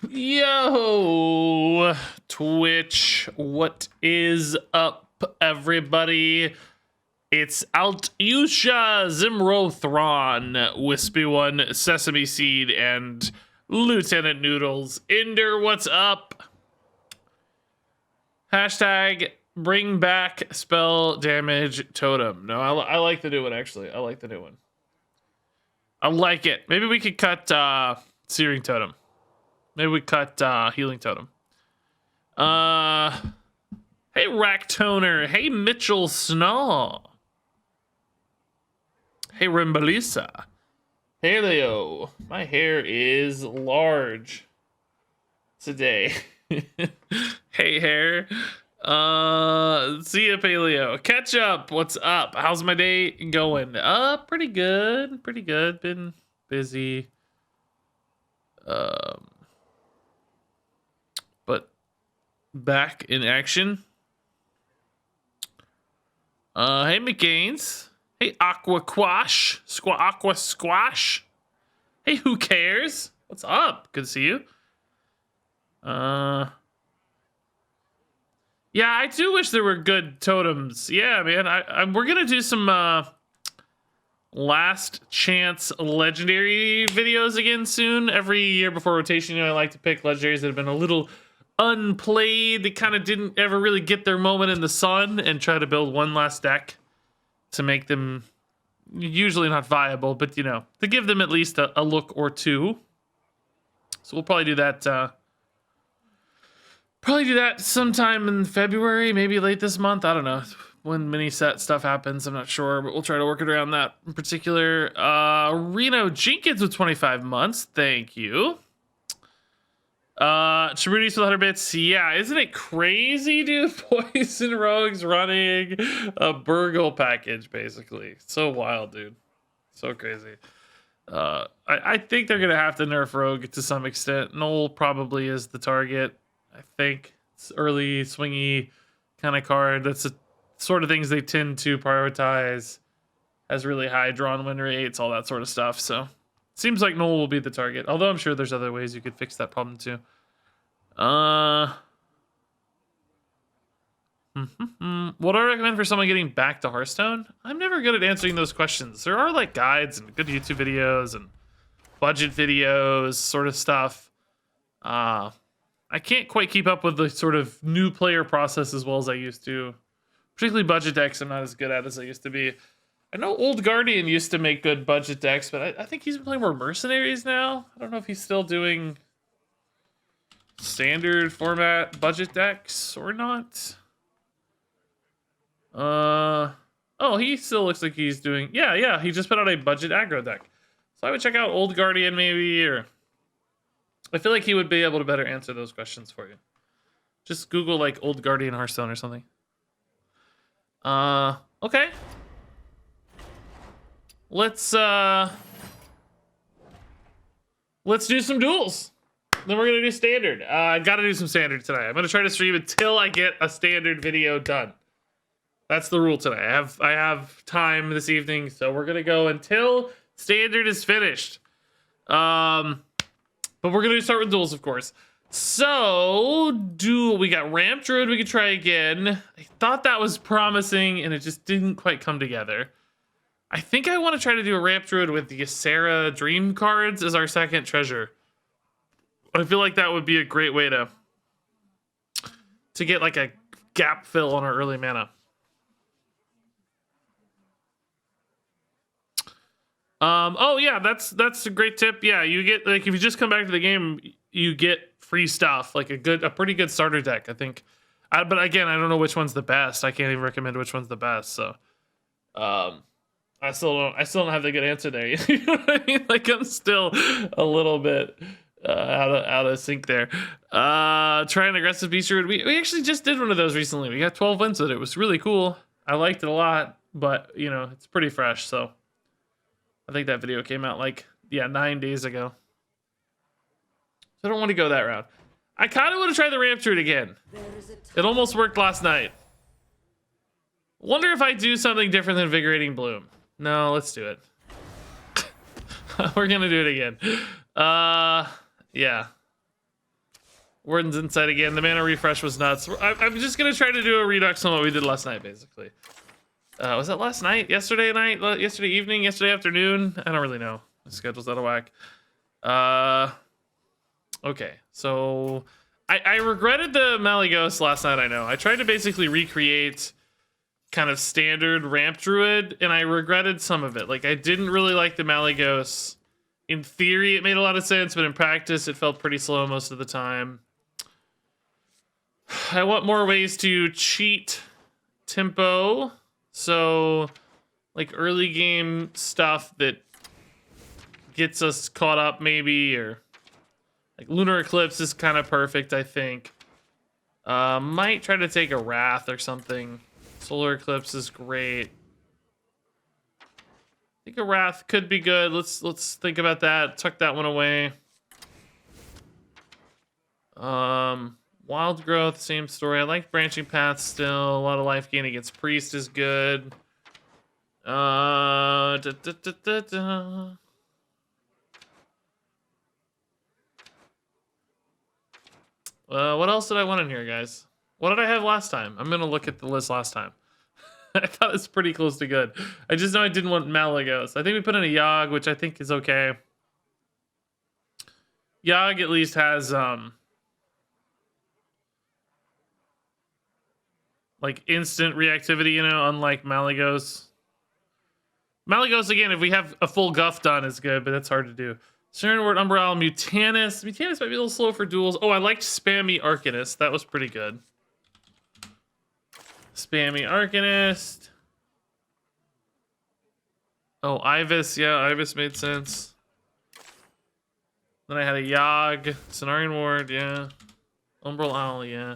Yo, Twitch, what is up, everybody? It's Altusha, Zimrothron, Wispy One, Sesame Seed, and Lieutenant Noodles. Ender, what's up? Hashtag bring back spell damage totem. No, I like the new one, actually. I like the new one. I like it. Maybe we could cut Searing Totem. Maybe we cut Healing Totem. Hey, Racktoner. Hey, Mitchell Snaw. Hey, Rimbalisa. Hey, Leo. My hair is large today. Hey, hair. See ya, Paleo. Catch up. What's up? How's my day going? Pretty good. Pretty good. Been busy. But back in action. Hey, McGaines. Hey, Aqua Quash. Aqua Squash. Hey, who cares? What's up? Good to see you. Yeah, I do wish there were good totems. Yeah, man. We're gonna do some last chance legendary videos again soon. Every year before rotation, I like to pick legendaries that have been a little unplayed. They kind of didn't ever really get their moment in the sun, and try to build one last deck to make them usually not viable, but to give them at least a look or two. So we'll probably do that. Probably do that sometime in February, maybe late this month. I don't know when mini set stuff happens. I'm not sure, but we'll try to work it around that in particular. Reno Jenkins with 25 months. Thank you. Charutis with 100 bits. Yeah, isn't it crazy, dude? Poison Rogues running a Burgle package, basically. So wild, dude. So crazy. I think they're going to have to nerf Rogue to some extent. Null probably is the target. I think it's early swingy kind of card. That's the sort of things they tend to prioritize. Has really high drawn win rates, all that sort of stuff. So seems like Null will be the target. Although I'm sure there's other ways you could fix that problem too. What do I recommend for someone getting back to Hearthstone? I'm never good at answering those questions. There are like guides and good YouTube videos and budget videos, sort of stuff. I can't quite keep up with the sort of new player process as well as I used to. Particularly budget decks I'm not as good at as I used to be. I know Old Guardian used to make good budget decks, but I think he's been playing more Mercenaries now. I don't know if he's still doing standard format budget decks or not. Oh, he still looks like he's doing... Yeah, he just put out a budget aggro deck. So I would check out Old Guardian maybe, or... I feel like he would be able to better answer those questions for you. Just Google like Old Guardian Hearthstone or something. Okay. Let's do some duels. Then we're gonna do standard. I gotta do some standard tonight. I'm gonna try to stream until I get a standard video done. That's the rule tonight. I have time this evening, so we're gonna go until standard is finished. But we're going to start with duels, of course. So, we got Ramp Druid we could try again. I thought that was promising, and it just didn't quite come together. I think I want to try to do a Ramp Druid with the Ysera Dream cards as our second treasure. I feel like that would be a great way to get like a gap fill on our early mana. Oh yeah, that's a great tip. Yeah, you get like if you just come back to the game, you get free stuff, like a pretty good starter deck, I think. But again, I don't know which one's the best. I can't even recommend which one's the best. So, I still don't have the good answer there. You know what I mean? Like I'm still a little bit out of sync there. Try an aggressive beast druid. We actually just did one of those recently. We got 12 wins with it. It was really cool. I liked it a lot, but it's pretty fresh, so. I think that video came out 9 days ago. So I don't want to go that route. I kind of want to try the Ramp Druid again. It almost worked last night. Wonder if I do something different than Invigorating Bloom. No, let's do it. We're gonna do it again. Yeah. Warden's Insight again. The mana refresh was nuts. I'm just gonna try to do a redux on what we did last night, basically. Was that last night? Yesterday night? Yesterday evening? Yesterday afternoon? I don't really know. My schedule's out of whack. Okay, so I regretted the Malygos last night, I know. I tried to basically recreate kind of standard ramp druid, and I regretted some of it. Like, I didn't really like the Malygos. In theory, it made a lot of sense, but in practice, it felt pretty slow most of the time. I want more ways to cheat tempo. So, like, early game stuff that gets us caught up, maybe, or like Lunar Eclipse is kind of perfect, I think. Might try to take a Wrath or something. Solar Eclipse is great. I think a Wrath could be good. Let's think about that. Tuck that one away. Wild Growth, same story. I like Branching Path still. A lot of life gain against Priest is good. What else did I want in here, guys? What did I have last time? I'm gonna look at the list last time. I thought it's pretty close to good. I just know I didn't want Malygos. I think we put in a Yogg, which I think is okay. Yogg at least has like instant reactivity, you know, unlike Malygos. Malygos, again, if we have a full Guff done, is good, but that's hard to do. Serenward, Umbral, Mutanus. Mutanus might be a little slow for duels. Oh, I liked Spammy Arcanist. That was pretty good. Spammy Arcanist. Oh, Ibis. Yeah, Ibis made sense. Then I had a Yogg. Cenarian Ward, yeah. Umbral Owl, yeah.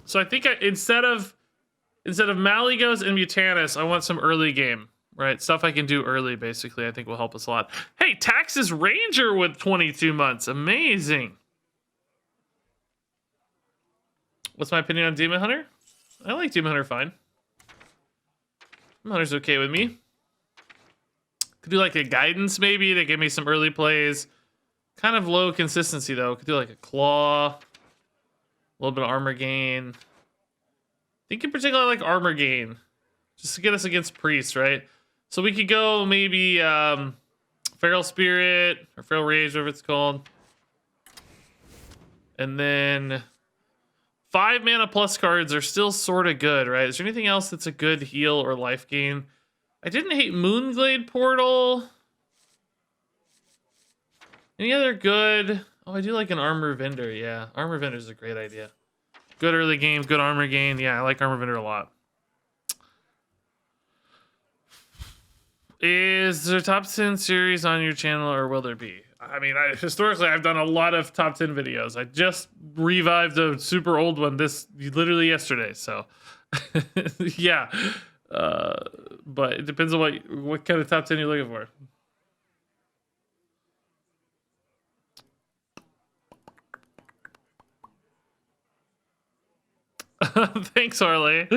So I think instead of Malygos and Mutanus, I want some early game. Right, stuff I can do early, basically, I think will help us a lot. Hey, Tax's Ranger with 22 months. Amazing. What's my opinion on Demon Hunter? I like Demon Hunter fine. Demon Hunter's okay with me. Could do like a Guidance, maybe, to give me some early plays. Kind of low consistency, though. Could do like a Claw. A little bit of armor gain. I think in particular I like armor gain. Just to get us against Priest, right? So we could go maybe Feral Spirit or Feral Rage, whatever it's called. And then 5 mana plus cards are still sort of good, right? Is there anything else that's a good heal or life gain? I didn't hate Moonglade Portal. Any other good? Oh, I do like an Armor Vendor, yeah. Armor Vendor is a great idea. Good early game, good armor gain. Yeah, I like Armor Vendor a lot. Is there a top 10 series on your channel, or will there be? I mean, historically, I've done a lot of top 10 videos. I just revived a super old one literally yesterday, so yeah. But it depends on what kind of top 10 you're looking for. Thanks, Harley.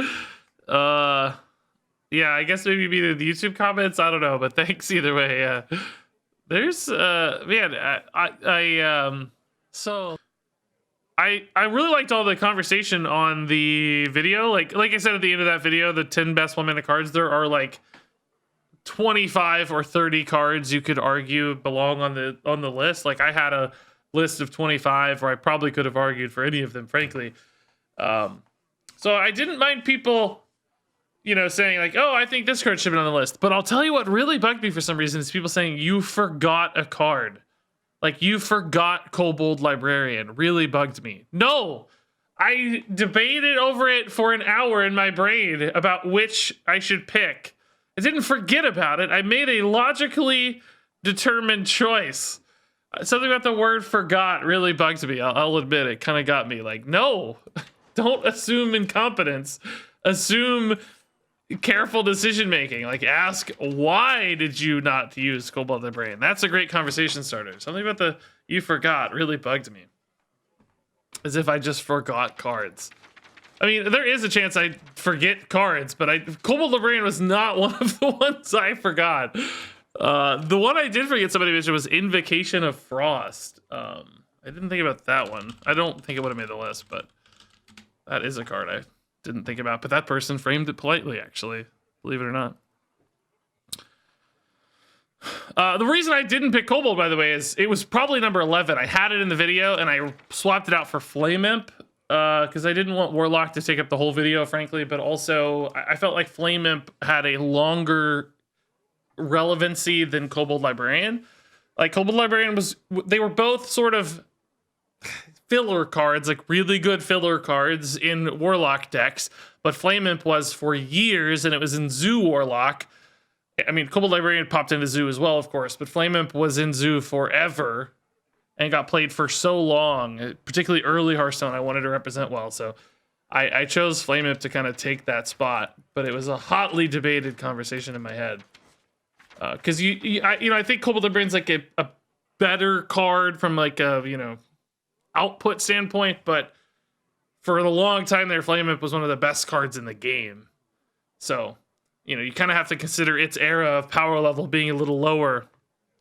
Yeah, I guess maybe be the YouTube comments. I don't know, but thanks either way. Yeah, there's man, so I really liked all the conversation on the video. Like I said at the end of that video, the 10 best 1-mana cards. There are like 25 or 30 cards you could argue belong on the list. Like I had a list of 25 where I probably could have argued for any of them, frankly. So I didn't mind people, you know, saying like, oh, I think this card should be on the list. But I'll tell you what really bugged me for some reason is people saying you forgot a card. Like you forgot Kobold Librarian. Really bugged me. No, I debated over it for an hour in my brain about which I should pick. I didn't forget about it. I made a logically determined choice. Something about the word forgot really bugged me. I'll admit it kind of got me like, no, don't assume incompetence. Assume careful decision making. Like ask, why did you not use Kobold Librarian? That's a great conversation starter. Something about the you forgot really bugged me. As if I just forgot cards. I mean, there is a chance I forget cards, but Kobold Librarian was not one of the ones I forgot. The one I did forget somebody mentioned was Invocation of Frost. I didn't think about that one. I don't think it would have made the list, but that is a card I didn't think about. But that person framed it politely, actually, believe it or not. The reason I didn't pick Kobold, by the way, is it was probably number 11. I had it in the video, and I swapped it out for Flame Imp, because I didn't want Warlock to take up the whole video, frankly, but also I felt like Flame Imp had a longer relevancy than Kobold Librarian. Like, Kobold Librarian they were both sort of filler cards, like really good filler cards in Warlock decks, but Flame Imp was for years, and it was in Zoo Warlock. I mean, Kobold Librarian popped into Zoo as well, of course, but Flame Imp was in Zoo forever and got played for so long, particularly early Hearthstone. I wanted to represent well, so I chose Flame Imp to kind of take that spot, but it was a hotly debated conversation in my head. Because I think Kobold Librarian's like a better card from like a output standpoint, but for a long time there, Flame Imp was one of the best cards in the game. So you kind of have to consider its era of power level being a little lower.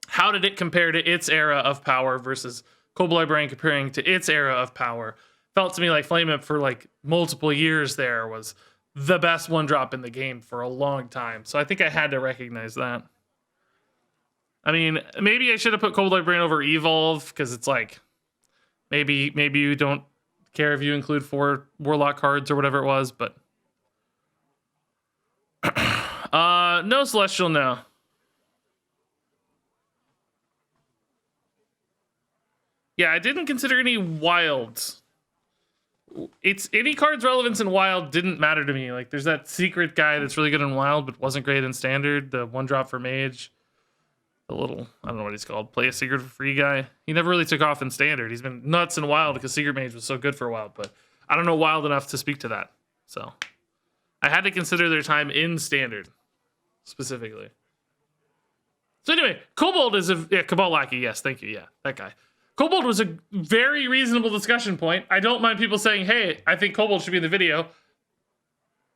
How did it compare to its era of power versus Kobold Librarian comparing to its era of power? Felt to me like Flame Imp for like multiple years there was the best one drop in the game for a long time. So I think I had to recognize that. I mean, maybe I should have put Kobold Librarian over Evolve, because it's like, maybe you don't care if you include 4 Warlock cards or whatever it was, but no Celestial, no. Yeah, I didn't consider any wilds. It's any card's relevance in wild didn't matter to me. Like, there's that secret guy that's really good in wild but wasn't great in standard, the 1-drop for mage. The little, I don't know what he's called, play a secret for free guy. He never really took off in standard. He's been nuts in wild because secret mage was so good for wild, but I don't know wild enough to speak to that. So I had to consider their time in standard specifically. So anyway, Kobold is Cabal Lackey. Yes, thank you. Yeah, that guy. Kobold was a very reasonable discussion point. I don't mind people saying, hey, I think Kobold should be in the video.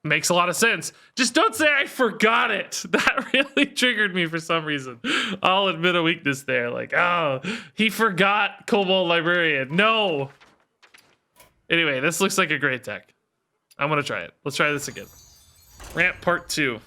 Makes a lot of sense. Just don't say I forgot it. That really triggered me for some reason. I'll admit a weakness there. Like, oh, he forgot Kobold Librarian. No. Anyway, this looks like a great deck. I'm going to try it. Let's try this again. Ramp Part 2.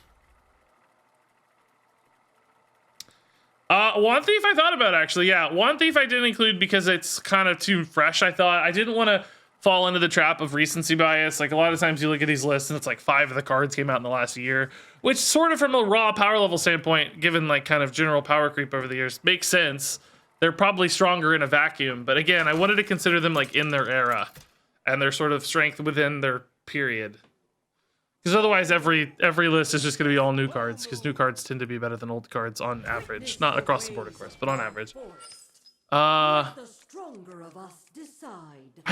Wand Thief I thought about, actually. Yeah, Wand Thief I didn't include because it's kind of too fresh, I thought. I didn't want to fall into the trap of recency bias. Like, a lot of times you look at these lists and it's like 5 of the cards came out in the last year, which sort of from a raw power level standpoint, given like kind of general power creep over the years, makes sense. They're probably stronger in a vacuum, but again, I wanted to consider them like in their era and their sort of strength within their period. Because otherwise every list is just going to be all new cards, because new cards tend to be better than old cards on average. Not across the board, of course, but on average. I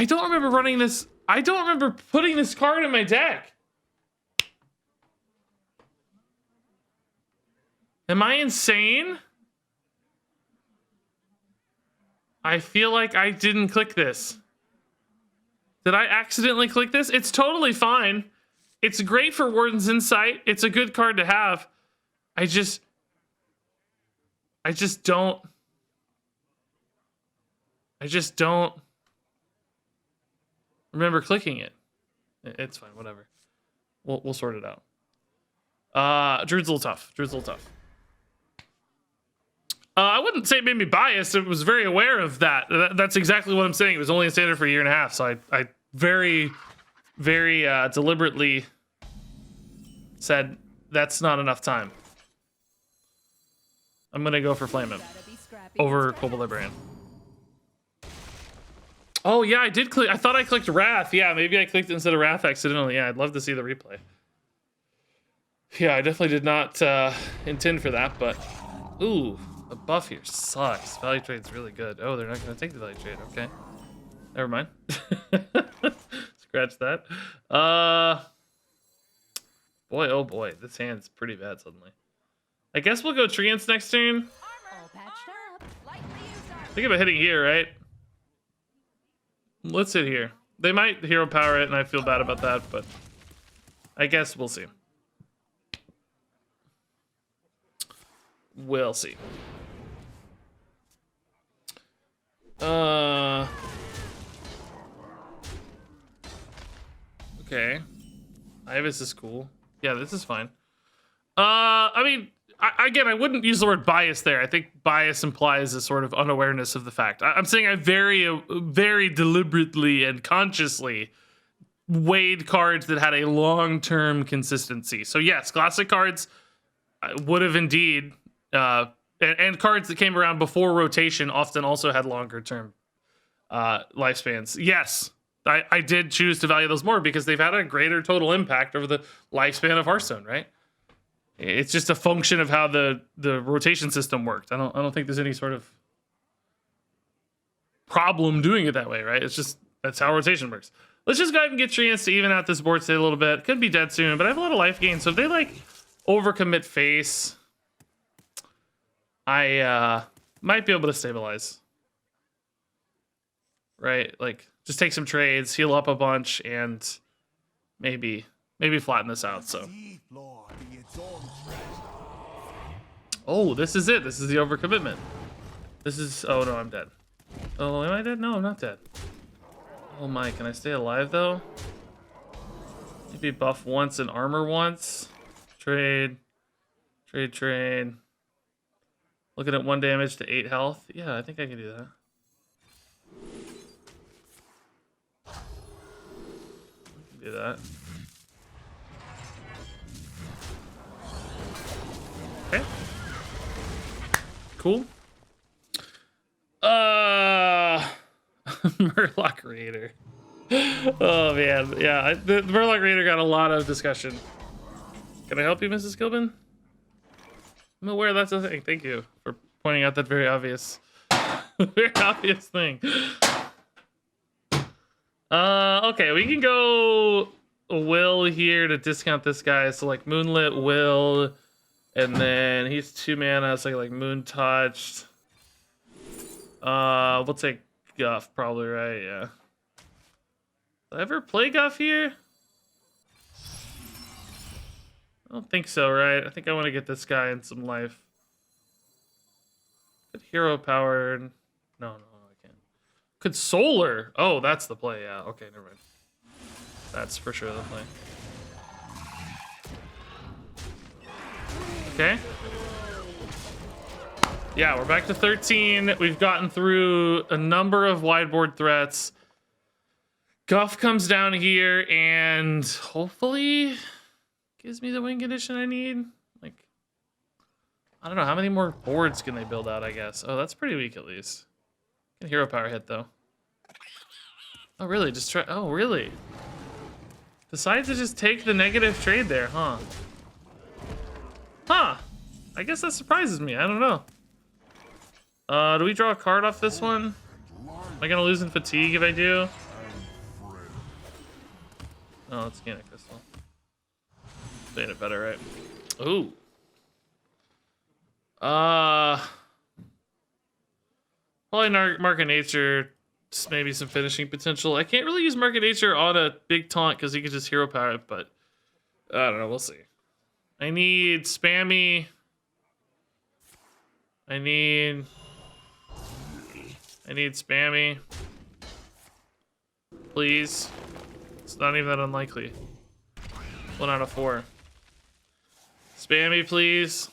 don't remember running this. I don't remember putting this card in my deck. Am I insane? I feel like I didn't click this. Did I accidentally click this? It's totally fine. It's great for Warden's Insight. It's a good card to have. I just don't remember clicking it. It's fine, whatever. We'll sort it out. Druid's a little tough. I wouldn't say it made me biased. I was very aware of that. That's exactly what I'm saying. It was only in standard for a year and a half, so I very, very deliberately said that's not enough time. I'm gonna go for Flame Imp over Kobold Librarian. Oh yeah, I did click. I thought I clicked Wrath. Yeah, maybe I clicked instead of Wrath accidentally. Yeah, I'd love to see the replay. Yeah, I definitely did not intend for that, but ooh, the buff here sucks. Value trade's really good. Oh, they're not gonna take the value trade. Okay, never mind. Scratch that. Boy, oh boy, this hand's pretty bad suddenly. I guess we'll go Treants next turn. I think I'm hitting here, right? Let's hit here. They might hero power it, and I feel bad about that, but I guess we'll see. We'll see. Okay. Ibis is cool. Yeah, this is fine. I mean, again, I wouldn't use the word bias there. I think bias implies a sort of unawareness of the fact. I'm saying I very deliberately and consciously weighed cards that had a long-term consistency. So yes, classic cards would have indeed, and cards that came around before rotation often also had longer-term lifespans. Yes, I did choose to value those more because they've had a greater total impact over the lifespan of Hearthstone, right? It's just a function of how the rotation system worked. I don't think there's any sort of problem doing it that way, right? It's just that's how rotation works. Let's just go ahead and get Treants to even out this board state a little bit. Could be dead soon, but I have a lot of life gain. So if they like overcommit face, I might be able to stabilize. Right? Like just take some trades, heal up a bunch, and maybe flatten this out. So oh, this is it. This is the overcommitment. This is oh no, I'm dead. Oh, am I dead? No, I'm not dead. Oh my, can I stay alive though? Maybe buff once and armor once. Trade. Looking at 1 damage to 8 health. Yeah, I think I can do that. Do that. Okay. Cool. Murloc Raider. Oh man, yeah. The Murloc Raider got a lot of discussion. Can I help you, Mrs. Kilbin? I'm aware that's a thing. Thank you for pointing out that very obvious thing. Okay, we can go Will here to discount this guy. So like Moonlit Will, and then he's 2 mana, so like Moon Touched. We'll take Guff probably, right? Yeah. Did I ever play Guff here? I don't think so, right? I think I want to get this guy in some life. Good hero power. No, I can't. Could Solar. Oh, that's the play. Yeah. Okay, never mind. That's for sure the play. Okay. Yeah, we're back to 13. We've gotten through a number of wideboard threats. Guff comes down here and hopefully gives me the win condition I need. Like, I don't know. How many more boards can they build out, I guess? Oh, that's pretty weak at least. Can hero power hit, though. Oh, really? Just try. Oh, really? Decide to just take the negative trade there, huh? Huh. I guess that surprises me. I don't know. Do we draw a card off this one? Am I gonna lose in fatigue if I do? Oh, it's Organic Crystal. Made it better, right? Ooh. Probably Mark of Nature. Just maybe some finishing potential. I can't really use Mark of Nature on a big taunt because he can just hero power it, but I don't know. We'll see. I need spammy. I need spammy. Please. It's not even that unlikely. 1 out of 4. Spammy, please.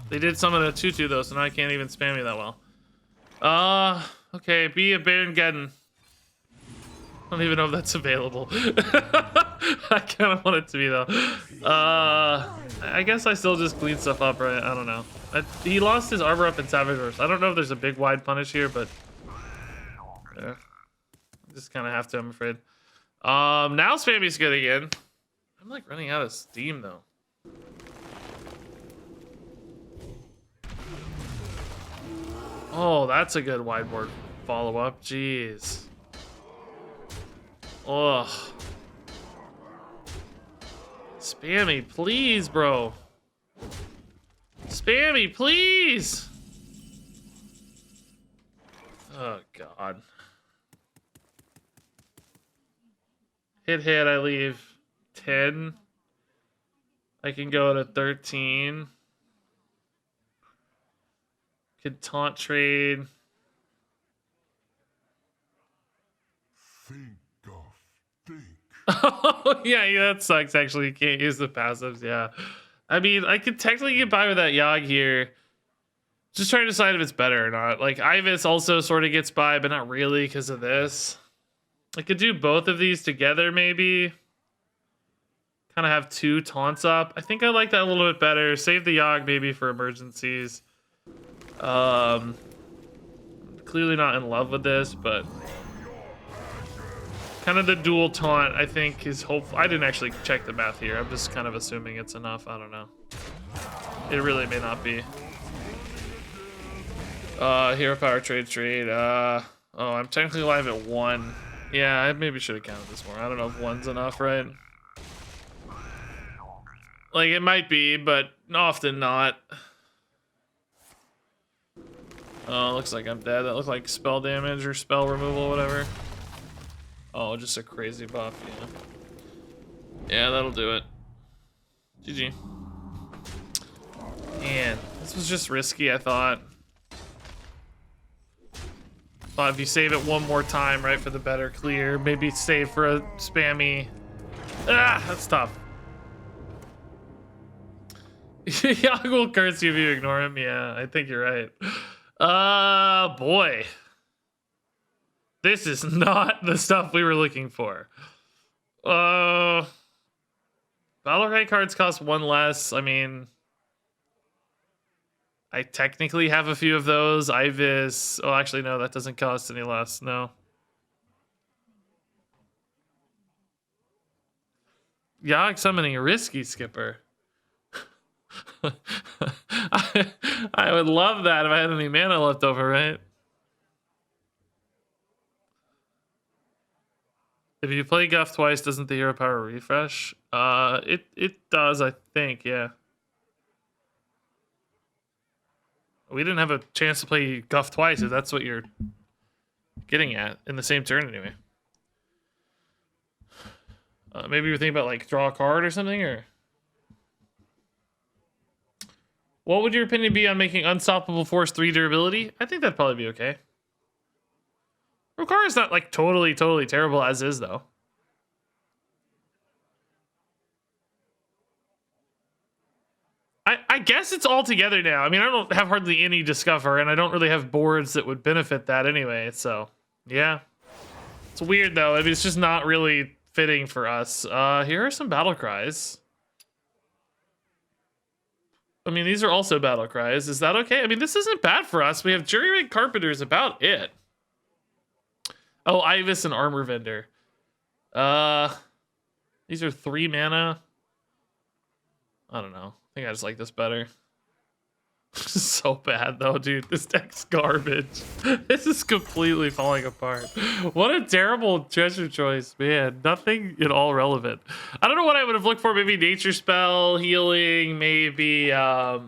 They did summon a 2/2 though, so now I can't even spam me that well. Okay, be a Baron Geddon. I don't even know if that's available. I kind of want it to be though. I guess I still just clean stuff up, right? I don't know. He lost his armor up in Savage Verse. I don't know if there's a big wide punish here, but yeah, just kind of have to, I'm afraid. Now Spammy's good again. I'm like running out of steam though. Oh, that's a good wideboard follow-up. Jeez. Ugh. Spammy, please, bro. Spammy, please. Oh, God. Hit, I leave 10. I can go to 13. Could taunt trade. Think, Guff, think. Oh, yeah, that sucks, actually. You can't use the passives, yeah. I mean, I could technically get by with that Yogg here. Just trying to decide if it's better or not. Like, Ibis also sort of gets by, but not really because of this. I could do both of these together, maybe. Kind of have 2 taunts up. I think I like that a little bit better. Save the Yogg maybe for emergencies. Clearly not in love with this, but kind of the dual taunt, I think, is hopeful. I didn't actually check the math here. I'm just kind of assuming it's enough. I don't know. It really may not be. Hero power trade. Oh, I'm technically live at 1. Yeah, I maybe should have counted this more. I don't know if 1's enough, right? Like, it might be, but often not. Oh, looks like I'm dead. That looked like spell damage or spell removal, whatever. Oh, just a crazy buff, yeah. Yeah, that'll do it. GG. Man, this was just risky, I thought. Thought if you save it one more time, right, for the better clear, maybe save for a spammy. Ah, that's tough. Yogg will curse you if you ignore him. Yeah, I think you're right. Boy. This is not the stuff we were looking for. Battle Cry cards cost 1 less. I mean, I technically have a few of those. Ibis. Oh, actually, no, that doesn't cost any less. No. Yogg summoning a risky skipper. I would love that if I had any mana left over, right? If you play Guff twice, doesn't the hero power refresh? It does, I think, yeah. We didn't have a chance to play Guff twice, if that's what you're getting at, in the same turn anyway. Maybe you're thinking about like draw a card or something, or what would your opinion be on making Unstoppable Force 3 durability? I think that'd probably be okay. Rokara is not like totally terrible as is, though. I guess it's all together now. I mean, I don't have hardly any Discover, and I don't really have boards that would benefit that anyway, so yeah. It's weird, though. I mean, it's just not really fitting for us. Here are some battle cries. I mean, these are also battle cries. Is that okay? I mean, this isn't bad for us. We have Jury Rig Carpenter is about it. Oh, Ibis and Armor Vendor. These are 3 mana. I don't know. I think I just like this better. This is so bad though, dude. This deck's garbage. This is completely falling apart. What a terrible treasure choice, man. Nothing at all relevant. I don't know what I would have looked for. Maybe Nature Spell, healing, maybe I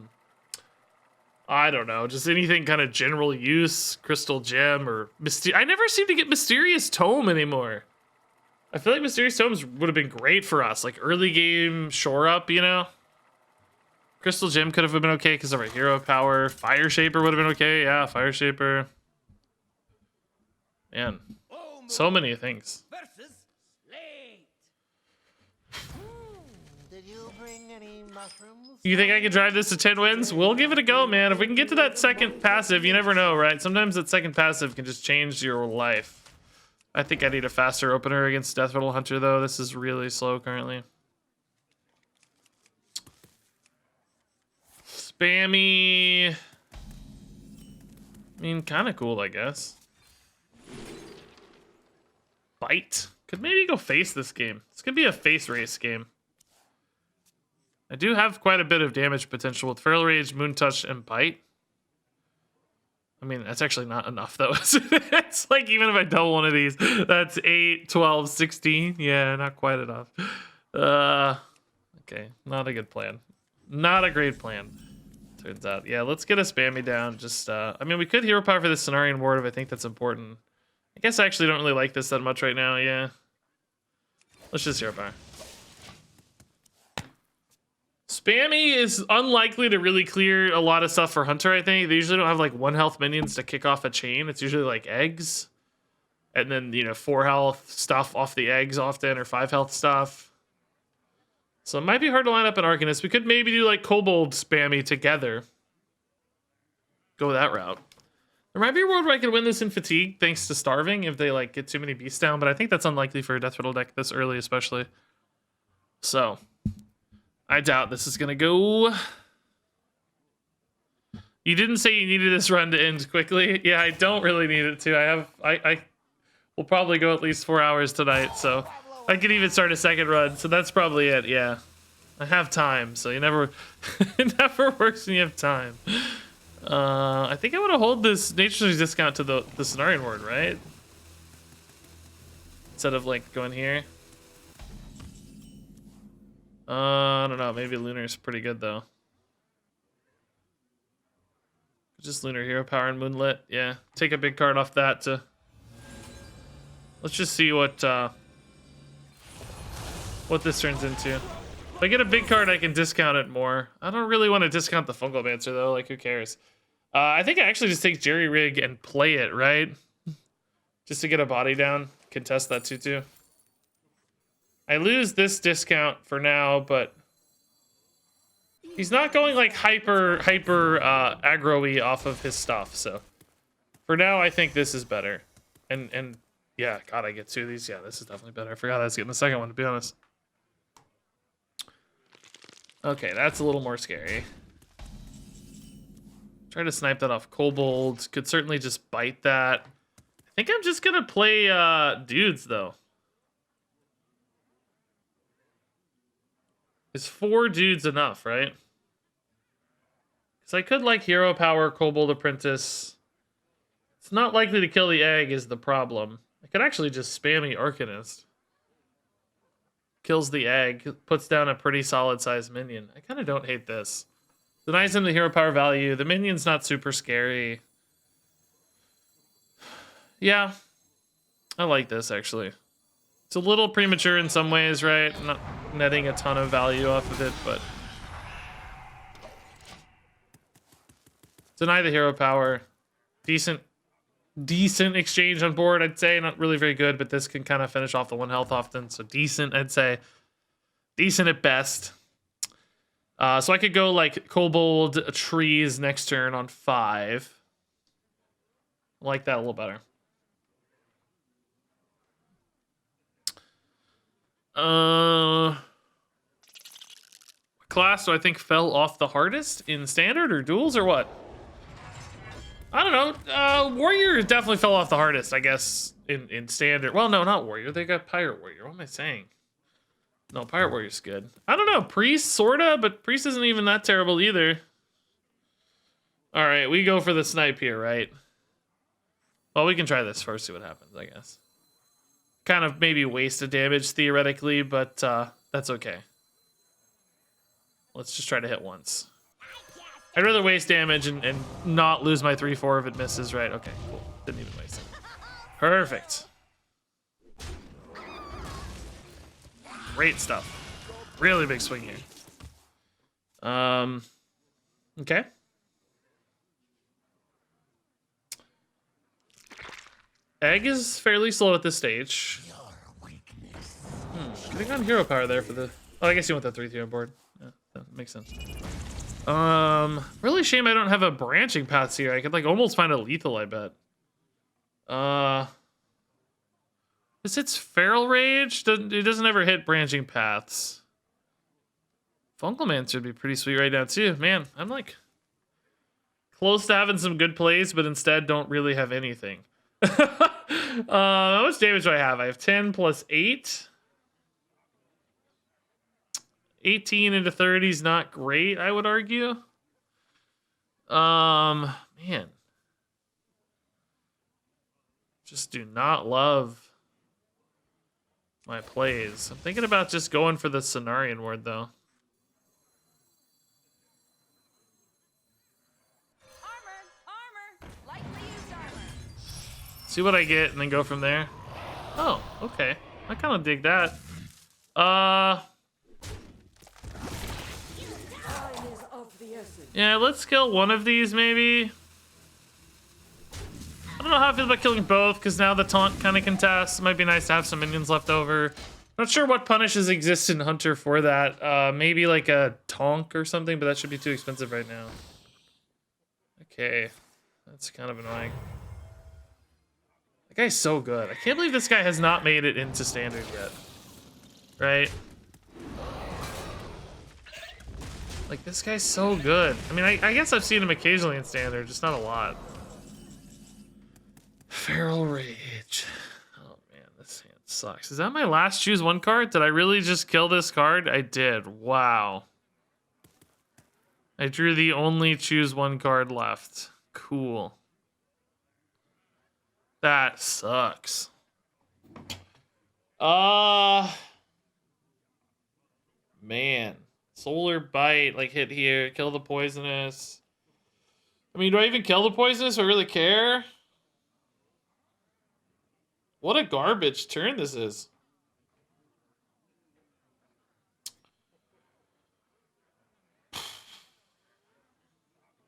don't know, just anything kind of general use, Crystal Gem or I never seem to get Mysterious Tome anymore. I feel like Mysterious Tomes would have been great for us, like early game shore up, you know? Crystal Gem could have been okay because of our hero power. Fire Shaper would have been okay. Yeah, Fire Shaper. Man, so many things. You think I could drive this to 10 wins? We'll give it a go, man. If we can get to that second passive, you never know, right? Sometimes that second passive can just change your life. I think I need a faster opener against Death Rattle Hunter, though. This is really slow currently. Spammy. I mean, kind of cool, I guess. Bite. Could maybe go face this game. This could be a face race game. I do have quite a bit of damage potential with Feral Rage, Moon Touch, and Bite. I mean, that's actually not enough, though. It's like, even if I double one of these, that's 8, 12, 16. Yeah, not quite enough. Okay, not a good plan. Not a great plan. Turns out. Yeah, let's get a spammy down. Just, I mean, we could hero power for the Cenarian Ward if I think that's important. I guess I actually don't really like this that much right now, yeah. Let's just hero power. Spammy is unlikely to really clear a lot of stuff for Hunter, I think. They usually don't have, like, 1 health minions to kick off a chain. It's usually, like, eggs. and then, you know, 4 health stuff off the eggs often, or 5 health stuff. So it might be hard to line up an Arcanist. We could maybe do like Kobold spammy together. Go that route. There might be a world where I could win this in Fatigue thanks to Starving if they like get too many beasts down, but I think that's unlikely for a Death Rattle deck this early especially. So I doubt this is gonna go. You didn't say you needed this run to end quickly. Yeah, I don't really need it to. I will probably go at least 4 hours tonight, so I could even start a second run. So that's probably it. Yeah, I have time. So you never, it never works when you have time. I think I want to hold this Nature's discount to the Cenarian Ward, right? Instead of like going here. I don't know. Maybe Lunar's pretty good though. Just Lunar Hero Power and Moonlit. Yeah, take a big card off that to. Let's just see what this turns into. If I get a big card, I can discount it more. I don't really want to discount the Fungalmancer though. Like, who cares? I think I actually just take Jerry Rig and play it, right? Just to get a body down. Contest that 2/2. I lose this discount for now, but he's not going like hyper aggro-y off of his stuff, so for now I think this is better. And yeah, God, I get 2 of these. Yeah, this is definitely better. I forgot I was getting the second one, to be honest. Okay, that's a little more scary. Try to snipe that off Kobold. Could certainly just bite that. I think I'm just gonna play dudes though. Is 4 dudes enough, right? Because I could like Hero Power, Kobold Apprentice. It's not likely to kill the egg is the problem. I could actually just spammy Arcanist. Kills the egg, puts down a pretty solid sized minion. I kind of don't hate this. Denies him the hero power value. The minion's not super scary. Yeah, I like this actually. It's a little premature in some ways, right? I'm not netting a ton of value off of it, but deny the hero power. Decent exchange on board, I'd say. Not really very good, but this can kind of finish off the 1 health often, so decent, I'd say. Decent at best. So I could go like Kobold Trees next turn on 5. I like that a little better. What class do I think fell off the hardest in Standard or Duels or what? I don't know. Warrior definitely fell off the hardest, I guess, in Standard. Well, no, not Warrior. They got Pirate Warrior. What am I saying? No, Pirate Warrior's good. I don't know. Priest, sorta, but Priest isn't even that terrible either. All right, we go for the snipe here, right? Well, we can try this first, see what happens, I guess. Kind of maybe waste of damage, theoretically, but that's okay. Let's just try to hit once. I'd rather waste damage and not lose my 3/4 if it misses, right? Okay, cool. Didn't even waste it. Perfect. Great stuff. Really big swing here. Okay. Egg is fairly slow at this stage. Getting on hero power there for the... Oh, I guess you want that 3/3 on board. Yeah, that makes sense. Really shame I don't have a branching paths here. I could like almost find a lethal, I bet. This hits Feral Rage. It doesn't ever hit branching paths. Fungalmancer would be pretty sweet right now too. Man, I'm like close to having some good plays, but instead don't really have anything. How much damage do I have? I have 10 plus 8. 18 into 30 is not great, I would argue. Man. Just do not love my plays. I'm thinking about just going for the Cenarian Ward, though. See what I get and then go from there. Oh, okay. I kind of dig that. Yeah, let's kill one of these maybe. I don't know how I feel about killing both, because now the taunt kind of contests. It might be nice to have some minions left over. Not sure what punishes exist in Hunter for that. Maybe like a tonk or something, but that should be too expensive right now. Okay, that's kind of annoying. That guy's so good. I can't believe this guy has not made it into standard yet. Right? Like, this guy's so good. I mean, I guess I've seen him occasionally in standard, just not a lot. Feral Rage. Oh man, this hand sucks. Is that my last choose one card? Did I really just kill this card? I did. Wow. I drew the only choose one card left. Cool. That sucks. Man. Solar Bite, like hit here, kill the poisonous. I mean, do I even kill the poisonous? Do I really care? What a garbage turn this is.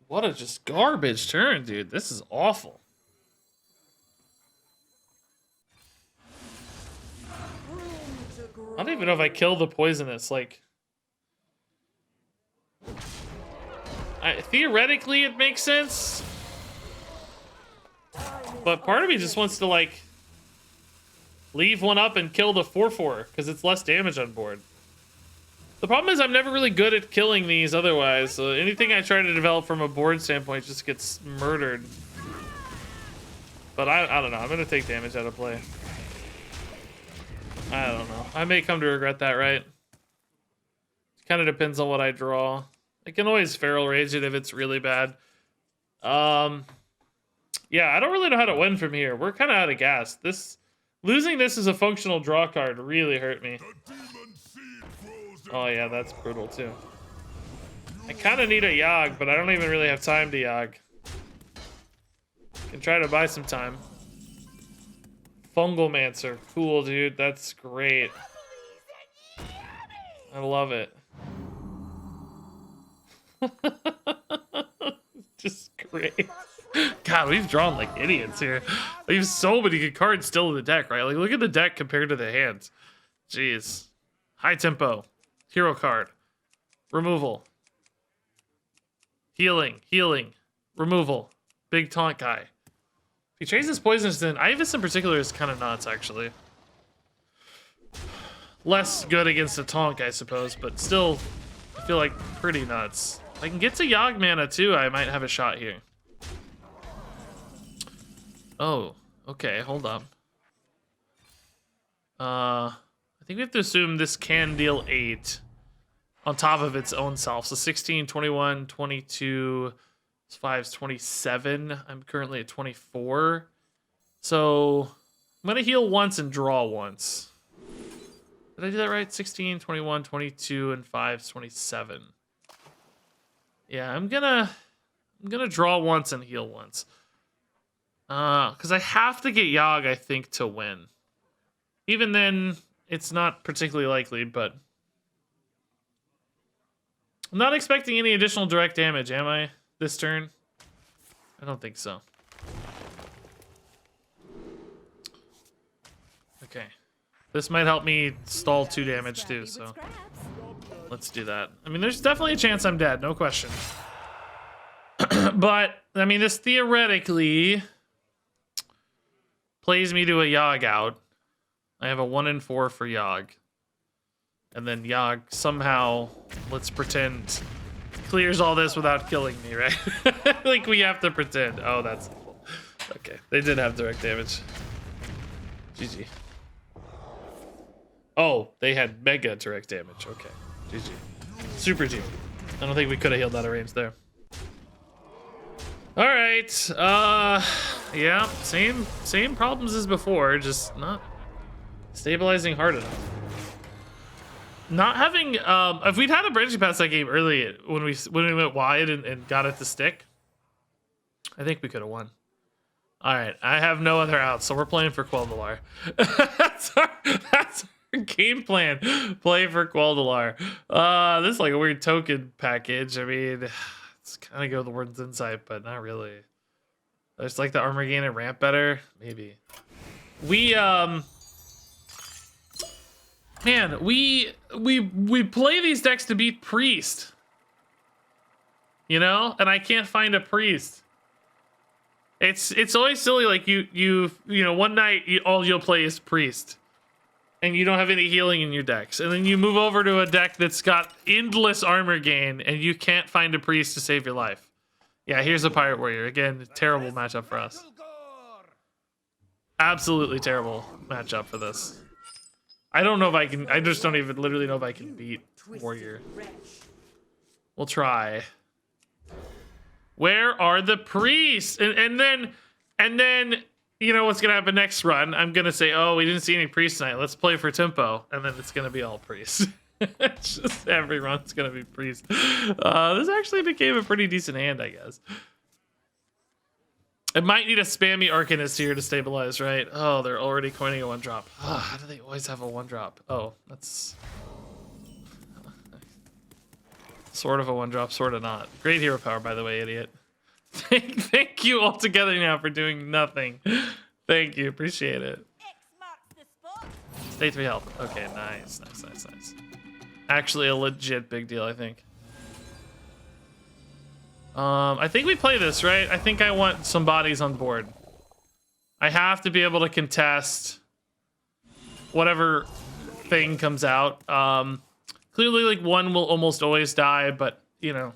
What a just garbage turn, dude. This is awful. I don't even know if I kill the poisonous, like... theoretically, it makes sense. But part of me just wants to, like, leave one up and kill the 4/4, because it's less damage on board. The problem is I'm never really good at killing these otherwise, so anything I try to develop from a board standpoint just gets murdered. But I don't know, I'm going to take damage out of play. I don't know. I may come to regret that, right? Kind of depends on what I draw. I can always Feral Rage it if it's really bad. Yeah, I don't really know how to win from here. We're kind of out of gas. Losing this as a functional draw card really hurt me. Oh yeah, that's brutal too. I kind of need a Yogg, but I don't even really have time to Yogg. Can try to buy some time. Fungalmancer, cool dude, that's great. I love it. Just great. God, we've drawn like idiots here. We have so many good cards still in the deck, right? Like, look at the deck compared to the hands. Jeez. High tempo. Hero card. Removal. Healing. Healing. Removal. Big taunt guy. If he trades his poisons, then Ivus in particular is kind of nuts, actually. Less good against a taunt, I suppose, but still, I feel like pretty nuts. If I can get to Yogg mana too, I might have a shot here. Oh, okay, hold up. I think we have to assume this can deal 8 on top of its own self. So 16, 21, 22, 5 is 27. I'm currently at 24. So I'm going to heal once and draw once. Did I do that right? 16, 21, 22, and 5 is 27. Yeah, I'm gonna draw once and heal once. Because I have to get Yogg, I think, to win. Even then, it's not particularly likely, but... I'm not expecting any additional direct damage, am I, this turn? I don't think so. Okay. This might help me stall 2 damage, too, so... Let's do that. I mean, there's definitely a chance I'm dead, no question. But, I mean, this theoretically... plays me to a Yogg out. I have a 1 in 4 for Yogg. And then Yogg somehow, let's pretend, clears all this without killing me, right? Like, we have to pretend. Oh, that's... Okay, they did have direct damage. GG. Oh, they had mega direct damage. Okay, GG. Super G. I don't think we could have healed out of range there. All right, yeah, same problems as before, just not stabilizing hard enough. Not having, if we'd had a branching pass that game early when we went wide and got it to stick, I think we could have won. All right, I have no other outs, so we're playing for Quel'Dalar. that's our game plan. Play for Quel'Dalar. This is like a weird token package. I mean, it's kind of go the Warden's Insight, but not really. It's like the armor gain and ramp better, maybe. We man, we play these decks to beat priest. You know, and I can't find a priest. It's always silly. Like you know, one night all you'll play is priest, and you don't have any healing in your decks, and then you move over to a deck that's got endless armor gain, and you can't find a priest to save your life. Yeah, here's a pirate warrior again. Terrible matchup for us. Absolutely terrible matchup for this. I don't know if I can. I just don't even literally know if I can beat warrior. We'll try. Where are the priests? And then, you know what's gonna happen next run? I'm gonna say, oh, we didn't see any priests tonight. Let's play for tempo, and then it's gonna be all priests. It's just every run's gonna be priest. This actually became a pretty decent hand, I guess. I might need a spammy Arcanist here to stabilize, right? Oh, they're already coining a 1-drop. Oh, how do they always have a 1-drop? Oh, that's sort of a 1-drop, sort of not. Great hero power, by the way, idiot. Thank you all together now for doing nothing. Thank you, appreciate it. Stay 3 health. Okay, nice. Actually, a legit big deal, I think. I think we play this, right? I think I want some bodies on board. I have to be able to contest whatever thing comes out. Clearly, like, one will almost always die, but, you know,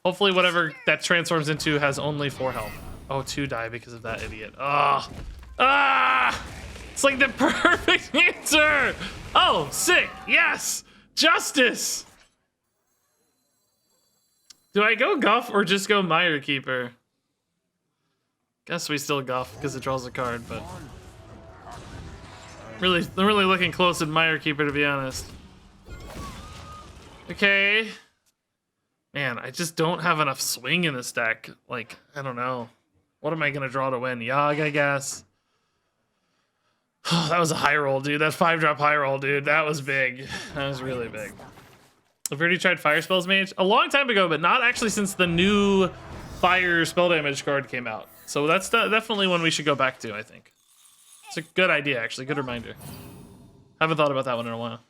hopefully whatever that transforms into has only 4 health. Oh, 2 die because of that idiot. Oh. Ah! It's like the perfect answer! Oh, sick! Yes! Justice! Do I go Guff or just go Mire Keeper? Guess we still Guff because it draws a card, but I'm really looking close at Mire Keeper, to be honest. Okay. Man, I just don't have enough swing in this deck. Like, I don't know. What am I gonna draw to win? Yogg, I guess. Oh, that was a high roll, dude. That 5-drop high roll, dude. That was big. That was really big. I've already tried Fire Spells Mage a long time ago, but not actually since the new Fire spell damage card came out. So that's definitely one we should go back to, I think. It's a good idea, actually. Good reminder. Haven't thought about that one in a while.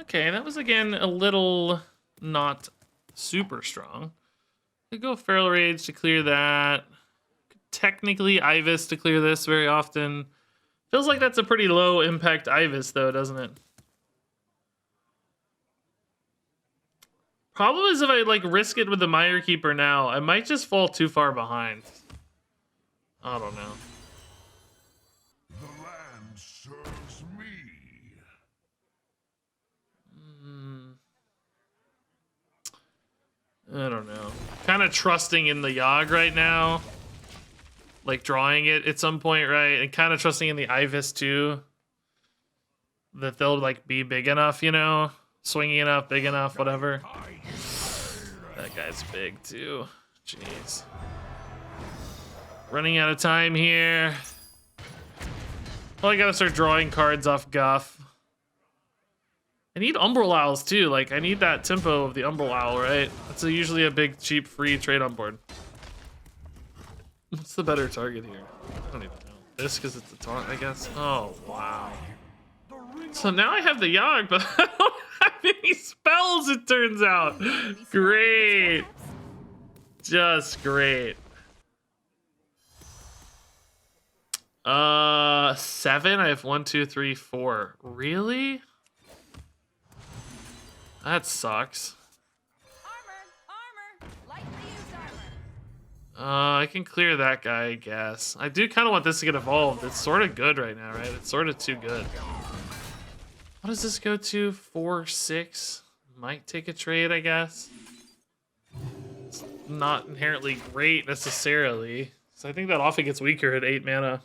Okay, that was, again, a little not super strong. Could go Feral Rage to clear that. Could technically Ibis to clear this very often. Feels like that's a pretty low impact Ibis, though, doesn't it? Problem is, if I like risk it with the Mire Keeper now, I might just fall too far behind. I don't know. The land serves me. I don't know. Kind of trusting in the Yogg right now. Like drawing it at some point, right? And kind of trusting in the Ibis too. That they'll like be big enough, you know? Swingy enough, big enough, whatever. That guy's big too. Jeez. Running out of time here. Well, I gotta start drawing cards off Guff. I need Umbral Owls too. Like, I need that tempo of the Umbral Owl, right? That's usually a big, cheap, free trade on board. What's the better target here? I don't even know. This because it's a taunt, I guess. Oh, wow. So now I have the Yogg, but I don't have any spells, it turns out. Great. Just great. 7? I have 1, 2, 3, 4. Really? That sucks. I can clear that guy, I guess. I do kind of want this to get evolved. It's sort of good right now, right? It's sort of too good. What does this go to? 4, 6? Might take a trade, I guess. It's not inherently great necessarily. So I think that often gets weaker at 8 mana.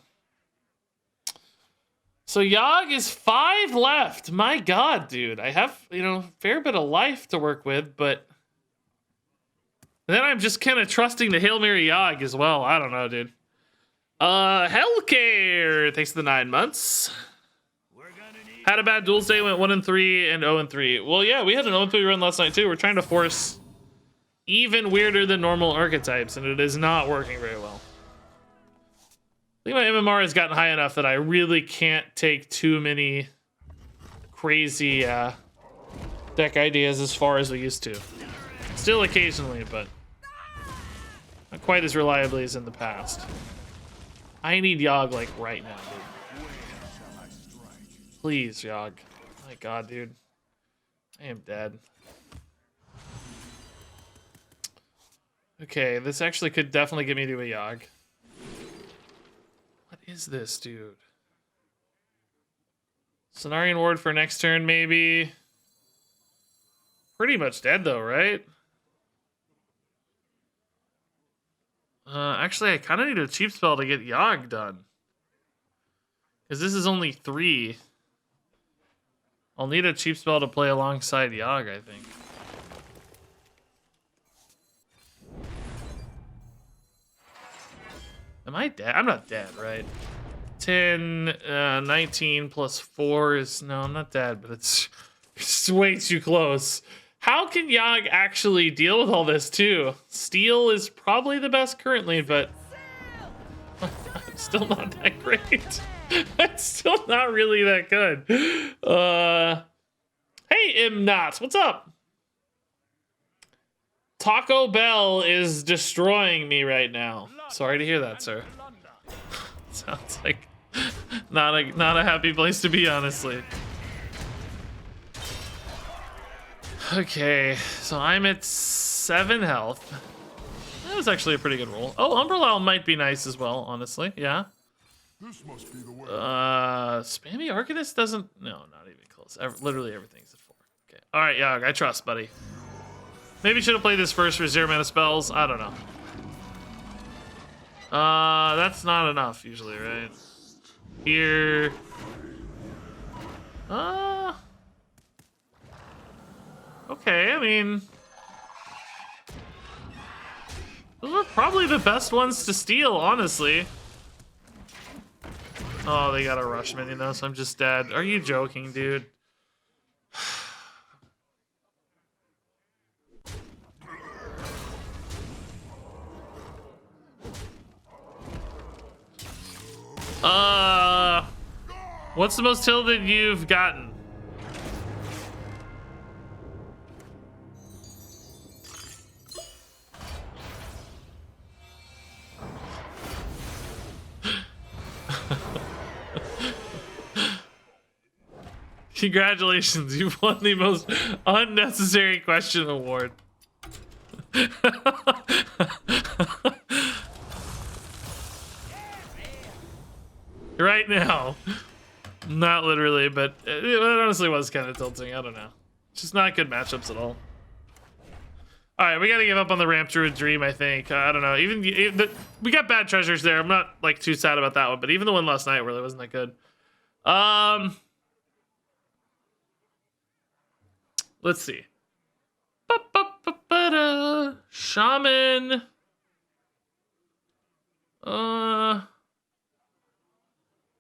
So Yogg is 5 left. My God, dude. I have, you know, a fair bit of life to work with, but then I'm just kind of trusting the Hail Mary Yogg as well. I don't know, dude. Hellcare. Thanks for the 9 months. Had a bad Duels day, went 1-3 and 0-3. Well, yeah, we had an 0-3 run last night too. We're trying to force even weirder than normal archetypes, and it is not working very well. I think my MMR has gotten high enough that I really can't take too many crazy deck ideas as far as we used to. Still occasionally, but not quite as reliably as in the past. I need Yogg like right now, dude. Please, Yogg. My god, dude. I am dead. Okay, this actually could definitely get me to a Yogg. What is this, dude? Cenarian Ward for next turn, maybe. Pretty much dead, though, right? Actually, I kind of need a cheap spell to get Yogg done. Because this is only 3. I'll need a cheap spell to play alongside Yogg, I think. Am I dead? I'm not dead, right? 10, 19 plus 4 is... No, I'm not dead, but it's way too close. How can Yogg actually deal with all this, too? Steel is probably the best currently, but... I'm still not that great. It's still not really that good. Hey, Imnot, what's up? Taco Bell is destroying me right now. Sorry to hear that, sir. Sounds like not a happy place to be, honestly. Okay, so I'm at 7 health. That was actually a pretty good roll. Oh, Umbrella might be nice as well, honestly. Yeah. This must be the way. Spammy Arcanist doesn't... No, not even close. Literally everything's at 4. Okay. All right, Yogg, I trust, buddy. Maybe should have played this first for 0 mana spells. I don't know. That's not enough usually, right? Here. Okay, I mean... Those are probably the best ones to steal, honestly. Oh, they got a rush minion though, so I'm just dead. Are you joking, dude? What's the most tilted you've gotten? Congratulations, you've won the most unnecessary question award. Right now. Not literally, but it honestly was kind of tilting. I don't know. Just not good matchups at all. Alright, we gotta give up on the Ramp Druid Dream, I think. I don't know. We got bad treasures there. I'm not like too sad about that one, but even the one last night really wasn't that good. Let's see. Shaman.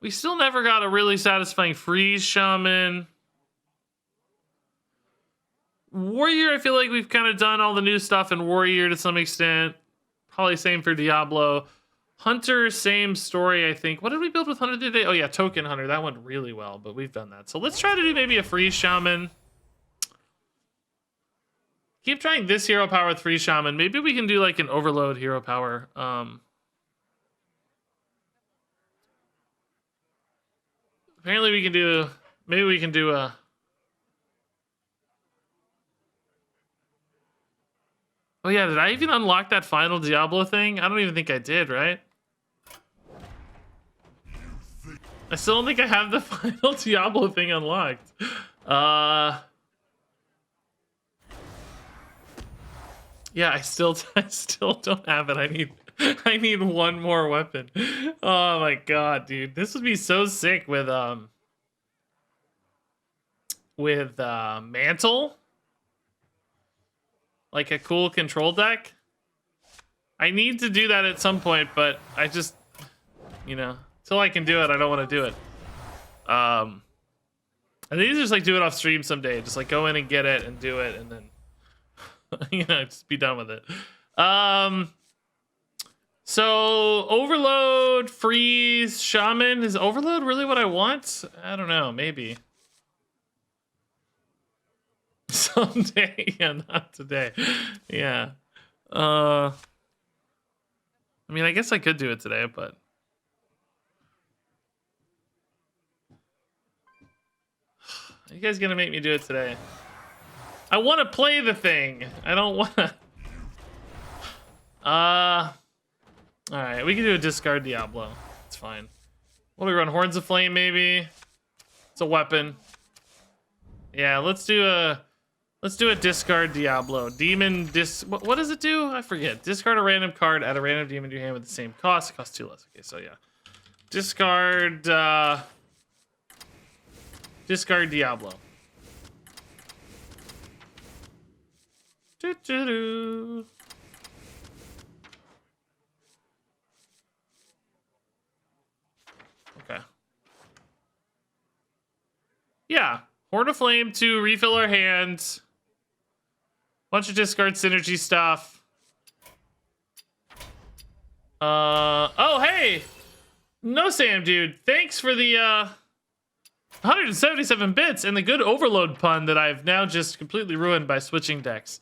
We still never got a really satisfying freeze shaman. Warrior, I feel like we've kind of done all the new stuff in Warrior to some extent. Probably same for Diablo. Hunter, same story, I think. What did we build with Hunter today? Oh yeah, Token Hunter. That went really well, but we've done that. So let's try to do maybe a freeze shaman. Keep trying this hero power with freeze shaman. Maybe we can do like an overload hero power. Apparently we can do, maybe we can do a... Oh yeah, did I even unlock that final Diablo thing? I don't even think I did, right? I still don't think I have the final Diablo thing unlocked. Yeah, I still don't have it. I need one more weapon. Oh my god, dude. This would be so sick with Mantle. Like a cool control deck. I need to do that at some point, but I just, you know, until I can do it, I don't want to do it. I need to just like do it off stream someday. Just like go in and get it and do it, and then just be done with it. So overload, freeze, shaman. Is overload really what I want? I don't know. Maybe someday. Yeah, not today. Yeah. I mean, I guess I could do it today, but. Are you guys gonna make me do it today? I want to play the thing. I don't want to. All right, we can do a discard Diablo. It's fine. What do we run? Horns of Flame, maybe. It's a weapon. Yeah, let's do a discard Diablo. Demon what does it do? I forget. Discard a random card, add a random demon to your hand with the same cost. It costs 2 less. Okay, so yeah. Discard Diablo. Doo-doo-doo. Okay. Yeah. Horn of Flame to refill our hands. Bunch of discard synergy stuff. Oh, hey! No, Sam, dude. Thanks for the, 177 bits and the good overload pun that I've now just completely ruined by switching decks.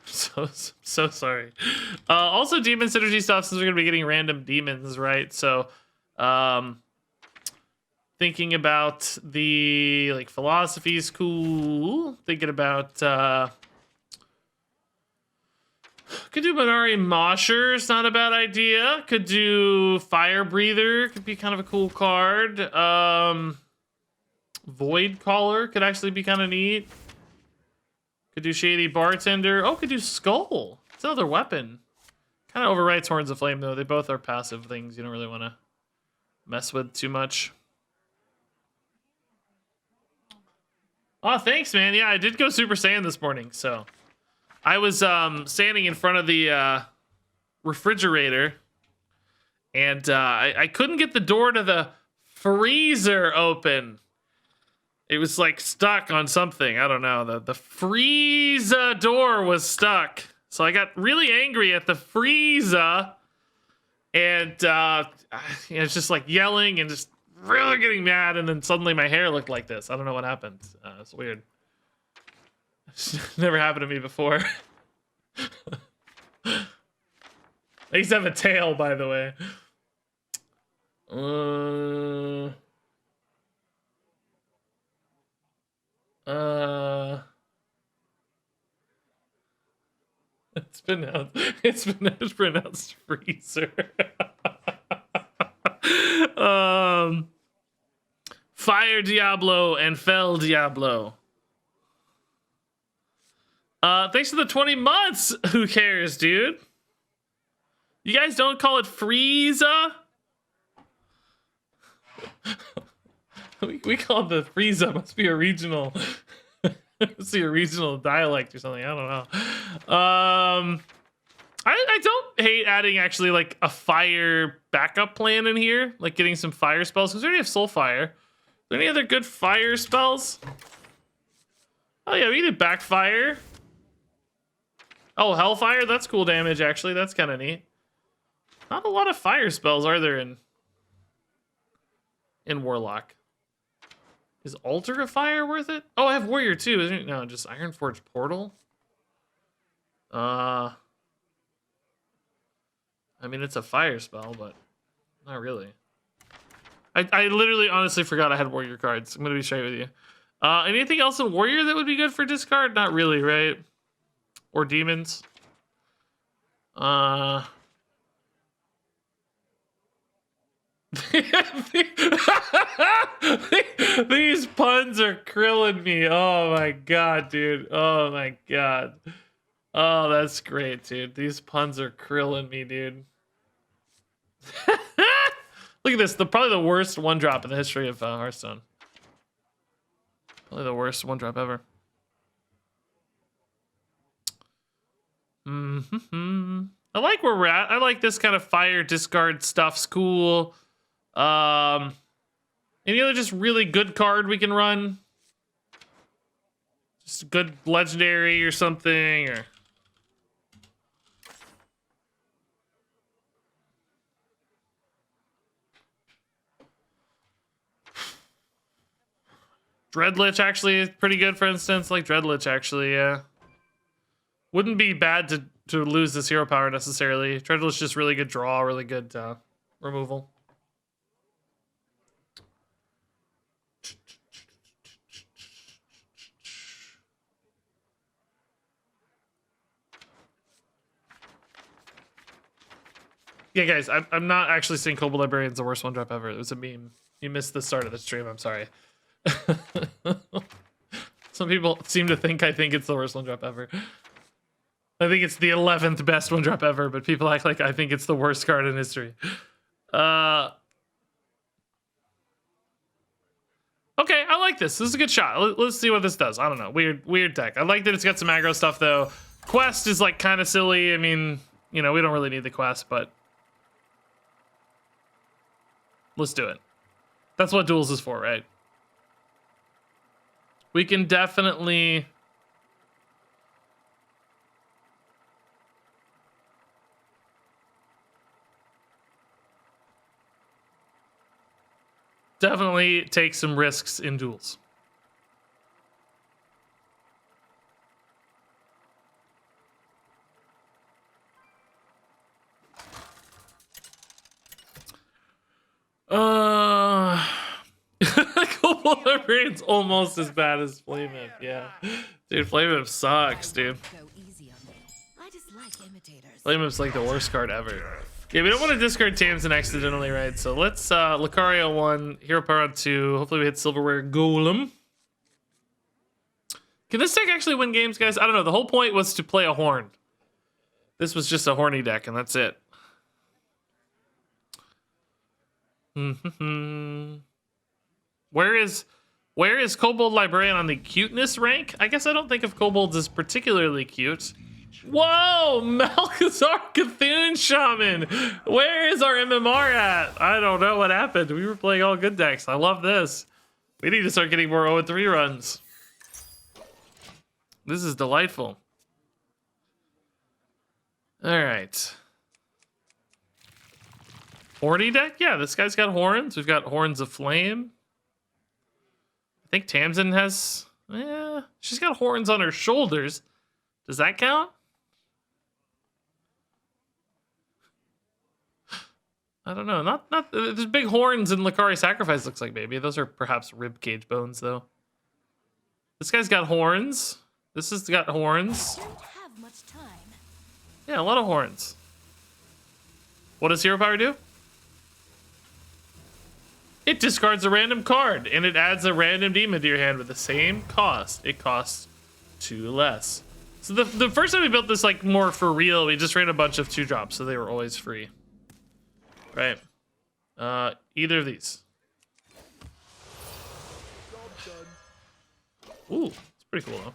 So sorry. Also, demon synergy stuff, since we're going to be getting random demons, right? So, thinking about the, like, philosophy is cool. Thinking about, could do Minari Mosher, it's not a bad idea. Could do Fire Breather, could be kind of a cool card. Void Caller could actually be kind of neat. Could do Shady Bartender. Oh, could do Skull. It's another weapon. Kind of overwrites Horns of Flame, though. They both are passive things you don't really want to mess with too much. Oh, thanks, man. Yeah, I did go Super Saiyan this morning, so... I was standing in front of the refrigerator, and I couldn't get the door to the freezer open. It was like stuck on something. I don't know. The freezer door was stuck. So I got really angry at the freezer, and it's just like yelling and just really getting mad. And then suddenly my hair looked like this. I don't know what happened. It's weird. It's never happened to me before. I used to have a tail, by the way. It's pronounced freezer. Fire Diablo and Fell Diablo. Thanks for the 20 months. Who cares, dude? You guys don't call it Frieza? we call it the Frieza. Must be a regional. Must be a regional dialect or something. I don't know. I don't hate adding actually like a fire backup plan in here, like getting some fire spells because we already have Soul Fire. Are there any other good fire spells? Oh yeah, we did Backfire. Oh, Hellfire, that's cool damage, actually. That's kind of neat. Not a lot of fire spells, are there, in Warlock? Is Altar of Fire worth it? Oh, I have Warrior, too, isn't it? No, just Ironforge Portal. I mean, it's a fire spell, but not really. I literally, honestly forgot I had Warrior cards. I'm going to be straight with you. Anything else in Warrior that would be good for discard? Not really, right? Or demons. These puns are krilling me. Oh my god, dude. Oh my god. Oh, that's great, dude. These puns are krilling me, dude. Look at this. Probably the worst one drop in the history of Hearthstone. Probably the worst one drop ever. I like where we're at. I like this kind of fire discard stuff's cool. Any other just really good card we can run? Just a good legendary or something, or Dreadlich actually is pretty good, for instance. Like Dreadlich actually, yeah. Wouldn't be bad to lose this hero power necessarily. Dreadlich just really good draw, really good removal. Yeah, guys, I'm not actually saying Kobold Librarian's the worst one drop ever. It was a meme. You missed the start of the stream. I'm sorry. Some people seem to think I think it's the worst one drop ever. I think it's the 11th best one drop ever, but people act like I think it's the worst card in history. Okay, I like this. This is a good shot. Let's see what this does. I don't know. Weird deck. I like that it's got some aggro stuff though. Quest is like kind of silly. I mean, you know, we don't really need the quest, but let's do it. That's what Duels is for, right? We can definitely take some risks in Duels. Kobold Librarian's almost as bad as Flame Imp, yeah. Dude, Flame Imp sucks, dude. Flame Imp's like the worst card ever. Yeah, we don't want to discard Tamsin accidentally, right? So let's Lucario 1, Hero Power on 2. Hopefully we hit Silverware Golem. Can this deck actually win games, guys? I don't know. The whole point was to play a horn. This was just a horny deck, and that's it. Where is Kobold Librarian on the cuteness rank? I guess I don't think of kobolds as particularly cute. Whoa, Malchazar Cthulhu Shaman. Where is our MMR at? I don't know what happened. We were playing all good decks. I love this. We need to start getting more 0-3 runs. This is delightful. All right. Horny deck? Yeah, this guy's got horns. We've got Horns of Flame. I think Tamsin has... Yeah, she's got horns on her shoulders. Does that count? I don't know. Not there's big horns in Lucari Sacrifice, looks like, maybe. Those are perhaps ribcage bones, though. This guy's got horns. This has got horns. Don't have much time. Yeah, a lot of horns. What does Hero Power do? It discards a random card, and it adds a random demon to your hand with the same cost. It costs 2 less. So the first time we built this, like, more for real, we just ran a bunch of 2-drops, so they were always free. Right. Either of these. Ooh, it's pretty cool, though.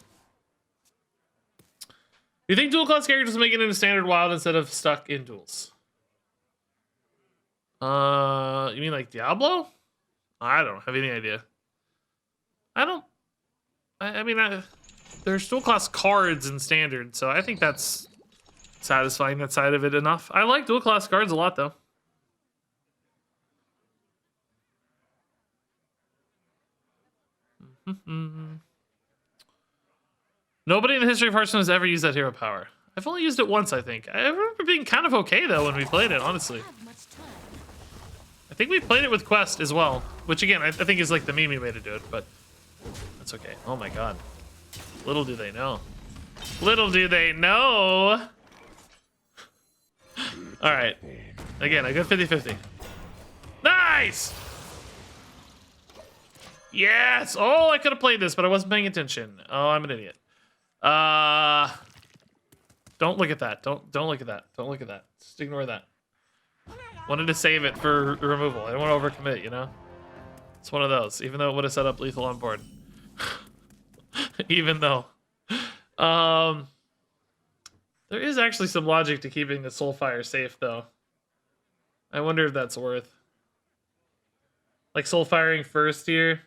Do you think dual class characters will make it into standard wild instead of stuck in duels? You mean like Diablo? I don't have any idea. I mean, there's dual class cards in standard, so I think that's satisfying that side of it enough. I like dual class cards a lot, though. Nobody in the history of Hearthstone has ever used that hero power. I've only used it once, I think. I remember being kind of okay, though, when we played it, honestly. I think we played it with Quest as well, which, again, I think is like the meme way to do it, but that's okay. Oh, my God. Little do they know. Little do they know. All right. Again, a good 50-50. Nice! Yes! Oh, I could have played this, but I wasn't paying attention. Oh, I'm an idiot. Don't look at that. Don't look at that. Don't look at that. Just ignore that. Wanted to save it for removal. I don't want to overcommit, you know? It's one of those, even though it would have set up lethal on board. Even though. There is actually some logic to keeping the Soulfire safe, though. I wonder if that's worth. Like Soulfiring first here.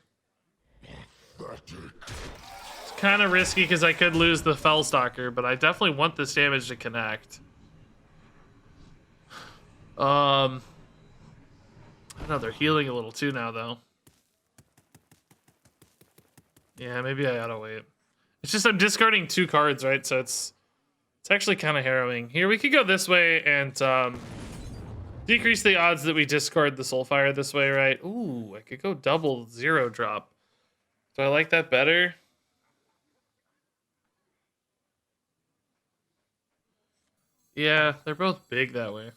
kind of risky because I could lose the Fellstalker, but I definitely want this damage to connect. I don't know, they're healing a little too now, though. Yeah, maybe I ought to wait. It's just I'm discarding 2 cards, right? So it's actually kind of harrowing. Here, we could go this way and decrease the odds that we discard the Soulfire this way, right? Ooh, I could go double 0 drop. Do I like that better? Yeah, they're both big that way.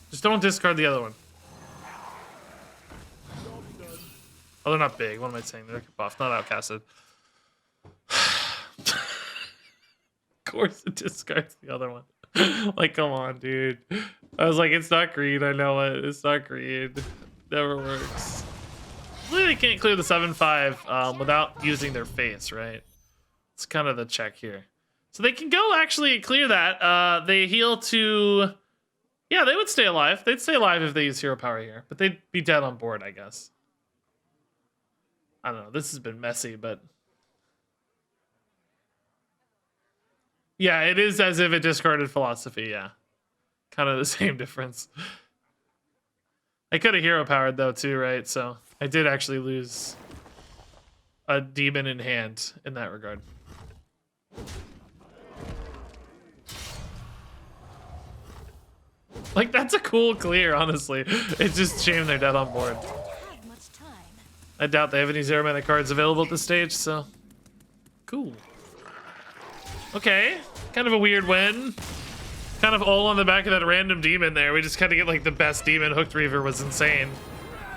Just don't discard the other one. Oh, they're not big. What am I saying? They're buffed, not outcasted. Of course it discards the other one. Like, come on, dude. I was like, it's not green. I know it. It's not green. Never works. Really, they can't clear the 7/5 without using their face, right? It's kind of the check here. So they can go actually clear that. They heal to... Yeah, they would stay alive. They'd stay alive if they use hero power here. But they'd be dead on board, I guess. I don't know. This has been messy, but... Yeah, it is as if it discarded Philosophy, yeah. Kind of the same difference. I could have hero powered, though, too, right? So I did actually lose a demon in hand in that regard. Like, that's a cool clear, honestly. It's just a shame they're dead on board. I doubt they have any 0 mana cards available at this stage, so... Cool. Okay. Kind of a weird win. Kind of all on the back of that random demon there. We just kind of get, like, the best demon. Hooked Reaver was insane.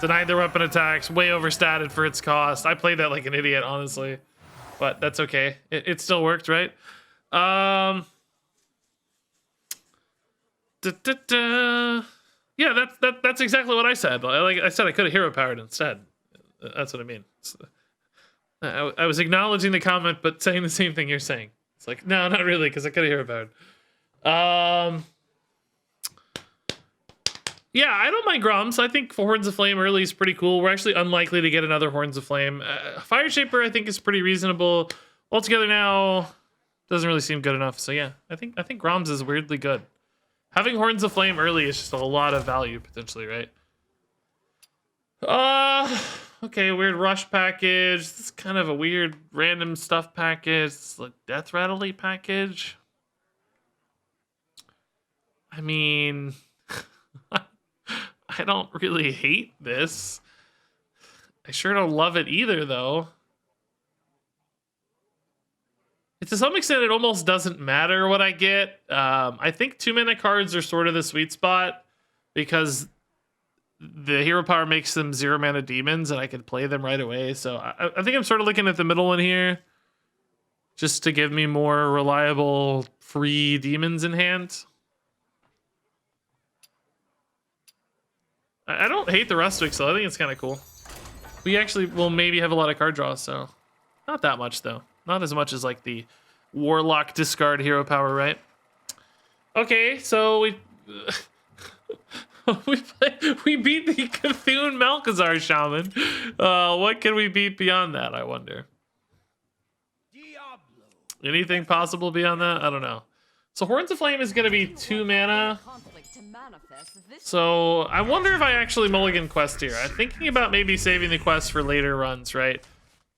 Denied their weapon attacks. Way overstated for its cost. I played that like an idiot, honestly. But that's okay. It still worked, right? Yeah, that's exactly what I said. Like I said, I could have hero powered instead. That's what I mean. I was acknowledging the comment, but saying the same thing you're saying. It's like, no, not really, because I could have hero powered. Yeah, I don't mind Groms. I think Horns of Flame early is pretty cool. We're actually unlikely to get another Horns of Flame. Fire Shaper, I think, is pretty reasonable. Altogether now, doesn't really seem good enough. So yeah, I think Groms is weirdly good. Having Horns of Flame early is just a lot of value, potentially, right? Okay, weird rush package. This is kind of a weird random stuff package. It's like Death Rattle package. I mean, I don't really hate this. I sure don't love it either, though. To some extent, it almost doesn't matter what I get. I think 2-mana cards are sort of the sweet spot because the hero power makes them 0 mana demons and I can play them right away. So I think I'm sort of looking at the middle one here just to give me more reliable free demons in hand. I don't hate the Rustic, so I think it's kind of cool. We actually will maybe have a lot of card draws, so not that much though. Not as much as like the Warlock discard hero power, right? Okay, so we we beat the Cthulhu Malkazar Shaman. What can we beat beyond that, I wonder? Diablo. Anything possible beyond that? I don't know. So Horns of Flame is going to be 2 mana. So I wonder if I actually mulligan quest here. I'm thinking about maybe saving the quest for later runs, right?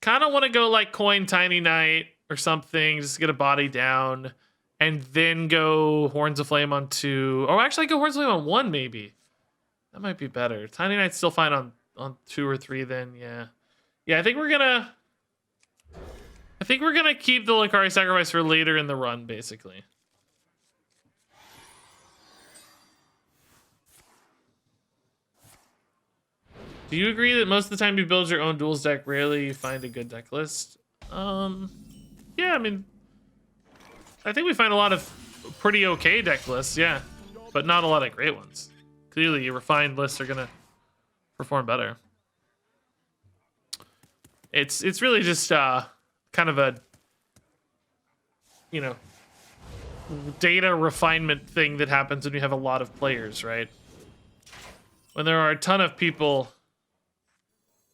Kind of want to go like coin Tiny Knight or something, just to get a body down, and then go Horns of Flame on 2. Oh, actually, go Horns of Flame on 1, maybe. That might be better. Tiny Knight's still fine on 2 or 3 then, yeah. Yeah, I think we're gonna keep the Lucari Sacrifice for later in the run, basically. Do you agree that most of the time you build your own Duels deck, rarely you find a good deck list? Yeah, I mean, I think we find a lot of pretty okay deck lists, yeah, but not a lot of great ones. Clearly, your refined lists are gonna perform better. It's really just kind of a, you know, data refinement thing that happens when you have a lot of players, right? When there are a ton of people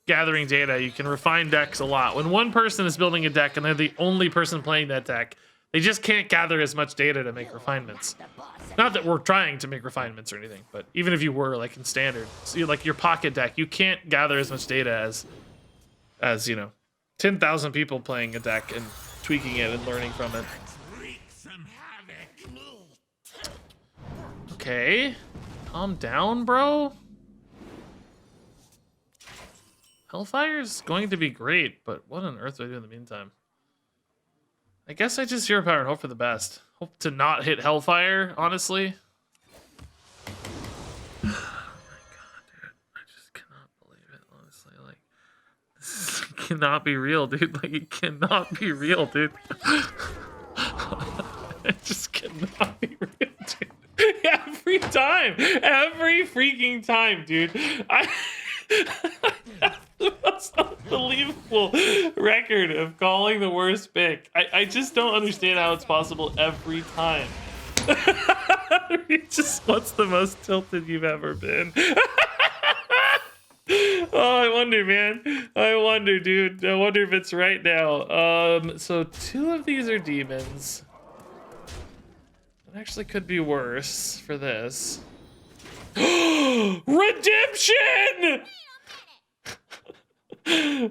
gathering data. You can refine decks a lot. When one person is building a deck and they're the only person playing that deck, they just can't gather as much data to make refinements. Not that we're trying to make refinements or anything, but even if you were, like in standard, so like your pocket deck, you can't gather as much data as you know, 10,000 people playing a deck and tweaking it and learning from it. Okay, calm down, bro. Hellfire's going to be great, but what on earth do I do in the meantime? I guess I just hero power and hope for the best. Hope to not hit Hellfire, honestly. Oh my god, dude. I just cannot believe it, honestly. Like, this cannot be real, dude. Like, it cannot be real, dude. It just cannot be real, dude. Every time. Every freaking time, dude. I have the most unbelievable record of calling the worst pick. I just don't understand how it's possible every time. What's the most tilted you've ever been? Oh, I wonder, man. I wonder, dude. I wonder if it's right now. So 2 of these are demons. It actually could be worse for this. Redemption!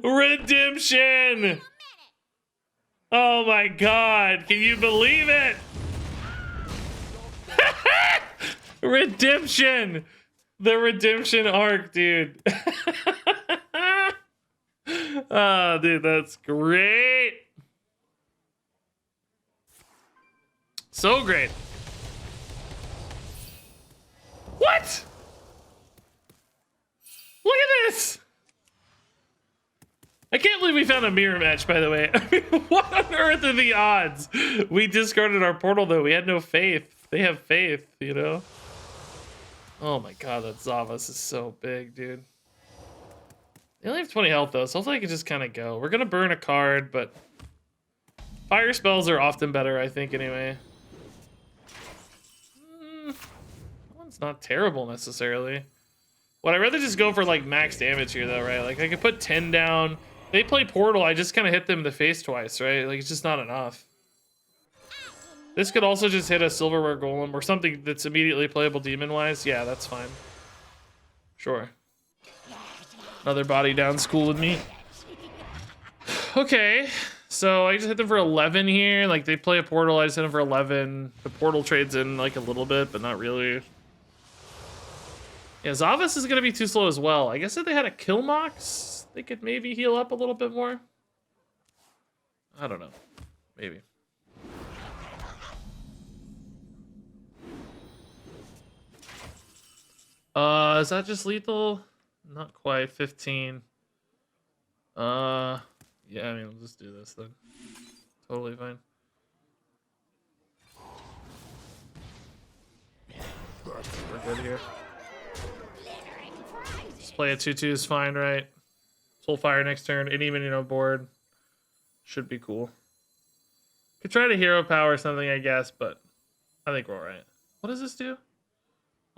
Redemption! Oh my god, can you believe it? Redemption! The redemption arc, dude. Oh, dude, that's great. So great. What? Look at this. I can't believe we found a mirror match, by the way. I mean, what on earth are the odds? We discarded our portal, though. We had no faith. They have faith, you know? Oh my god, that Zavas is so big, dude. They only have 20 health, though, so hopefully I can just kind of go. We're going to burn a card, but fire spells are often better, I think, anyway. That one's not terrible, necessarily. Would I rather just go for, like, max damage here, though, right? Like, I could put 10 down. They play Portal, I just kind of hit them in the face twice, right? Like, it's just not enough. This could also just hit a Silverware Golem or something that's immediately playable demon-wise. Yeah, that's fine. Sure. Another body down school with me. Okay, so I just hit them for 11 here. Like, they play a Portal, I just hit them for 11. The Portal trades in, like, a little bit, but not really. Yeah, Zavas is going to be too slow as well. I guess if they had a Kill Mox, they could maybe heal up a little bit more. I don't know. Maybe. Is that just lethal? Not quite. 15. Yeah, I mean, we'll just do this then. Totally fine. We're good here. Just play a 2/2 is fine, right? Soul Fire next turn. Any minion on board. Should be cool. Could try to hero power something, I guess, but I think we're alright. What does this do?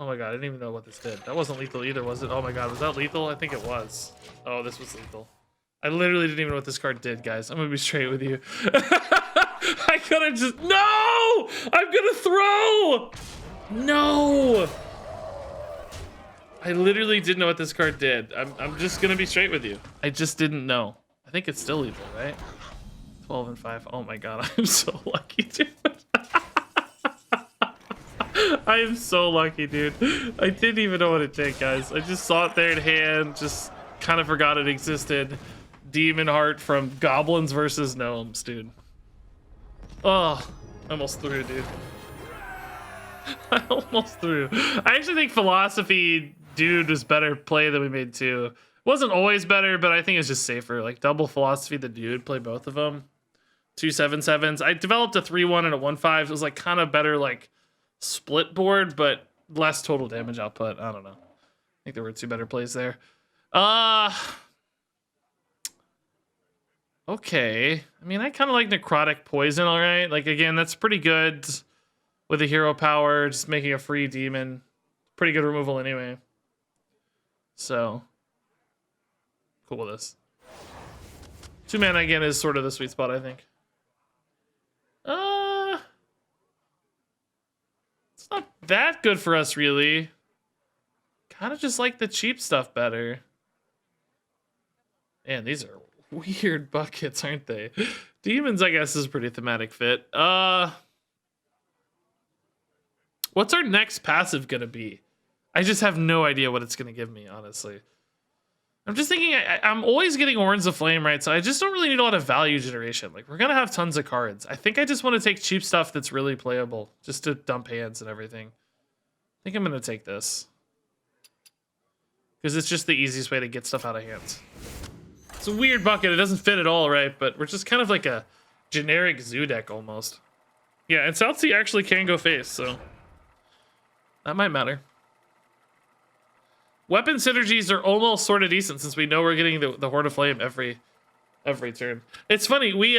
Oh my god, I didn't even know what this did. That wasn't lethal either, was it? Oh my god, was that lethal? I think it was. Oh, this was lethal. I literally didn't even know what this card did, guys. I'm gonna be straight with you. I could have just... No! I'm gonna throw! No! I literally didn't know what this card did. I'm just gonna be straight with you. I just didn't know. I think it's still lethal, right? 12 and 5. Oh my god, I'm so lucky, dude. I am so lucky, dude. I didn't even know what it did, guys. I just saw it there in hand, just kind of forgot it existed. Demon Heart from Goblins versus Gnomes, dude. Oh, I almost threw, dude. I almost threw. I actually think Philosophy Dude was better play than we made too. Wasn't always better, but I think it's just safer. Like double Philosophy the Dude, play both of them. 2 7/7s. I developed a 3/1 and a 1/5. It was like kind of better, like split board, but less total damage output. I don't know. I think there were 2 better plays there. Okay. I mean, I kind of like Necrotic Poison, all right? Like, again, that's pretty good with a hero power, just making a free demon. Pretty good removal anyway. So, cool with this. 2 mana again is sort of the sweet spot, I think. It's not that good for us, really. Kind of just like the cheap stuff better. Man, these are weird buckets, aren't they? Demons, I guess, is a pretty thematic fit. What's our next passive gonna be? I just have no idea what it's gonna give me, honestly. I'm just thinking, I'm always getting Horns of Flame, right? So I just don't really need a lot of value generation. Like, we're gonna have tons of cards. I think I just want to take cheap stuff that's really playable, just to dump hands and everything. I think I'm gonna take this. Because it's just the easiest way to get stuff out of hands. It's a weird bucket, it doesn't fit at all, right? But we're just kind of like a generic zoo deck, almost. Yeah, and South Sea actually can go face, so... that might matter. Weapon synergies are almost sort of decent since we know we're getting the Horde of Flame every turn. It's funny, we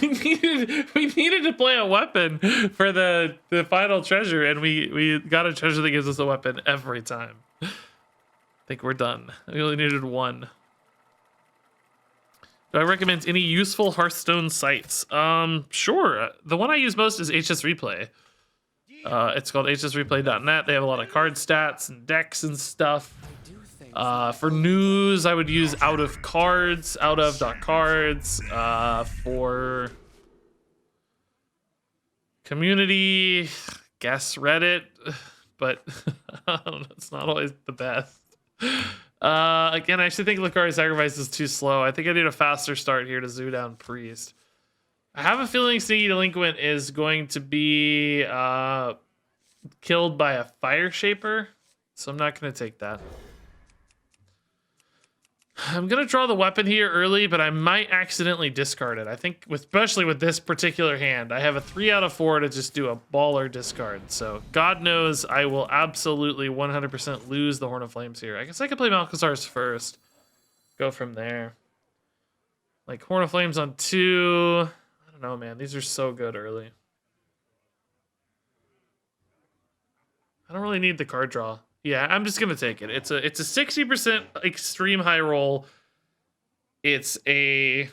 needed to play a weapon for the final treasure, and we got a treasure that gives us a weapon every time. I think we're done. We only needed one. Do I recommend any useful Hearthstone sites? Sure. The one I use most is HS Replay. It's called hsreplay.net. They have a lot of card stats and decks and stuff. For news, I would use out.cards. For community, guess Reddit, but I don't know, it's not always the best. Again, I actually think Lucari Sacrifice is too slow. I think I need a faster start here to zoo down Priest. I have a feeling Sneaky Delinquent is going to be killed by a Fire Shaper, so I'm not going to take that. I'm going to draw the weapon here early, but I might accidentally discard it. I think, especially with this particular hand, I have a 3 out of 4 to just do a baller discard. So God knows I will absolutely 100% lose the Horn of Flames here. I guess I could play Malcazar's first. Go from there. Like Horn of Flames on 2... no, man, these are so good early. I don't really need the card draw. Yeah, I'm just gonna take it. It's a 60% extreme high roll. It's a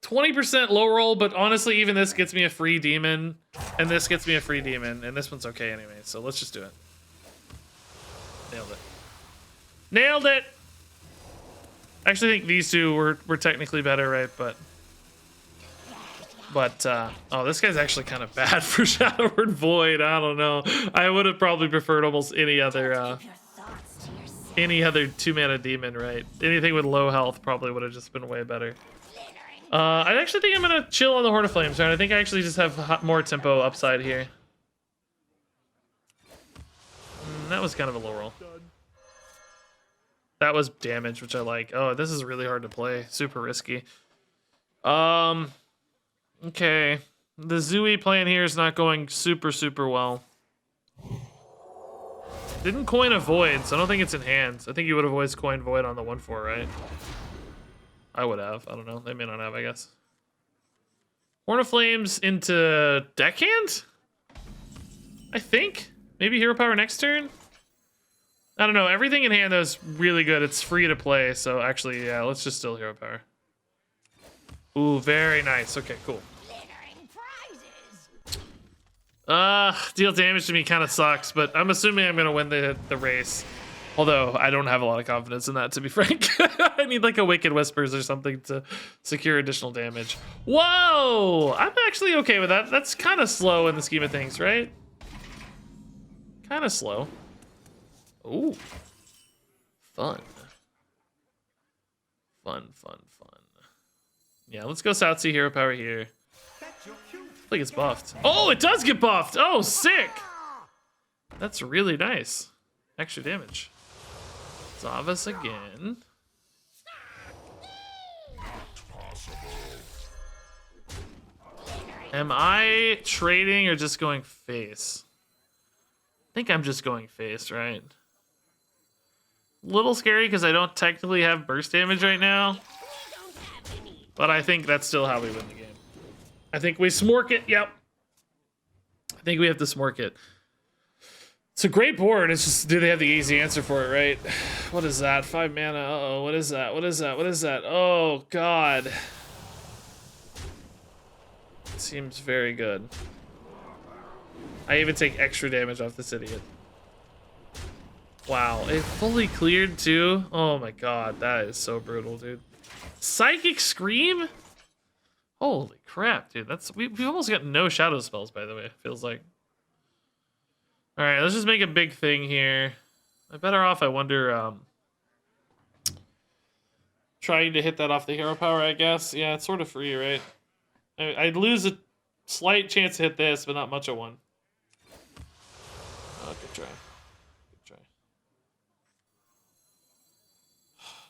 20% low roll, but honestly, even this gets me a free demon, and this gets me a free demon, and this one's okay anyway. So let's just do it. Nailed it. Nailed it. I actually think these two were technically better, right? But oh, this guy's actually kind of bad for Shadowward Void. I don't know. I would have probably preferred almost any other 2-mana demon, right? Anything with low health probably would have just been way better. I actually think I'm gonna chill on the Horde of Flames, right? I think I actually just have more tempo upside here. That was kind of a low roll. That was damage, which I like. Oh, this is really hard to play. Super risky. Okay, the Zooey plan here is not going super well. Didn't coin a Void, so I don't think it's in hands. I think you would have always coined Void on the 1/4, right? I would have. I don't know. They may not have, I guess. Horn of Flames into deckhand? I think. Maybe Hero Power next turn? I don't know. Everything in hand, though, is really good. It's free to play, so actually, yeah, let's just still Hero Power. Ooh, very nice. Okay, cool. Deal damage to me kind of sucks, but I'm assuming I'm going to win the race. Although, I don't have a lot of confidence in that, to be frank. I need like a Wicked Whispers or something to secure additional damage. Whoa! I'm actually okay with that. That's kind of slow in the scheme of things, right? Kind of slow. Ooh. Fun. Fun. Yeah, let's go South Sea Hero Power here. I think it's buffed. Oh, it does get buffed! Oh, sick! That's really nice. Extra damage. Zavas again. Am I trading or just going face? I think I'm just going face, right? Little scary because I don't technically have burst damage right now. But I think that's still how we win the game. I think we smork it. Yep. I think we have to smork it. It's a great board. It's just, do they have the easy answer for it, right? What is that? 5 mana. Uh-oh, what is that? What is that? What is that? Oh, God. Seems very good. I even take extra damage off this idiot. Wow, it fully cleared too? Oh my God, that is so brutal, dude. Psychic Scream? Holy crap, dude. We've almost got no shadow spells, by the way, feels like. Alright, let's just make a big thing here. I'm better off, I wonder, trying to hit that off the hero power, I guess. Yeah, it's sort of free, right? I'd lose a slight chance to hit this, but not much of one. Oh, good try. Good try.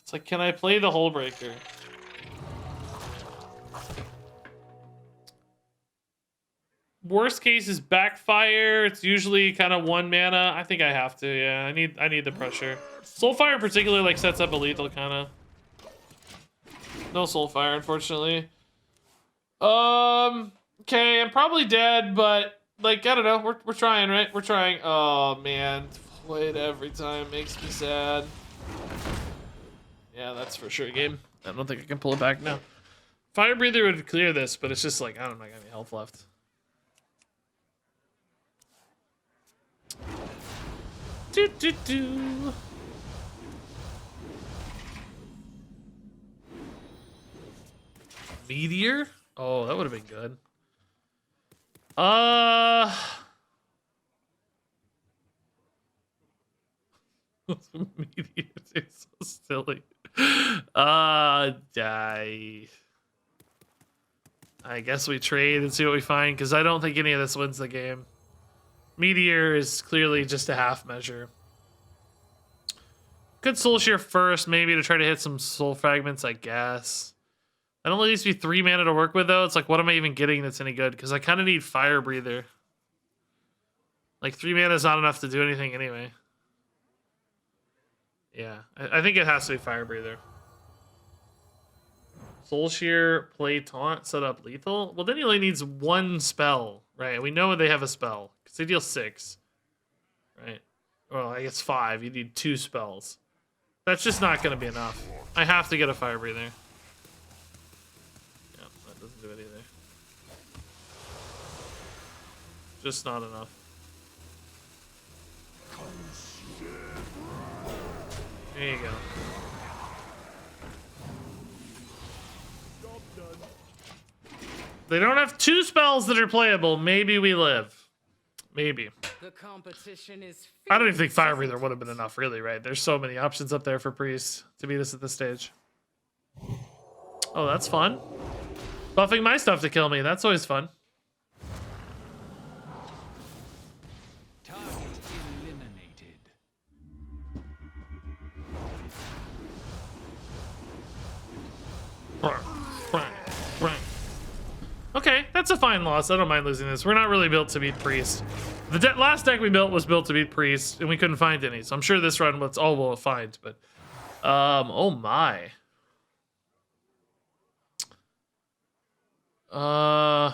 It's like, can I play the Hull Breaker? Worst case is backfire. It's usually kind of 1 mana. I think I have to. Yeah, I need the pressure. Soulfire in particular like sets up a lethal kind of. No Soulfire, unfortunately. Okay, I'm probably dead, but like I don't know. We're trying, right? We're trying. Oh man, play it every time makes me sad. Yeah, that's for sure, game. I don't think I can pull it back now. Fire Breather would clear this, but it's just like I don't know, I got any health left. Do. Meteor? Oh, that would have been good. Meteor is so silly. Die. I guess we trade and see what we find, because I don't think any of this wins the game. Meteor is clearly just a half measure. Good Soul Shear first, maybe to try to hit some Soul Fragments, I guess. That'll at least be 3 mana to work with, though. It's like, what am I even getting that's any good? Because I kind of need Fire Breather. Like, 3 mana is not enough to do anything anyway. Yeah, I think it has to be Fire Breather. Soul Shear, play Taunt, set up lethal. Well, then he only needs 1 spell, right? We know they have a spell because they deal 6, right? Well, I guess 5. You need 2 spells. That's just not going to be enough. I have to get a Fire Breather. Yeah, that doesn't do it either. Just not enough. There you go. They don't have 2 spells that are playable. Maybe we live. Maybe. The competition is I don't even think Fire Breather would have been enough, really, right? There's so many options up there for Priest to beat us at this stage. Oh, that's fun. Buffing my stuff to kill me. That's always fun. target eliminated. Okay, that's a fine loss. I don't mind losing this. We're not really built to beat Priest. The last deck we built was built to beat Priest, and we couldn't find any. So I'm sure this run was all we'll find. But, oh my. Huh.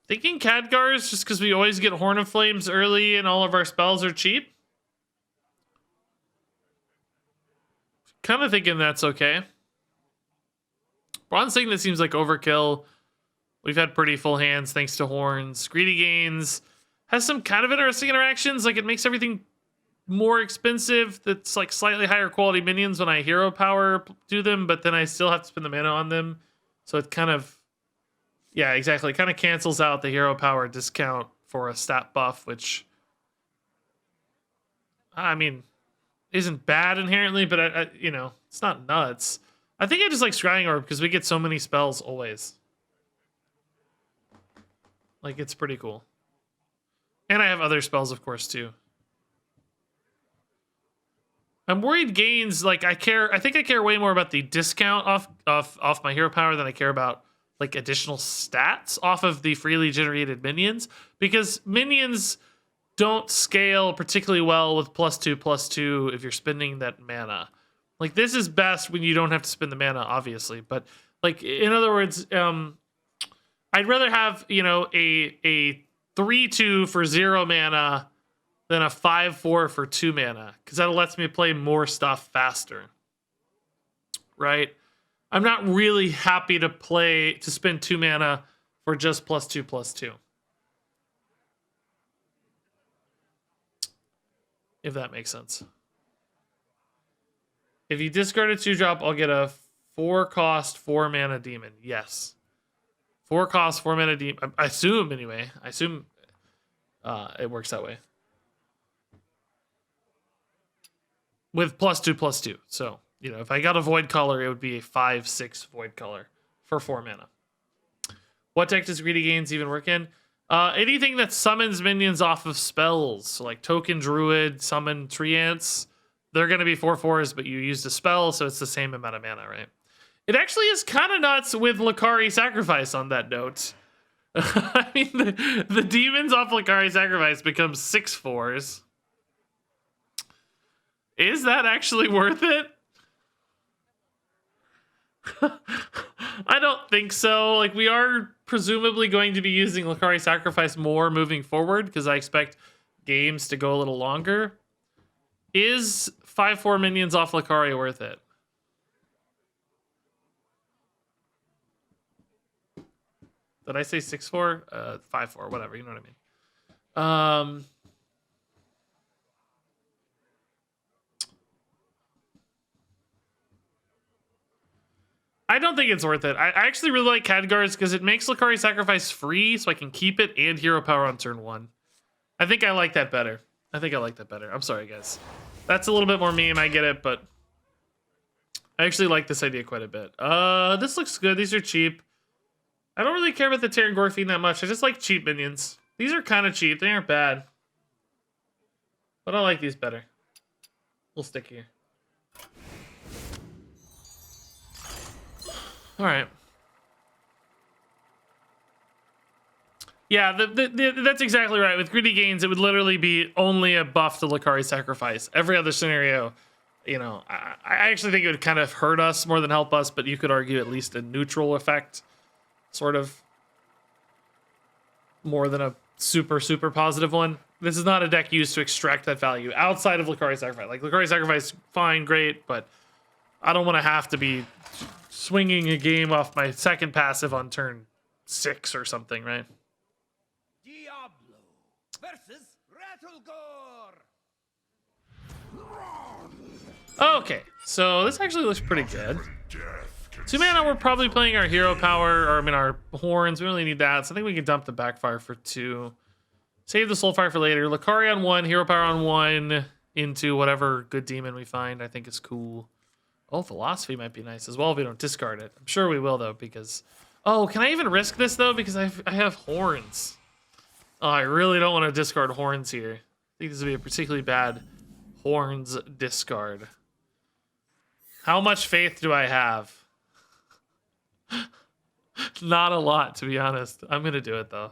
Thinking Khadgars just because we always get Horn of Flames early and all of our spells are cheap. Kind of thinking that's okay. Bronze Signet seems like overkill. We've had pretty full hands thanks to Horns. Greedy Gains has some kind of interesting interactions. Like it makes everything more expensive. That's like slightly higher quality minions when I hero power do them, but then I still have to spend the mana on them. So it kind of, yeah, exactly. It kind of cancels out the hero power discount for a stat buff, which, I mean, isn't bad inherently, but I you know, it's not nuts. I think I just like Scrying Orb because we get so many spells always. Like, it's pretty cool. And I have other spells, of course, too. I'm worried gains, like, I think I care way more about the discount off my hero power than I care about, like, additional stats off of the freely generated minions. Because minions don't scale particularly well with +2/+2 if you're spending that mana. Like, this is best when you don't have to spend the mana, obviously. But, like, in other words, I'd rather have, you know, a 3/2 for 0 mana than a 5/4 for 2 mana, because that lets me play more stuff faster. Right? I'm not really happy to spend 2 mana for just +2/+2. If that makes sense. If you discard a 2-drop, I'll get a 4-cost, 4-mana demon. Yes. 4-cost, 4-mana demon. I assume, anyway. I assume it works that way. With +2/+2. So, you know, if I got a Void Color, it would be a 5/6 Void Color for 4 mana. What deck does Greedy Gains even work in? Anything that summons minions off of spells. So like Token Druid, Summon Treants. They're going to be 4/4s, but you used a spell, so it's the same amount of mana, right? It actually is kind of nuts with Lakari Sacrifice on that note. I mean, the demons off Lakari Sacrifice become 6/4s. Is that actually worth it? I don't think so. Like, we are presumably going to be using Lakari Sacrifice more moving forward, because I expect games to go a little longer. Is 5/4 minions off Lakari worth it? Did I say 6/4? 5/4, whatever, you know what I mean. I don't think it's worth it. I actually really like Khadgar's because it makes Lakari Sacrifice free, so I can keep it and Hero Power on turn 1. I think I like that better. I'm sorry, guys. That's a little bit more meme, I get it, but I actually like this idea quite a bit. This looks good. These are cheap. I don't really care about the Terran Gorfine that much. I just like cheap minions. These are kind of cheap. They aren't bad. But I like these better. We'll stick here. All right. Yeah, that's exactly right. With Greedy Gains, it would literally be only a buff to Lakari Sacrifice. Every other scenario, you know, I actually think it would kind of hurt us more than help us, but you could argue at least a neutral effect, sort of, more than a super, super positive one. This is not a deck used to extract that value outside of Lakari Sacrifice. Like, Lakari Sacrifice, fine, great, but I don't want to have to be swinging a game off my second passive on turn 6 or something, right? Diablo versus Rattlegore. Okay, so this actually looks pretty good. 2 mana, we're probably playing our Hero Power, or I mean our Horns. We really need that, so I think we can dump the Backfire for 2. Save the Soulfire for later. Lakari on 1, Hero Power on 1, into whatever good demon we find. I think is cool. Oh, Philosophy might be nice as well if we don't discard it. I'm sure we will, though, because... Oh, can I even risk this, though? Because I have Horns. Oh, I really don't want to discard Horns here. I think this would be a particularly bad Horns discard. How much faith do I have? Not a lot, to be honest. I'm going to do it, though.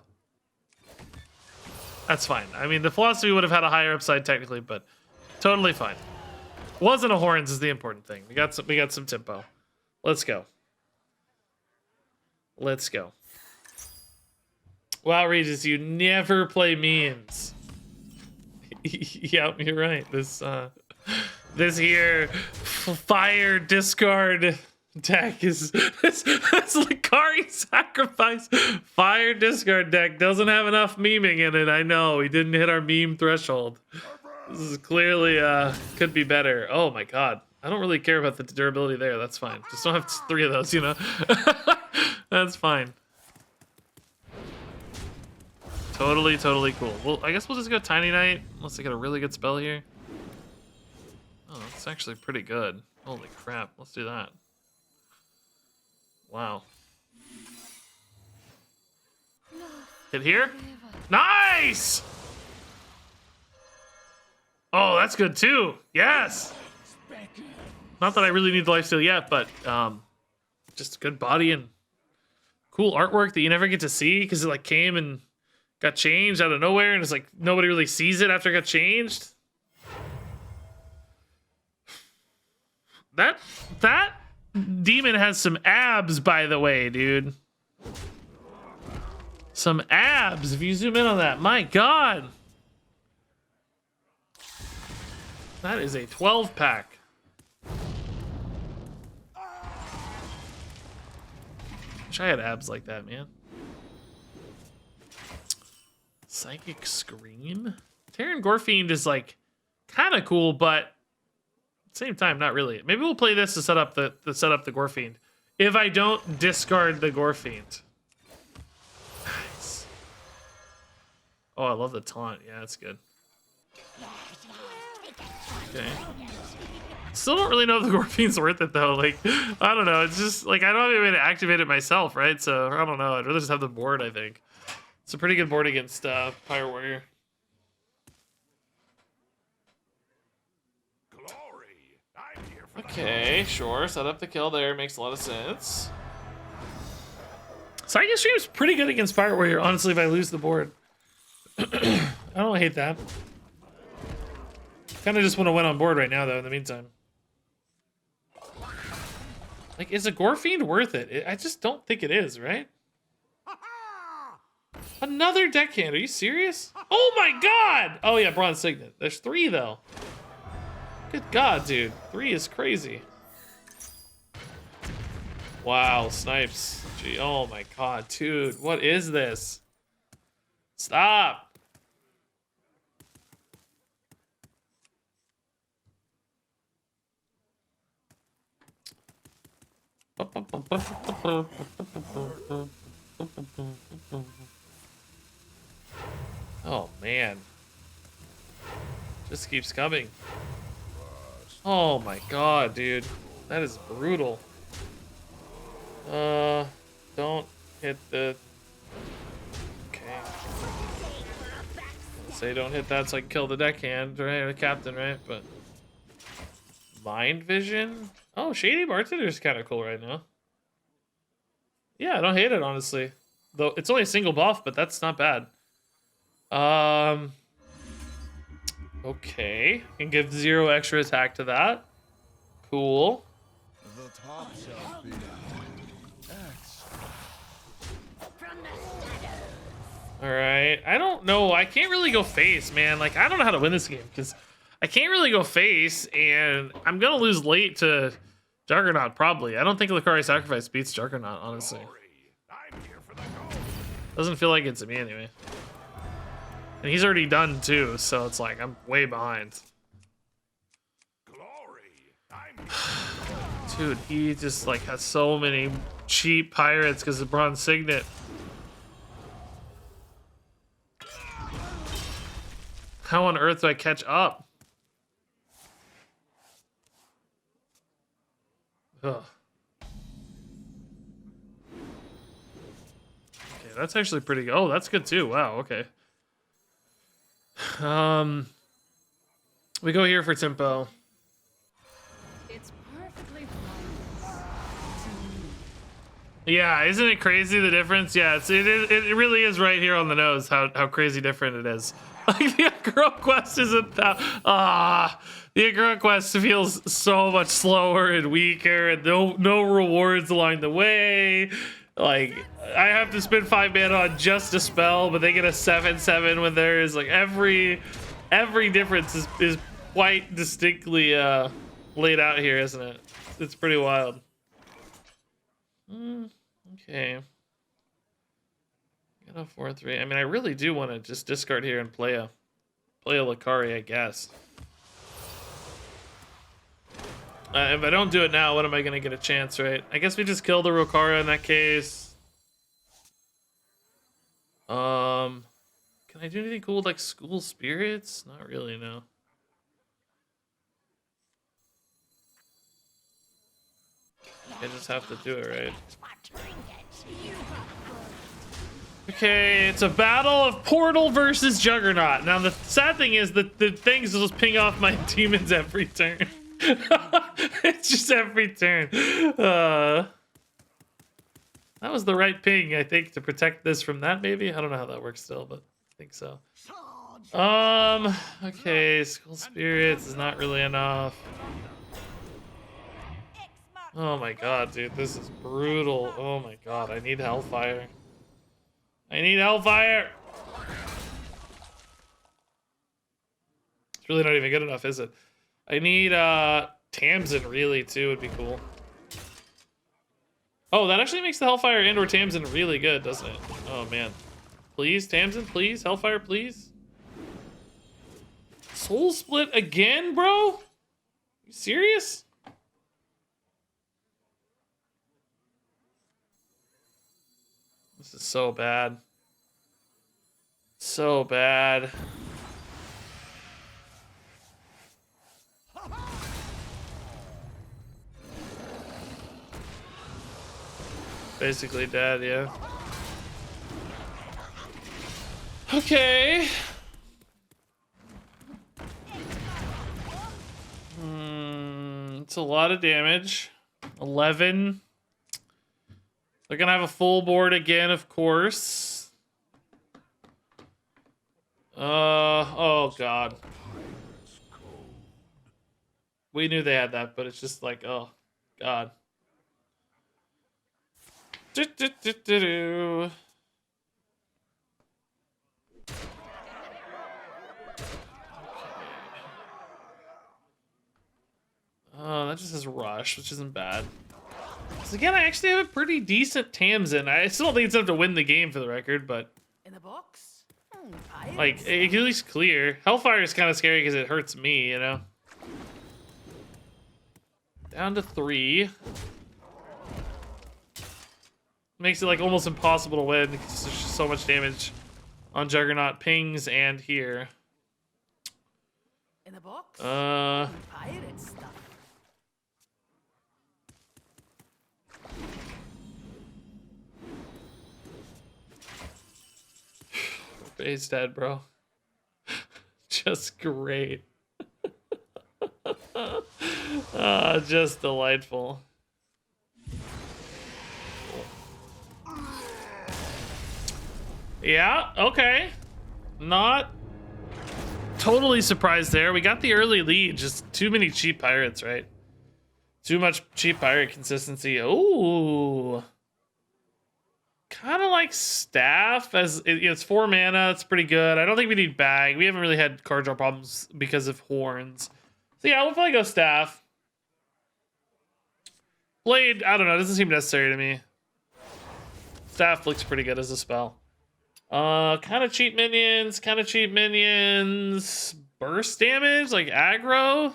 That's fine. I mean, the Philosophy would have had a higher upside, technically, but totally fine. Wasn't a Horns is the important thing. We got some tempo. Let's go. Let's go. Wow, Regis, you never play memes. Yep, you're right. This here fire discard deck is this Lakari Sacrifice fire discard deck doesn't have enough memeing in it. I know we didn't hit our meme threshold. This is clearly could be better. Oh my god. I don't really care about the durability there. That's fine. Just don't have 3 of those, you know? That's fine. Totally, totally cool. Well, I guess we'll just go Tiny Knight, unless I get a really good spell here. Oh, that's actually pretty good. Holy crap. Let's do that. Wow. Hit here? Nice! Oh, that's good too. Yes. Not that I really need the lifesteal yet, but just good body and cool artwork that you never get to see because it like came and got changed out of nowhere, and it's like nobody really sees it after it got changed. That demon has some abs, by the way, dude. Some abs, if you zoom in on that. My God. That is a 12-pack. Wish I had abs like that, man. Psychic Scream? Terran Gorefiend is like kind of cool, but at the same time, not really. Maybe we'll play this to set up the Gorefiend. If I don't discard the Gorefiend. Nice. Oh, I love the taunt. Yeah, that's good. Okay. Still don't really know if the Gorefiend's worth it though. Like, I don't know. It's just like I don't have any way to activate it myself, right? So I don't know. I'd rather just have the board, I think. It's a pretty good board against Pirate Warrior. Glory. I'm here for Okay, sure. Set up the kill there. Makes a lot of sense. Psychic Stream's pretty good against Pirate Warrior, honestly, if I lose the board. I don't hate that. Kind of just want to win on board right now, though, in the meantime. Like, is a Gorefiend worth it? I just don't think it is, right? Another deckhand. Are you serious? Oh my God! Oh yeah, Bronze Signet. There's 3 though. Good God, dude. 3 is crazy. Wow, snipes. Gee, oh my God, dude. What is this? Stop. Oh man. Just keeps coming. Oh my God, dude. That is brutal. Don't hit the... Okay. Say don't hit that so I can kill the deckhand, right? Or the captain, right? But... Mind Vision? Oh, Shady Bartender is kind of cool right now. Yeah, I don't hate it, honestly. Though it's only a single buff, but that's not bad. Okay. Can give 0 extra attack to that. Cool. the top shelf be Alright. I don't know. I can't really go face, man. Like, I don't know how to win this game because I can't really go face, and I'm gonna lose late to Juggernaut, probably. I don't think Lucari Sacrifice beats Juggernaut, honestly. I'm here for the gold. Doesn't feel like it to me, anyway. And he's already done, too, so it's like, I'm way behind. Glory. I'm Dude, he just, like, has so many cheap pirates because of Bronze Signet. How on earth do I catch up? Ugh. Okay, that's actually pretty good. Oh, that's good too. Wow, okay. We go here for tempo. It's perfectly fine. Yeah, isn't it crazy the difference? Yeah, it really is right here on the nose how crazy different it is. Like the Aggro quest isn't that the Aggro quest feels so much slower and weaker and no rewards along the way. Like I have to spend 5 mana on just a spell, but they get a 7/7 when there is like every difference is quite distinctly laid out here, isn't it? It's pretty wild. Okay. Got a 4/3. I mean, I really do want to just discard here and play a Lucari, I guess. If I don't do it now, when am I gonna get a chance, right? I guess we just kill the Rokara in that case. Can I do anything cool with like School Spirits? Not really, no. I just have to do it, right? Okay, it's a battle of Portal versus Juggernaut. Now, the sad thing is that the things will just ping off my demons every turn. It's just every turn. That was the right ping, I think, to protect this from that, maybe? I don't know how that works still, but I think so. Okay, School Spirits is not really enough. Oh my god, dude, this is brutal. Oh my god, I need Hellfire. I need Hellfire. It's really not even good enough, is it? I need Tamsin really too would be cool. Oh, that actually makes the Hellfire and or Tamsin really good, doesn't it? Oh man. Please, Tamsin, please, Hellfire, please. Soul Split again, bro? You serious? This is so bad. So bad. Basically dead, yeah. Okay. It's a lot of damage. 11. They're gonna have a full board again, of course. Oh god. We knew they had that, but it's just like, oh god. Do-do-do-do-do. Oh, that just says rush, which isn't bad. So again, I actually have a pretty decent Tamsin. I still don't think it's enough to win the game for the record, but In a box? like it can at least clear. Hellfire is kind of scary because it hurts me, you know. Down to 3. Makes it like almost impossible to win because there's just so much damage on Juggernaut pings and here. In a box? Uh, Pirate stuff. Faye's dead, bro. Just great. Just delightful. Yeah, okay. Not totally surprised there. We got the early lead. Just too many cheap pirates, right? Too much cheap pirate consistency. Ooh. Kind of like Staff. As it's 4 mana. It's pretty good. I don't think we need Bag. We haven't really had card draw problems because of Horns. So yeah, we'll probably go Staff. Blade, I don't know. It doesn't seem necessary to me. Staff looks pretty good as a spell. Kind of cheap minions. Kind of cheap minions. Burst damage, like aggro.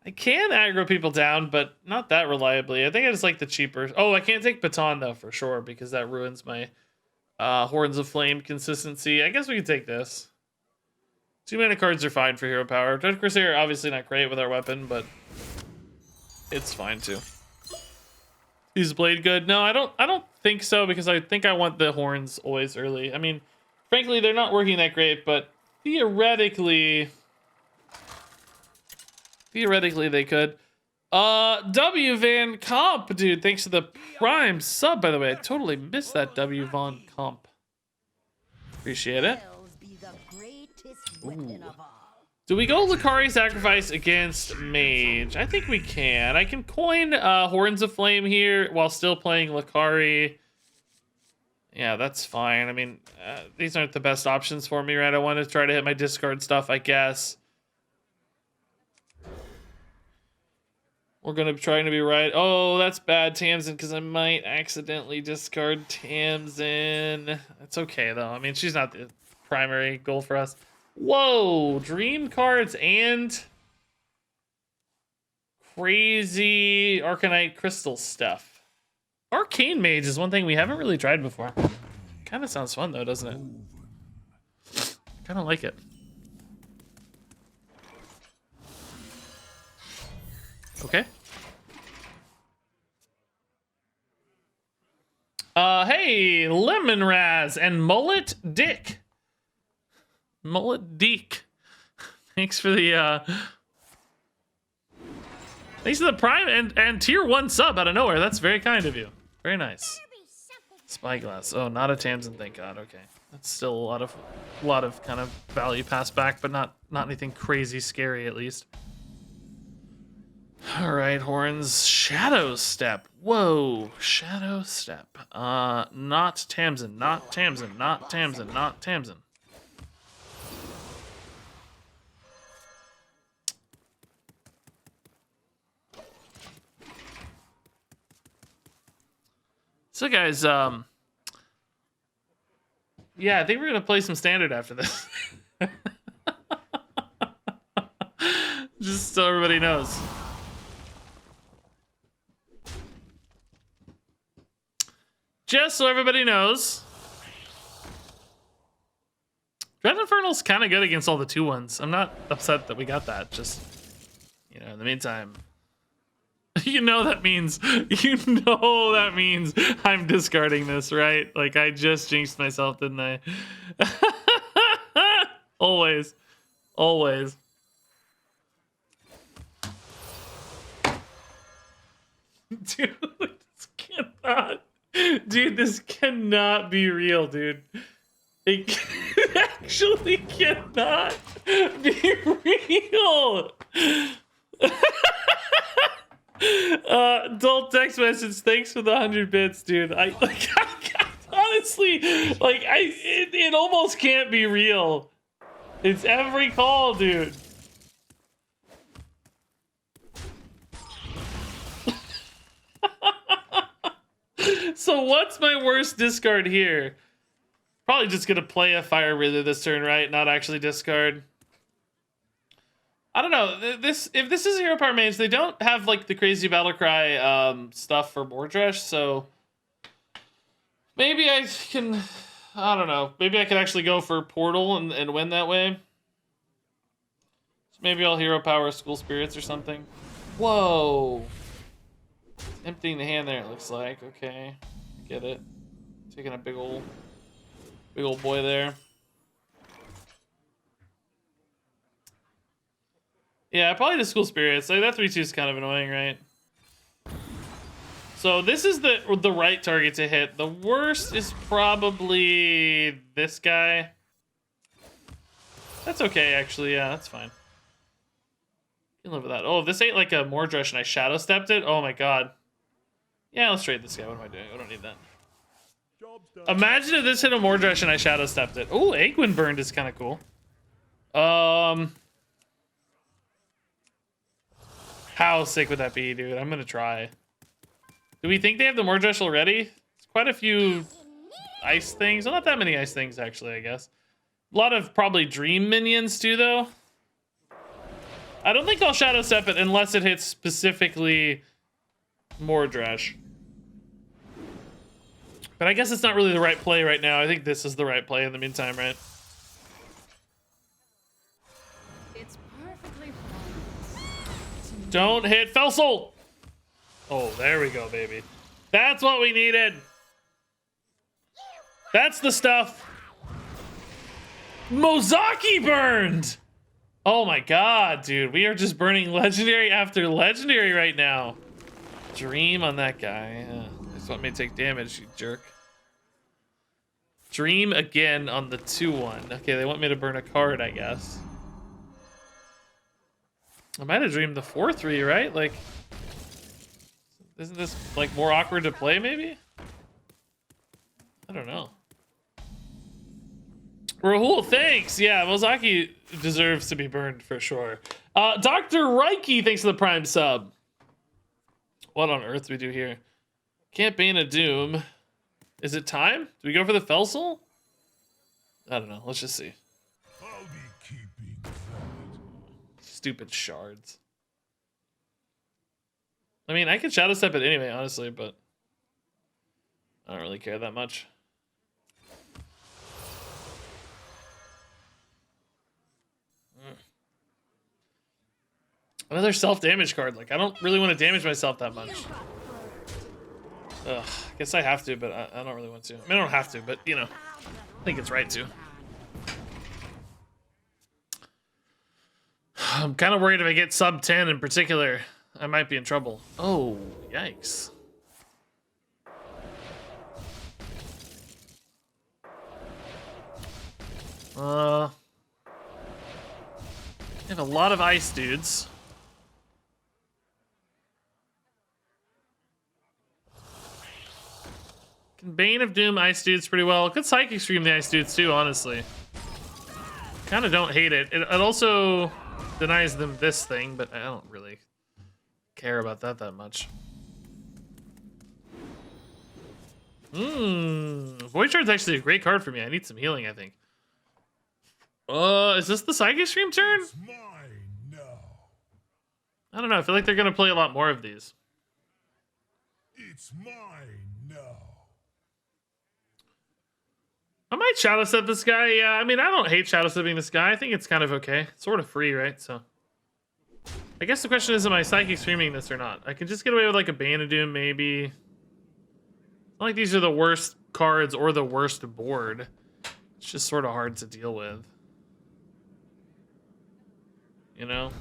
I can aggro people down, but not that reliably. I think I just like the cheaper. Oh, I can't take Baton though for sure because that ruins my Horns of Flame consistency. I guess we can take this. 2 mana cards are fine for hero power. Dread Corsair obviously not great with our weapon, but it's fine too. Is Blade good? No, I don't think so because I think I want the Horns always early. I mean, frankly, they're not working that great, but theoretically they could. W Van Comp, dude, thanks for the Prime sub, by the way. I totally missed that W Van Comp. Appreciate it. Ooh. Do we go Lucari Sacrifice against Mage? I think we can. I can coin Horns of Flame here while still playing Lucari. Yeah, that's fine. I mean, these aren't the best options for me, right? I want to try to hit my discard stuff, I guess. We're going to be trying to be right. Oh, that's bad, Tamsin, because I might accidentally discard Tamsin. That's okay, though. I mean, she's not the primary goal for us. Whoa, dream cards and crazy Arcanite crystal stuff. Arcane Mage is one thing we haven't really tried before. Kind of sounds fun, though, doesn't it? Kind of like it. Okay. Hey, Lemon Raz and Mullet Dick. Mullet Dick. Thanks for the thanks for the Prime and tier 1 sub out of nowhere. That's very kind of you. Very nice. Spyglass. Oh, not a Tamsin, thank God. Okay. That's still a lot of kind of value passed back, but not anything crazy scary at least. All right, Horns. Shadow Step. Whoa, Shadow Step. Not Tamsin. Not Tamsin. Not Tamsin. Not Tamsin. So, guys, yeah, I think we're gonna play some standard after this. Just so everybody knows. Just so everybody knows. Dread Infernal's kind of good against all the 2-1s. I'm not upset that we got that. Just, you know, in the meantime. You know that means I'm discarding this, right? Like, I just jinxed myself, didn't I? Always. Always. Dude, this cannot. Dude, this cannot be real, dude. It actually cannot be real. Adult text message. Thanks for the 100 bits, dude. Honestly, like, it almost can't be real. It's every call, dude. So what's my worst discard here? Probably just gonna play a Fire Wither this turn, right? Not actually discard. I don't know. If this is a Hero Power Mage, they don't have like the crazy Battlecry stuff for Mordresh, so maybe I can. I don't know. Maybe I could actually go for Portal and win that way. So maybe I'll Hero Power School Spirits or something. Whoa. Emptying the hand there, it looks like. Okay. Get it. Taking a big old boy there. Yeah, probably the School Spirits. Like, that 3/2 is kind of annoying, right? So this is the right target to hit. The worst is probably this guy. That's okay, actually. Yeah, that's fine. You can live with that. Oh, if this ain't like a Mordresh and I Shadow Stepped it? Oh my god. Yeah, let's trade this guy. What am I doing? I don't need that. Imagine if this hit a Mordresh and I Shadow Stepped it. Oh, Egwin Burned is kind of cool. How sick would that be, dude? I'm gonna try. Do we think they have the Mordresh already? It's quite a few ice things. Well, not that many ice things, actually, I guess. A lot of probably Dream minions, too, though. I don't think I'll Shadow Step it unless it hits specifically Mordresh. But I guess it's not really the right play right now. I think this is the right play in the meantime, right? It's perfectly fine. Don't hit Fell Soul! Oh, there we go, baby. That's what we needed. That's the stuff. Mozaki burned! Oh my god, dude. We are just burning legendary after legendary right now. Dream on that guy. Yeah. Just want me to take damage, you jerk. Dream again on the 2/1. Okay, they want me to burn a card, I guess. I might have dreamed the 4/3, right? Like, isn't this like more awkward to play, maybe? I don't know. Rahul, thanks. Yeah, Mozaki deserves to be burned for sure. Dr. Reiki, thanks for the Prime sub. What on earth do we do here? Campaign of Doom. Is it time? Do we go for the Fell Soul? I don't know. Let's just see. I'll be keeping that. Stupid shards. I mean, I could Shadow Step it anyway, honestly, but I don't really care that much. Another self-damage card. Like, I don't really want to damage myself that much. Ugh, I guess I have to, but I don't really want to. I mean, I don't have to, but, you know, I think it's right to. I'm kind of worried if I get sub 10 in particular, I might be in trouble. Oh, yikes. I have a lot of ice dudes. Bane of Doom, Ice Dudes pretty well. Could Psychic Scream the Ice Dudes too, honestly. Kind of don't hate it. It also denies them this thing, but I don't really care about that much. Void Shard's actually a great card for me. I need some healing, I think. Is this the Psychic Scream turn? It's mine now. I don't know. I feel like they're going to play a lot more of these. It's mine now. I might Shadow Step this guy. Yeah, I mean, I don't hate Shadow Stepping this guy. I think it's kind of okay. It's sort of free, right? So I guess the question is, am I Psychic Screaming this or not? I could just get away with like a Bane of Doom, maybe. It's not like these are the worst cards or the worst board. It's just sort of hard to deal with. You know?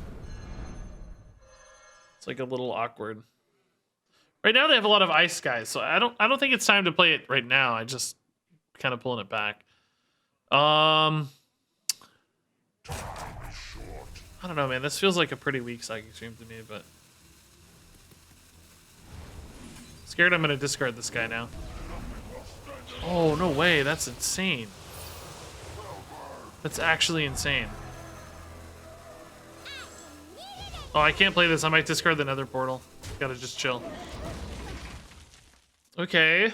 It's like a little awkward. Right now they have a lot of ice guys, so I don't think it's time to play it right now. I just kind of pulling it back. I don't know, man. This feels like a pretty weak Psychic Stream to me, but scared I'm gonna discard this guy now. Oh, no way. That's insane. That's actually insane. Oh, I can't play this. I might discard the Nether Portal. Gotta just chill. Okay.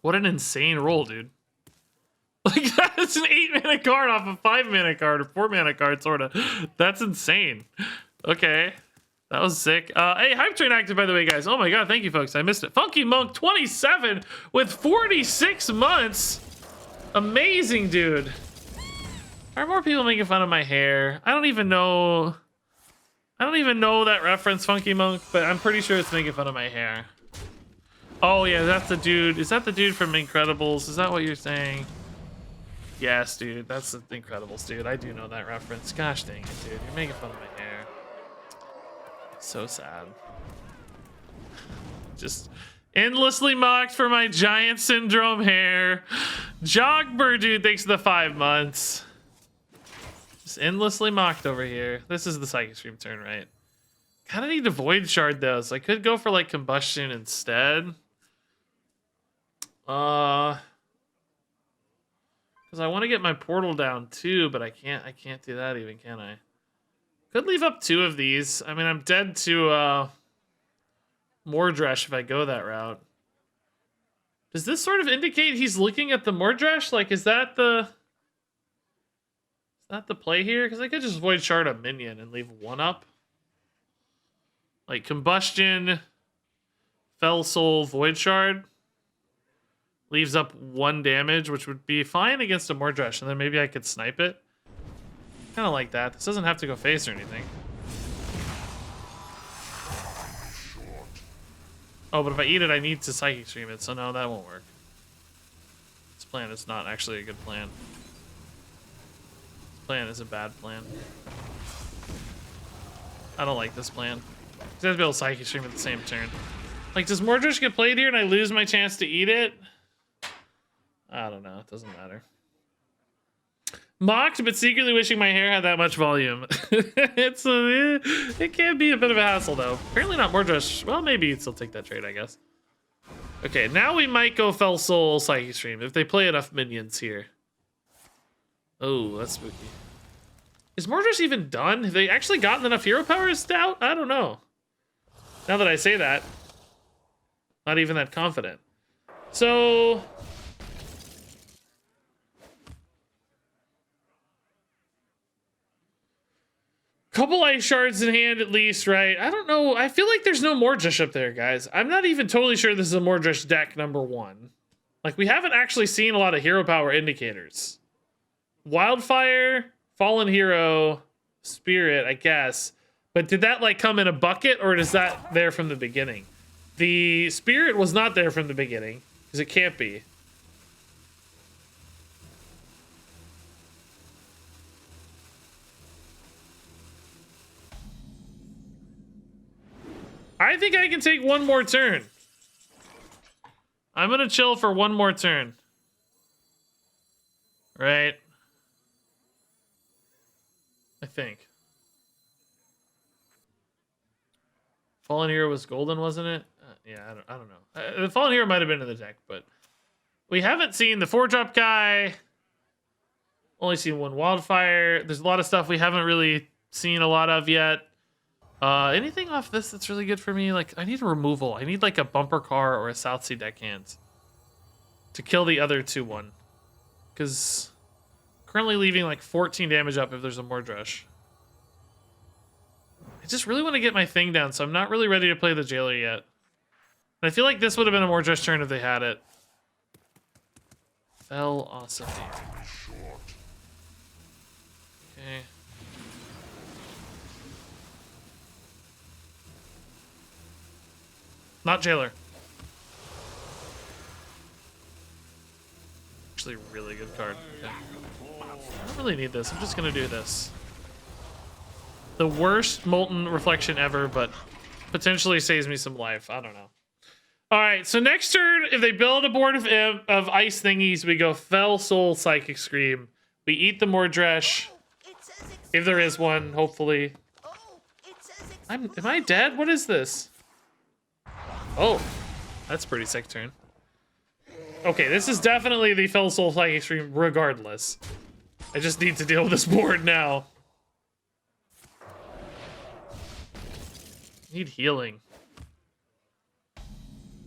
What an insane roll, dude. Like, that's an 8-mana card off a 5-mana card or 4-mana card, sort of. That's insane. Okay. That was sick. Hey, Hype Train active, by the way, guys. Oh my god, thank you, folks. I missed it. Funky Monk 27 with 46 months. Amazing, dude. Are more people making fun of my hair? I don't even know that reference, Funky Monk, but I'm pretty sure it's making fun of my hair. Oh yeah, that's the dude. Is that the dude from Incredibles? Is that what you're saying? Yes, dude. That's the Incredibles, dude. I do know that reference. Gosh dang it, dude. You're making fun of my hair. So sad. Just endlessly mocked for my giant syndrome hair. Jogbird, dude, thanks for the 5 months. Just endlessly mocked over here. This is the Psychic Stream turn, right? Kinda need to Void Shard though, so I could go for like Combustion instead. Because I want to get my portal down too, but I can't do that even, can I? Could leave up 2 of these. I mean, I'm dead to Mordresh if I go that route. Does this sort of indicate he's looking at the Mordresh? Like, is that the play here? Because I could just Void Shard a minion and leave 1 up. Like Combustion, Fell Soul, Void Shard. Leaves up 1 damage, which would be fine against a Mordresh, and then maybe I could snipe it. Kind of like that. This doesn't have to go face or anything. Oh, but if I eat it, I need to Psychic Stream it, so no, that won't work. This plan is not actually a good plan. This plan is a bad plan. I don't like this plan. I have to be able to Psychic Stream at the same turn. Like, does Mordresh get played here and I lose my chance to eat it? I don't know. It doesn't matter. Mocked, but secretly wishing my hair had that much volume. It can be a bit of a hassle, though. Apparently not Mordresh. Well, maybe you'd still take that trade, I guess. Okay, now we might go Fell Soul Psychic Stream if they play enough minions here. Oh, that's spooky. Is Mordresh even done? Have they actually gotten enough hero powers out? I don't know. Now that I say that, not even that confident. So couple ice shards in hand at least, right? I don't know. I feel like there's no Mordresh up there, guys. I'm not even totally sure this is a Mordresh deck, number 1. Like, we haven't actually seen a lot of hero power indicators. Wildfire, Fallen Hero, Spirit, I guess. But did that, like, come in a bucket, or is that there from the beginning? The Spirit was not there from the beginning, because it can't be. I think I can take 1 more turn. I'm gonna chill for 1 more turn. Right? I think. Fallen Hero was golden, wasn't it? Yeah, I don't know. The Fallen Hero might have been in the deck, but we haven't seen the 4-drop guy. Only seen one Wildfire. There's a lot of stuff we haven't really seen a lot of yet. Anything off this that's really good for me? Like, I need a removal. I need like a Bumper Car or a Southsea Deckhand to kill the other 2-1. Because currently leaving like 14 damage up if there's a Mordresh. I just really want to get my thing down, so I'm not really ready to play the Jailer yet. And I feel like this would have been a Mordresh turn if they had it. Fell awesome. Okay. Not Jailer. Actually, a really good card. Okay. I don't really need this. I'm just gonna do this. The worst Molten Reflection ever, but potentially saves me some life. I don't know. All right, so next turn, if they build a board of ice thingies, we go Fell Soul Psychic Scream. We eat the Mordresh, if there is one, hopefully. Am I dead? What is this? Oh, that's a pretty sick turn. Okay, this is definitely the Fell Soul Psychic Scream regardless. I just need to deal with this board now. Need healing.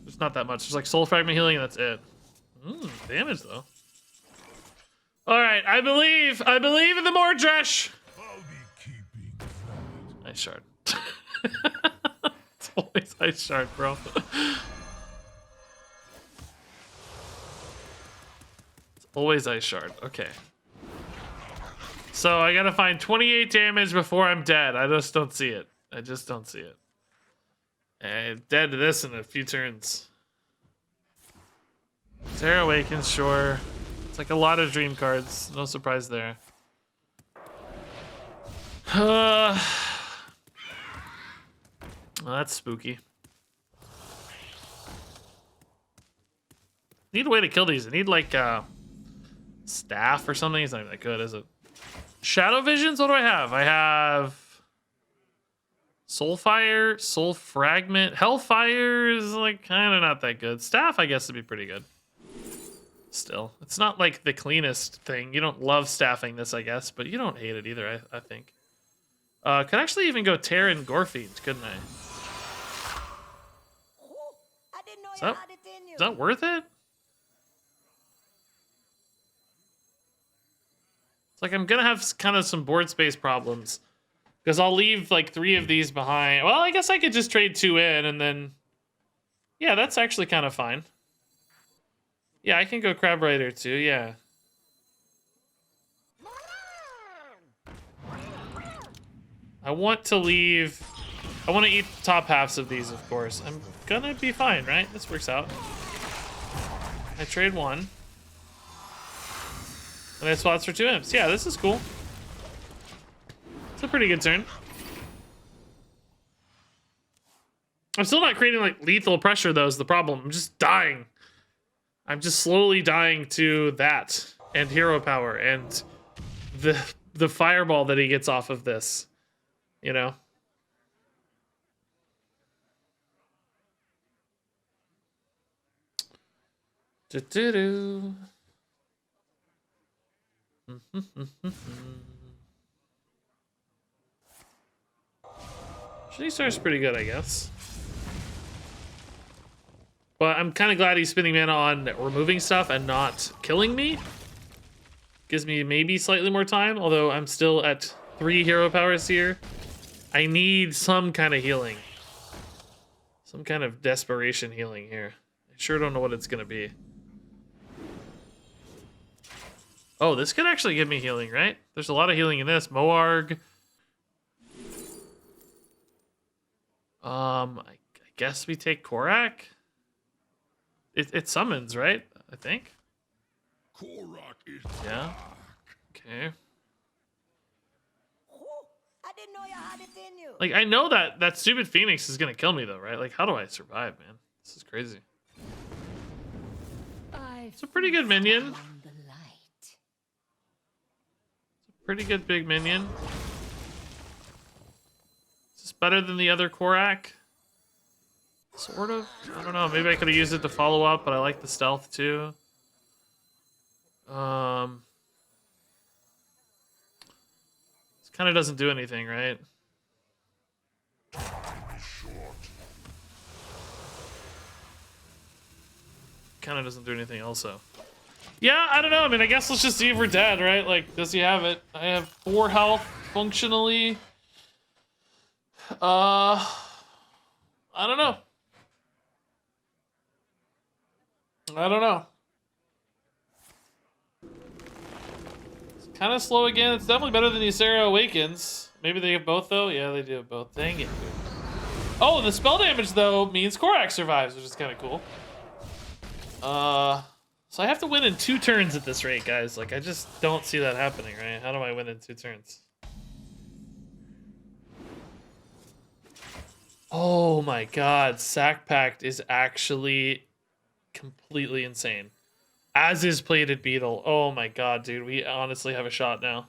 There's not that much. There's like Soul Fragment healing and that's it. Damage though. Alright, I believe in the Mordresh! I'll be keeping that. Ice Shard. It's always Ice Shard, bro. It's always Ice Shard. Okay. So I gotta find 28 damage before I'm dead. I just don't see it. I just don't see it. I'm dead to this in a few turns. Terra Awakens, sure. It's like a lot of dream cards. No surprise there. Well, that's spooky. Need a way to kill these. I need like staff or something. It's not even that good, is it? Shadow Visions? What do I have? I have Soulfire, Soul Fragment. Hellfire is like kind of not that good. Staff, I guess, would be pretty good. Still, it's not like the cleanest thing. You don't love staffing this, I guess, but you don't hate it either, I think. Could actually even go Terran Gorefiend, couldn't I? Is that worth it? It's like I'm gonna have kind of some board space problems because I'll leave like 3 of these behind. Well, I guess I could just trade 2 in and then, yeah, that's actually kind of fine. Yeah, I can go Crab Rider too. Yeah. I want to leave. I want to eat the top halves of these, of course. I'm gonna be fine, right? This works out. I trade 1. And I have spots for 2 imps. Yeah, this is cool. It's a pretty good turn. I'm still not creating like lethal pressure though is the problem. I'm just dying. I'm just slowly dying to that and hero power and the fireball that he gets off of this. You know? Do-do-do. Shitty Star's pretty good, I guess. But I'm kind of glad he's spending mana on removing stuff and not killing me. Gives me maybe slightly more time, although I'm still at 3 hero powers here. I need some kind of healing. Some kind of desperation healing here. I sure don't know what it's going to be. Oh, this could actually give me healing, right? There's a lot of healing in this. Moarg. I guess we take Korak. It summons, right? I think. Korak is Yeah. Okay. I didn't know you had it in you. Like, I know that stupid Phoenix is gonna kill me though, right? Like, how do I survive, man? This is crazy. It's a pretty good minion. The light. Pretty good big minion. Is this better than the other Korak? Sort of. I don't know. Maybe I could have used it to follow up, but I like the stealth too. This kind of doesn't do anything, right? Kind of doesn't do anything also. Yeah, I don't know. I mean, I guess let's just see if we're dead, right? Like, does he have it? I have 4 health functionally. I don't know. I don't know. It's kind of slow again. It's definitely better than Ysera Awakens. Maybe they have both, though? Yeah, they do have both. Dang it. Oh, the spell damage, though, means Korak survives, which is kind of cool. So I have to win in 2 turns at this rate, guys. Like, I just don't see that happening, right? How do I win in 2 turns? Oh my god, Sack Pact is actually completely insane. As is Plated Beetle. Oh my god, dude. We honestly have a shot now.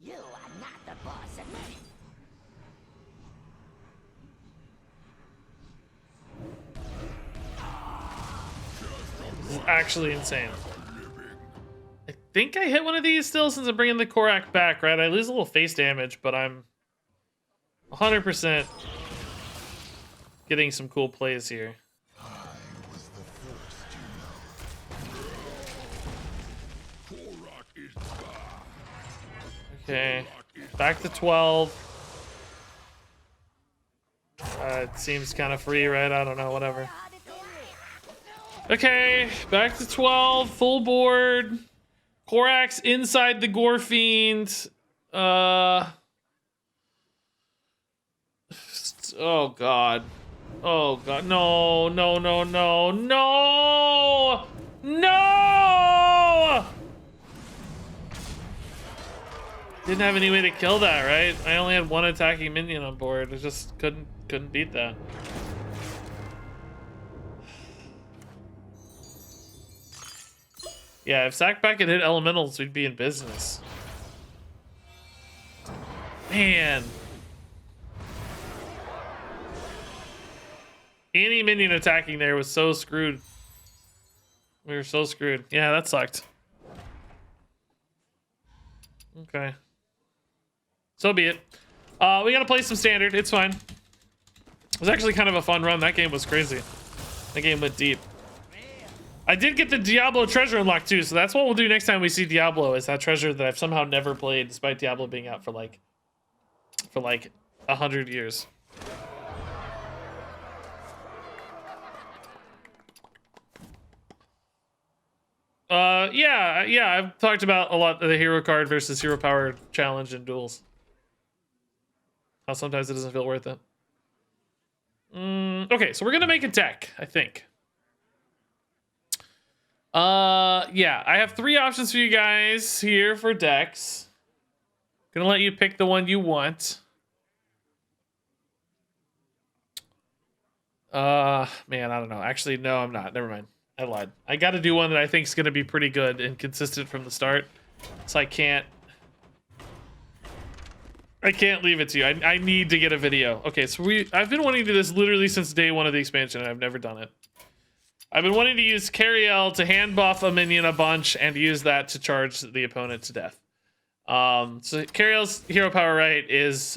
You are not the boss of me. This is actually insane. I think I hit one of these still since I'm bringing the Korak back, right? I lose a little face damage, but I'm 100% getting some cool plays here. Okay, back to 12. It seems kind of free, right? I don't know, whatever. Okay, back to 12, full board. Korak's inside the Gore Fiend. Oh god. Oh god. No, no, no, no, no! No! Didn't have any way to kill that, right? I only had 1 attacking minion on board. I just couldn't beat that. Yeah, if Sackback had hit elementals, we'd be in business. Man. Any minion attacking there was so screwed. We were so screwed. Yeah, that sucked. Okay. So be it. We gotta play some standard. It's fine. It was actually kind of a fun run. That game was crazy. That game went deep. I did get the Diablo treasure unlocked too, so that's what we'll do next time we see Diablo, is that treasure that I've somehow never played despite Diablo being out for like 100 years. Yeah, I've talked about a lot of the hero card versus hero power challenge in Duels. How sometimes it doesn't feel worth it. Okay, so we're gonna make a deck, I think. Yeah, I have 3 options for you guys here for decks. Gonna let you pick the one you want. Man, I don't know. Actually, no, I'm not. Never mind. I lied. I gotta do one that I think is gonna be pretty good and consistent from the start. So I can't leave it to you. I need to get a video. Okay, so I've been wanting to do this literally since day 1 of the expansion, and I've never done it. I've been wanting to use Cariel to hand buff a minion a bunch and use that to charge the opponent to death. So Cariel's hero power right is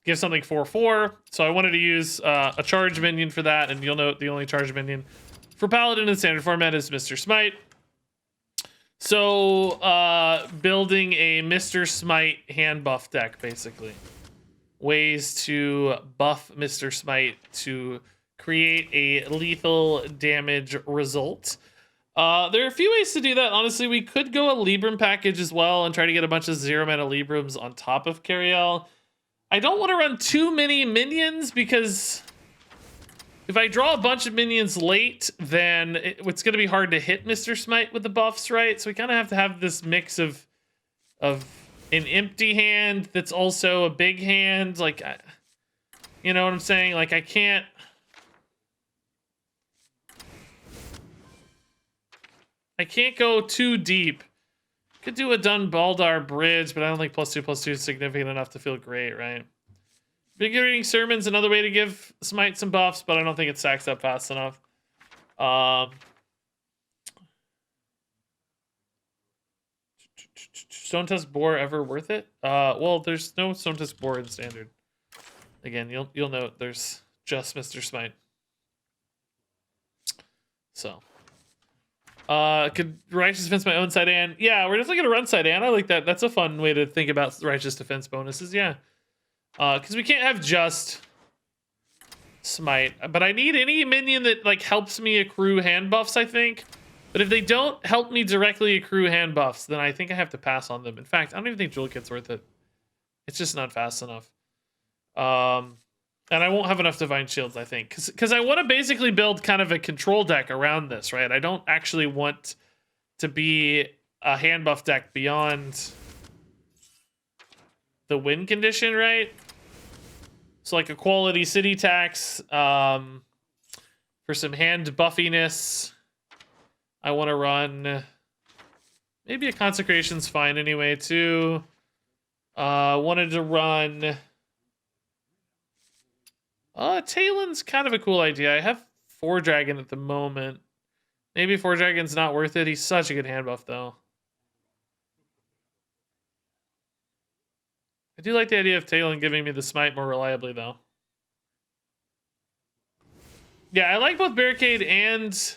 give something 4/4. So I wanted to use a charge minion for that, and you'll note the only charge minion for Paladin in standard format is Mr. Smite. So building a Mr. Smite hand buff deck, basically. Ways to buff Mr. Smite to create a lethal damage result. There are a few ways to do that. Honestly, we could go a Libram package as well and try to get a bunch of 0 mana Librams on top of Cariel. I don't want to run too many minions because if I draw a bunch of minions late, then it's going to be hard to hit Mr. Smite with the buffs, right? So we kind of have to have this mix of an empty hand that's also a big hand. Like, you know what I'm saying? Like, I can't... I can't go too deep. Could do a Dunbaldar Bridge, but I don't think +2/+2 is significant enough to feel great, right? Invigorating Sermon's another way to give Smite some buffs, but I don't think it stacks up fast enough. Stone Tusk Boar ever worth it? Well, there's no Stone Tusk Boar in Standard. Again, you'll note there's just Mr. Smite. So, could Righteous Defense my own side and yeah, we're definitely gonna run side and I like that. That's a fun way to think about Righteous Defense bonuses. Yeah, because we can't have just Smite, but I need any minion that like helps me accrue hand buffs. I think. But if they don't help me directly accrue hand buffs, then I think I have to pass on them. In fact, I don't even think Jewel Kit's worth it. It's just not fast enough. And I won't have enough Divine Shields, I think. Because I want to basically build kind of a control deck around this, right? I don't actually want to be a hand buff deck beyond the win condition, right? So like a quality city tax for some hand buffiness. I want to run maybe a Consecration's fine anyway too. Wanted to run Talon's kind of a cool idea. I have 4 Dragon at the moment. Maybe 4 Dragon's not worth it. He's such a good hand buff though. I do like the idea of Talon giving me the smite more reliably though. Yeah, I like both Barricade and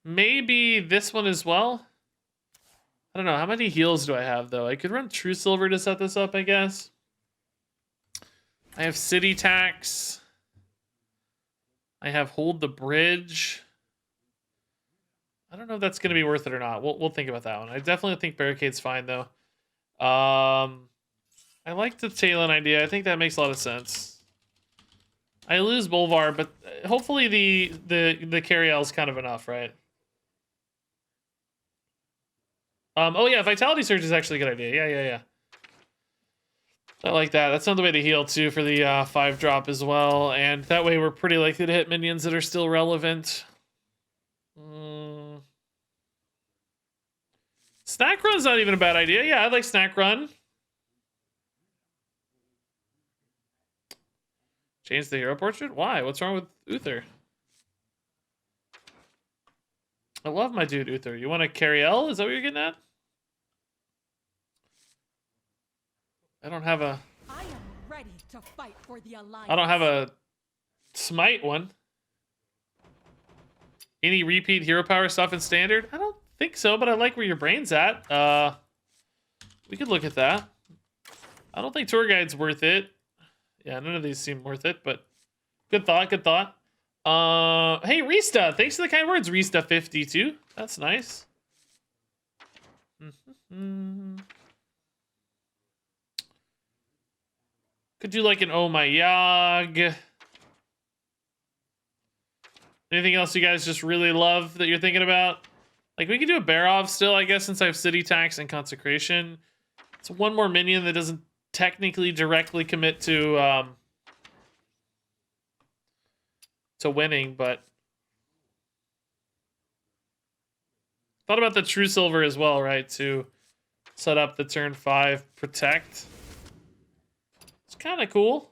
maybe this one as well. I don't know. How many heals do I have, though? I could run True Silver to set this up, I guess. I have City Tax. I have Hold the Bridge. I don't know if that's going to be worth it or not. We'll think about that one. I definitely think Barricade's fine, though. I like the Talon idea. I think that makes a lot of sense. I lose Bolvar, but hopefully the Carry-L is kind of enough, right? Oh yeah, Vitality Surge is actually a good idea. Yeah. I like that. That's another way to heal too for the 5-drop as well, and that way we're pretty likely to hit minions that are still relevant. Snack Run's not even a bad idea. Yeah, I like Snack Run. Change the hero portrait? Why? What's wrong with Uther? I love my dude Uther. You want a Carry-L? Is that what you're getting at? I don't have a... I am ready to fight for the Alliance. I don't have a Smite one. Any repeat hero power stuff in Standard? I don't think so, but I like where your brain's at. We could look at that. I don't think Tour Guide's worth it. Yeah, none of these seem worth it, but good thought, good thought. Hey, Rista, thanks for the kind words, Rista52. That's nice. Could do like an Oh My Yogg. Anything else you guys just really love that you're thinking about? Like, we could do a Barov still, I guess, since I have City Tax and Consecration. It's one more minion that doesn't technically directly commit to winning, but thought about the True Silver as well, right? To set up the turn 5 protect. It's kind of cool.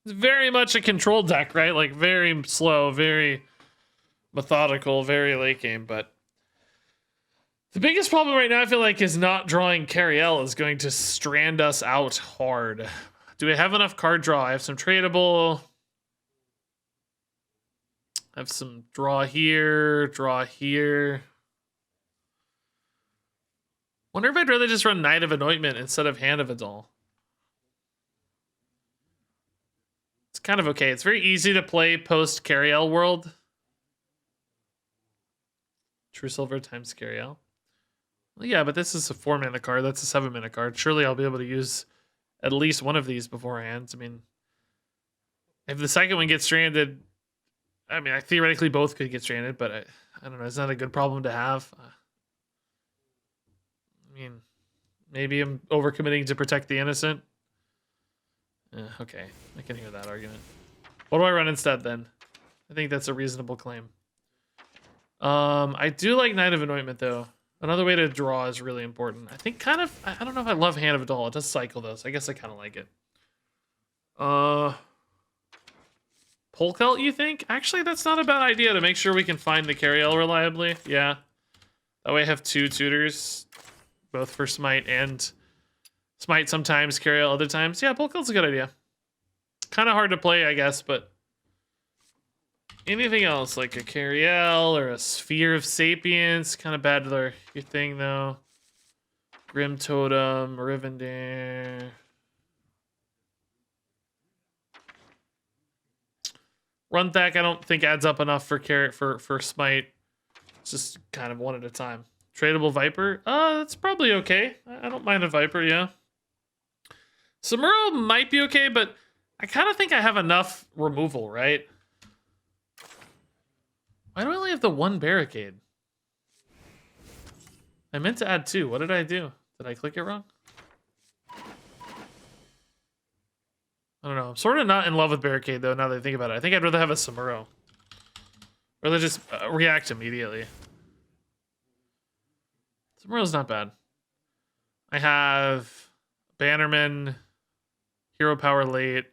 It's very much a control deck, right? Like very slow, very methodical, very late game, but the biggest problem right now, I feel like, is not drawing Carry-L is going to strand us out hard. Do we have enough card draw? I have some tradable. I have some draw here, draw here. Wonder if I'd rather just run Knight of Anointment instead of Hand of Adol. It's kind of okay. It's very easy to play post Carry-L world. True Silver times Carry-L. Well, yeah, but this is a 4-mana card. That's a 7-mana card. Surely I'll be able to use at least one of these beforehand. I mean, if the second one gets stranded, I mean, I theoretically both could get stranded, but I don't know. It's not a good problem to have. I mean, maybe I'm overcommitting to protect the innocent. Okay, I can hear that argument. What do I run instead then? I think that's a reasonable claim. I do like Knight of Anointment though. Another way to draw is really important. I think kind of, I don't know if I love Hand of Adol. It does cycle though, so I guess I kind of like it. Polkelt, you think? Actually, that's not a bad idea to make sure we can find the Cariel reliably. Yeah. That way I have 2 tutors, both for Smite and Smite sometimes, Cariel other times. Yeah, Polkelt's a good idea. Kind of hard to play, I guess, but anything else, like a Cariel or a Sphere of Sapience, kind of bad to your thing, though. Grim Totem, Rivendare. Runthak, I don't think adds up enough for Smite. It's just kind of one at a time. Tradable Viper, that's probably okay. I don't mind a Viper, yeah. Samuro might be okay, but I kind of think I have enough removal, right? Why do I only have the 1 barricade? I meant to add 2. What did I do? Did I click it wrong? I don't know. I'm sort of not in love with barricade though. Now that I think about it, I think I'd rather have a Samuro. Rather just react immediately. Samuro's not bad. I have Bannerman, Hero Power late,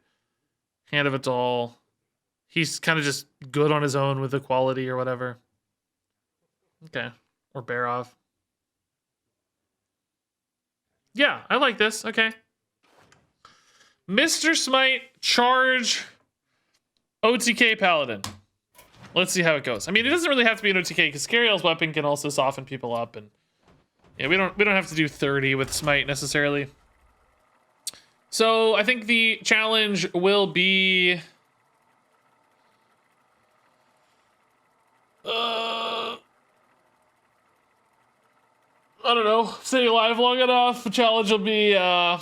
Hand of Adol. He's kind of just good on his own with equality or whatever. Okay. Or Barov. Yeah, I like this. Okay. Mr. Smite, charge, OTK Paladin. Let's see how it goes. I mean, it doesn't really have to be an OTK because Cariel's weapon can also soften people up, and yeah, we don't have to do 30 with Smite necessarily. So I think the challenge will be I don't know, stay alive long enough. The challenge will be I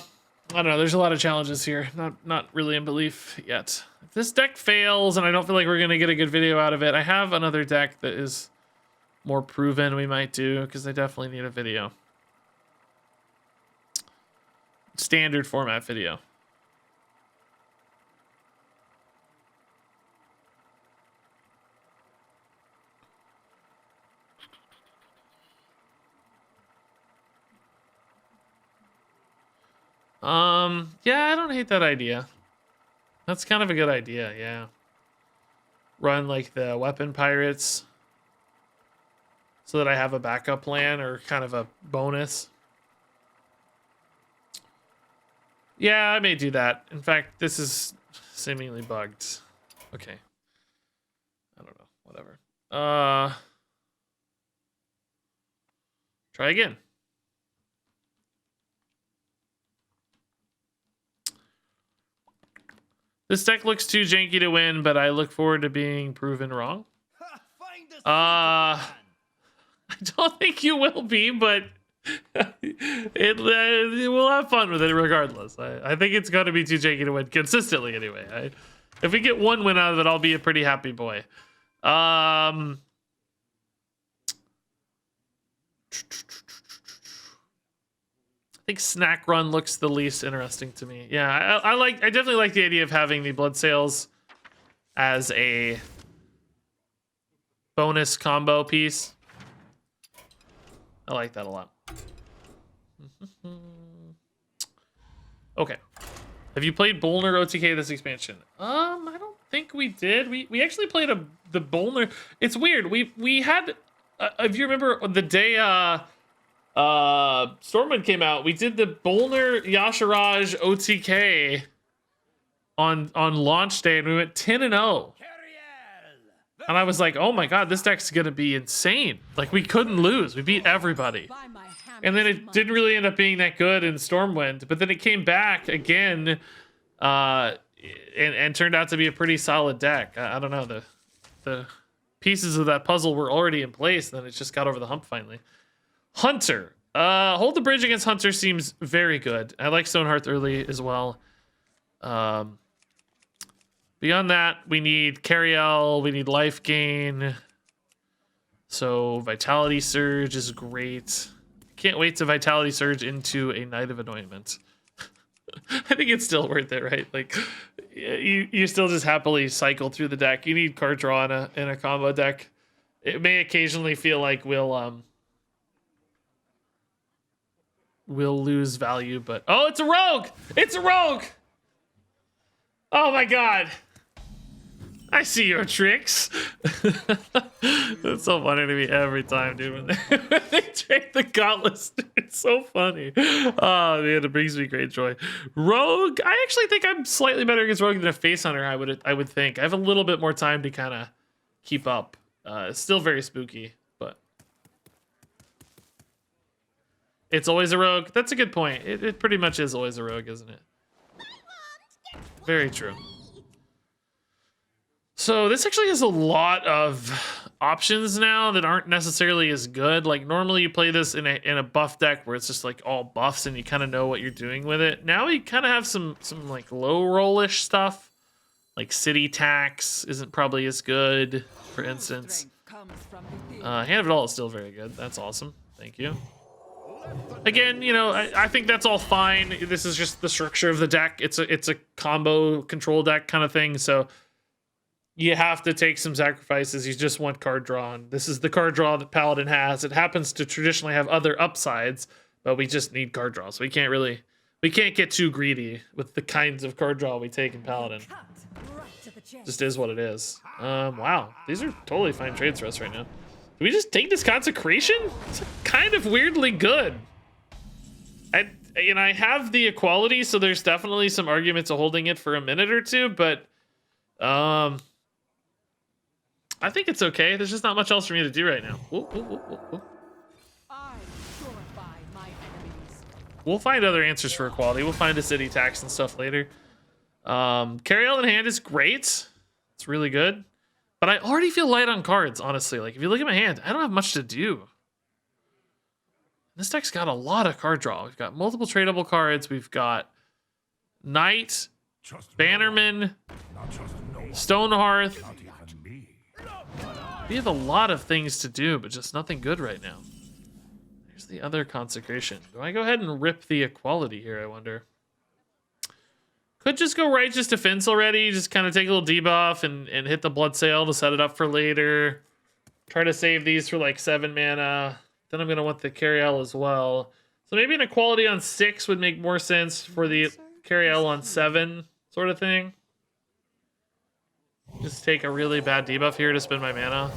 don't know, there's a lot of challenges here. Not really in belief yet. If this deck fails and I don't feel like we're gonna get a good video out of it, I have another deck that is more proven we might do, because I definitely need a video. Standard format video. Yeah, I don't hate that idea. That's kind of a good idea, yeah. Run like the weapon pirates so that I have a backup plan or kind of a bonus. Yeah, I may do that. In fact, this is seemingly bugged. Okay. I don't know, whatever. Try again. This deck looks too janky to win, but I look forward to being proven wrong. I don't think you will be, but we'll have fun with it regardless. I think it's going to be too janky to win consistently anyway. If we get 1 win out of it, I'll be a pretty happy boy. I think Snack Run looks the least interesting to me. Yeah, I definitely like the idea of having the Blood Sails as a bonus combo piece. I like that a lot. Okay. Have you played Bolner OTK this expansion? I don't think we did. We actually played the Bolner. It's weird. We had if you remember the day Stormwind came out, we did the Bolner Yasharaj OTK on launch day, and we went 10-0. And I was like, oh my god, this deck's gonna be insane. Like, we couldn't lose. We beat everybody. And then it didn't really end up being that good in Stormwind, but then it came back again and turned out to be a pretty solid deck. I don't know, the pieces of that puzzle were already in place, and then it just got over the hump finally. Hunter. Hold the Bridge against Hunter seems very good. I like Stonehearth early as well. Beyond that, we need Cariel, we need life gain. So Vitality Surge is great. Can't wait to Vitality Surge into a Knight of Anointment. I think it's still worth it, right? Like, you still just happily cycle through the deck. You need card draw in a combo deck. it may occasionally feel like we'll lose value, but oh, it's a rogue! It's a rogue! Oh my god. I see your tricks. That's so funny to me every time, dude. When they trade the gauntlets, it's so funny. Oh man, it brings me great joy. Rogue, I actually think I'm slightly better against Rogue than a Face Hunter. I would think. I have a little bit more time to kind of keep up. It's still very spooky, but it's always a Rogue. That's a good point. It pretty much is always a Rogue, isn't it? Very true. So this actually has a lot of options now that aren't necessarily as good. Like normally you play this in a buff deck where it's just like all buffs and you kind of know what you're doing with it. Now we kind of have some like low rollish stuff. Like city tax isn't probably as good, for instance. Hand of It All is still very good. That's awesome. Thank you. Again, you know, I think that's all fine. This is just the structure of the deck. It's a combo control deck kind of thing. So you have to take some sacrifices. You just want card drawn. This is the card draw that Paladin has. It happens to traditionally have other upsides, but we just need card draw. So we can't get too greedy with the kinds of card draw we take in Paladin. Just is what it is. Wow, these are totally fine trades for us right now. Do we just take this consecration? It's kind of weirdly good. I have the equality, so there's definitely some arguments of holding it for a minute or two, but I think it's okay. There's just not much else for me to do right now. I purify my enemies. We'll find other answers for equality. We'll find a city tax and stuff later. Carry All in Hand is great. It's really good. But I already feel light on cards, honestly. Like, if you look at my hand, I don't have much to do. This deck's got a lot of card draw. We've got multiple tradable cards. We've got Knight, Bannerman, Stonehearth. We have a lot of things to do, but just nothing good right now. Here's the other consecration. Do I go ahead and rip the equality here, I wonder? Could just go Righteous Defense already. Just kind of take a little debuff and hit the Blood Sail to set it up for later. Try to save these for like 7 mana. Then I'm going to want the Carry L as well. So maybe an equality on 6 would make more sense for the Carry L on 7 sort of thing. Just take a really bad debuff here to spend my mana.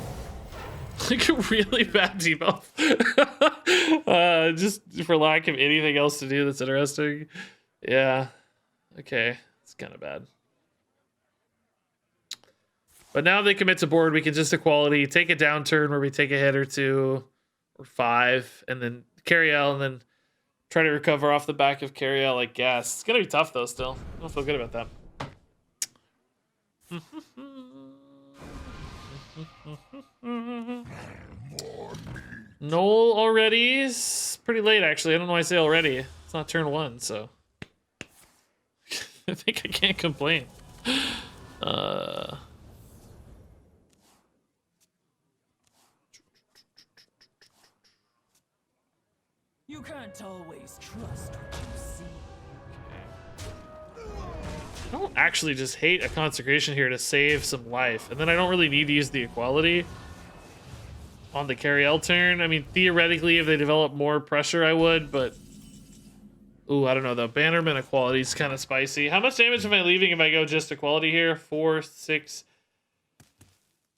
Like a really bad debuff. Just for lack of anything else to do that's interesting. Yeah. Okay. It's kind of bad. But now they commit to board, we can just equality, take a downturn where we take a hit or 2 or 5, and then Carry L, and then try to recover off the back of Carry L, I guess. It's going to be tough, though, still. I don't feel good about that. Null already? It's pretty late, actually. I don't know why I say already. It's not turn 1, so I think I can't complain. You can't always trust what you see. I don't actually just hate a consecration here to save some life, and then I don't really need to use the equality on the Carry L turn. I mean, theoretically, if they develop more pressure, I would, but ooh, I don't know, the Bannerman equality is kind of spicy. How much damage am I leaving if I go just equality here? 4, 6,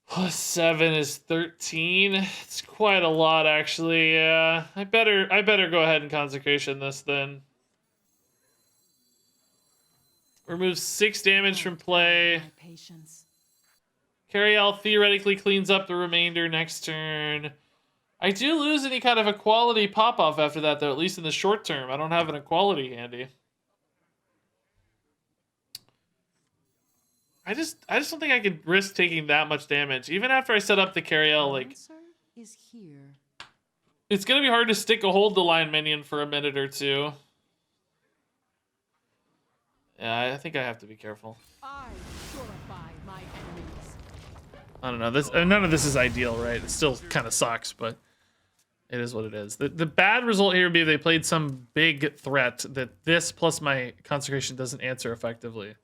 plus 7 is 13. It's quite a lot, actually. Yeah, I better go ahead and consecration this then. Removes 6 damage from play. Patience. Carry L theoretically cleans up the remainder next turn. I do lose any kind of equality pop-off after that, though, at least in the short term. I don't have an equality handy. I just don't think I could risk taking that much damage. Even after I set up the Carry L, like, Is here. it's gonna be hard to stick a hold the line minion for a minute or 2. Yeah, I think I have to be careful. I purify my enemies. I don't know. This none of this is ideal, right? It still kind of sucks, but it is what it is. The bad result here would be if they played some big threat that this plus my consecration doesn't answer effectively.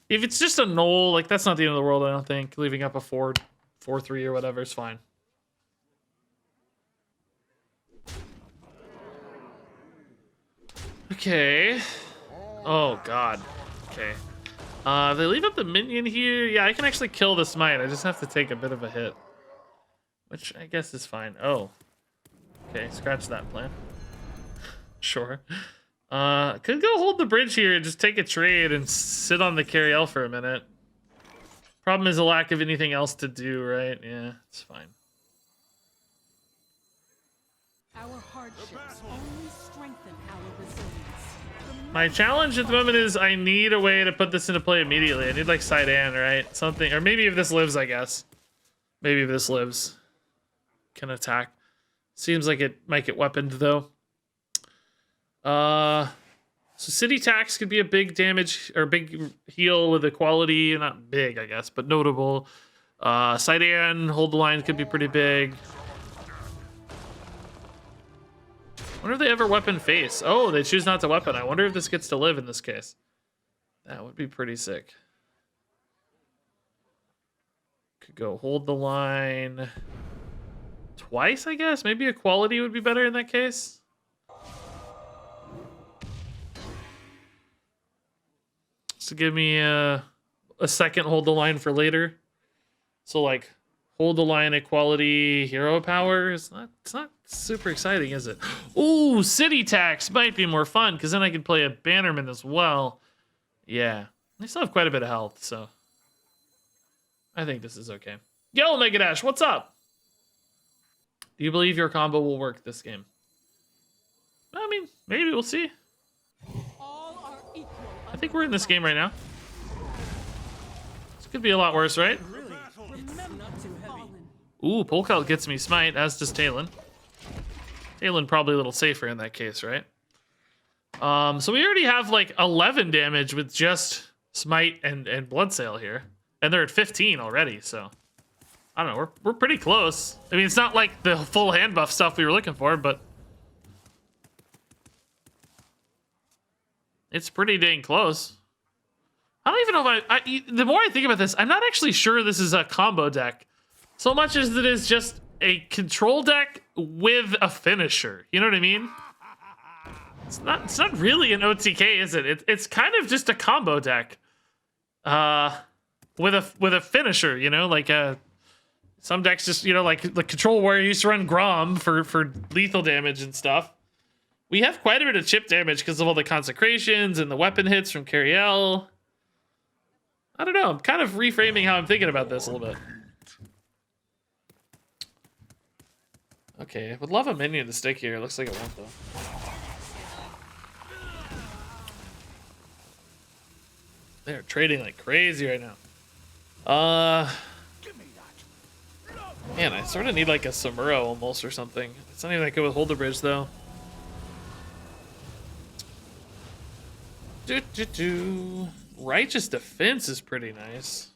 If it's just a null, like that's not the end of the world, I don't think. Leaving up a 4/3 or whatever is fine. Okay. Oh god. Okay. They leave up the minion here. Yeah, I can actually kill the smite. I just have to take a bit of a hit, which I guess is fine. Oh. Okay, scratch that plan. Sure. Could go hold the bridge here and just take a trade and sit on the carry for a minute. Problem is a lack of anything else to do, right? Yeah, it's fine. Our hardships only strengthen our resilience. My challenge at the moment is I need a way to put this into play immediately. I need like Sidan, right? Something, or maybe if this lives, I guess. Maybe if this lives, can attack. Seems like it might get weaponed though. So city tax could be a big damage or big heal with equality, not big, I guess, but notable. Sidan, hold the line could be pretty big. Wonder if they ever weapon face. Oh, they choose not to weapon. I wonder if this gets to live in this case. That would be pretty sick. Could go hold the line twice, I guess. Maybe equality would be better in that case. To give me a second hold the line for later. So like hold the line equality hero power. It's not super exciting, is it? Ooh, city tax might be more fun because then I can play a bannerman as well. Yeah, I still have quite a bit of health, so I think this is okay. Yo, Mega Dash, what's up? Do you believe your combo will work this game? I mean, maybe we'll see. All are equal. I think we're in this game right now. This could be a lot worse, right? Really, it's not too heavy. Ooh, Polkelt gets me smite, as does Talon. Talon probably a little safer in that case, right? So we already have like 11 damage with just smite and bloodsail here. And they're at 15 already, so I don't know, we're pretty close. I mean, it's not like the full hand buff stuff we were looking for, but it's pretty dang close. I don't even know if the more I think about this, I'm not actually sure this is a combo deck so much as it is just a control deck with a finisher. You know what I mean? It's not really an OTK, is it? It's kind of just a combo deck. With a finisher, you know, like some decks just, you know, like the Control Warrior used to run Grom for lethal damage and stuff. We have quite a bit of chip damage because of all the consecrations and the weapon hits from Cariel. I don't know. I'm kind of reframing how I'm thinking about this a little bit. Okay, would love a minion to stick here. Looks like it won't though. They're trading like crazy right now. Man, I sort of need like a Samuro almost or something. It's not even that good with Hold the Bridge though. Righteous Defense is pretty nice.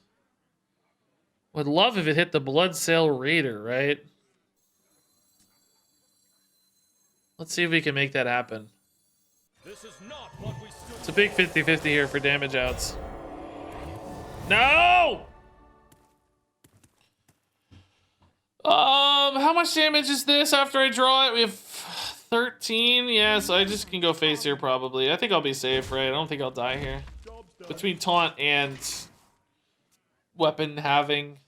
Would love if it hit the Bloodsail Raider, right? Let's see if we can make that happen. This is not what we stood It's a big 50-50 here for damage outs. No! How much damage is this after I draw it? We have 13. Yeah, so I just can go face here probably. I think I'll be safe, right? I don't think I'll die here. Between taunt and weapon having.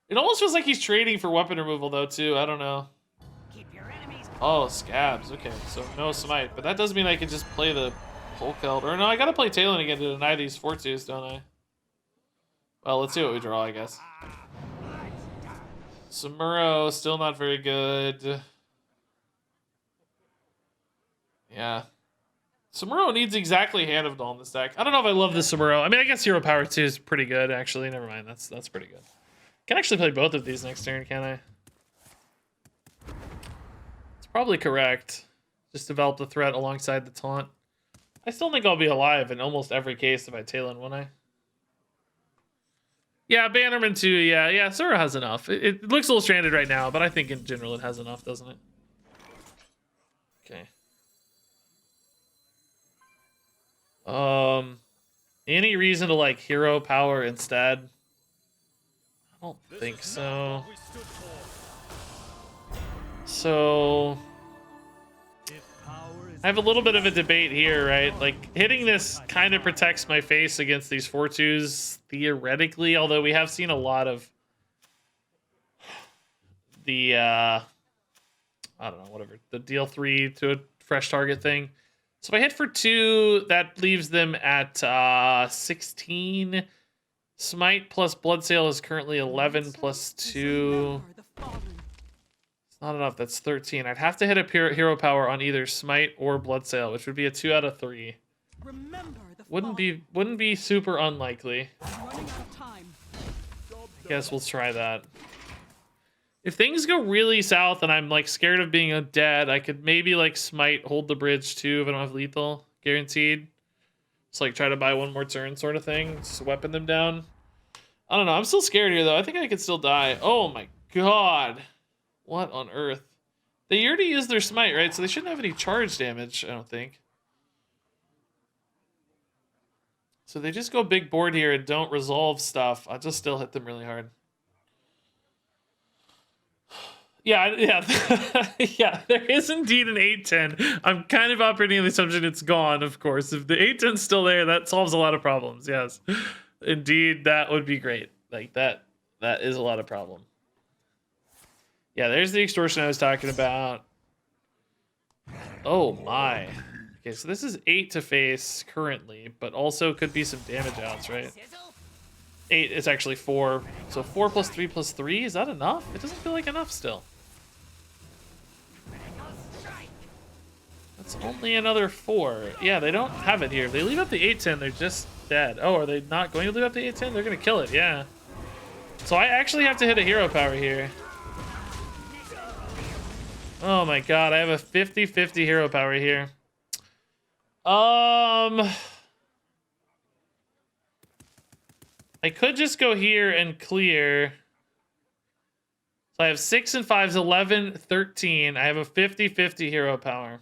It almost feels like he's trading for weapon removal though too. I don't know. Keep your enemies. Oh, scabs. Okay, so no smite. But that does mean I can just play the Polkelt. Or no, I gotta play Talon again to deny these 4-2s, don't I? Well, let's see what we draw, I guess. Samuro, still not very good. Yeah. Samuro needs exactly Hand of Null in this deck. I don't know if I love the Samuro. I mean, I guess Hero Power 2 is pretty good, actually. Never mind, that's pretty good. Can actually play both of these next turn, can I? It's probably correct. Just develop the threat alongside the taunt. I still think I'll be alive in almost every case if I Talon, won't I? Yeah, Bannerman 2, yeah, Sura has enough. It looks a little stranded right now, but I think in general it has enough, doesn't it? Okay. Any reason to like hero power instead? I don't think so. So If power is I have a little bit of a debate here, right? Like, hitting this kind of protects my face against these 4/2s, theoretically, although we have seen a lot of the, I don't know, whatever, the deal 3 to a fresh target thing. So if I hit for 2, that leaves them at 16. Smite plus Bloodsail is currently 11 plus 2. It's not enough, that's 13. I'd have to hit a hero power on either Smite or Bloodsail, which would be a 2 out of 3. Wouldn't be super unlikely. I guess we'll try that. If things go really south and I'm like scared of being dead, I could maybe like Smite, hold the bridge too if I don't have lethal guaranteed. Just like try to buy one more turn sort of thing. Just weapon them down. I don't know. I'm still scared here though. I think I could still die. Oh my god. What on earth? They already used their Smite, right? So they shouldn't have any charge damage, I don't think. So they just go big board here and don't resolve stuff. I'll just still hit them really hard. Yeah, yeah, there is indeed an 8-10. I'm kind of operating on the assumption it's gone, of course. If the 8-10's still there, that solves a lot of problems, yes. Indeed, that would be great. Like, that is a lot of problem. Yeah, there's the extortion I was talking about. Oh, my. Okay, so this is 8 to face currently, but also could be some damage outs, right? 8 is actually 4. So 4 plus 3 plus 3, is that enough? It doesn't feel like enough still. That's only another 4. Yeah, they don't have it here. If they leave up the 8-10, they're just dead. Oh, are they not going to leave up the 8-10? They're going to kill it, yeah. So I actually have to hit a hero power here. Oh my god, I have a 50-50 hero power here. I could just go here and clear. So I have 6 and 5s, 11, 13. I have a 50-50 hero power.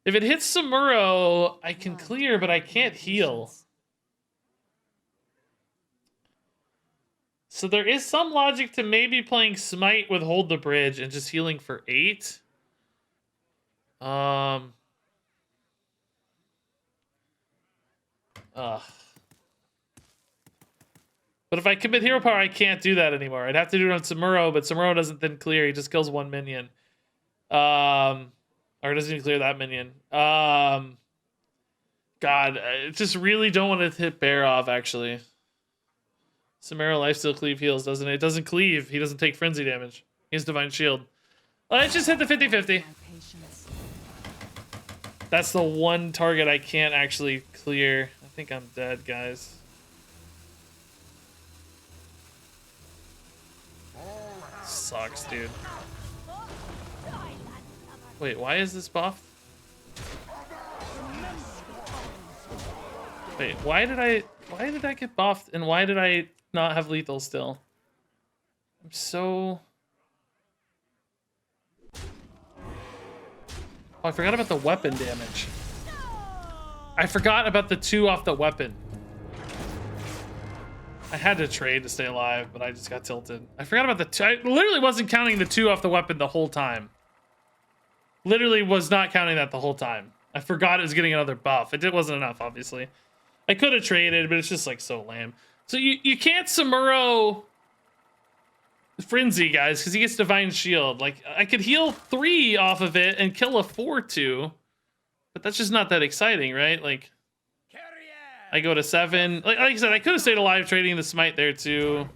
If it hits Samuro, I can clear, but I can't heal. So there is some logic to maybe playing Smite with Hold the Bridge and just healing for 8. But if I commit hero power, I can't do that anymore. I'd have to do it on Samuro, but Samuro doesn't then clear. He just kills one minion. Or doesn't even clear that minion. God, I just really don't want to hit Bear off, actually. Samuro lifesteal cleave heals, doesn't it? It doesn't cleave. He doesn't take frenzy damage. He has Divine Shield. Let's just hit the 50-50. That's the one target I can't actually clear. I think I'm dead, guys. Sucks, dude. Wait, why is this buff? Wait, why did I get buffed and why did I not have lethal still? I'm so... Oh, I forgot about the weapon damage. I forgot about the 2 off the weapon. I had to trade to stay alive, but I just got tilted. I forgot about the 2. I literally wasn't counting the 2 off the weapon the whole time. Literally was not counting that the whole time. I forgot it was getting another buff. It wasn't enough, obviously. I could have traded, but it's just like so lame. So you can't Samuro Frenzy, guys, because he gets Divine Shield. Like, I could heal 3 off of it and kill a 4/2, but that's just not that exciting, right? Like, I go to 7. Like I said, I could have stayed alive trading the Smite there too.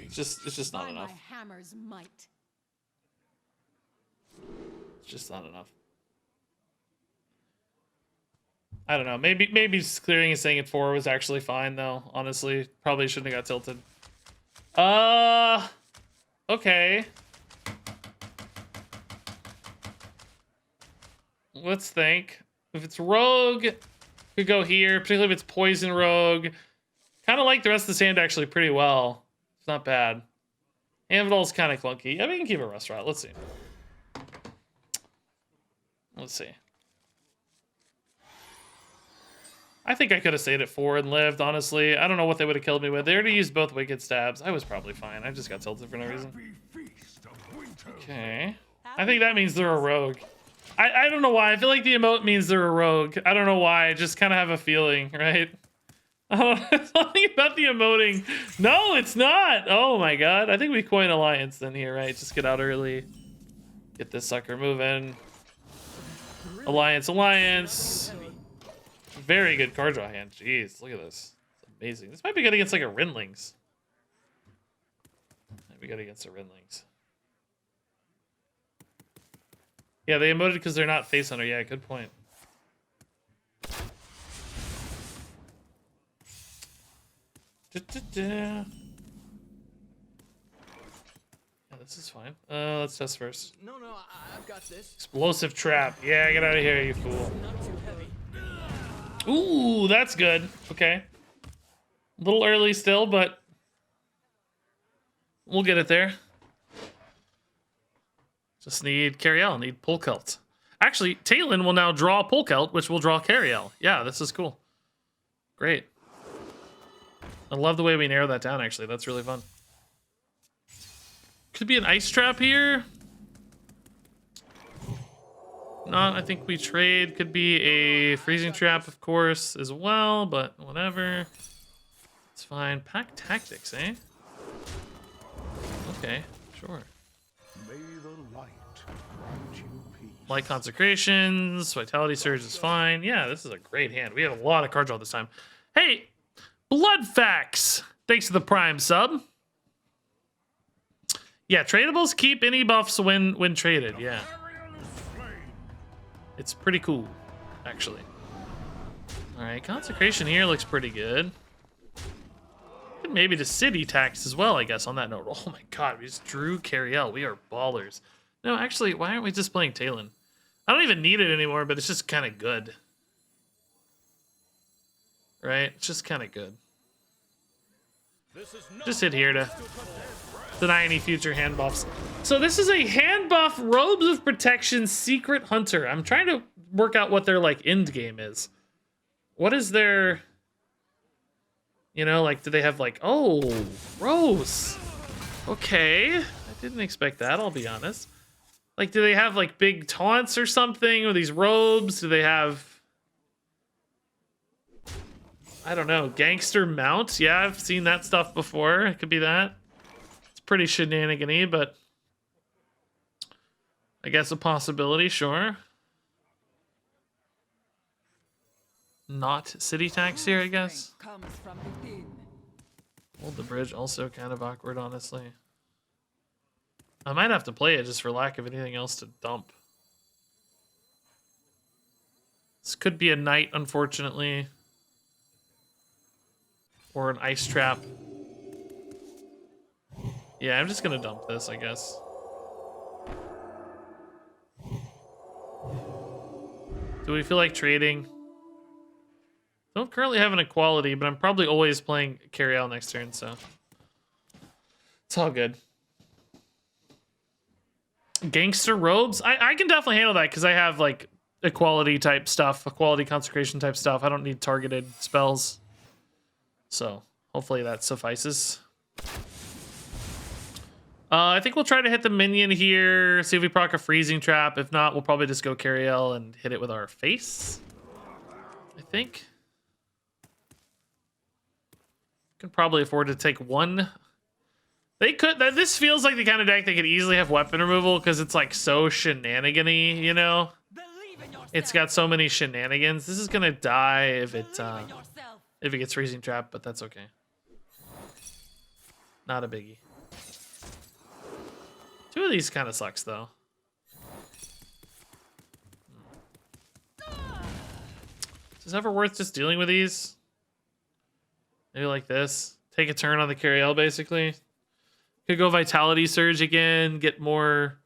It's just not enough. It's just not enough. I don't know. Maybe just clearing and staying at 4 was actually fine though. Honestly, probably shouldn't have got tilted. Okay. Let's think. If it's Rogue, could go here, particularly if it's Poison Rogue. Kind of like the rest of the sand actually pretty well. It's not bad. Anvil's kind of clunky. Yeah, we can keep a Restaurant. Let's see. Let's see. I think I could have stayed at 4 and lived, honestly. I don't know what they would have killed me with. They already used both Wicked Stabs. I was probably fine. I just got tilted for no reason. Okay. I think that means they're a rogue. I don't know why. I feel like the emote means they're a rogue. I don't know why. I just kind of have a feeling, right? Oh, something about the emoting. No, it's not. Oh my god. I think we coin alliance then here, right? Just get out early. Get this sucker moving. Alliance, alliance. Very good card draw hand. Jeez, look at this. It's amazing. This might be good against like a Rinlings. Might be good against the Rinlings. Yeah, they emoted because they're not face hunter. Yeah, good point. Yeah, this is fine. Let's test first. No, I've got this. Explosive trap. Yeah, get out of here, you fool. Not too heavy. Ooh, that's good. Okay. A little early still, but we'll get it there. Just need Cariel, need Polkelt. Actually, Talon will now draw Polkelt, which will draw Cariel. Yeah, this is cool. Great. I love the way we narrow that down, actually. That's really fun. Could be an ice trap here. Not, I think we trade. Could be a freezing trap, of course, as well, but whatever. It's fine. Pack tactics, eh? Okay, sure. May the light grant you peace. Light consecrations, vitality surge is fine. Yeah, this is a great hand. We have a lot of card draw this time. Hey, Bloodfax! Thanks to the Prime sub. Yeah, tradables keep any buffs when traded. Yeah, it's pretty cool, actually. All right, consecration here looks pretty good. Maybe the city tax as well, I guess, on that note. Oh my god, we just drew Cariel. We are ballers. No, actually, why aren't we just playing Talon? I don't even need it anymore, but it's just kind of good. Right? It's just kind of good. Just hit here to deny any future hand buffs. So this is a hand buff Robes of Protection Secret Hunter. I'm trying to work out what their, like, end game is. What is their... You know, like, do they have, like, oh, Rose. Okay. I didn't expect that, I'll be honest. Like, do they have, like, big taunts or something? Or these robes? Do they have... I don't know. Gangster mount? Yeah, I've seen that stuff before. It could be that. It's pretty shenanigan-y, but... I guess a possibility, sure. Not city tax here, I guess. Comes from within. Hold the bridge, also kind of awkward, honestly. I might have to play it just for lack of anything else to dump. This could be a knight, unfortunately. Or an ice trap. Yeah, I'm just gonna dump this, I guess. Do we feel like trading? Don't currently have an equality, but I'm probably always playing Cariel next turn, so it's all good. Gangster robes? I can definitely handle that because I have like equality type stuff, equality consecration type stuff. I don't need targeted spells. So hopefully that suffices. I think we'll try to hit the minion here, see if we proc a freezing trap. If not, we'll probably just go Cariel and hit it with our face, I think. Can probably afford to take one. They could. This feels like the kind of deck that could easily have weapon removal because it's like so shenanigan-y, you know? It's got so many shenanigans. This is gonna die if it gets freezing trap, but that's okay. Not a biggie. Two of these kind of sucks though. Is this ever worth just dealing with these? Maybe like this. Take a turn on the Cariel, basically. Could go Vitality Surge again. Get more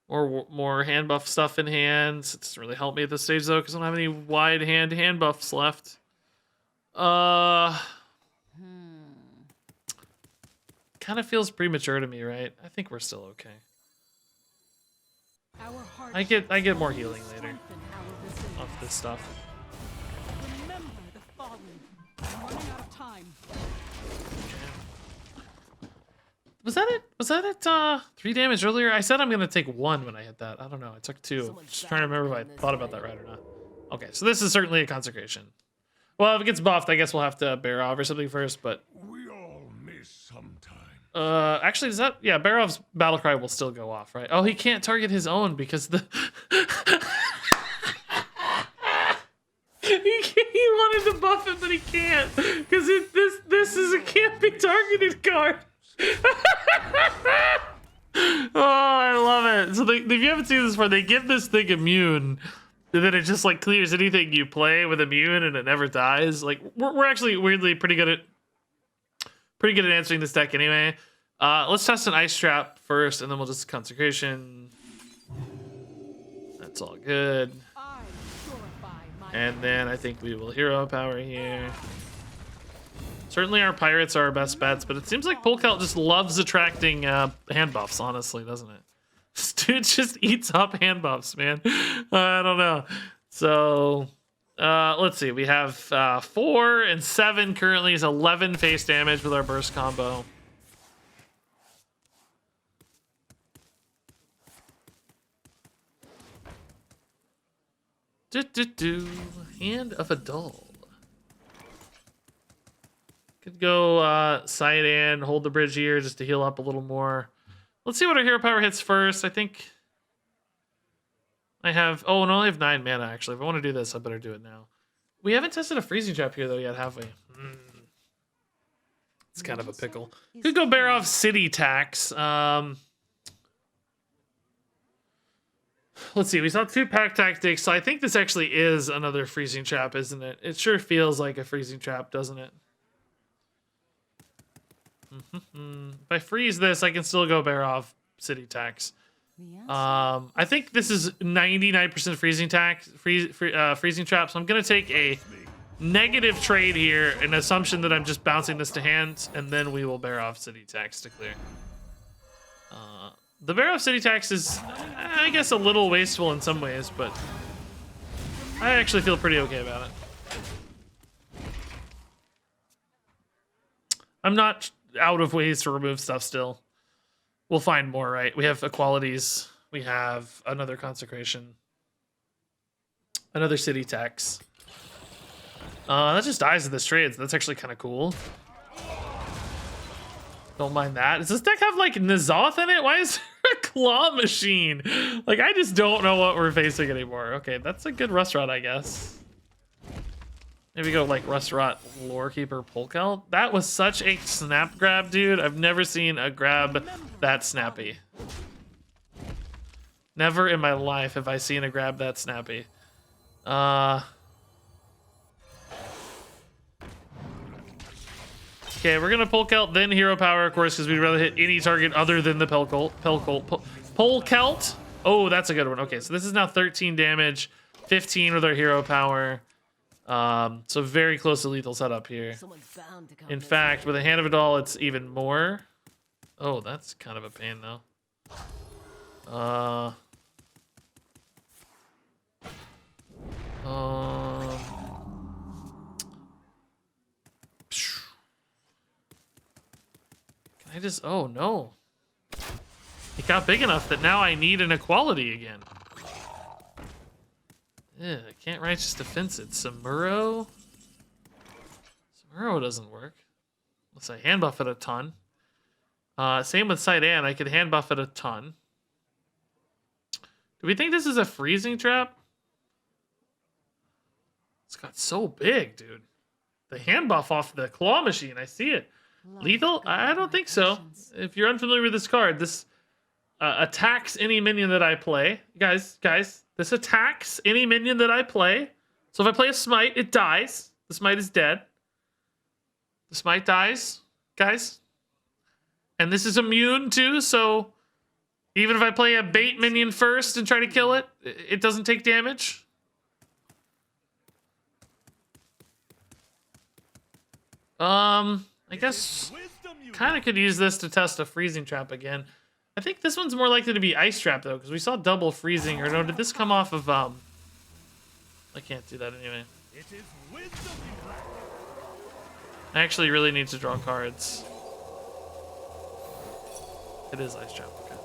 hand buff stuff in hand. It doesn't really help me at this stage though, because I don't have any wide hand buffs left. Kind of feels premature to me, right? I think we're still okay. I get more healing later off this stuff. Remember the fallen. I'm running out of time. Was that it? Was that it? 3 damage earlier? I said I'm gonna take 1 when I hit that. I don't know. I took 2. Just trying to remember if I thought about that right or not. Okay, so this is certainly a consecration. Well, if it gets buffed, I guess we'll have to Barov or something first, but... We all miss sometime. Actually, does that... Yeah, Barov's Battlecry will still go off, right? Oh, he can't target his own because the... he wanted to buff it, but he can't. Because this is a can't be targeted card. Oh, I love it. So if you haven't seen this before, they give this thing immune, and then it just like clears anything you play with immune, and it never dies. Like we're actually weirdly pretty good at answering this deck anyway. Let's test an ice trap first, and then we'll just consecration. That's all good. And then I think we will hero power here. Certainly our pirates are our best bets, but it seems like Polkelt just loves attracting hand buffs, honestly, doesn't it? This dude just eats up hand buffs, man. I don't know. So, let's see. We have 4 and 7 currently is 11 face damage with our burst combo. Hand of a Dull. Could go side and hold the bridge here just to heal up a little more. Let's see what our hero power hits first. I think I have... Oh, and I only have 9 mana, actually. If I want to do this, I better do it now. We haven't tested a freezing trap here, though, yet, have we? It's kind of a pickle. Could go Barov City Tax. Let's see. We saw 2 pack tactics, so I think this actually is another freezing trap, isn't it? It sure feels like a freezing trap, doesn't it? If I freeze this, I can still go Barov City Tax. I think this is 99% freezing trap, so I'm gonna take a negative trade here, an assumption that I'm just bouncing this to hand, and then we will Barov City Tax to clear. The Barov City Tax is, I guess, a little wasteful in some ways, but I actually feel pretty okay about it. I'm not out of ways to remove stuff still. We'll find more, right? We have equalities. We have another consecration. Another city tax. That just dies in this trade, so that's actually kind of cool. Don't mind that. Does this deck have, like, N'Zoth in it? Why is there a claw machine? Like, I just don't know what we're facing anymore. Okay, that's a good Rust Rot, I guess. Maybe go, like, Rust Rot Lorekeeper Polkelt. That was such a snap grab, dude. I've never seen a grab that snappy. Never in my life have I seen a grab that snappy. Okay, we're gonna Polkelt, then Hero Power, of course, because we'd rather hit any target other than the Polkelt. Oh, that's a good one. Okay, so this is now 13 damage, 15 with our Hero Power. So very close to lethal setup here. In fact, with a Hand of a Doll, it's even more. Oh, that's kind of a pain, though. Can I just... Oh, no. It got big enough that now I need an equality again. Yeah, can't Righteous Defense it. Samuro? Samuro doesn't work. Let's say hand buff it a ton. Same with Side An. I could hand buff it a ton. Do we think this is a freezing trap? It's got so big, dude. The hand buff off the claw machine. I see it. Lethal? I don't think so. If you're unfamiliar with this card, this attacks any minion that I play. Guys, this attacks any minion that I play. So if I play a smite, it dies. The smite is dead. The smite dies, guys. And this is immune too, so even if I play a bait minion first and try to kill it, it doesn't take damage. I guess kind of could use this to test a freezing trap again. I think this one's more likely to be ice trap though, because we saw double freezing. Or no, did this come off of I can't do that anyway. I actually really need to draw cards. It is ice jump. Okay.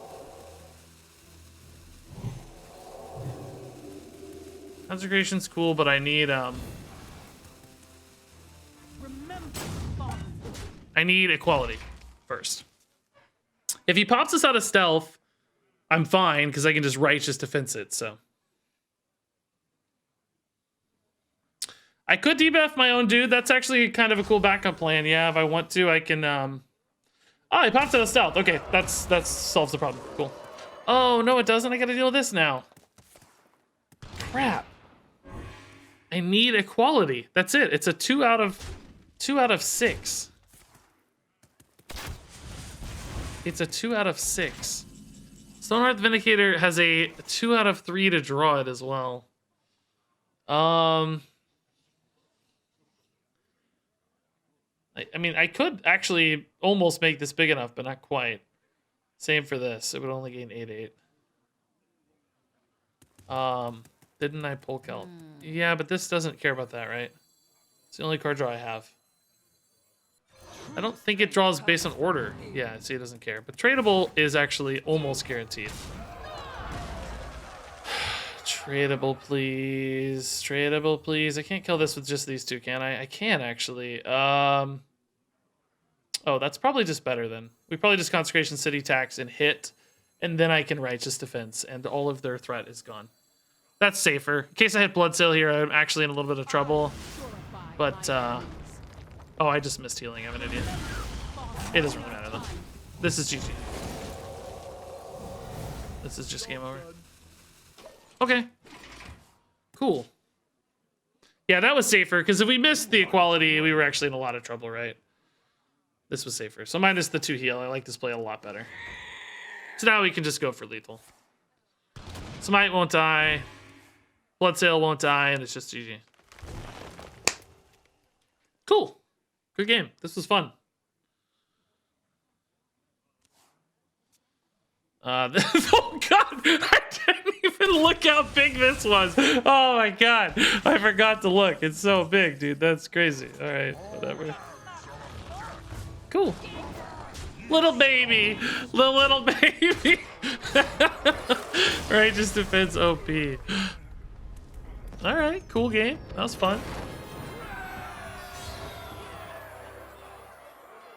Consecration's cool, but I need equality first. If he pops us out of stealth, I'm fine because I can just righteous defense it. So I could debuff my own dude. That's actually kind of a cool backup plan. Yeah, if I want to, I can. Oh, he pops out of stealth. Okay, that solves the problem. Cool. Oh no, it doesn't. I got to deal with this now. Crap. I need equality. That's it. It's a 2 out of 6. It's a 2 out of 6. Stonehearth Vindicator has a 2 out of 3 to draw it as well. I mean, I could actually almost make this big enough, but not quite. Same for this. It would only gain 8/8. Didn't I pull Kelp? Yeah, but this doesn't care about that, right? It's the only card draw I have. I don't think it draws based on order. Yeah, see, it doesn't care. But tradable is actually almost guaranteed. Tradable, please. Tradable, please. I can't kill this with just these two, can I? I can, actually. Oh, that's probably just better, then. We probably just Consecration City tax and hit, and then I can Righteous Defense, and all of their threat is gone. That's safer. In case I hit Blood Sail here, I'm actually in a little bit of trouble. But, oh, I just missed healing. I'm an idiot. It doesn't really matter, though. This is GG. This is just game over. Okay. Cool. Yeah, that was safer, because if we missed the equality, we were actually in a lot of trouble, right? This was safer. So minus the 2 heal, I like this play a lot better. So now we can just go for lethal. Smite won't die. Blood Sail won't die, and it's just GG. Cool. Good game. This was fun. Oh god, I didn't even look how big this was. Oh my god, I forgot to look. It's so big, dude. That's crazy. All right, whatever. Cool. Little baby, little baby. Righteous Defense OP. All right, cool game. That was fun.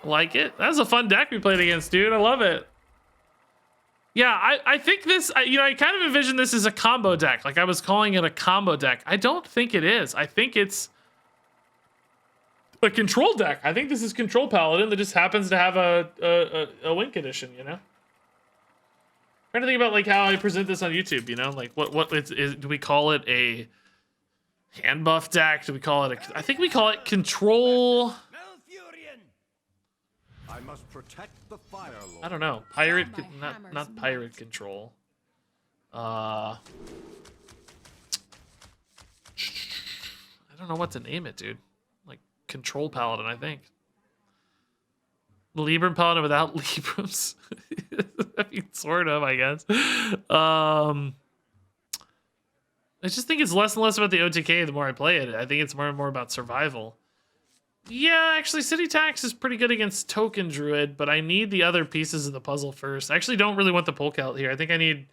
Like it. That was a fun deck we played against, dude. I love it. Yeah, I think this, you know, I kind of envisioned this as a combo deck. Like I was calling it a combo deck. I don't think it is. I think it's a control deck. I think this is Control Paladin that just happens to have a win condition, you know? I'm trying to think about like how I present this on YouTube, you know? Like what do we call it a hand buff deck? Do we call it I think we call it Control... I must protect the Fire Lord. I don't know. Pirate, not pirate control. I don't know what to name it, dude. Like Control Paladin, I think. Libram Paladin without Librams. I mean, sort of, I guess. I just think it's less and less about the OTK the more I play it. I think it's more and more about survival. Yeah, actually, City Tax is pretty good against Token Druid, but I need the other pieces of the puzzle first. I actually don't really want the Polk out here. I think I need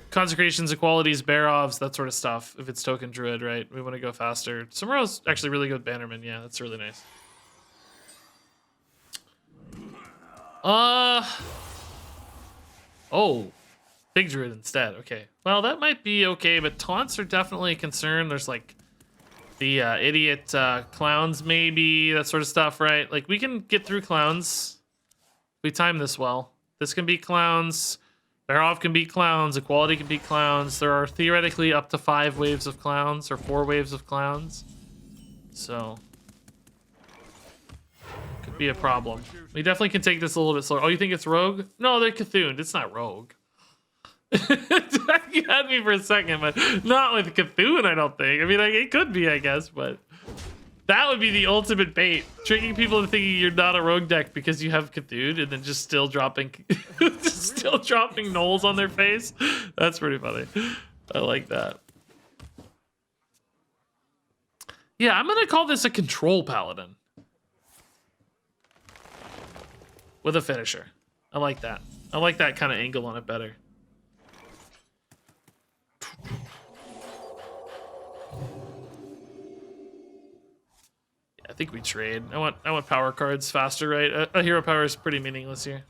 Consecrations, Equalities, Barovs, that sort of stuff, if it's Token Druid, right? We want to go faster. Sombrer's actually really good Bannerman. Yeah, that's really nice. Oh, Big Druid instead. Okay. Well, that might be okay, but taunts are definitely a concern. There's like the idiot clowns, maybe, that sort of stuff, right? Like, we can get through clowns. We time this well. This can beat clowns. Barov can beat clowns. Equality can beat clowns. There are theoretically up to 5 waves of clowns, or 4 waves of clowns. So, could be a problem. We definitely can take this a little bit slower. Oh, you think it's Rogue? No, they're Cthulhu. It's not Rogue. You had me for a second, but not with Cthulhu, I don't think. I mean, like, it could be, I guess, but that would be the ultimate bait. Tricking people into thinking you're not a rogue deck because you have Cthulhu and then just still dropping knolls on their face. That's pretty funny. I like that. Yeah, I'm gonna call this a Control Paladin with a finisher. I like that. I like that kind of angle on it better. Yeah, I think we trade. I want power cards faster, right? A hero power is pretty meaningless here.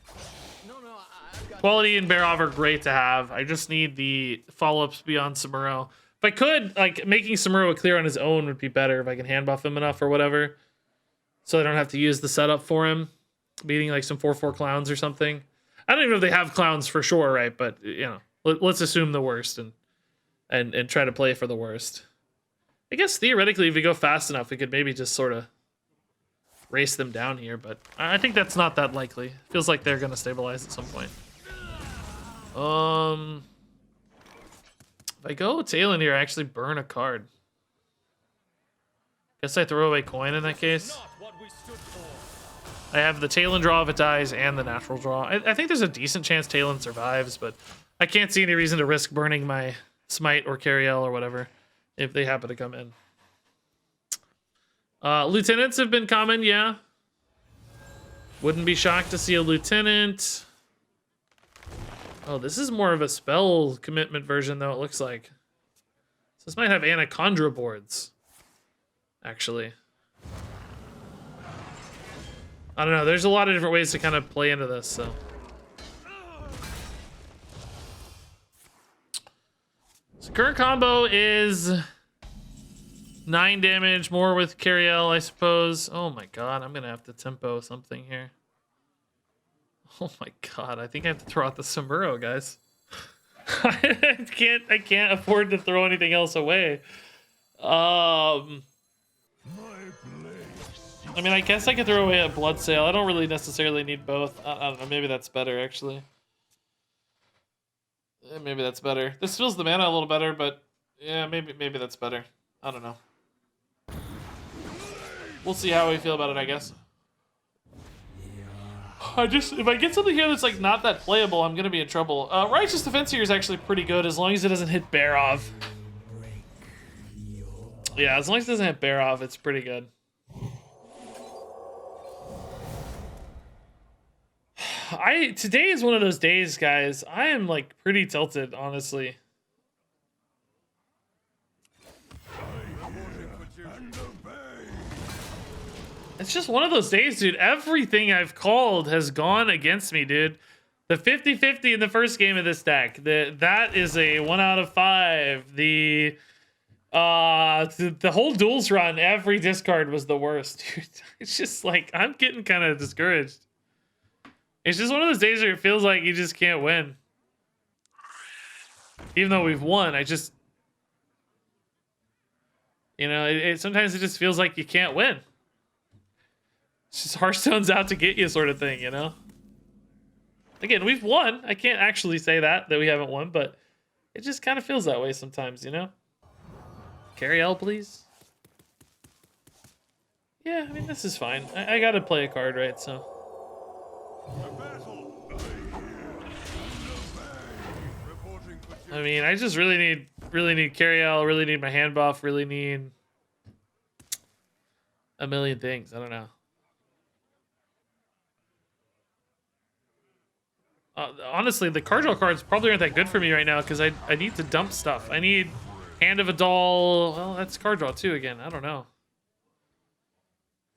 No, I've got Quality and Barov are great to have. I just need the follow-ups beyond Samuro. If I could, like, making Samuro a clear on his own would be better if I can hand buff him enough or whatever. So I don't have to use the setup for him. Beating, like, some 4/4 clowns or something. I don't even know if they have clowns for sure, right? But, you know, let's assume the worst and try to play for the worst. I guess, theoretically, if we go fast enough, we could maybe just sort of race them down here. But I think that's not that likely. Feels like they're going to stabilize at some point. If I go Talon here, I actually burn a card. Guess I throw away coin in that case. I have the Talon draw if it dies and the natural draw. I think there's a decent chance Talon survives, but I can't see any reason to risk burning my Smite or Cariel or whatever if they happen to come in. Lieutenants have been common, yeah. Wouldn't be shocked to see a lieutenant. Oh, this is more of a spell commitment version, though, it looks like. So this might have Anacondra boards, actually. I don't know. There's a lot of different ways to kind of play into this, so. So current combo is 9 damage, more with Cariel, I suppose. Oh my god, I'm going to have to tempo something here. Oh my god, I think I have to throw out the Samuro, guys. I can't afford to throw anything else away. I mean, I guess I could throw away a Blood Sail. I don't really necessarily need both. I don't know, maybe that's better, actually. Yeah, maybe that's better. This fills the mana a little better, but yeah, maybe that's better. I don't know. We'll see how we feel about it, I guess. If I get something here that's like not that playable, I'm gonna be in trouble. Righteous Defense here is actually pretty good as long as it doesn't hit Barov. Yeah, as long as it doesn't hit Barov, it's pretty good. Today is one of those days, guys. I am like pretty tilted, honestly. It's just one of those days, dude. Everything I've called has gone against me, dude. The 50-50 in the first game of this deck. That is a 1 out of 5. The whole duels run, every discard was the worst, dude. It's just like, I'm getting kind of discouraged. It's just one of those days where it feels like you just can't win. Even though we've won, I just... You know, sometimes it just feels like you can't win. It's just Hearthstone's out to get you sort of thing, you know? Again, we've won. I can't actually say that we haven't won, but it just kind of feels that way sometimes, you know? Cariel, please. Yeah, I mean, this is fine. I gotta play a card, right, so... I mean, I just really need Cariel, really need my hand buff, really need a million things. I don't know. Honestly, the card draw cards probably aren't that good for me right now because I need to dump stuff. I need Hand of a Doll. Well, that's card draw too again. I don't know.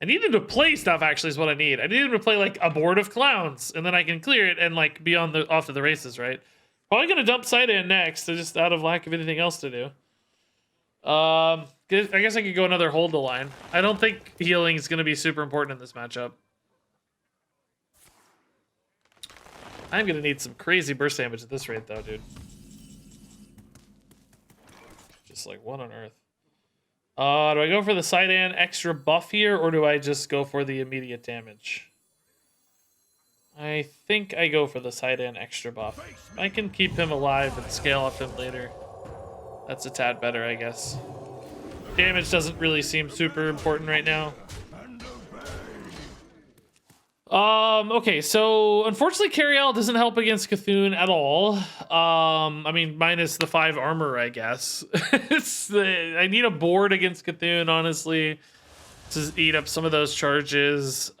I need them to play stuff, actually, is what I need. I need them to play, like, a board of clowns, and then I can clear it and, like, be off to the races, right? Probably going to dump Sidean next, just out of lack of anything else to do. I guess I could go another hold the line. I don't think healing is going to be super important in this matchup. I'm going to need some crazy burst damage at this rate, though, dude. Just like, what on earth? Do I go for the Sidean extra buff here, or do I just go for the immediate damage? I think I go for the Sidean extra buff. I can keep him alive and scale up him later. That's a tad better, I guess. Damage doesn't really seem super important right now. Okay, so unfortunately Cariel doesn't help against Cthulhu at all. I mean, minus the 5 armor, I guess. I need a board against Cthulhu, honestly, to eat up some of those charges.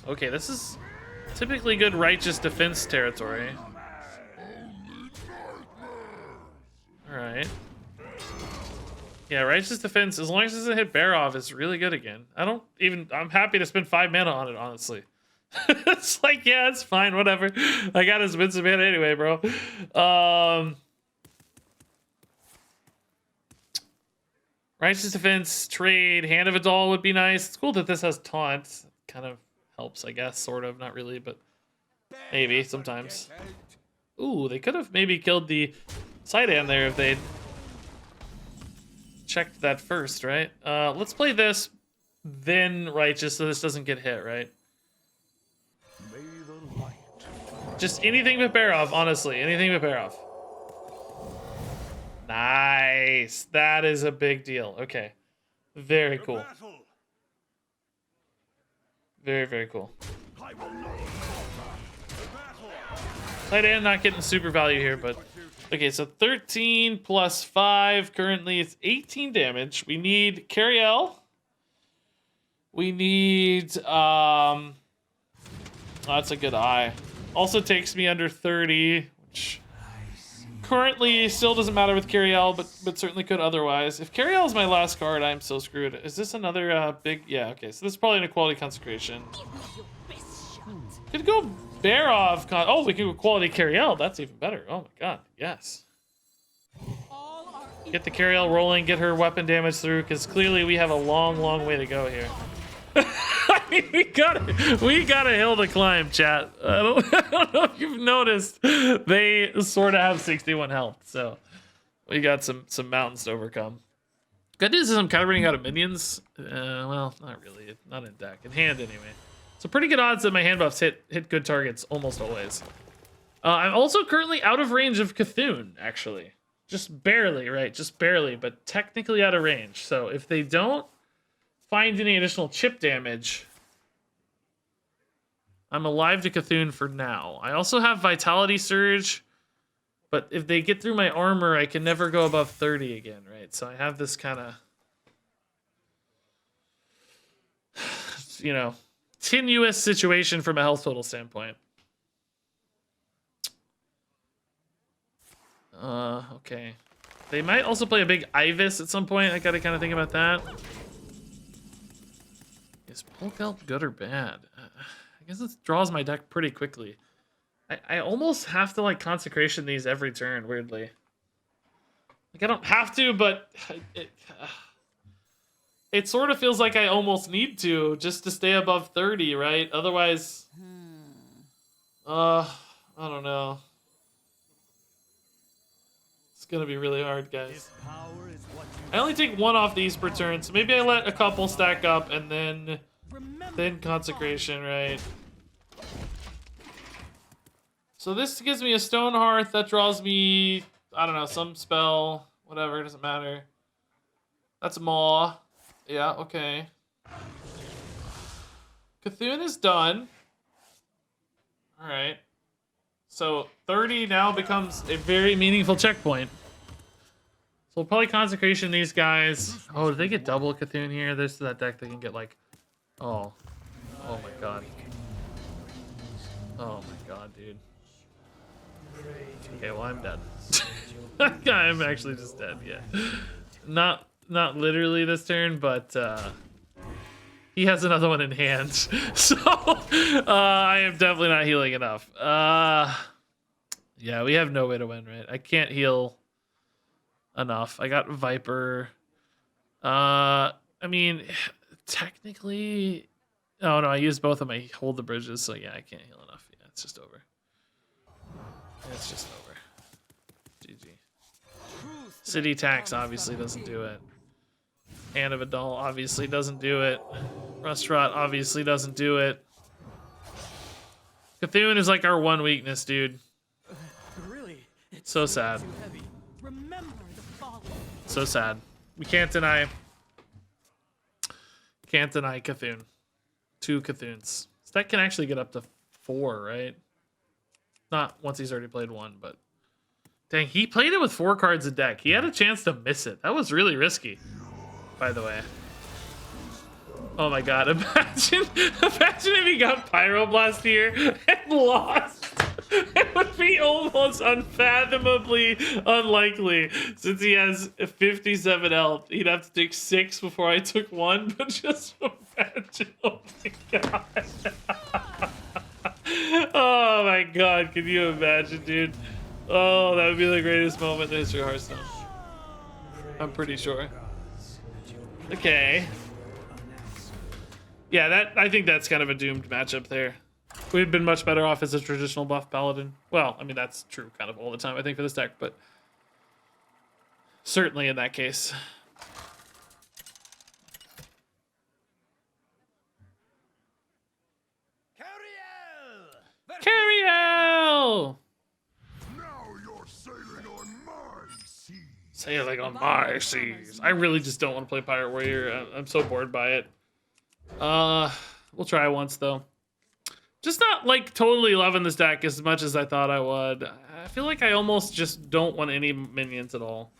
Okay, this is typically good righteous defense territory. All right. Yeah, righteous defense, as long as it doesn't hit Barov, is really good again. I'm happy to spend 5 mana on it, honestly. It's like, yeah, it's fine, whatever. I got his expensive mana anyway, bro. Righteous defense, trade, Hand of Adal would be nice. It's cool that this has taunt. Kind of helps, I guess, sort of. Not really, but maybe sometimes. Ooh, they could have maybe killed the Sidehand there if they'd checked that first, right? Let's play this, then righteous, so this doesn't get hit, right? May the light. Just anything but Barov, honestly. Anything but Barov. Nice. That is a big deal. Okay. Very cool. Very, very cool. Sidehand not getting super value here, but... Okay, so 13 plus 5. Currently, it's 18 damage. We need Cariel. We need... Oh, that's a good eye. Also takes me under 30, which... Currently, still doesn't matter with Cariel, but certainly could otherwise. If Cariel is my last card, I'm so screwed. Is this another big... Yeah, okay. So this is probably an Equality Consecration. Could go Barov. Oh, we can go Quality Cariel. That's even better. Oh my god. Yes. Get the Cariel rolling. Get her weapon damage through, because clearly we have a long, long way to go here. I mean, we got a hill to climb, chat. I don't know if you've noticed. They sort of have 61 health, so we got some mountains to overcome. Good news is I'm kind of running out of minions. Well, not really. Not in deck. In hand, anyway. So pretty good odds that my hand buffs hit good targets almost always. I'm also currently out of range of Cthulhu, actually. Just barely, right? Just barely, but technically out of range. So if they don't find any additional chip damage, I'm alive to Cthulhu for now. I also have Vitality Surge, but if they get through my armor, I can never go above 30 again, right? So I have this kind of, you know, tenuous situation from a health total standpoint. Okay. They might also play a big Ibis at some point. I gotta kind of think about that. Is Bulk Belt good or bad? I guess it draws my deck pretty quickly. I almost have to like Consecration these every turn, weirdly. Like I don't have to, but it sort of feels like I almost need to just to stay above 30, right? Otherwise, I don't know. It's gonna be really hard, guys. I only take one off these per turn, so maybe I let a couple stack up and then Consecration, right? So this gives me a Stone Hearth that draws me, I don't know, some spell, whatever, doesn't matter. That's Maw. Yeah, okay. Cthulhu is done. Alright. So 30 now becomes a very meaningful checkpoint. So we'll probably Consecration these guys. Oh, did they get double Cthulhu here? This is that deck they can get like... Oh. Oh my god. Oh my god, dude. Okay, well I'm dead. I'm actually just dead, yeah. Not literally this turn, but he has another one in hand. So I am definitely not healing enough. Yeah, we have no way to win, right? I can't heal enough. I got Viper. I mean, technically... Oh, no, I used both of my Hold the Bridges, so yeah, I can't heal enough. Yeah, it's just over. It's just over. GG. City Tax obviously doesn't do it. Hand of Adal obviously doesn't do it. Rust Rot obviously doesn't do it. Cthulhu is like our one weakness, dude. Really? So sad. So sad. We can't deny Cthulhu. 2 Cthulhu's. So that can actually get up to 4, right? Not once he's already played 1, but dang, he played it with 4 cards a deck. He had a chance to miss it. That was really risky, by the way. Oh my god, imagine if he got Pyroblast here and lost. It would be almost unfathomably unlikely since he has 57 health. He'd have to take 6 before I took 1, but just imagine. Oh my god. Oh my god, can you imagine, dude? Oh, that would be the greatest moment in the history of Hearthstone. I'm pretty sure. Okay. Yeah, I think that's kind of a doomed matchup there. We've been much better off as a traditional buff Paladin. Well, I mean, that's true kind of all the time, I think, for this deck, but certainly in that case. Cariel! Now you're sailing on my seas. Sailing on my seas. I really just don't want to play Pirate Warrior. I'm so bored by it. We'll try once, though. Just not, like, totally loving this deck as much as I thought I would. I feel like I almost just don't want any minions at all,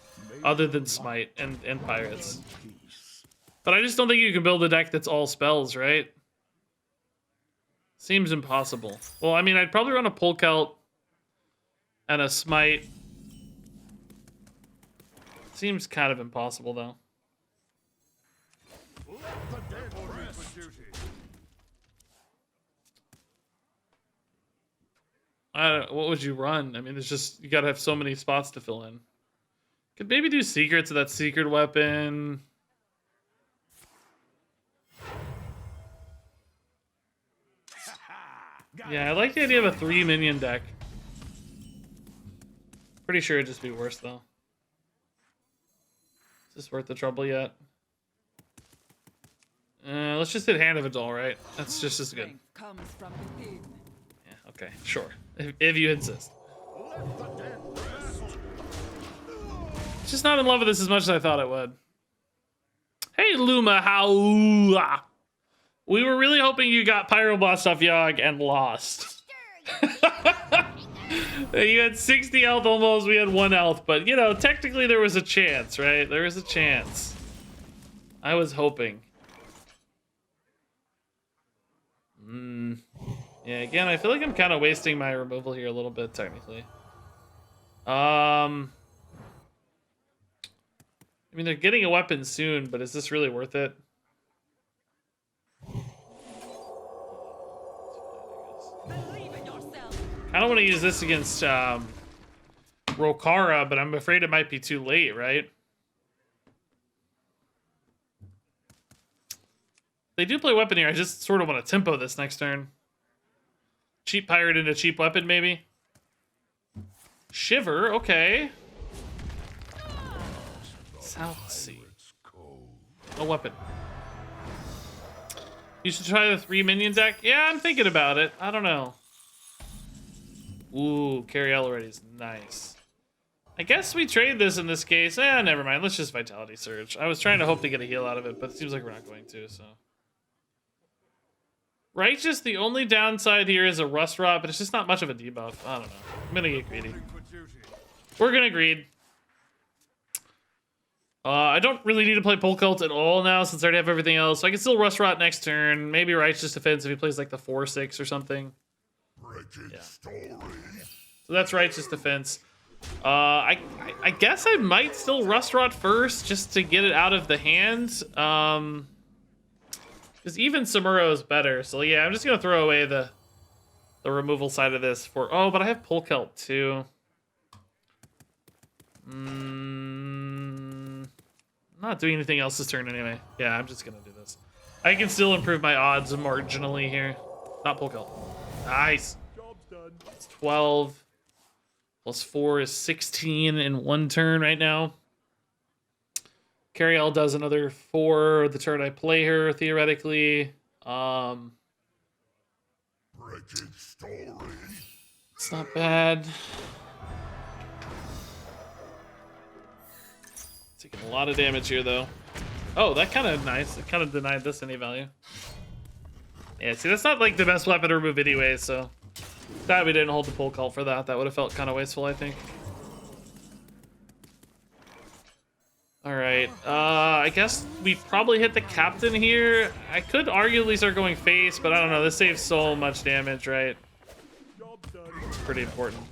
other than Smite and Pirates. But I just don't think you can build a deck that's all spells, right? Seems impossible. Well, I mean, I'd probably run a Polkelt and a Smite. Seems kind of impossible, though. What would you run? I mean, it's just, you gotta have so many spots to fill in. Could maybe do secrets of that secret weapon. Yeah, I like the idea of a 3 minion deck. Pretty sure it'd just be worse, though. Is this worth the trouble yet? Let's just hit Hand of a Doll, right? That's just as good. Comes from within. Yeah, okay, sure. If you insist. Just not in love with this as much as I thought I would. Hey, Luma, how? We were really hoping you got Pyroblast off Yogg and lost. You had 60 health almost, we had 1 health, but you know, technically there was a chance, right? There was a chance. I was hoping. Yeah, again, I feel like I'm kind of wasting my removal here a little bit, technically. I mean, they're getting a weapon soon, but is this really worth it? Believe in yourself. I don't want to use this against Rokara, but I'm afraid it might be too late, right? They do play weapon here. I just sort of want to tempo this next turn. Cheap pirate into cheap weapon, maybe. Shiver, okay. South Sea. No weapon. You should try the 3 minion deck. Yeah, I'm thinking about it. I don't know. Ooh, Cariel already is nice. I guess we trade this in this case. Never mind. Let's just Vitality Surge. I was trying to hope to get a heal out of it, but it seems like we're not going to, so. Righteous, the only downside here is a Rust Rot, but it's just not much of a debuff. I don't know. I'm gonna get greedy. We're gonna greed. I don't really need to play Polkelt at all now since I already have everything else. So I can still Rust Rot next turn. Maybe Righteous Defense if he plays like the 4/6 or something. Yeah. So that's Righteous Defense. I guess I might still Rust Rot first just to get it out of the hand. Because even Samuro is better. So yeah, I'm just gonna throw away the removal side of this for. Oh, but I have Polkelt too. Not doing anything else this turn anyway. Yeah, I'm just gonna do this. I can still improve my odds marginally here. Not Polkelt. Nice. Job's done. It's 12. Plus 4 is 16 in 1 turn right now. Cariel does another 4 the turn I play her, theoretically. It's not bad. Taking a lot of damage here, though. Oh, that kind of nice. It kind of denied this any value. Yeah, see, that's not like the best weapon to remove anyway, so glad we didn't hold the pull call for that. That would have felt kind of wasteful, I think. All right. right. I guess we probably hit the captain here. I could arguably start going face, but I don't know. This saves so much damage, right? It's pretty important.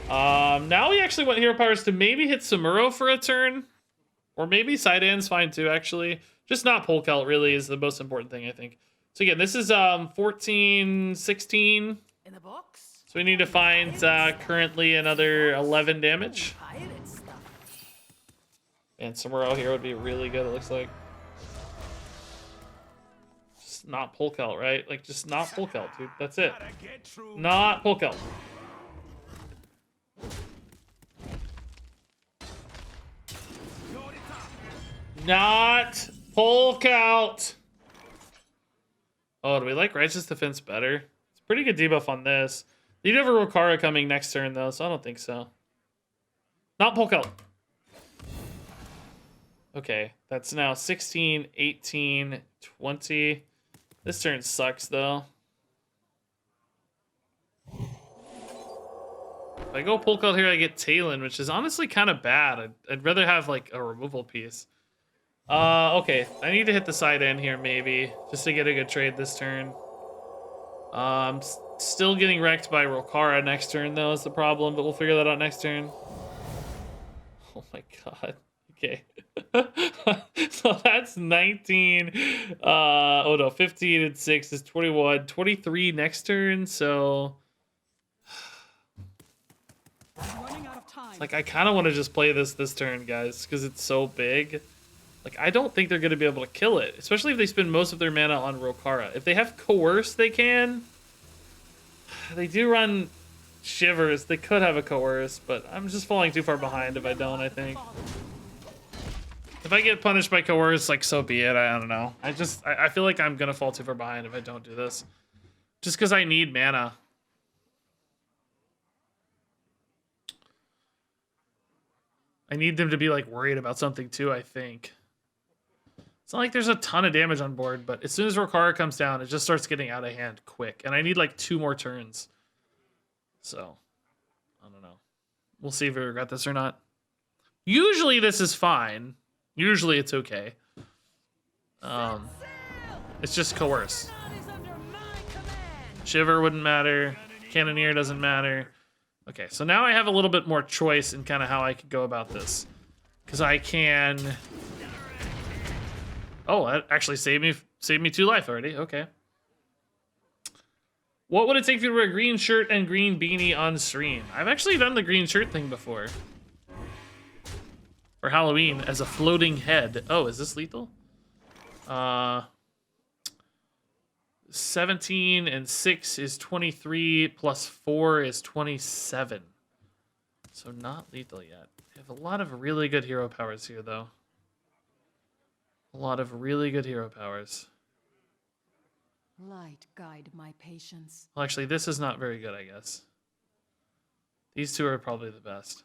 Now we actually want hero powers to maybe hit Samuro for a turn. Or maybe Sidan's fine too, actually. Just not Polkelt really is the most important thing, I think. So again, this is 14, 16. In the box? So we need to find currently another 11 damage. Pirate stuff. And Samuro here would be really good, it looks like. Just not Polkelt, right? Like, just not Polkelt, dude. That's it. Not Polkelt. Not Polkelt. Oh, do we like Righteous Defense better? It's a pretty good debuff on this. You do have a Rokara coming next turn, though, so I don't think so. Not Polkelt. Okay, that's now 16, 18, 20. This turn sucks, though. If I go Polkelt here, I get Talon, which is honestly kind of bad. I'd rather have, like, a removal piece. Okay, I need to hit the side end here, maybe, just to get a good trade this turn. Still getting wrecked by Rokara next turn, though, is the problem, but we'll figure that out next turn. Oh my god. Okay. So that's 19. Oh no, 15 and 6 is 21. 23 next turn, so... Running out of time. It's like, I kind of want to just play this turn, guys, because it's so big. Like, I don't think they're going to be able to kill it, especially if they spend most of their mana on Rokara. If they have Coerce, they can. They do run Shivers. They could have a Coerce, but I'm just falling too far behind if I don't, I think. If I get punished by Coerce, like, so be it. I don't know. I feel like I'm going to fall too far behind if I don't do this. Just because I need mana. I need them to be, like, worried about something, too, I think. It's not like there's a ton of damage on board, but as soon as Rokara comes down, it just starts getting out of hand quick. And I need, like, 2 more turns. So, I don't know. We'll see if we regret this or not. Usually this is fine. Usually it's okay. It's just Coerce. Shiver wouldn't matter. Cannoneer doesn't matter. Okay, so now I have a little bit more choice in kind of how I could go about this. Because I can... Oh, that actually saved me 2 life already. Okay. What would it take for you to wear a green shirt and green beanie on stream? I've actually done the green shirt thing before. For Halloween as a floating head. Oh, is this lethal? 17 and 6 is 23 plus 4 is 27. So not lethal yet. I have a lot of really good hero powers here, though. A lot of really good hero powers. Light guide my patience. Well, actually, this is not very good, I guess. These 2 are probably the best.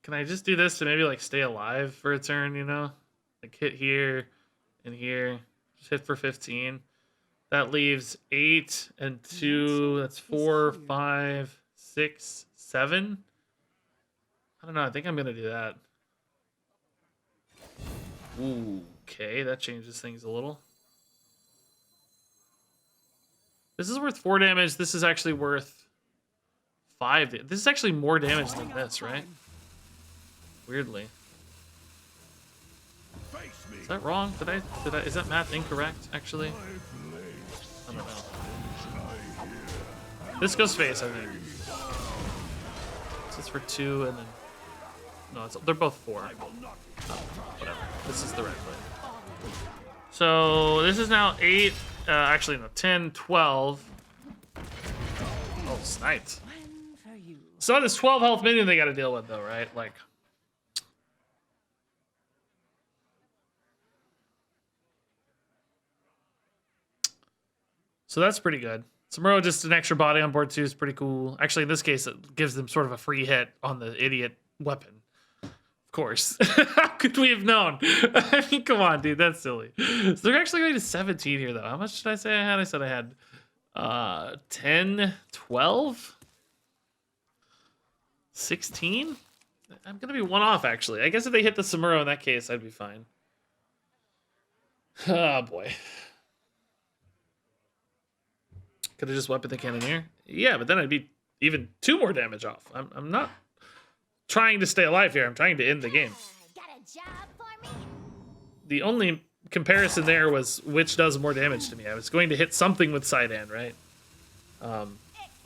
Can I just do this to maybe, like, stay alive for a turn, you know? Like, hit here and here. Just hit for 15. That leaves 8 and 2. That's 4, 5, 6, 7. I don't know. I think I'm going to do that. Ooh, okay. That changes things a little. This is worth 4 damage. This is actually worth 5. This is actually more damage than this, right? Weirdly. Is that wrong? Is that math incorrect, actually? I don't know. This goes face, I think. This is for 2, and then... No, they're both 4. Whatever. This is the right play. So, this is now 8... actually, no, 10, 12. Oh, sniped. So, this 12 health minion they gotta deal with, though, right? Like... So that's pretty good. Samuro, just an extra body on board too, is pretty cool. Actually, in this case, it gives them sort of a free hit on the idiot weapon. Of course. How could we have known? I mean, come on, dude. That's silly. So they're actually going to 17 here, though. How much did I say I had? I said I had 10, 12, 16. I'm gonna be one off actually. I guess if they hit the Samuro in that case, I'd be fine. Oh boy. Could have just weaponed the Cannoneer? Yeah, but then I'd be even 2 more damage off. I'm not trying to stay alive here. I'm trying to end the game. Got a job for me? The only comparison there was which does more damage to me. I was going to hit something with Sidehand, right? Oh,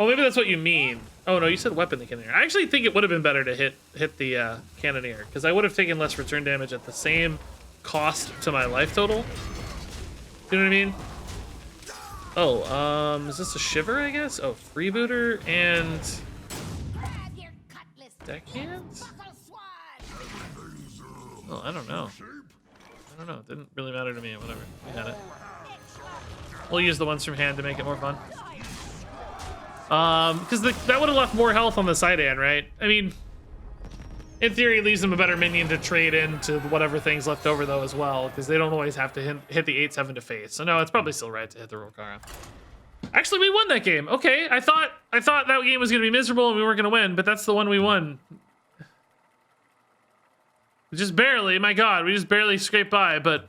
maybe that's what you mean. Oh no, you said weapon the Cannoneer. I actually think it would have been better to hit the Cannoneer, because I would have taken less return damage at the same cost to my life total. You know what I mean? Oh, is this a Shiver, I guess? Oh, Freebooter and Grab your cutlass. Deckhand? Buckle sword. Oh, I don't know. I don't know. It didn't really matter to me. Whatever. We had it. We'll use the ones from hand to make it more fun. Because that would have left more health on the side hand, right? I mean, in theory, it leaves them a better minion to trade into whatever thing's left over, though, as well, because they don't always have to hit the 8/7 to face. So no, it's probably still right to hit the Rokara. Actually, we won that game. Okay, I thought that game was gonna be miserable and we weren't gonna win, but that's the one we won. Just barely. My God, we just barely scraped by, but.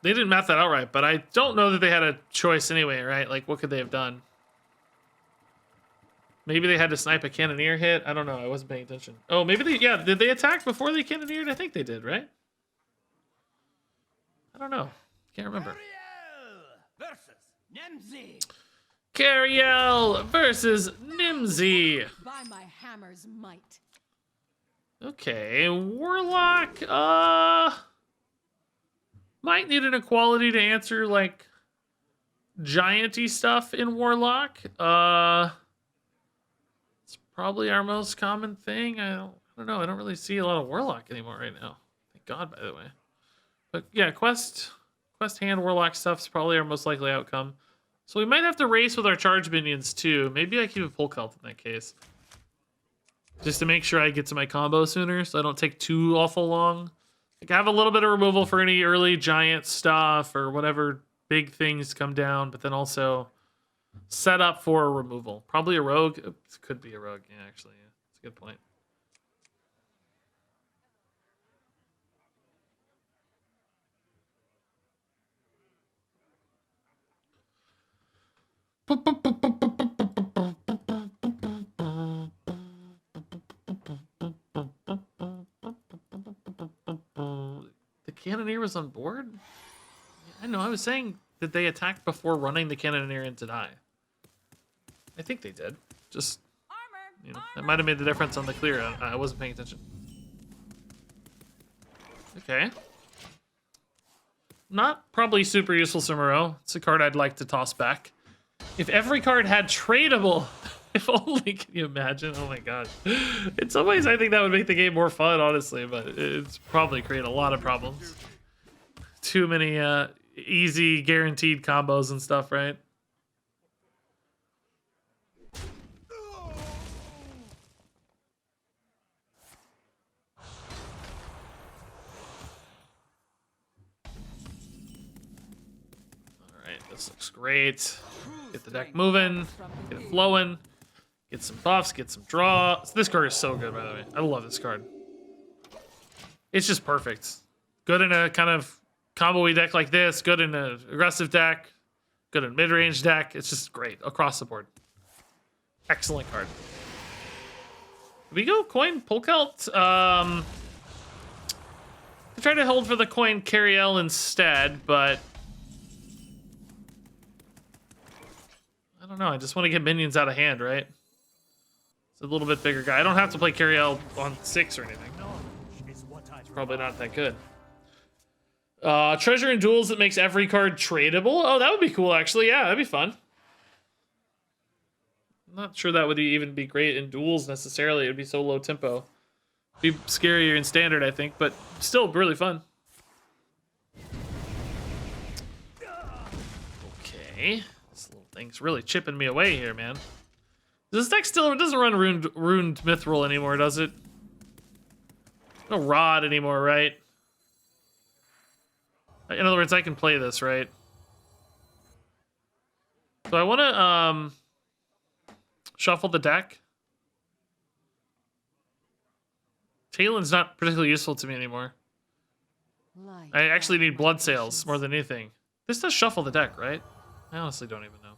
They didn't map that out right, but I don't know that they had a choice anyway, right? Like, what could they have done? Maybe they had to snipe a Cannoneer hit. I don't know. I wasn't paying attention. Oh, maybe they... Yeah, did they attack before they Cannoneered? I think they did, right? I don't know. Can't remember. Versus Nemzi. Cariel versus Nimsy. By my hammer's might. Okay, Warlock, might need an equality to answer, like, giant-y stuff in Warlock. It's probably our most common thing. I don't know. I don't really see a lot of Warlock anymore right now. Thank God, by the way. But yeah, quest hand Warlock stuff's probably our most likely outcome. So we might have to race with our charge minions too. Maybe I keep a pull cult in that case. Just to make sure I get to my combo sooner so I don't take too awful long. Like, I have a little bit of removal for any early giant stuff or whatever big things come down, but then also set up for a removal. Probably a rogue. It could be a rogue, yeah, actually. Yeah, that's a good point. The Cannoneer was on board? I know, I was saying that they attacked before running the Cannoneer into die. I think they did. Just, you know, that might have made the difference on the clear. I wasn't paying attention. Okay. Not probably super useful Samuro. It's a card I'd like to toss back. If every card had tradable, if only, can you imagine? Oh my God. In some ways, I think that would make the game more fun, honestly, but it's probably create a lot of problems. Too many easy, guaranteed combos and stuff, right? This looks great. Get the deck moving, get it flowing, get some buffs, get some draw. This card is so good, by the way. I love this card. It's just perfect. Good in a kind of combo-y deck like this, good in an aggressive deck, good in mid-range deck. It's just great across the board. Excellent card. We go coin Polkelt. I tried to hold for the coin Cariel instead, but I don't know. I just want to get minions out of hand, right? It's a little bit bigger guy. I don't have to play Cariel on 6 or anything. It's probably not that good. Treasure and Duels that makes every card tradable. Oh, that would be cool, actually. Yeah, that'd be fun. I'm not sure that would even be great in Duels necessarily. It'd be so low tempo. It'd be scarier in Standard, I think, but still really fun. Okay. Thing's really chipping me away here, man. This deck still doesn't run ruined Mithril anymore, does it? No Rod anymore, right? In other words, I can play this, right? So I want to shuffle the deck. Talon's not particularly useful to me anymore. Light I actually need blood my sales patience. more than anything. This does shuffle the deck, right? I honestly don't even know.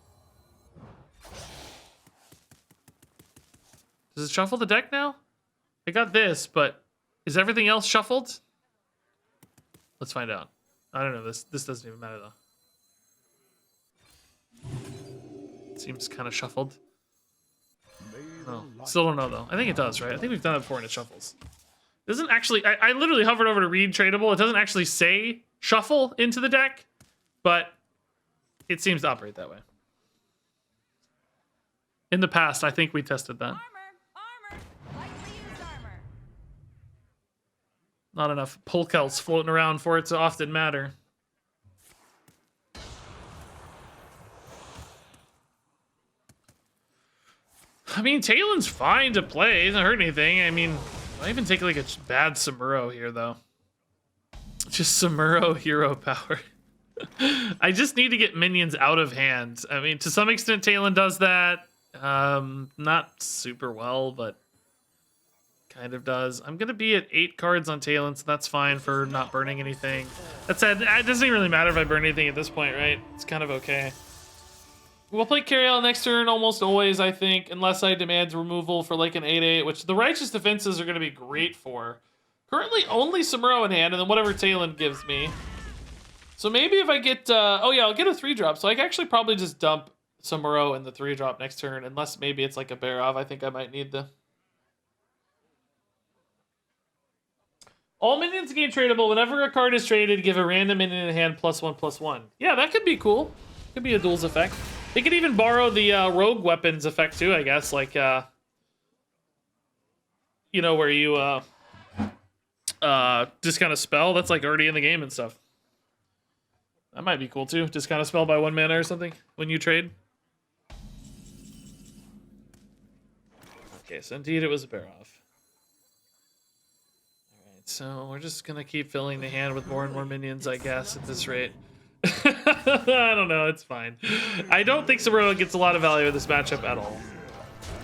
Does it shuffle the deck now? I got this, but is everything else shuffled? Let's find out. I don't know. This doesn't even matter though. Seems kind of shuffled. No, still don't know though. I think it does, right? I think we've done it before and it shuffles. It doesn't actually. I literally hovered over to read tradable. It doesn't actually say shuffle into the deck, but it seems to operate that way. In the past, I think we tested that. Armor! Lightly used armor. Not enough polkelts floating around for it to often matter. I mean, Talon's fine to play. He doesn't hurt anything. I mean, I even take like a bad Samuro here, though. Just Samuro hero power. I just need to get minions out of hand. I mean, to some extent, Talon does that. Not super well, but kind of does. I'm going to be at 8 cards on Talon, so that's fine for not burning anything. That said, it doesn't even really matter if I burn anything at this point, right? It's kind of okay. We'll play Carry next turn almost always, I think, unless I demand removal for like an 8/8, which the Righteous Defenses are going to be great for. Currently only Samuro in hand, and then whatever Talon gives me. So maybe if I get, oh yeah, I'll get a 3-drop, so I can actually probably just dump Samuro in the 3-drop next turn, unless maybe it's like a Barov. I think I might need the... All minions gain tradable. Whenever a card is traded, give a random minion in hand +1/+1. Yeah, that could be cool. Could be a duels effect. They could even borrow the rogue weapons effect too, I guess. Like, you know, where you discount a spell that's like already in the game and stuff. That might be cool too. Discount a spell by 1 mana or something when you trade. Okay, so indeed it was a Barov. Alright, so we're just gonna keep filling the hand with more and more minions, I guess, at this rate. I don't know, it's fine. I don't think Samuro gets a lot of value in this matchup at all.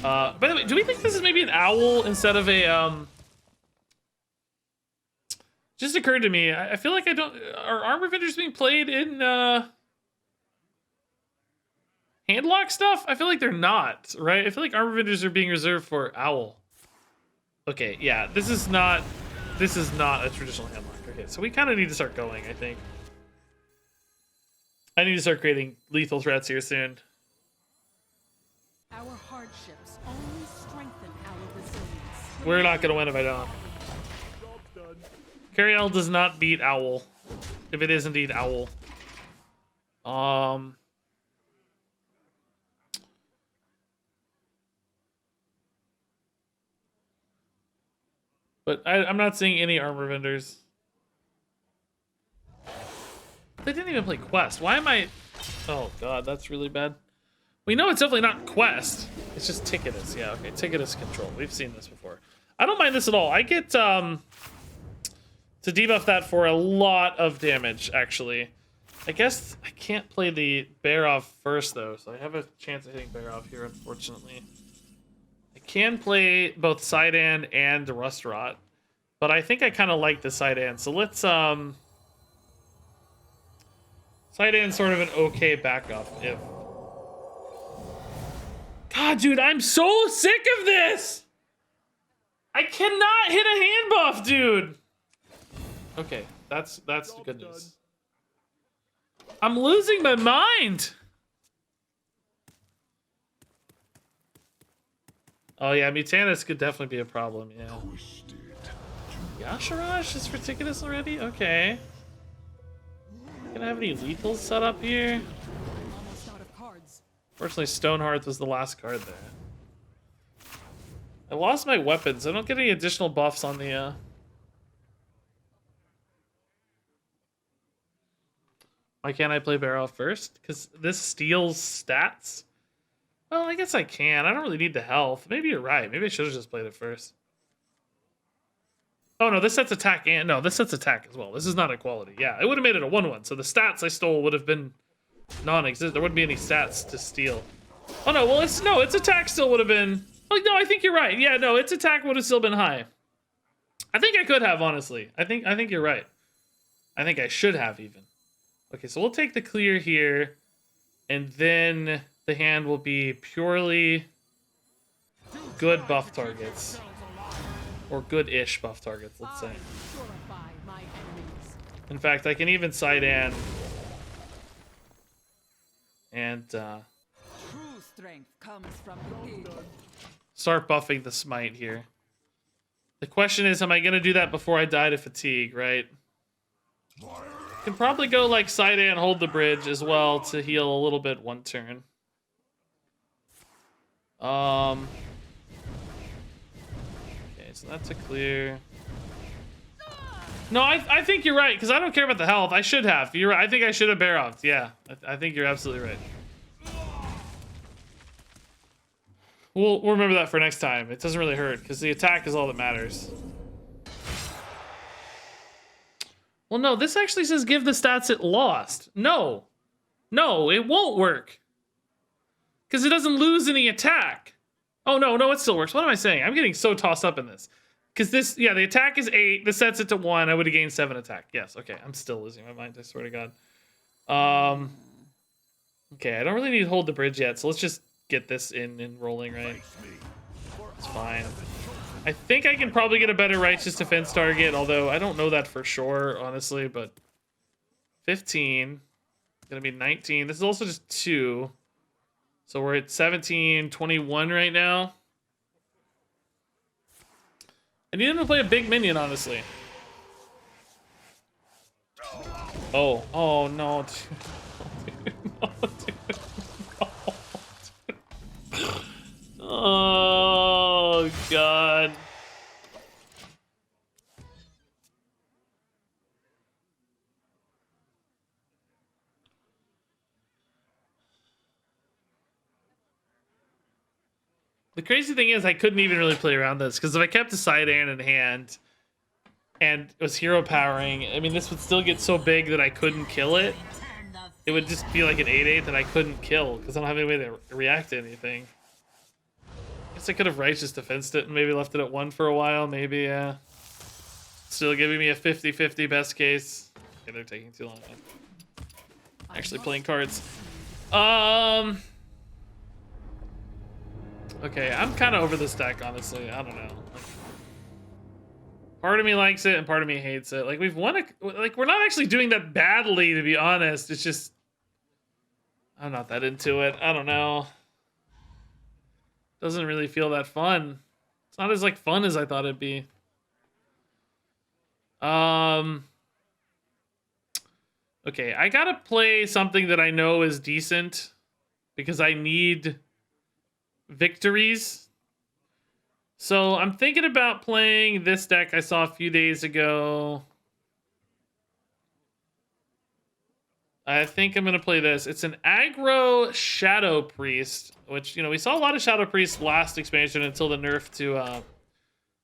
By the way, do we think this is maybe an owl instead of a just occurred to me, I feel like are armor vendors being played in handlock stuff? I feel like they're not, right? I feel like armor vendors are being reserved for owl. Okay, yeah, this is not a traditional handlock. Okay, so we kind of need to start going, I think. I need to start creating lethal threats here soon. Our hardships only strengthen our resilience. We're not gonna win if I don't. Cariel does not beat Owl, if it is indeed Owl. But I'm not seeing any armor vendors. They didn't even play Quest. Why am I... Oh god, that's really bad. We know it's definitely not Quest. It's just Ticketus. Yeah, okay, Ticketus control. We've seen this before. I don't mind this at all. I get to debuff that for a lot of damage, actually. I guess I can't play the Barov first, though, so I have a chance of hitting Barov here, unfortunately. I can play both Sidan and Rust Rot, but I think I kind of like the Sidan, so let's... Sidan's sort of an okay backup, if... God, dude, I'm so sick of this! I cannot hit a hand buff, dude! Okay, that's good news. I'm losing my mind! Oh yeah, Mutanus could definitely be a problem, yeah. Yasharash is for Ticketus already? Okay. Gonna have any lethals set up here? Almost out of cards. Fortunately, Stonehearth was the last card there. I lost my weapons. I don't get any additional buffs on the... Why can't I play Barrel first? Because this steals stats? Well, I guess I can. I don't really need the health. Maybe you're right. Maybe I should have just played it first. Oh no, this sets attack and no, this sets attack as well. This is not equality. Yeah, it would have made it a 1-1. So the stats I stole would have been non-existent. There wouldn't be any stats to steal. Oh no, well its attack still would have been. Oh no, I think you're right. Yeah, no, its attack would have still been high. I think I could have, honestly. I think you're right. I think I should have even. Okay, so we'll take the clear here, and then the hand will be purely good buff targets. Or good-ish buff targets, let's say. Purify my enemies. In fact, I can even side in and True strength comes from within. start buffing the smite here. The question is, am I going to do that before I die to fatigue, right? Can probably go like side and hold the bridge as well to heal a little bit one turn. Okay, so that's a clear. No, I think you're right, because I don't care about the health. I should have. You're right. I think I should have bear offed. Yeah, I think you're absolutely right. We'll remember that for next time. It doesn't really hurt, because the attack is all that matters. Well, no, this actually says give the stats it lost. No. No, it won't work. Because it doesn't lose any attack. Oh, no, it still works. What am I saying? I'm getting so tossed up in this. Because this, yeah, the attack is 8. This sets it to 1. I would have gained 7 attack. Yes, okay. I'm still losing my mind, I swear to God. Okay, I don't really need to hold the bridge yet, so let's just get this in and rolling, right? It's fine. I think I can probably get a better righteous defense target, although I don't know that for sure, honestly, but 15. Gonna be 19. This is also just 2. So we're at 17, 21 right now. I need him to play a big minion, honestly. Oh no, dude. No, dude. No. Oh, God. The crazy thing is I couldn't even really play around this, because if I kept a side hand in hand and was hero powering, I mean, this would still get so big that I couldn't kill it. It would just be like an 8/8 that I couldn't kill, because I don't have any way to react to anything. I guess I could have righteous defensed it and maybe left it at 1 for a while, maybe, yeah. Still giving me a 50-50 best case. Okay, they're taking too long. Actually playing cards. Okay, I'm kind of over this deck, honestly. I don't know. Like, part of me likes it and part of me hates it. Like, we've won like, we're not actually doing that badly, to be honest. It's just, I'm not that into it. I don't know. Doesn't really feel that fun. It's not as, like, fun as I thought it'd be. Okay, I gotta play something that I know is decent, because I need victories. So I'm thinking about playing this deck I saw a few days ago. I think I'm going to play this. It's an aggro Shadow Priest, which, you know, we saw a lot of Shadow Priests last expansion until the nerf to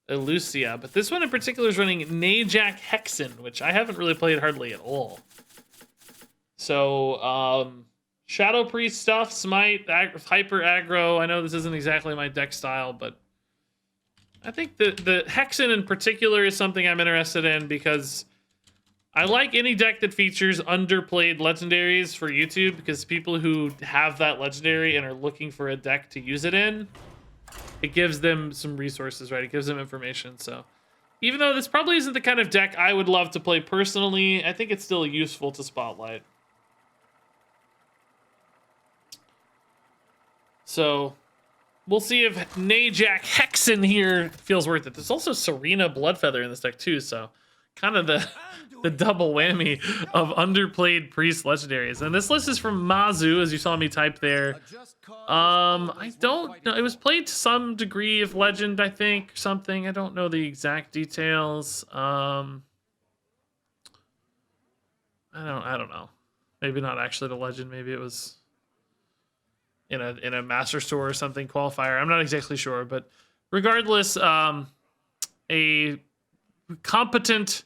Elucia. But this one in particular is running Najak Hexen, which I haven't really played hardly at all. So, Shadow Priest stuff, Smite, Hyper Aggro. I know this isn't exactly my deck style, but I think the Hexen in particular is something I'm interested in, because I like any deck that features underplayed legendaries for YouTube, because people who have that legendary and are looking for a deck to use it in, it gives them some resources, right? It gives them information. So even though this probably isn't the kind of deck I would love to play personally, I think it's still useful to spotlight. So we'll see if Najak Hexen here feels worth it. There's also Serena Bloodfeather in this deck too, so kind of the double whammy of underplayed priest legendaries. And this list is from Mazu, as you saw me type there. I don't know. It was played to some degree of legend, I think, or something. I don't know the exact details. I don't know. Maybe not actually the legend. Maybe it was in a master store or something qualifier. I'm not exactly sure, but regardless, a competent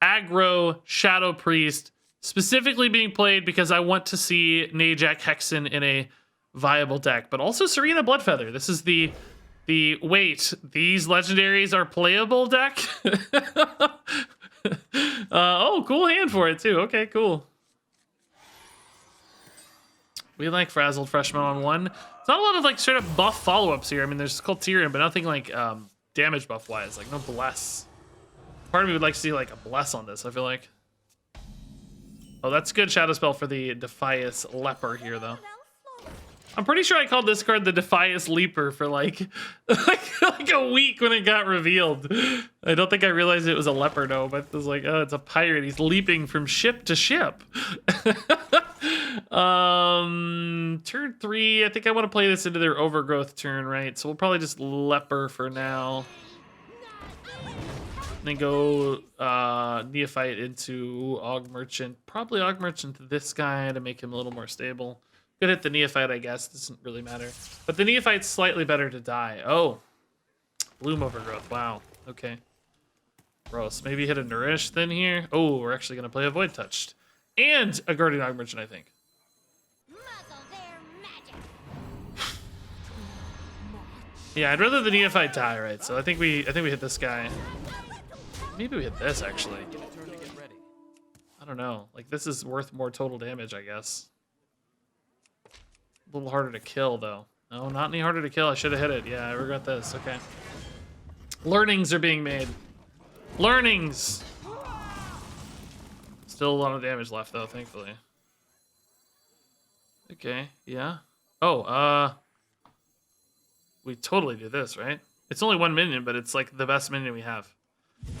aggro Shadow Priest, specifically being played because I want to see Najak Hexen in a viable deck, but also Serena Bloodfeather. This is the wait, these legendaries are playable deck? Oh, cool hand for it too. Okay, cool. We like Frazzled Freshman on 1. It's not a lot of like straight up buff follow-ups here. I mean, there's Cultirian, but nothing like damage buff wise, like no bless. Part of me would like to see like a bless on this, I feel like. Oh, that's good shadow spell for the Defias Leper here though. I'm pretty sure I called this card the Defias Leaper for like, like a week when it got revealed. I don't think I realized it was a leper, no, but it was like, oh, it's a pirate. He's leaping from ship to ship. Turn 3, I think I want to play this into their overgrowth turn, right? So we'll probably just leper for now. Then go Neophyte into Og Merchant. Probably Og Merchant this guy to make him a little more stable. Could hit the Neophyte, I guess. Doesn't really matter. But the Neophyte's slightly better to die. Oh. Bloom Overgrowth. Wow. Okay. Gross. Maybe hit a Nourish then here. Oh, we're actually going to play a Void Touched. And a Guardian Og Merchant, I think. Muzzle their magic. Yeah, I'd rather the Neophyte die, right? So I think we hit this guy. Maybe we hit this, actually. I don't know. Like, this is worth more total damage, I guess. A little harder to kill, though. No, not any harder to kill. I should have hit it. Yeah, I regret this. Okay. Learnings are being made. Learnings! Still a lot of damage left, though, thankfully. Okay, yeah. Oh, we totally do this, right? It's only 1 minion, but it's, like, the best minion we have.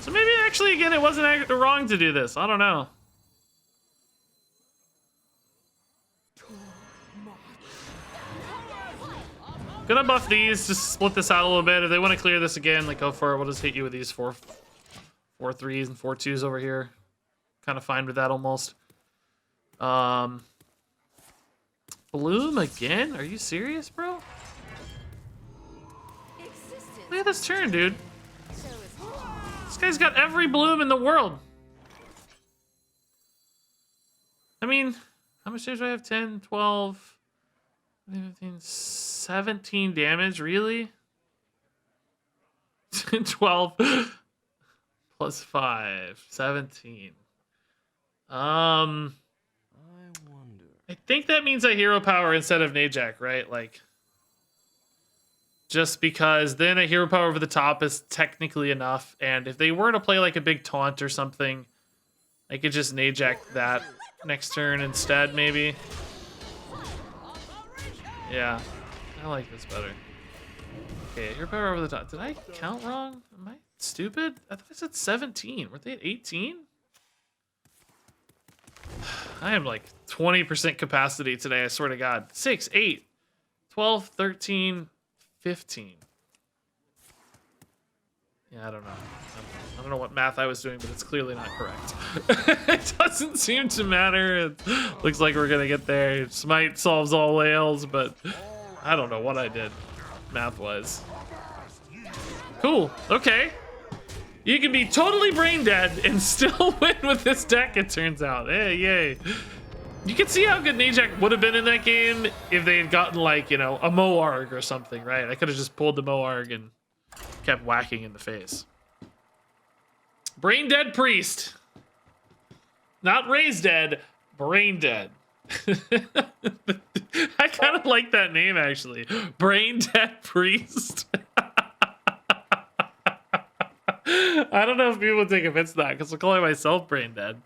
So maybe, actually, again, it wasn't wrong to do this. I don't know. Gonna buff these, just split this out a little bit. If they want to clear this again, like, go for it. We'll just hit you with these 4 3s and 4 2s over here. Kind of fine with that almost. Bloom again? Are you serious, bro? Look at this turn, dude. This guy's got every bloom in the world. I mean, how much damage do I have? 10, 12... 15, 17 damage, really? 12 plus 5, 17. I wonder. I think that means I hero power instead of Najak, right? Like, just because then a hero power over the top is technically enough, and if they were to play like a big taunt or something, I could just Najak that next turn instead, maybe. Yeah, I like this better. Okay, hero power over the top. Did I count wrong? Am I stupid? I thought I said 17. Were they at 18? I am like 20% capacity today, I swear to God. 6, 8, 12, 13, 15. Yeah, I don't know. I don't know what math I was doing, but it's clearly not correct. It doesn't seem to matter. It looks like we're gonna get there. Smite solves all ails, but I don't know what I did math-wise. Cool. Okay. You can be totally brain dead and still win with this deck, it turns out. Hey, yay. You can see how good Najak would have been in that game if they had gotten, like, you know, a Moarg or something, right? I could have just pulled the Moarg and kept whacking in the face. Brain Dead Priest. Not Raised Dead, Brain Dead. I kind of like that name, actually. Brain Dead Priest. I don't know if people would take offense to that, because I'm calling myself Brain Dead.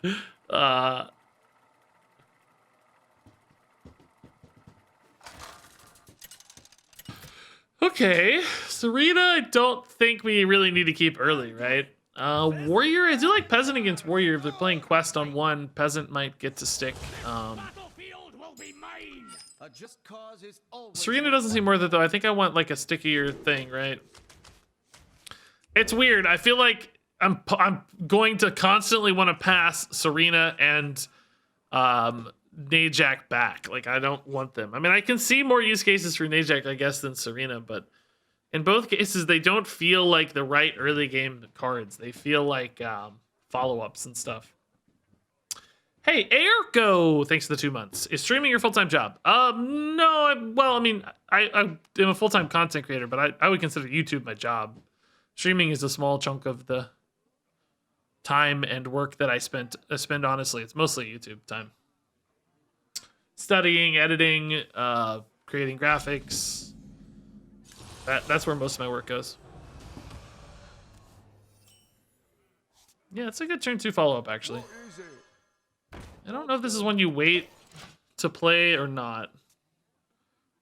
Okay, Serena, I don't think we really need to keep early, right? Warrior, I do like Peasant against Warrior. If they're playing Quest on 1, Peasant might get to stick. Serena doesn't seem worth it, though. I think I want, like, a stickier thing, right? It's weird. I feel like I'm going to constantly want to pass Serena and Najak back. Like, I don't want them. I mean, I can see more use cases for Najak, I guess, than Serena, but In both cases, they don't feel like the right early game cards. They feel like follow-ups and stuff. Hey, Airco, thanks for the 2 months. Is streaming your full-time job? No, I am a full-time content creator, but I would consider YouTube my job. Streaming is a small chunk of the time and work that I spend honestly. It's mostly YouTube time. Studying, editing, creating graphics. That's where most of my work goes. Yeah, it's a good turn 2 follow-up, actually. I don't know if this is one you wait to play or not.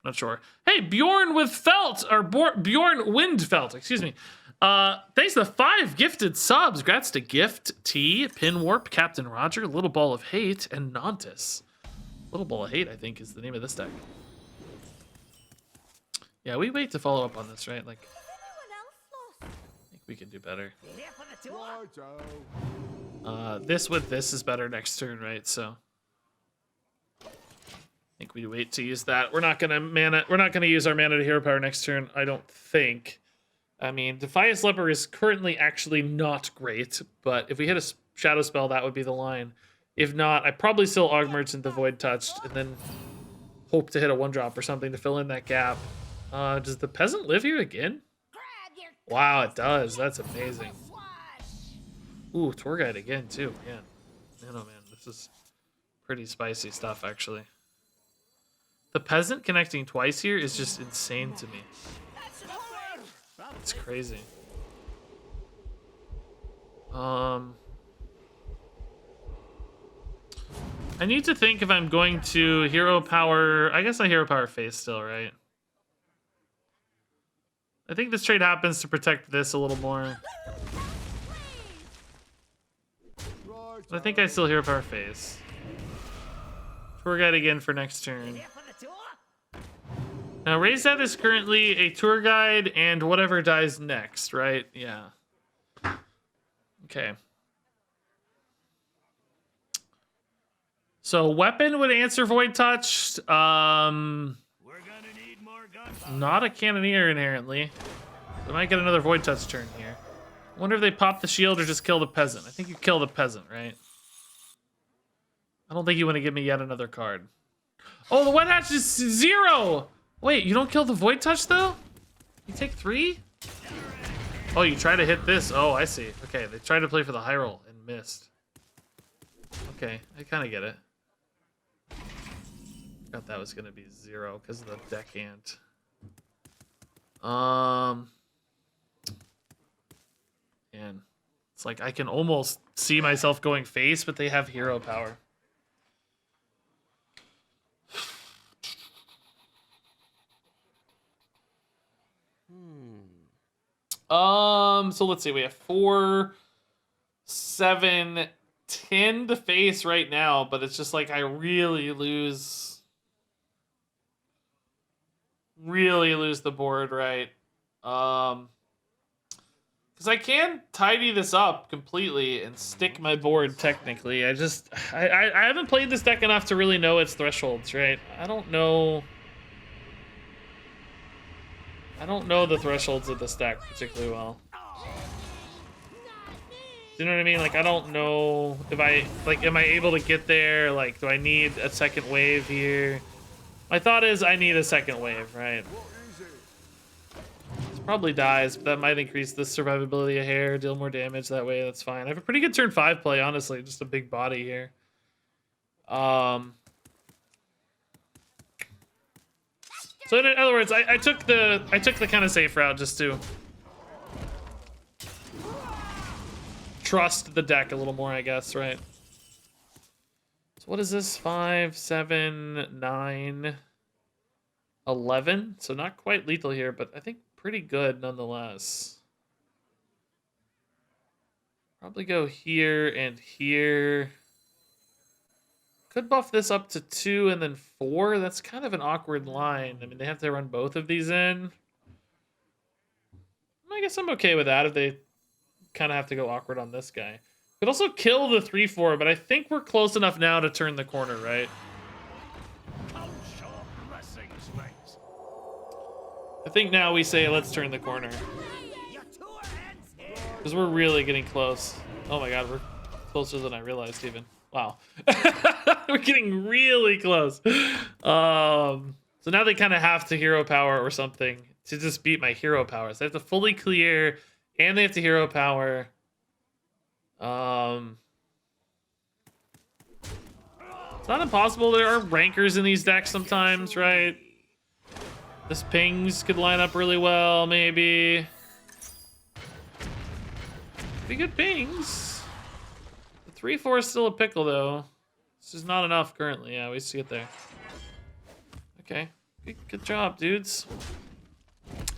Not sure. Hey, Bjorn with Felt, or Bjorn Windfelt, excuse me. Thanks to the 5 gifted subs. Grats to Gift, T, Pinwarp, Captain Roger, Little Ball of Hate, and Nontus. Little Ball of Hate, I think, is the name of this deck. Yeah, we wait to follow up on this, right? Like, I think we can do better. This with this is better next turn, right? So I think we wait to use that. We're not gonna use our mana to hero power next turn, I don't think. I mean, Defias Leper is currently actually not great, but if we hit a shadow spell, that would be the line. If not, I probably still Aug Merchant the Void Touched and then hope to hit a 1-drop or something to fill in that gap. Does the Peasant live here again? Wow, it does. That's amazing. Ooh, Tour Guide again, too. Man, oh man, this is pretty spicy stuff, actually. The Peasant connecting twice here is just insane to me. It's crazy. I need to think if I'm going to hero power. I guess I hero power face still, right? I think this trade happens to protect this a little more. I think I still hero power face. Tour Guide again for next turn. Now, Raise That is currently a Tour Guide and whatever dies next, right? Yeah. Okay. So Weapon would answer Void Touched. Not a Cannoneer inherently. I might get another Void Touch turn here. I wonder if they pop the shield or just kill the Peasant. I think you kill the Peasant, right? I don't think you want to give me yet another card. Oh, the Wet Hatch is 0! Wait, you don't kill the Void Touch, though? You take 3? Oh, you try to hit this. Oh, I see. Okay, they tried to play for the high roll and missed. Okay, I kind of get it. Thought that was going to be 0 because of the Deckhand. And it's like I can almost see myself going face, but they have hero power. So let's see. We have 4, 7, 10 to face right now, but it's just like I really lose the board, right? Because I can tidy this up completely and stick my board technically. I haven't played this deck enough to really know its thresholds, right? I don't know the thresholds of this deck particularly well. Do you know what I mean? Like, I don't know if am I able to get there? Like, do I need a second wave here? My thought is I need a second wave, right? This probably dies, but that might increase the survivability a hair, deal more damage that way. That's fine. I have a pretty good turn 5 play, honestly. Just a big body here. So in other words, I took the kind of safe route just to trust the deck a little more, I guess, right? So what is this? 5, 7, 9, 11. So not quite lethal here, but I think pretty good nonetheless. Probably go here and here. Could buff this up to 2 and then 4. That's kind of an awkward line. I mean, they have to run both of these in. I guess I'm okay with that if they kind of have to go awkward on this guy. Could also kill the 3/4, but I think we're close enough now to turn the corner, right? I I think now we say let's turn the corner. Because we're really getting close. Oh my god, we're closer than I realized even. Wow. We're getting really close. So now they kind of have to hero power or something to just beat my hero powers. They have to fully clear and they have to hero power. It's not impossible. There are rankers in these decks sometimes, right? This pings could line up really well, maybe. Pretty good pings. The 3/4 is still a pickle, though. This is not enough currently. Yeah, we see it there. Okay. Good job, dudes.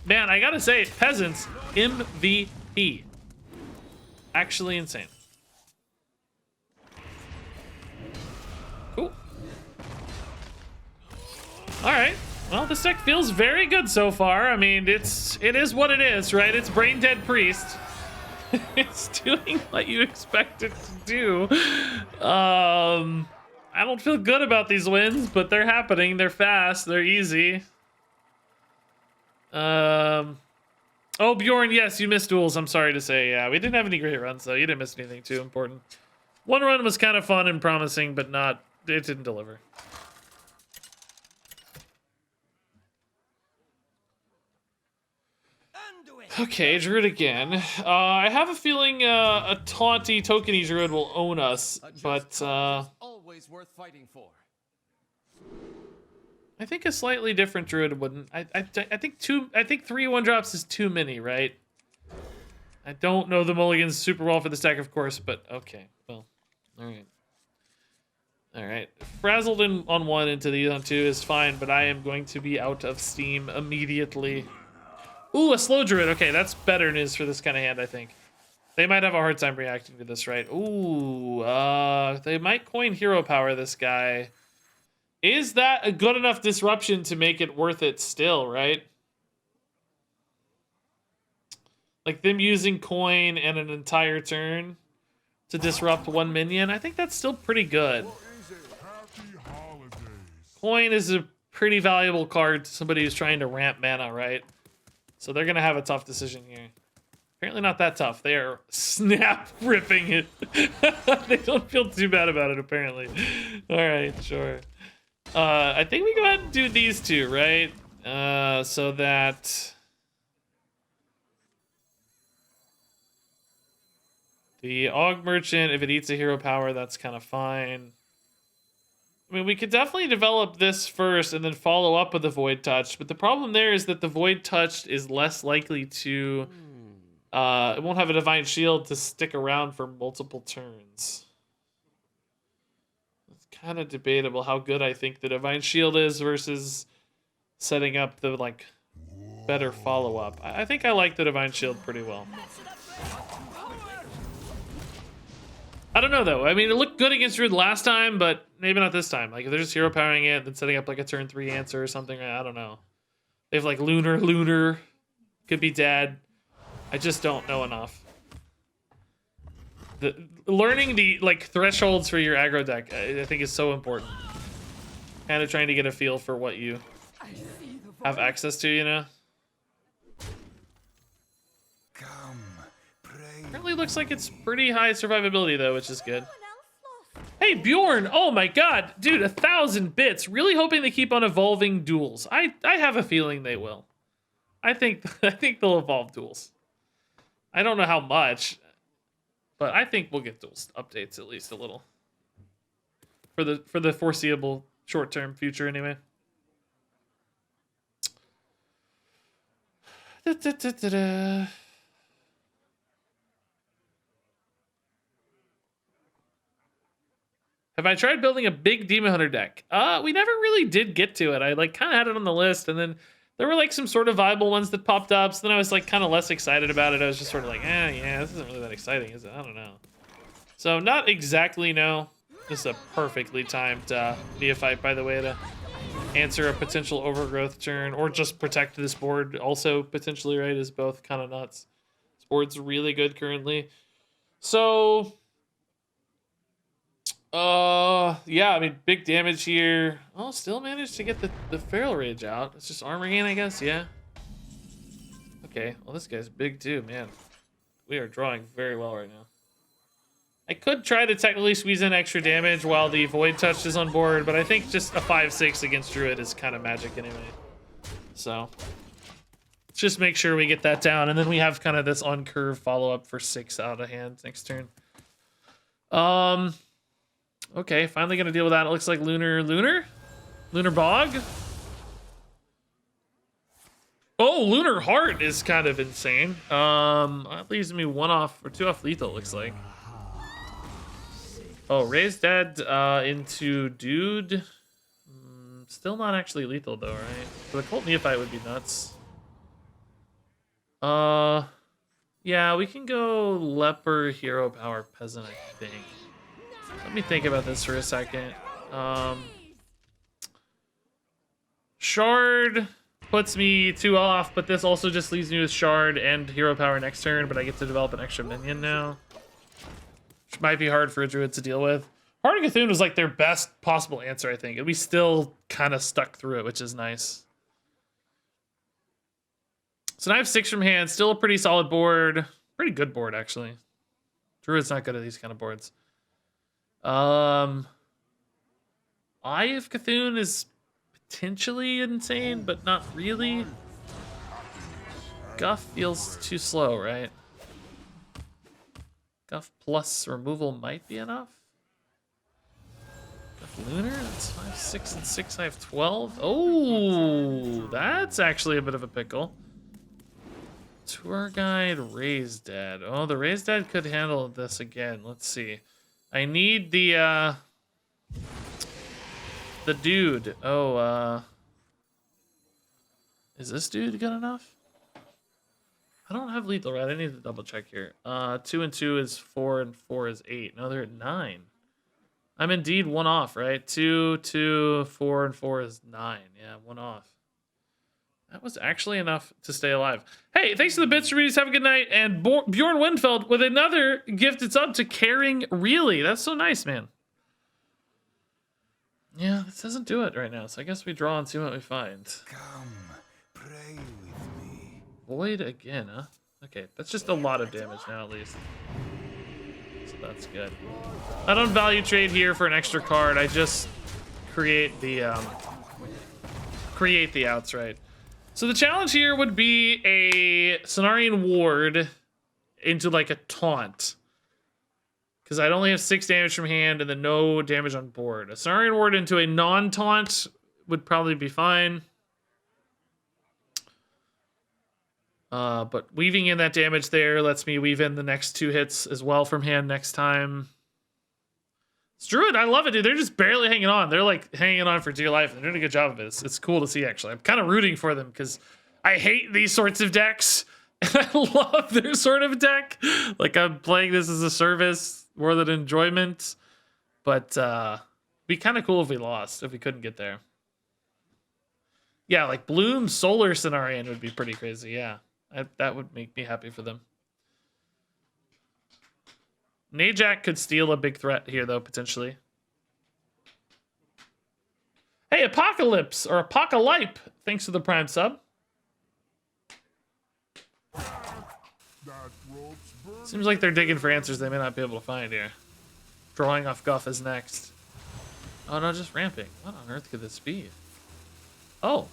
Man, I gotta say, Peasants, MVP. Actually insane. Cool. All right. Well, this deck feels very good so far. I mean, it is what it is, right? It's Brain Dead Priest. It's doing what you expect it to do. I don't feel good about these wins, but they're happening. They're fast. They're easy. Oh, Bjorn, yes, you missed duels. I'm sorry to say. Yeah, we didn't have any great runs, though. You didn't miss anything too important. One run was kind of fun and promising, but it didn't deliver. Okay, Druid again. I have a feeling a taunty, tokeny Druid will own us, but always worth fighting for. I think a slightly different Druid wouldn't. I think 3 1-drops is too many, right? I don't know the mulligans super well for this deck, of course, but okay. Well, all right. All right. Frazzled in on 1 into these on 2 is fine, but I am going to be out of steam immediately. Ooh, a slow Druid. Okay, that's better news for this kind of hand, I think. They might have a hard time reacting to this, right? Ooh, they might coin hero power this guy. Is that a good enough disruption to make it worth it still, right? Like them using coin and an entire turn to disrupt 1 minion? I think that's still pretty good. Coin is a pretty valuable card to somebody who's trying to ramp mana, right? So they're going to have a tough decision here. Apparently not that tough. They are snap ripping it. They don't feel too bad about it, apparently. All right, sure. I think we go ahead and do these two, right? So that the Aug Merchant, if it eats a hero power, that's kind of fine. I mean, we could definitely develop this first and then follow up with the Void Touch, but the problem there is that the Void Touch is less likely to... it won't have a Divine Shield to stick around for multiple turns. It's kind of debatable how good I think the Divine Shield is versus setting up the, like, better follow-up. I think I like the Divine Shield pretty well. I don't know, though. I mean, it looked good against Druid last time, but maybe not this time. Like, if they're just hero powering it, then setting up, like, a turn 3 answer or something, I don't know. They have, like, Lunar, could be dead. I just don't know enough. Learning the, like, thresholds for your aggro deck, I think is so important. Kind of trying to get a feel for what you have access to, you know? Apparently looks like it's pretty high survivability, though, which is good. Hey, Bjorn! Oh my god! Dude, 1,000 bits! Really hoping they keep on evolving Duels. I have a feeling they will. I think they'll evolve Duels. I don't know how much, but I think we'll get Duels updates at least a little. For the foreseeable short-term future, anyway. Have I tried building a big Demon Hunter deck? We never really did get to it. I like kind of had it on the list, and then there were like some sort of viable ones that popped up. So then I was like kind of less excited about it. I was just sort of like, yeah, this isn't really that exciting, is it? I don't know. So not exactly no. This is a perfectly timed neophyte, by the way, to answer a potential overgrowth turn or just protect this board. Also potentially, right, is both kind of nuts. This board's really good currently. So. Yeah, I mean, big damage here. Oh, still managed to get the Feral Rage out. It's just armor gain, I guess, yeah. Okay, well this guy's big too, man. We are drawing very well right now. I could try to technically squeeze in extra damage while the Void Touch is on board, but I think just a 5/6 against Druid is kind of magic anyway. So let's just make sure we get that down, and then we have kind of this on curve follow up for 6 out of hand next turn. Okay, finally gonna deal with that. It looks like Lunar Bog. Oh, Lunar Heart is kind of insane. That leaves me 1 off or 2 off lethal, looks like. Oh, Raised Dead into Dude. Still not actually lethal though, right? So the Cult Neophyte would be nuts. Yeah, we can go Leper, Hero Power, Peasant, I think. Let me think about this for a second. Shard puts me 2 off, but this also just leaves me with Shard and Hero Power next turn, but I get to develop an extra minion now. Which might be hard for a Druid to deal with. Heart of Cthulhu was like their best possible answer, I think. And we still kind of stuck through it, which is nice. So now I have 6 from hand. Still a pretty solid board. Pretty good board, actually. Druid's not good at these kind of boards. Eye of Cthulhu is potentially insane, but not really. Guff feels too slow, right? Guff plus removal might be enough. Guff Lunar, that's 5, 6, and 6. I have 12. Oh, that's actually a bit of a pickle. Tour Guide, Raised Dead. Oh, the Raised Dead could handle this again. Let's see. I need the dude. Oh, is this dude good enough? I don't have lethal, right? I need to double check here. 2 and 2 is 4 and 4 is 8. No, they're at 9. I'm indeed 1 off, right? 2, 2, 4, and 4 is 9. Yeah, 1 off. That was actually enough to stay alive. Hey, thanks for the bits, Reedus. Have a good night. And Bjorn Winfeld with another gifted sub to Caring Really. That's so nice, man. Yeah, this doesn't do it right now, so I guess we draw and see what we find. Come, pray with me. Void again, huh? Okay, that's just a lot of damage now, at least. So that's good. I don't value trade here for an extra card. I just create the outs, right? So the challenge here would be a Cenarian Ward into like a taunt. Because I'd only have 6 damage from hand and then no damage on board. A Cenarian Ward into a non-taunt would probably be fine. But weaving in that damage there lets me weave in the next 2 hits as well from hand next time. It's Druid, I love it, dude. They're just barely hanging on. They're like hanging on for dear life. They're doing a good job of it. It's cool to see, actually. I'm kind of rooting for them because I hate these sorts of decks. And I love their sort of deck. Like, I'm playing this as a service more than enjoyment. But it'd be kind of cool if we lost, if we couldn't get there. Yeah, like Bloom Solar Cenarian would be pretty crazy, yeah. That would make me happy for them. Najak could steal a big threat here, though, potentially. Hey, Apocalypse, or Apocalype, thanks for the Prime sub. Seems like they're digging for answers they may not be able to find here. Drawing off Guff is next. Oh, no, just ramping. What on earth could this be? Oh.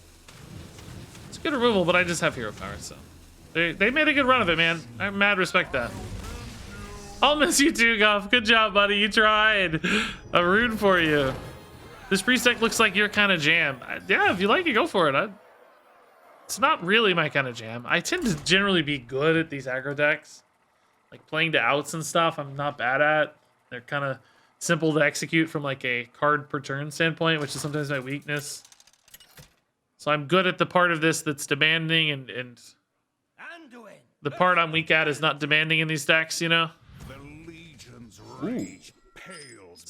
It's good removal, but I just have hero power, so. They made a good run of it, man. I mad respect that. I'll miss you too, Guff. Good job, buddy. You tried. I'm rooting for you. This priest deck looks like your kind of jam. Yeah, if you like it, go for it. It's not really my kind of jam. I tend to generally be good at these aggro decks. Like playing to outs and stuff, I'm not bad at. They're kind of simple to execute from like a card per turn standpoint, which is sometimes my weakness. So I'm good at the part of this that's demanding, and the part I'm weak at is not demanding in these decks, you know? Rage pales.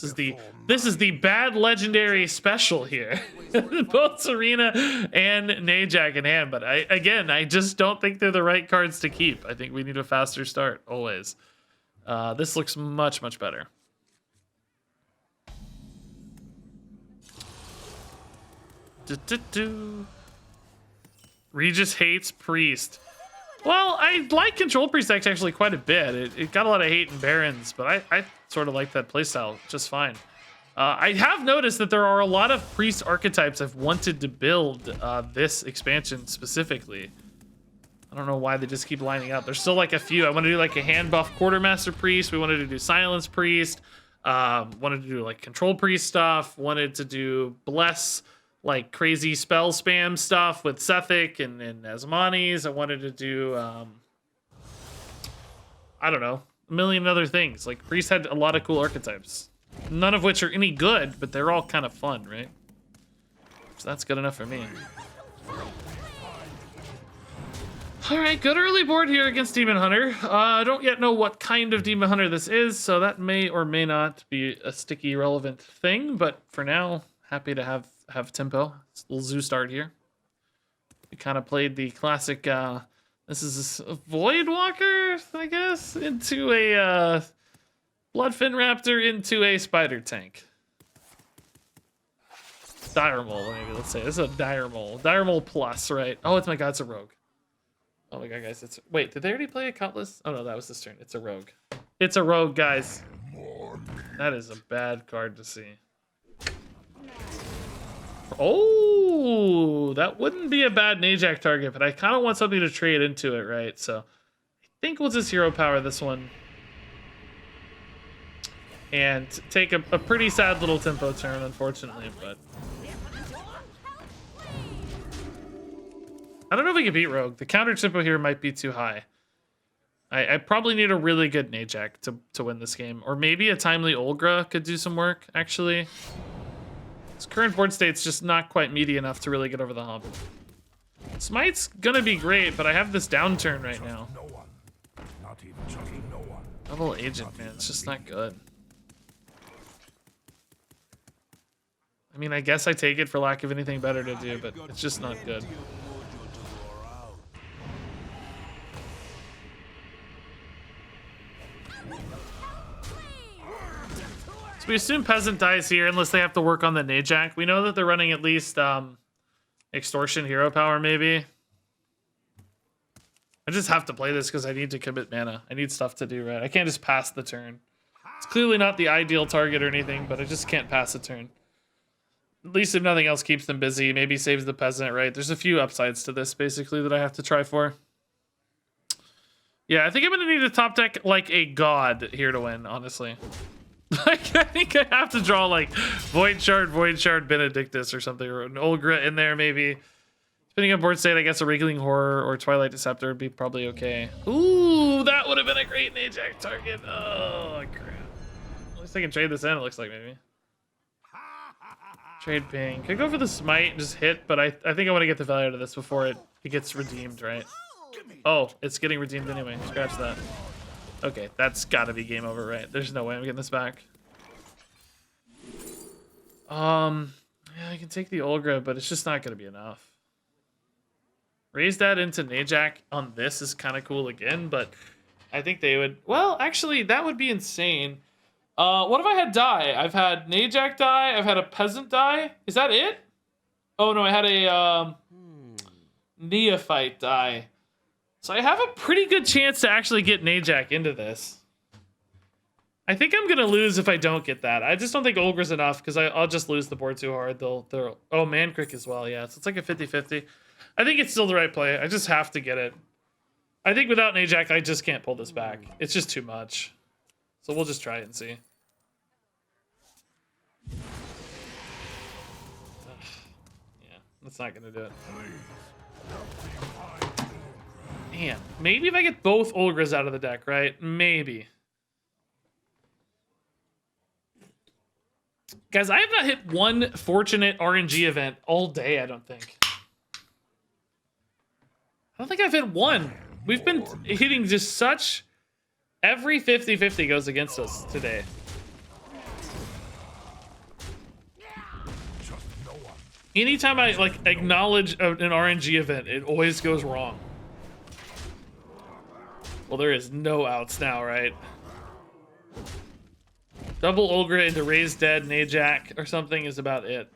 This is the bad legendary special here. Both Serena and Najak in hand, but I just don't think they're the right cards to keep. I think we need a faster start always. This looks much, much better. Regis hates Priest. Well, I like Control Priest decks actually quite a bit. It got a lot of hate in Barons, but I sort of like that playstyle just fine. I have noticed that there are a lot of Priest archetypes I've wanted to build this expansion specifically. I don't know why they just keep lining up. There's still like a few. I want to do like a hand buff Quartermaster Priest. We wanted to do Silence Priest. Wanted to do like Control Priest stuff. Wanted to do Bless, like crazy spell spam stuff with Sethic and Asmanis. I wanted to do, I don't know, a million other things. Like Priest had a lot of cool archetypes. None of which are any good, but they're all kind of fun, right? So that's good enough for me. All right, good early board here against Demon Hunter. I don't yet know what kind of Demon Hunter this is, so that may or may not be a sticky relevant thing, but for now, happy to have tempo. It's a little zoo start here. We kind of played the classic, this is a Void Walker, I guess, into a Bloodfin Raptor into a Spider Tank. Dire Mole, maybe, let's say. This is a Dire Mole. Dire Mole Plus, right? Oh, it's my god, it's a Rogue. Oh my god, guys, it's... Wait, did they already play a Cutlass? Oh no, that was this turn. It's a Rogue. It's a Rogue, guys. That is a bad card to see. Oh, that wouldn't be a bad Najak target, but I kind of want something to trade into it, right? So I think we'll just hero power this one. And take a pretty sad little tempo turn, unfortunately, but... I don't know if we can beat Rogue. The counter tempo here might be too high. I probably need a really good Najak to win this game. Or maybe a timely Olgra could do some work, actually. This current board state's just not quite meaty enough to really get over the hump. Smite's gonna be great, but I have this downturn right now. Double Agent, man, it's just not good. I mean, I guess I take it for lack of anything better to do, but it's just not good. So we assume Peasant dies here unless they have to work on the Najak. We know that they're running at least Extortion hero power, maybe. I just have to play this because I need to commit mana. I need stuff to do, right? I can't just pass the turn. It's clearly not the ideal target or anything, but I just can't pass the turn. At least if nothing else keeps them busy, maybe saves the Peasant, right? There's a few upsides to this, basically, that I have to try for. Yeah, I think I'm going to need a top deck like a god here to win, honestly. Like, I think I have to draw, like, Void Shard, Benedictus or something, or an Olgra in there, maybe. Depending on board state, I guess a Wriggling Horror or Twilight Deceptor would be probably okay. Ooh, that would have been a great Najak target. Oh, crap. At least I can trade this in, it looks like, maybe. Trade ping. Could go for the Smite and just hit, but I think I want to get the value out of this before it gets redeemed, right? Oh, it's getting redeemed anyway. Scratch that. Okay, that's got to be game over, right? There's no way I'm getting this back. Yeah, I can take the Olgra, but it's just not going to be enough. Raise that into Najak on this is kind of cool again, but I think they would... Well, actually, that would be insane. What if I had die? I've had Najak die. I've had a Peasant die. Is that it? Oh, no, I had a Neophyte die. So I have a pretty good chance to actually get Najak into this. I think I'm going to lose if I don't get that. I just don't think Olgra's enough because I'll just lose the board too hard. They'll oh, Mancrick as well, yeah. So it's like a 50-50. I think it's still the right play. I just have to get it. I think without Najak, I just can't pull this back. It's just too much. So we'll just try it and see. Yeah, that's not going to do it. Man, maybe if I get both Olgras out of the deck, right? Maybe. Guys, I have not hit one fortunate RNG event all day, I don't think. I don't think I've hit one. We've been hitting just such... Every 50-50 goes against us today. Anytime I, like, acknowledge an RNG event, it always goes wrong. Well, there is no outs now, right? Double Olgra into Raised Dead, Najak, or something is about it.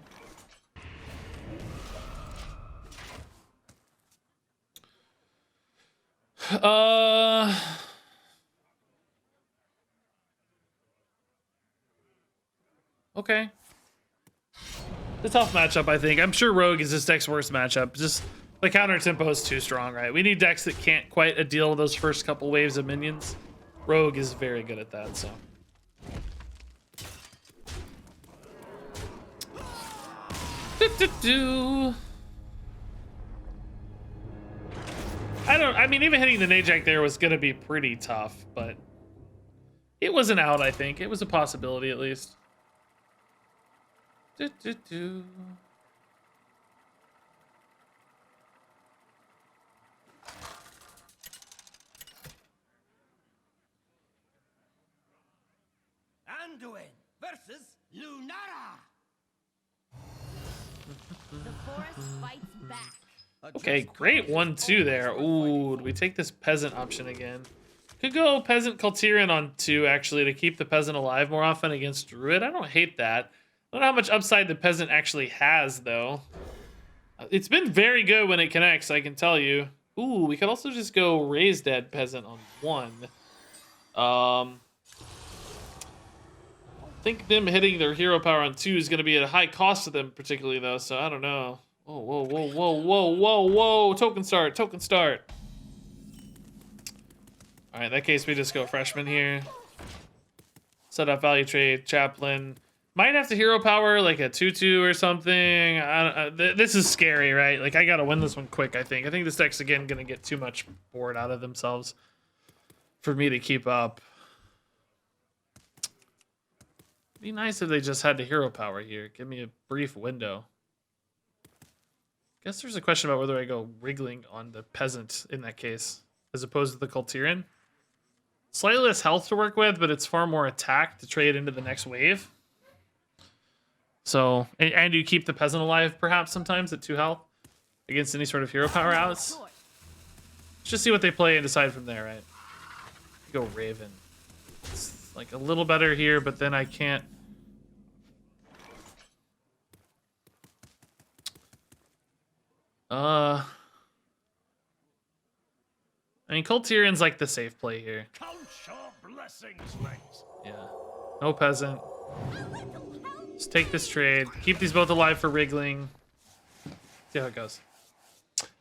Okay. The tough matchup, I think. I'm sure Rogue is this deck's worst matchup. Just the counter tempo is too strong, right? We need decks that can't quite deal with those first couple waves of minions. Rogue is very good at that, so. I mean, even hitting the Najak there was gonna be pretty tough, but it wasn't out, I think. It was a possibility at least. Anduin versus Lunara. The forest fights back. Okay, great 1-2 there. Ooh, do we take this peasant option again? Could go peasant Kaltiran on 2 actually to keep the peasant alive more often against Druid. I don't hate that. I don't know how much upside the peasant actually has though. It's been very good when it connects, I can tell you. Ooh, we could also just go raise dead peasant on 1. I think them hitting their hero power on 2 is going to be at a high cost to them particularly though, so I don't know. Whoa, whoa, whoa, whoa, whoa, whoa, whoa. Token start, token start. All right, in that case, we just go freshman here. Set up value trade, chaplain. Might have to hero power like a 2-2 or something. This is scary, right? Like, I got to win this one quick, I think. I think this deck's, again, going to get too much board out of themselves for me to keep up. Be nice if they just had the hero power here. Give me a brief window. Guess there's a question about whether I go wriggling on the peasant in that case, as opposed to the Kaltiran. Slightly less health to work with, but it's far more attack to trade into the next wave. So, and you keep the peasant alive perhaps sometimes at 2 health against any sort of hero power outs. Let's just see what they play and decide from there, right? Go Raven. It's like a little better here, but then I can't. I mean, Kaltiran's like the safe play here. Count your blessings, mates. Yeah. No peasant. Just take this trade. Keep these both alive for wriggling. See how it goes.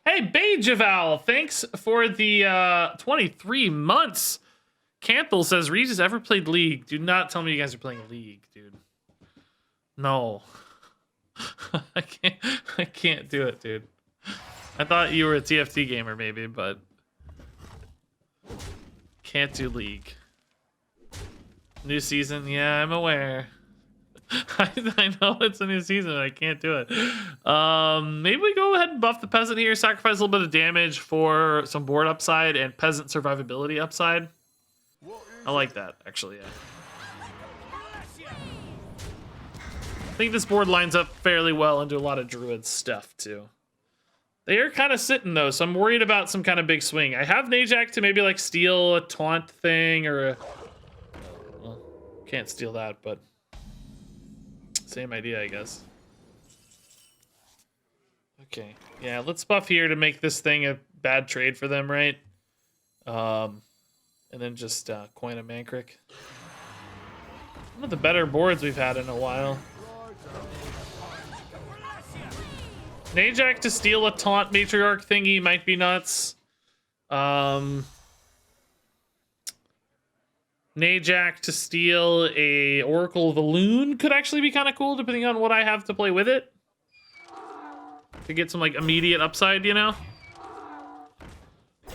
Hey, Bejaval, thanks for the 23 months. Canthel says, Regis ever played League? Do not tell me you guys are playing League, dude. No. I can't do it, dude. I thought you were a TFT gamer maybe, but can't do League. New season, yeah, I'm aware. I know it's a new season, I can't do it. Maybe we go ahead and buff the peasant here, sacrifice a little bit of damage for some board upside and peasant survivability upside. I like that, actually, yeah. I think this board lines up fairly well into a lot of druid stuff too. They are kind of sitting though, so I'm worried about some kind of big swing. I have Najak to maybe like steal a taunt thing or a... Well, can't steal that, but same idea, I guess. Okay, yeah, let's buff here to make this thing a bad trade for them, right? And then just coin a Mankrik. One of the better boards we've had in a while. Najak to steal a taunt matriarch thingy might be nuts. Najak to steal a Oracle Valoon could actually be kind of cool, depending on what I have to play with it. To get some like immediate upside, you know?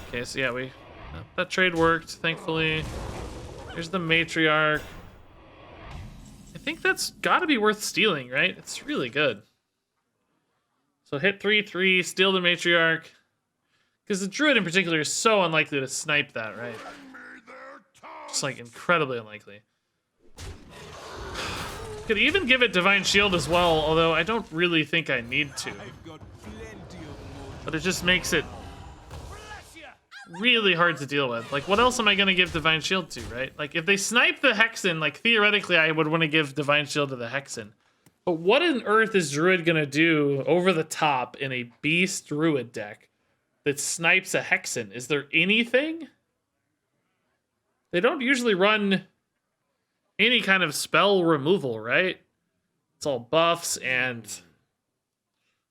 Okay, so yeah, that trade worked, thankfully. Here's the matriarch. I think that's got to be worth stealing, right? It's really good. So hit 3/3, steal the matriarch. Because the druid in particular is so unlikely to snipe that, right? Just like incredibly unlikely. Could even give it Divine Shield as well, although I don't really think I need to. But it just makes it really hard to deal with. Like, what else am I going to give Divine Shield to, right? Like, if they snipe the Hexen, like, theoretically, I would want to give Divine Shield to the Hexen. But what on earth is Druid going to do over the top in a Beast Druid deck that snipes a Hexen? Is there anything? They don't usually run any kind of spell removal, right? It's all buffs, and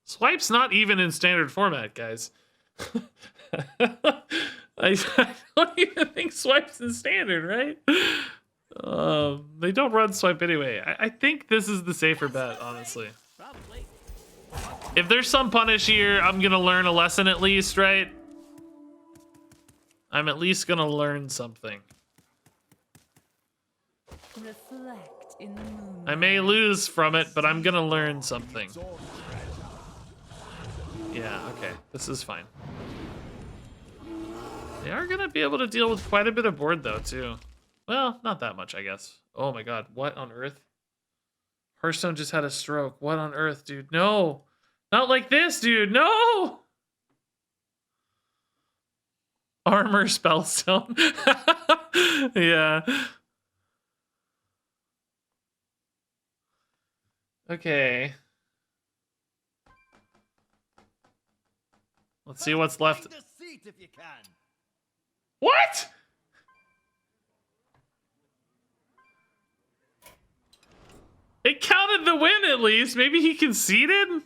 Swipe's not even in standard format, guys. I don't even think Swipe's in standard, right? They don't run Swipe anyway. I think this is the safer bet, honestly. Probably. If there's some punish here, I'm gonna learn a lesson at least, right? I'm at least gonna learn something. Reflect in the moon. I may lose from it, but I'm gonna learn something. Yeah, okay. This is fine. They are gonna be able to deal with quite a bit of board, though, too. Well, not that much, I guess. Oh my god, what on earth? Hearthstone just had a stroke. What on earth, dude? No! Not like this, dude! No! Armor Spellstone. Yeah. Okay. Let's see what's left. Find a seat if you can. What? It counted the win at least. Maybe he conceded?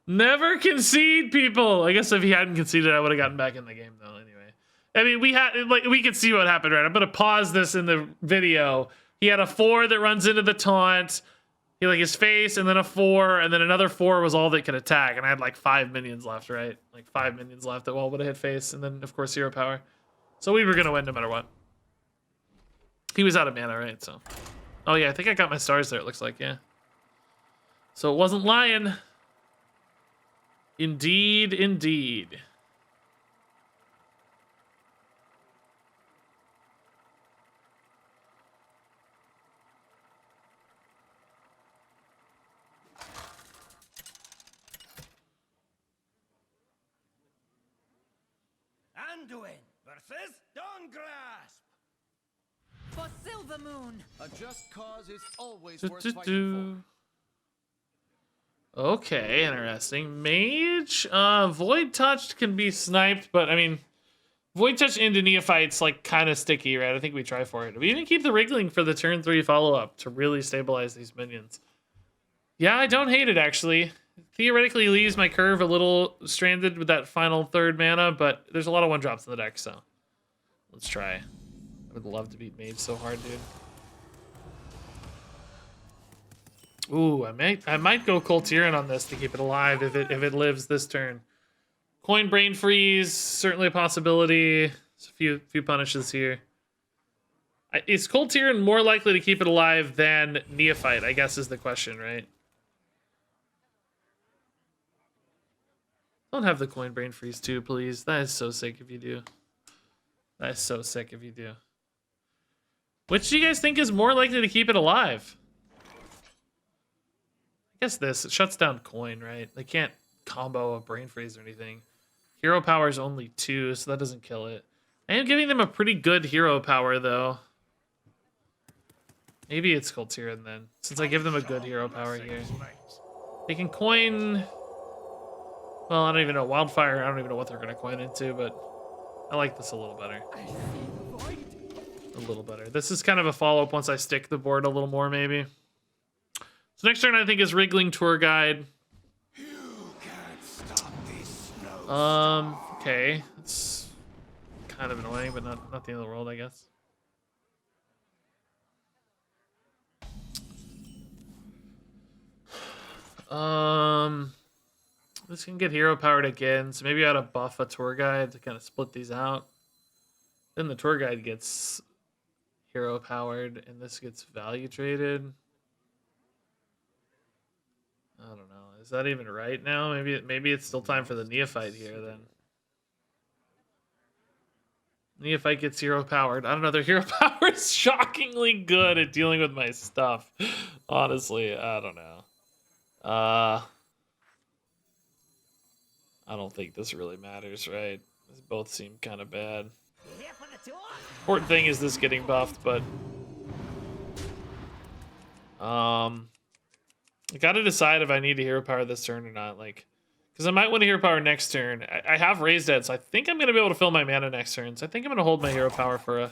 Never concede, people. I guess if he hadn't conceded, I would have gotten back in the game though anyway. I mean, we could see what happened, right? I'm gonna pause this in the video. He had a 4 that runs into the taunt. He like his face, and then a 4, and then another 4 was all that could attack. And I had like 5 minions left, right? Like 5 minions left that all would have hit face, and then of course hero power. So we were gonna win no matter what. He was out of mana, right? So, oh yeah, I think I got my stars there. It looks like, yeah. So it wasn't lying. Indeed, indeed. Anduin versus Dawngrasp. For Silver Moon. A just cause is always worth fighting Okay, interesting. Mage, Void Touch can be sniped, but I mean, Void Touch into Neophyte's like kind of sticky, right? I think we try for it. We even keep the Wriggling for the turn 3 follow-up to really stabilize these minions. Yeah, I don't hate it actually. Theoretically leaves my curve a little stranded with that final 3rd mana, but there's a lot of 1-drops in the deck, so let's try. I would love to beat Mage so hard, dude. Ooh, I might go Coltiran on this to keep it alive if it lives this turn. Coin Brain Freeze, certainly a possibility. There's a few punishes here. Is Coltiran more likely to keep it alive than Neophyte, I guess is the question, right? Don't have the Coin Brain Freeze too, please. That is so sick if you do. That is so sick if you do. Which do you guys think is more likely to keep it alive? I guess this. It shuts down Coin, right? They can't combo a Brain Freeze or anything. Hero power is only 2, so that doesn't kill it. I am giving them a pretty good hero power, though. Maybe it's Coltiran then, since I give them a good hero power here. They can coin... Well, I don't even know. Wildfire, I don't even know what they're going to coin into, but I like this a little better. A little better. This is kind of a follow-up once I stick the board a little more, maybe. So next turn, I think, is Wriggling Tour Guide. Okay. It's kind of annoying, but not the end of the world, I guess. This can get hero powered again, so maybe I ought to buff a tour guide to kind of split these out. Then the tour guide gets hero powered, and this gets value traded. I don't know. Is that even right now? Maybe it's still time for the Neophyte here then. Neophyte gets hero powered. I don't know. Their hero power is shockingly good at dealing with my stuff. Honestly, I don't know. I don't think this really matters, right? These both seem kind of bad. Important thing is this getting buffed, but I gotta decide if I need to hero power this turn or not. Like, Because I might want a hero power next turn. I have raised dead, so I think I'm going to be able to fill my mana next turn. So I think I'm going to hold my hero power for a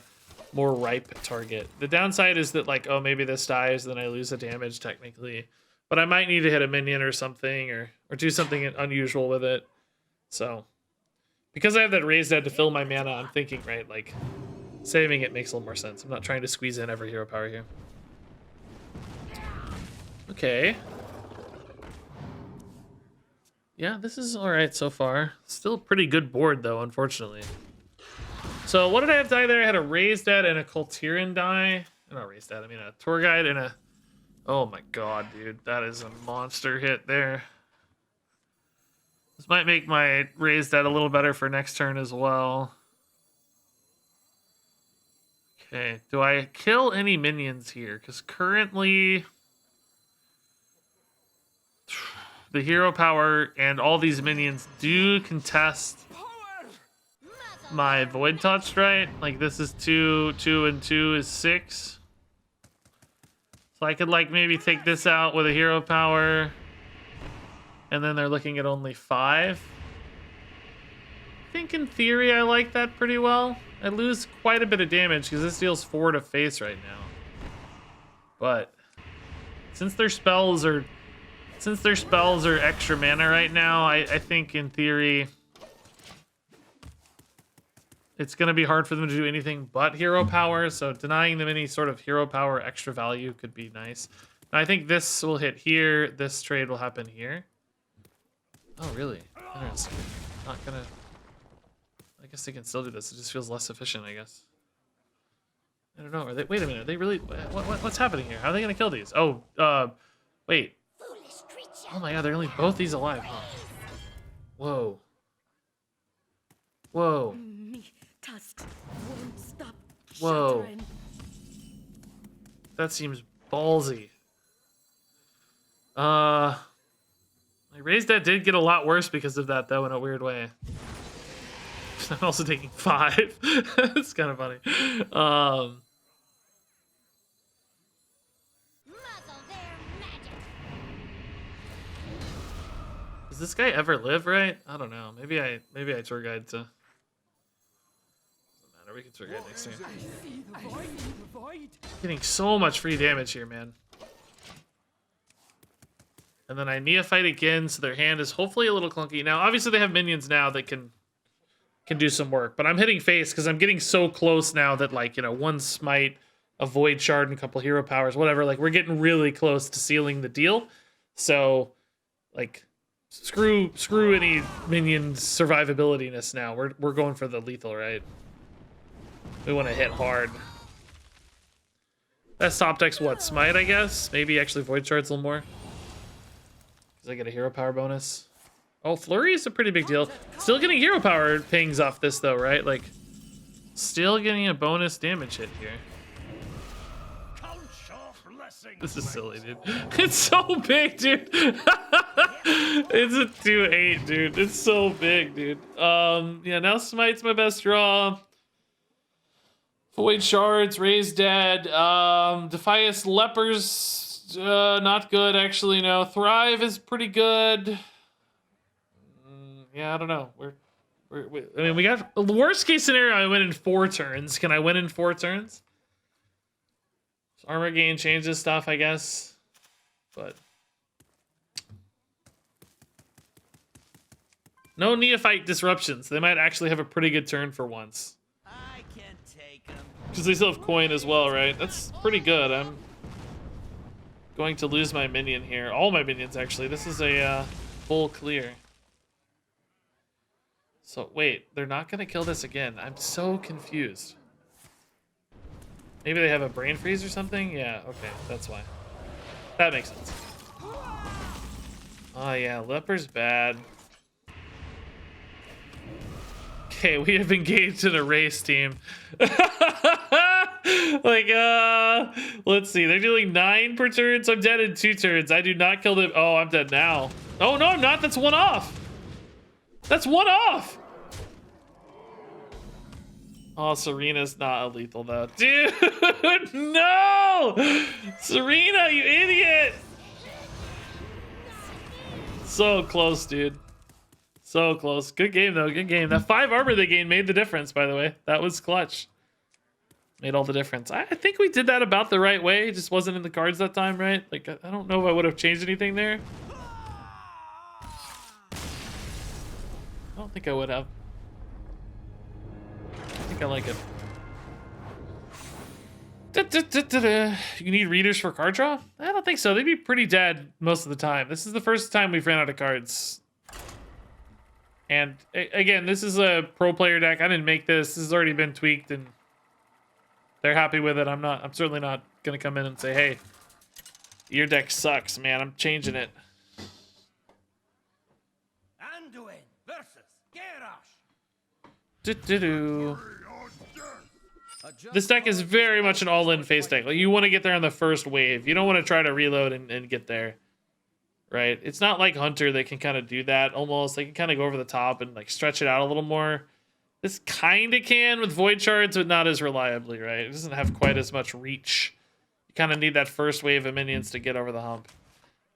more ripe target. The downside is that, like, oh, maybe this dies, then I lose the damage technically. But I might need to hit a minion or something, or do something unusual with it. So, because I have that raised dead to fill my mana, I'm thinking, right, like, saving it makes a little more sense. I'm not trying to squeeze in every hero power here. Okay. Yeah, this is all right so far. Still a pretty good board, though, unfortunately. So what did I have die there? I had a raised dead and a Kultiran die. Not raised dead, I mean a tour guide and a... Oh my god, dude. That is a monster hit there. This might make my raised dead a little better for next turn as well. Okay, do I kill any minions here? Because currently... the hero power and all these minions do contest my void touch, right? Like this is 2, 2 and 2 is 6. So I could like maybe take this out with a hero power. And then they're looking at only 5. I think in theory I like that pretty well. I lose quite a bit of damage because this deals 4 to face right now. But since their spells are extra mana right now, I think in theory it's going to be hard for them to do anything but hero power, so denying them any sort of hero power extra value could be nice. Now, I think this will hit here, this trade will happen here. Oh, really? Interesting. Not gonna... I guess they can still do this, it just feels less efficient, I guess. I don't know, are they... Wait a minute, are they really... What's happening here? How are they going to kill these? Oh, wait. Oh my god, they're only both these alive, huh? Whoa. Whoa. Whoa. That seems ballsy. My raised dead did get a lot worse because of that, though, in a weird way. I'm also taking 5. It's kind of funny. Does this guy ever live, right? I don't know. Maybe I tour guide to... Doesn't matter. We can tour guide next turn. Getting so much free damage here, man. And then I neophyte again, so their hand is hopefully a little clunky. Now, obviously they have minions now that can do some work, but I'm hitting face because I'm getting so close now that, like, you know, one smite, a void shard, and a couple hero powers, whatever. Like, we're getting really close to sealing the deal. So, like... Screw any minion survivability-ness now. We're going for the lethal, right? We want to hit hard. That's top deck's what? Smite, I guess? Maybe actually Void Shard's a little more. Because I get a hero power bonus. Oh, Flurry is a pretty big deal. Still getting hero power pings off this, though, right? Like, still getting a bonus damage hit here. This is silly, dude. It's so big, dude. It's a 2/8, dude. It's so big, dude. Yeah, now Smite's my best draw. Void Shards, Raised Dead. Defias Lepers, not good, actually, no. Thrive is pretty good. Yeah, I don't know. I mean, we got... The worst case scenario, I win in 4 turns. Can I win in 4 turns? Armor gain changes stuff, I guess, but no neophyte disruptions. They might actually have a pretty good turn for once. I can take them. Because they still have coin as well, right? That's pretty good. I'm going to lose my minion here. All my minions, actually. This is a full clear. So, wait. They're not going to kill this again. I'm so confused. Maybe they have a brain freeze or something? Yeah, okay, that's why. That makes sense. Oh yeah, Leper's bad. Okay, we have engaged in a race team. Like, let's see. They're dealing 9 per turn, so I'm dead in 2 turns. I do not kill them. Oh, I'm dead now. Oh, no, I'm not. That's 1 off. That's 1 off. Oh, Serena's not a lethal, though. Dude, no! Serena, you idiot! So close, dude. So close. Good game, though. Good game. That 5 armor they gained made the difference, by the way. That was clutch. Made all the difference. I think we did that about the right way. It just wasn't in the cards that time, right? Like, I don't know if I would have changed anything there. I don't think I would have. I think I like it. You need readers for card draw? I don't think so. They'd be pretty dead most of the time. This is the first time we've ran out of cards. And again, this is a pro player deck. I didn't make this. This has already been tweaked and they're happy with it. I'm certainly not gonna come in and say, hey, your deck sucks, man. I'm changing it. Anduin versus Garrosh. This deck is very much an all-in face deck. Like, you want to get there on the first wave. You don't want to try to reload and get there. Right? It's not like Hunter that can kind of do that almost. They can kind of go over the top and like stretch it out a little more. This kind of can with Void Shards, but not as reliably, right? It doesn't have quite as much reach. You kind of need that first wave of minions to get over the hump.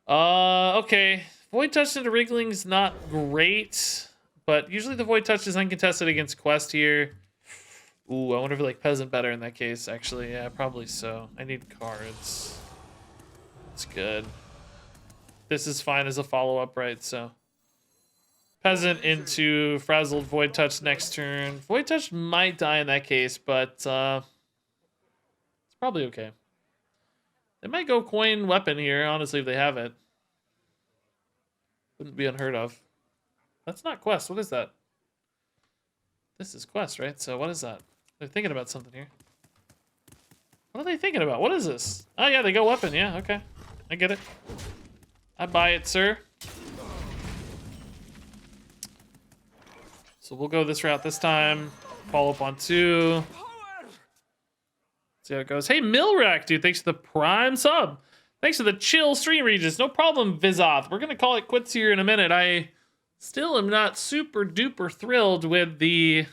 Okay. Void Touch into Wriggling's not great, but usually the Void Touch is uncontested against Quest here. Ooh, I wonder if I like Peasant better in that case, actually. Yeah, probably so. I need cards. It's good. This is fine as a follow-up, right? So Peasant into Frazzled Void Touch next turn. Void Touch might die in that case, but it's probably okay. They might go Coin Weapon here, honestly, if they have it. Wouldn't be unheard of. That's not Quest. What is that? This is Quest, right? So what is that? They're thinking about something here. What are they thinking about? What is this? Oh, yeah, they go Weapon. Yeah, okay. I get it. I buy it, sir. So we'll go this route this time. Follow up on 2. See how it goes. Hey, Milrack, dude. Thanks for the Prime sub. Thanks for the chill stream, Regis. No problem, Vizoth. We're going to call it quits here in a minute. I still am not super duper thrilled with the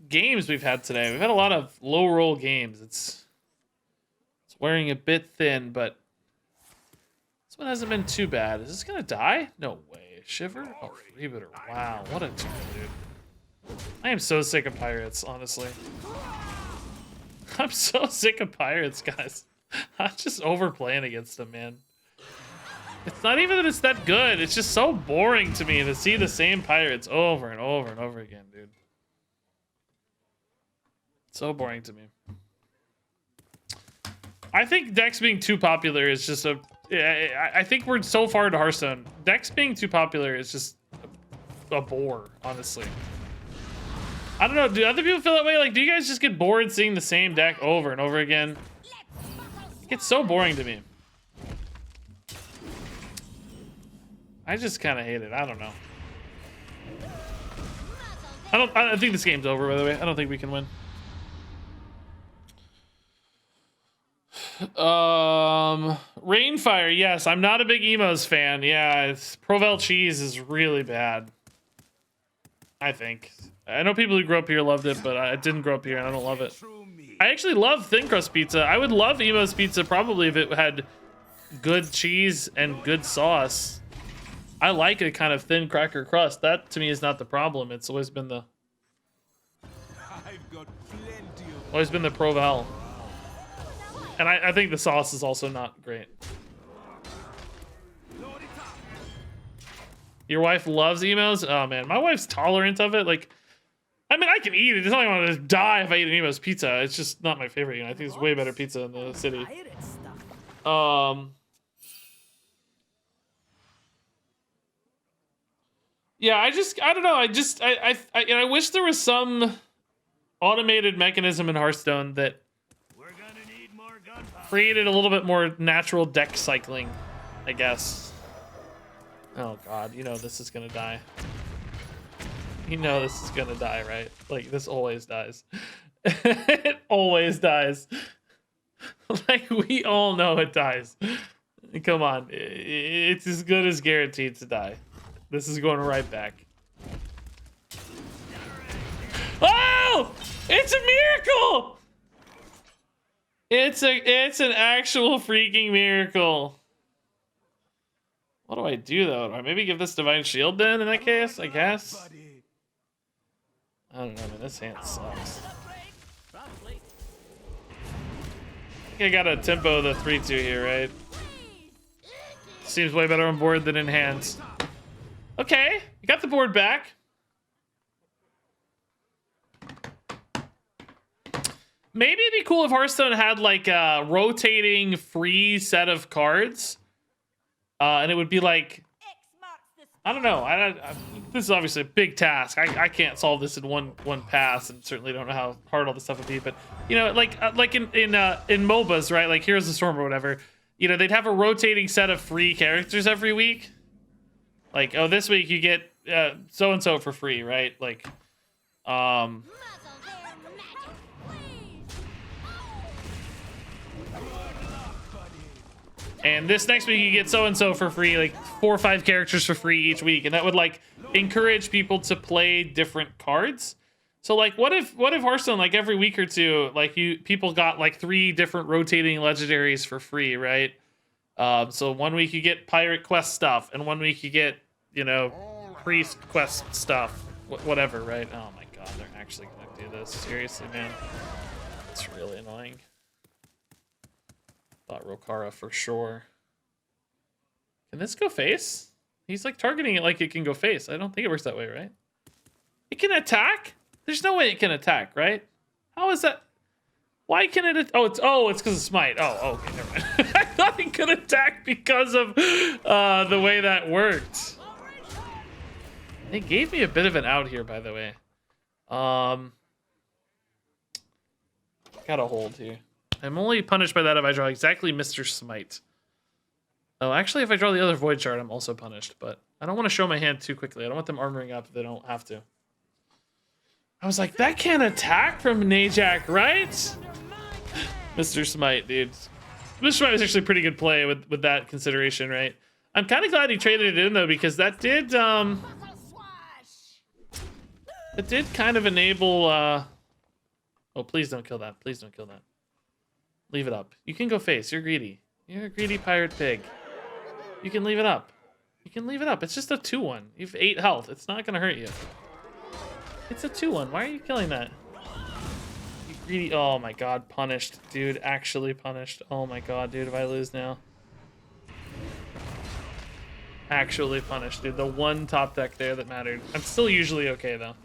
games we've had today. We've had a lot of low roll games. It's wearing a bit thin, but this one hasn't been too bad. Is this gonna die? No way. Shiver? Oh, Rebooter. Wow, what a team, dude. I am so sick of pirates, honestly. I'm so sick of pirates, guys. I'm just overplaying against them, man. It's not even that it's that good. It's just so boring to me to see the same pirates over and over and over again, dude. So boring to me. I think decks being too popular is just a... I think we're so far into Hearthstone. Decks being too popular is just a bore, honestly. I don't know. Do other people feel that way? Like, do you guys just get bored seeing the same deck over and over again? It gets so boring to me. I just kind of hate it. I don't know. I think this game's over, by the way. I don't think we can win. Rainfire, yes. I'm not a big Emos fan. Yeah, Provel cheese is really bad. I think. I know people who grew up here loved it, but I didn't grow up here and I don't love it. I actually love thin crust pizza. I would love Emo's pizza probably if it had good cheese and good sauce. I like a kind of thin cracker crust. That to me is not the problem. It's always been the Provel. And I think the sauce is also not great. Your wife loves Emos? Oh man, my wife's tolerant of it. Like, I mean, I can eat it. It's not like I'm gonna die if I eat an Emos pizza. It's just not my favorite. You know, I think it's way better pizza in the city. Yeah, I don't know. I wish there was some automated mechanism in Hearthstone that created a little bit more natural deck cycling, I guess. Oh god, you know this is gonna die. You know this is gonna die, right? Like, this always dies. It always dies. Like, we all know it dies. Come on, it's as good as guaranteed to die. This is going right back. Oh! It's a miracle! It's an actual freaking miracle. What do I do though? Do I maybe give this Divine Shield then in that case? I guess. I don't know, man. This hand sucks. Probably. I think I gotta tempo the 3-2 here, right? Seems way better on board than in hand. Okay, you got the board back. Maybe it'd be cool if Hearthstone had like a rotating free set of cards. And it would be like, I don't know. This is obviously a big task. I can't solve this in one pass, and certainly don't know how hard all this stuff would be. But you know, like in MOBAs, right? Like Heroes of the Storm or whatever. You know, they'd have a rotating set of free characters every week. Like, oh, this week you get so and so for free, right? Like, and this next week you get so and so for free, like 4 or 5 characters for free each week, and that would like encourage people to play different cards. So like, what if Hearthstone, like every week or two, like people got like 3 different rotating legendaries for free, right? So one week you get pirate quest stuff, and one week you get, you know, priest quest stuff, whatever, right? Oh my god, they're actually gonna do this. Seriously, man, it's really annoying. Thought Rokara for sure. Can this go face? He's like targeting it like it can go face. I don't think it works that way, right? It can attack? There's no way it can attack, right? How is that? Why can it? Oh, it's because of smite. Oh, okay, never mind. I thought it could attack because of the way that worked. They gave me a bit of an out here, by the way. Gotta hold here. I'm only punished by that if I draw exactly Mr. Smite. Oh, actually, if I draw the other Void Shard, I'm also punished. But I don't want to show my hand too quickly. I don't want them armoring up if they don't have to. I was like, that can't attack from Najak, right? Mr. Smite, dude. Mr. Smite was actually a pretty good play with that consideration, right? I'm kind of glad he traded it in, though, because that did, it did kind of enable, oh, please don't kill that. Please don't kill that. Leave it up. You can go face. You're greedy. You're a greedy pirate pig. You can leave it up. You can leave it up. It's just a 2-1. You have 8 health. It's not going to hurt you. It's a 2-1. Why are you killing that? You greedy. Oh my god. Punished. Dude, actually punished. Oh my god, dude. If I lose now. Actually punished, dude. The one top deck there that mattered. I'm still usually okay, though.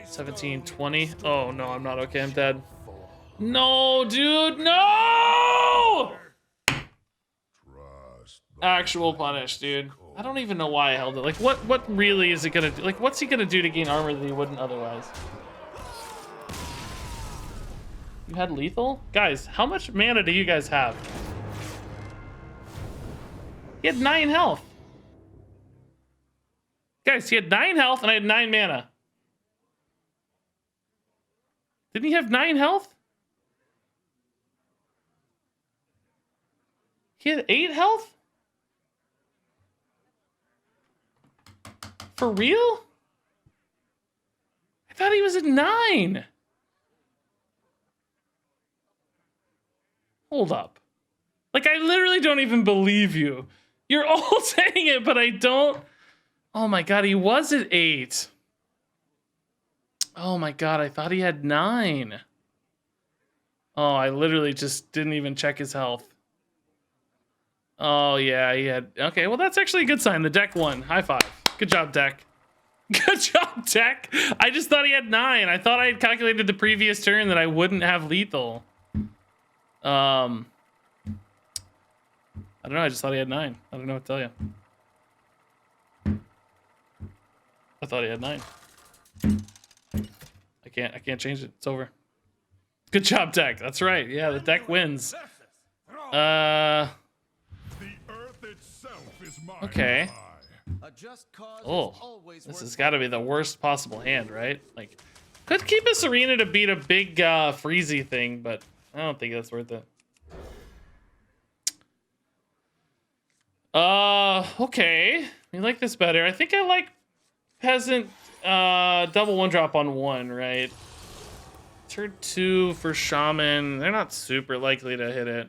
17, 20. Oh, no, I'm not okay. I'm dead. No, dude. No! Actual punish, dude. I don't even know why I held it. Like, what really is it gonna do? Like, what's he gonna do to gain armor that he wouldn't otherwise? You had lethal? Guys, how much mana do you guys have? He had 9 health. Guys, he had 9 health and I had 9 mana. Didn't he have 9 health? He had 8 health? For real? I thought he was at 9. Hold up. Like, I literally don't even believe you. You're all saying it, but I don't. Oh my god, he was at 8. Oh my god, I thought he had 9. Oh, I literally just didn't even check his health. Oh yeah, he had. Okay, well that's actually a good sign. The deck won. High five. Good job, deck. Good job, deck. I just thought he had 9. I thought I had calculated the previous turn that I wouldn't have lethal. I don't know. I just thought he had 9. I don't know what to tell you. I thought he had 9. I can't change it. It's over. Good job, deck. That's right. Yeah, the deck wins. Okay. Oh, this has got to be the worst possible hand, right? Like, could keep a Serena to beat a big Freezy thing, but I don't think that's worth it. Okay. I like this better. I think I like Peasant double 1-drop on 1, right? Turn 2 for Shaman. They're not super likely to hit it.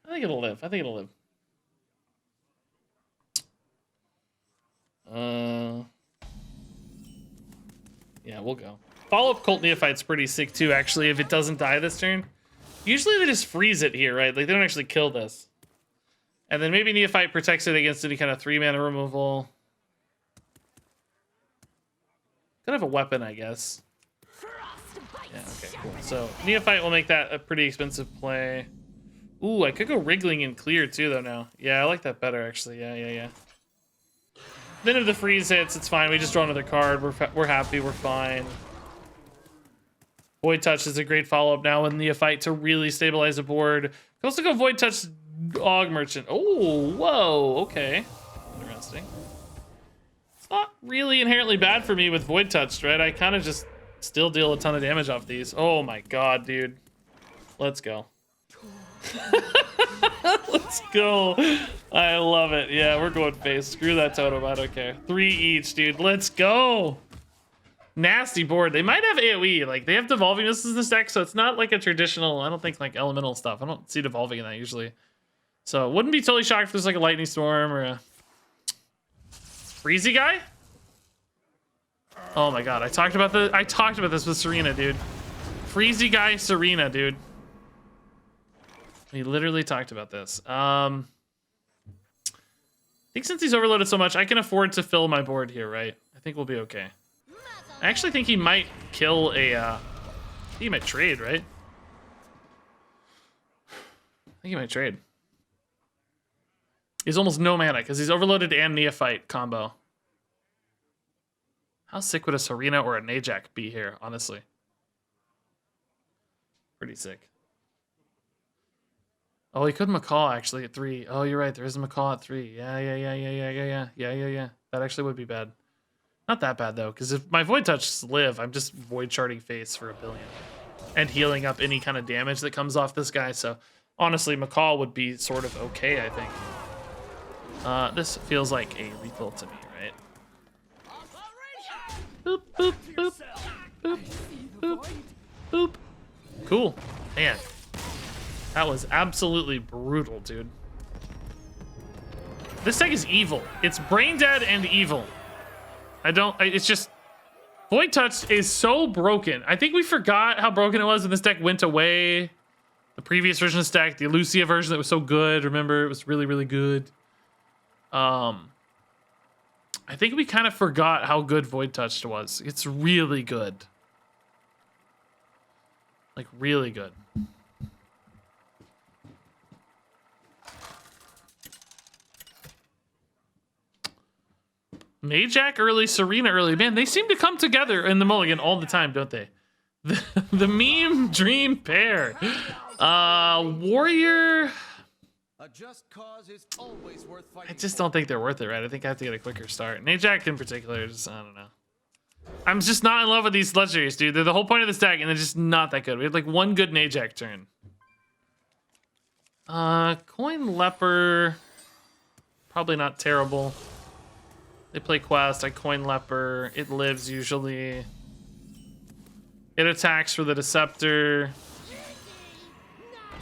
I think it'll live. I think it'll live. Yeah, we'll go. Follow-up Cult Neophyte's pretty sick too, actually, if it doesn't die this turn. Usually they just freeze it here, right? Like, they don't actually kill this. And then maybe Neophyte protects it against any kind of 3-mana removal. Could have a weapon, I guess. Yeah, okay, cool. So, Neophyte will make that a pretty expensive play. Ooh, I could go Wriggling and Clear too, though, now. Yeah, I like that better, actually. Yeah. Then if the freeze hits, it's fine. We just draw another card. We're happy. We're fine. Void Touch is a great follow-up now with Neophyte to really stabilize the board. Can also go Void Touch Og Merchant. Oh, whoa, okay. Interesting. It's not really inherently bad for me with Void Touch, right? I kind of just still deal a ton of damage off these. Oh my god, dude. Let's go. Let's go. I love it. Yeah, we're going face. Screw that totem. I don't care. 3 each, dude. Let's go. Nasty board. They might have AoE. Like, they have Devolving Missiles in this deck, so it's not like a traditional, I don't think, like, elemental stuff. I don't see Devolving in that usually. So, wouldn't be totally shocked if there's, like, a Lightning Storm or a Freezy guy? Oh my god. I talked about this with Serena, dude. Freezy guy, Serena, dude. We literally talked about this. I think since he's overloaded so much, I can afford to fill my board here, right? I think we'll be okay. I actually think he might kill a, he might trade, right? I think he might trade. He's almost no mana because he's overloaded and Neophyte combo. How sick would a Serena or a Najak be here, honestly? Pretty sick. Oh, he could Macaw actually at 3. Oh, you're right. There is a Macaw at 3. Yeah. That actually would be bad. Not that bad though, because if my Void Touch live, I'm just Void Sharding face for 1 billion and healing up any kind of damage that comes off this guy. So honestly, Macaw would be sort of okay, I think. This feels like a lethal to me, right? Boop, boop, boop, boop, boop, boop. Cool, man. That was absolutely brutal, dude. This deck is evil. It's brain dead and evil. It's just, Void Touch is so broken. I think we forgot how broken it was when this deck went away. The previous version of this deck, the Lucia version that was so good. Remember, it was really, really good. I think we kind of forgot how good Void Touch was. It's really good. Like, really good. Najak early, Serena early. Man, they seem to come together in the mulligan all the time, don't they? The meme dream pair. Warrior. A just cause is always worth fighting. I just don't think they're worth it, right? I think I have to get a quicker start. Najak in particular, just, I don't know. I'm just not in love with these legendaries, dude. They're the whole point of this deck, and they're just not that good. We had like one good Najak turn. Coin Leper. Probably not terrible. They play Quest, I coin Leper. It lives usually. It attacks for the Deceptor.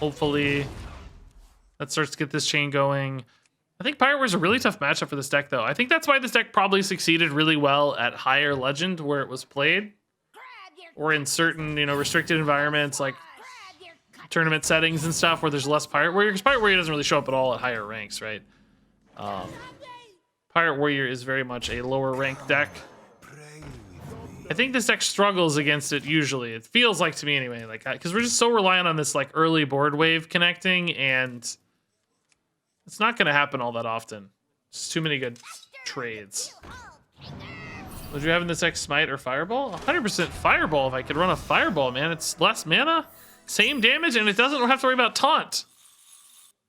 Hopefully. That starts to get this chain going. I think Pirate Warrior's a really tough matchup for this deck, though. I think that's why this deck probably succeeded really well at higher Legend where it was played. Or in certain, you know, restricted environments like tournament settings and stuff where there's less Pirate Warrior. Because Pirate Warrior doesn't really show up at all at higher ranks, right? Pirate Warrior is very much a lower ranked deck. I think this deck struggles against it usually. It feels like to me anyway, like, because we're just so reliant on this like early board wave connecting, and it's not going to happen all that often. Just too many good trades. Would you have in this deck Smite or Fireball? 100% Fireball if I could run a Fireball, man. It's less mana, same damage, and it doesn't have to worry about taunt.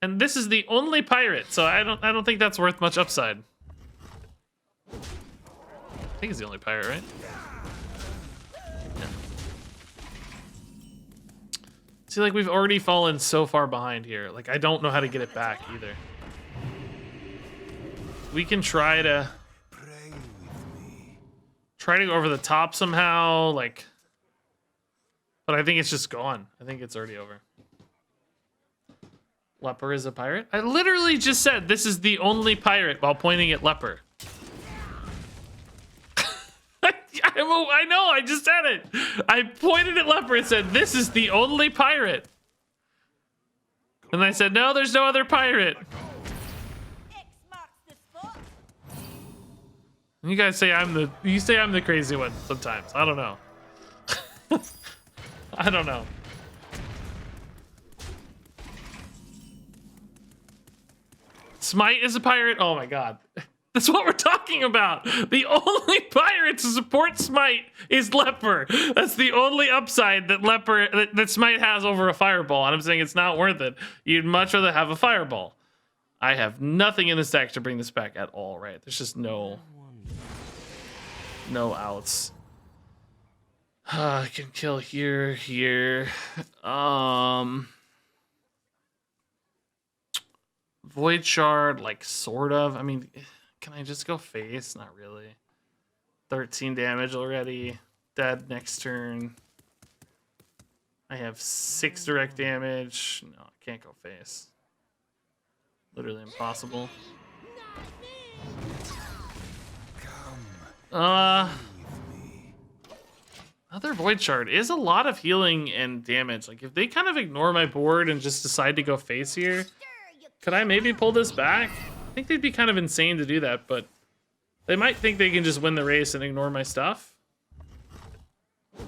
And this is the only pirate, so I don't think that's worth much upside. I think he's the only pirate, right? Yeah. See, like, we've already fallen so far behind here. Like, I don't know how to get it back either. We can try to go over the top somehow, like, but I think it's just gone. I think it's already over. Leper is a pirate? I literally just said this is the only pirate while pointing at Leper. I know, I just said it. I pointed at Leper and said, this is the only pirate. And I said, no, there's no other pirate. X marks the spot. You guys say I'm the crazy one sometimes. I don't know. I don't know. Smite is a pirate? Oh my god. That's what we're talking about. The only pirate to support Smite is Leper. That's the only upside that that Smite has over a Fireball. And I'm saying it's not worth it. You'd much rather have a Fireball. I have nothing in this deck to bring this back at all, right? There's just no outs. I can kill here. Void Shard, like, sort of. I mean, can I just go face? Not really. 13 damage already. Dead next turn. I have 6 direct damage. No, I can't go face. Literally impossible. Another Void Shard is a lot of healing and damage. Like, if they kind of ignore my board and just decide to go face here, could I maybe pull this back? I think they'd be kind of insane to do that, but they might think they can just win the race and ignore my stuff. Okay,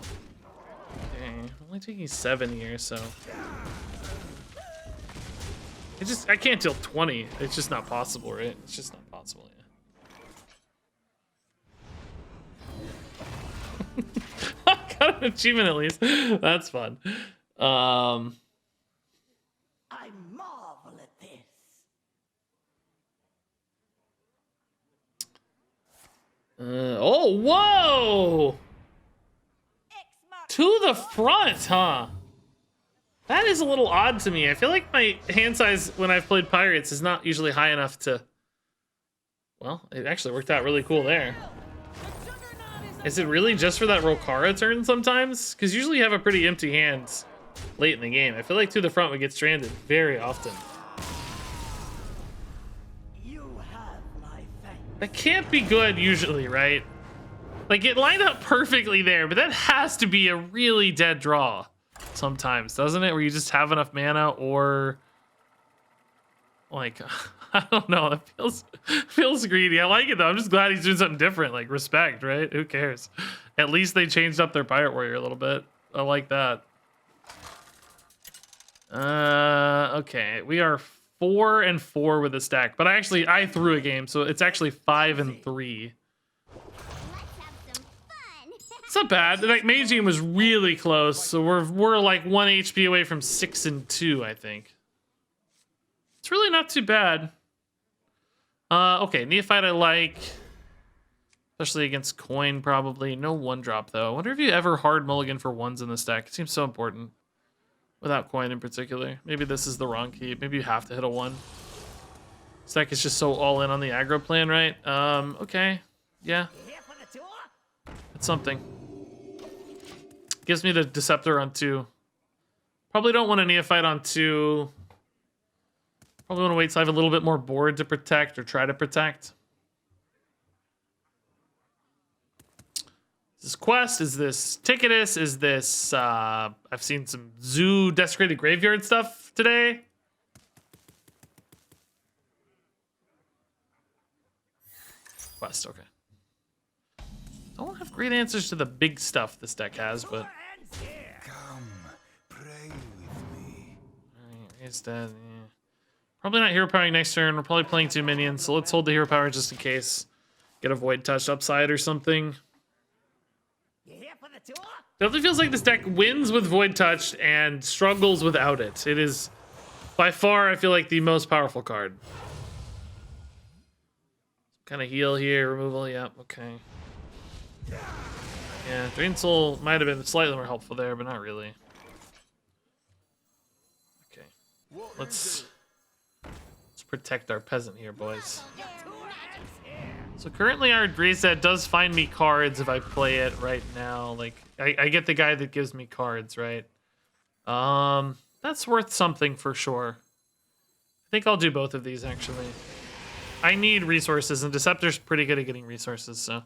I'm only taking 7 here, so I can't deal 20. It's just not possible, right? It's just not possible, yeah. Got an achievement at least. That's fun. I marvel at this. Oh, whoa! To the front, huh? That is a little odd to me. I feel like my hand size when I've played Pirates is not usually high enough to... Well, it actually worked out really cool there. Is it really just for that Rokara turn sometimes? Because usually you have a pretty empty hand late in the game. I feel like to the front we get stranded very often. You have my thanks. That can't be good usually, right? Like, it lined up perfectly there, but that has to be a really dead draw sometimes, doesn't it? Where you just have enough mana, or like, I don't know. It feels greedy. I like it though. I'm just glad he's doing something different. Like, respect, right? Who cares? At least they changed up their Pirate Warrior a little bit. I like that. Okay, we are 4-4 with this deck, but I threw a game, so it's actually 5-3. It's not bad. Like, Mage Game was really close, so we're like 1 HP away from 6-2, I think. It's really not too bad. Okay, Neophyte I like, especially against coin probably. No 1-drop though. I wonder if you ever hard mulligan for 1s in this deck. It seems so important. Without coin in particular. Maybe this is the wrong key. Maybe you have to hit a 1. This deck is just so all in on the aggro plan, right? Okay. Yeah. That's something. Gives me the Deceptor on 2. Probably don't want a Neophyte on 2. Probably want to wait till I have a little bit more board to protect or try to protect. Is this Quest? Is this Ticketus? Is this, I've seen some Zoo Desecrated Graveyard stuff today. Quest, okay. Don't have great answers to the big stuff this deck has, but... Come, pray with me. Alright, raise dead, yeah. Probably not hero powering next turn. We're probably playing 2 minions, so let's hold the hero power just in case. Get a void touch upside or something. Definitely feels like this deck wins with void touch and struggles without it. It is by far, I feel like, the most powerful card. Kind of heal here, removal, yeah, okay. Yeah, Drain Soul might have been slightly more helpful there, but not really. Okay, let's protect our peasant here, boys. So currently our reset does find me cards if I play it right now. Like, I get the guy that gives me cards, right? That's worth something for sure. I think I'll do both of these, actually. I need resources, and Deceptor's pretty good at getting resources, so...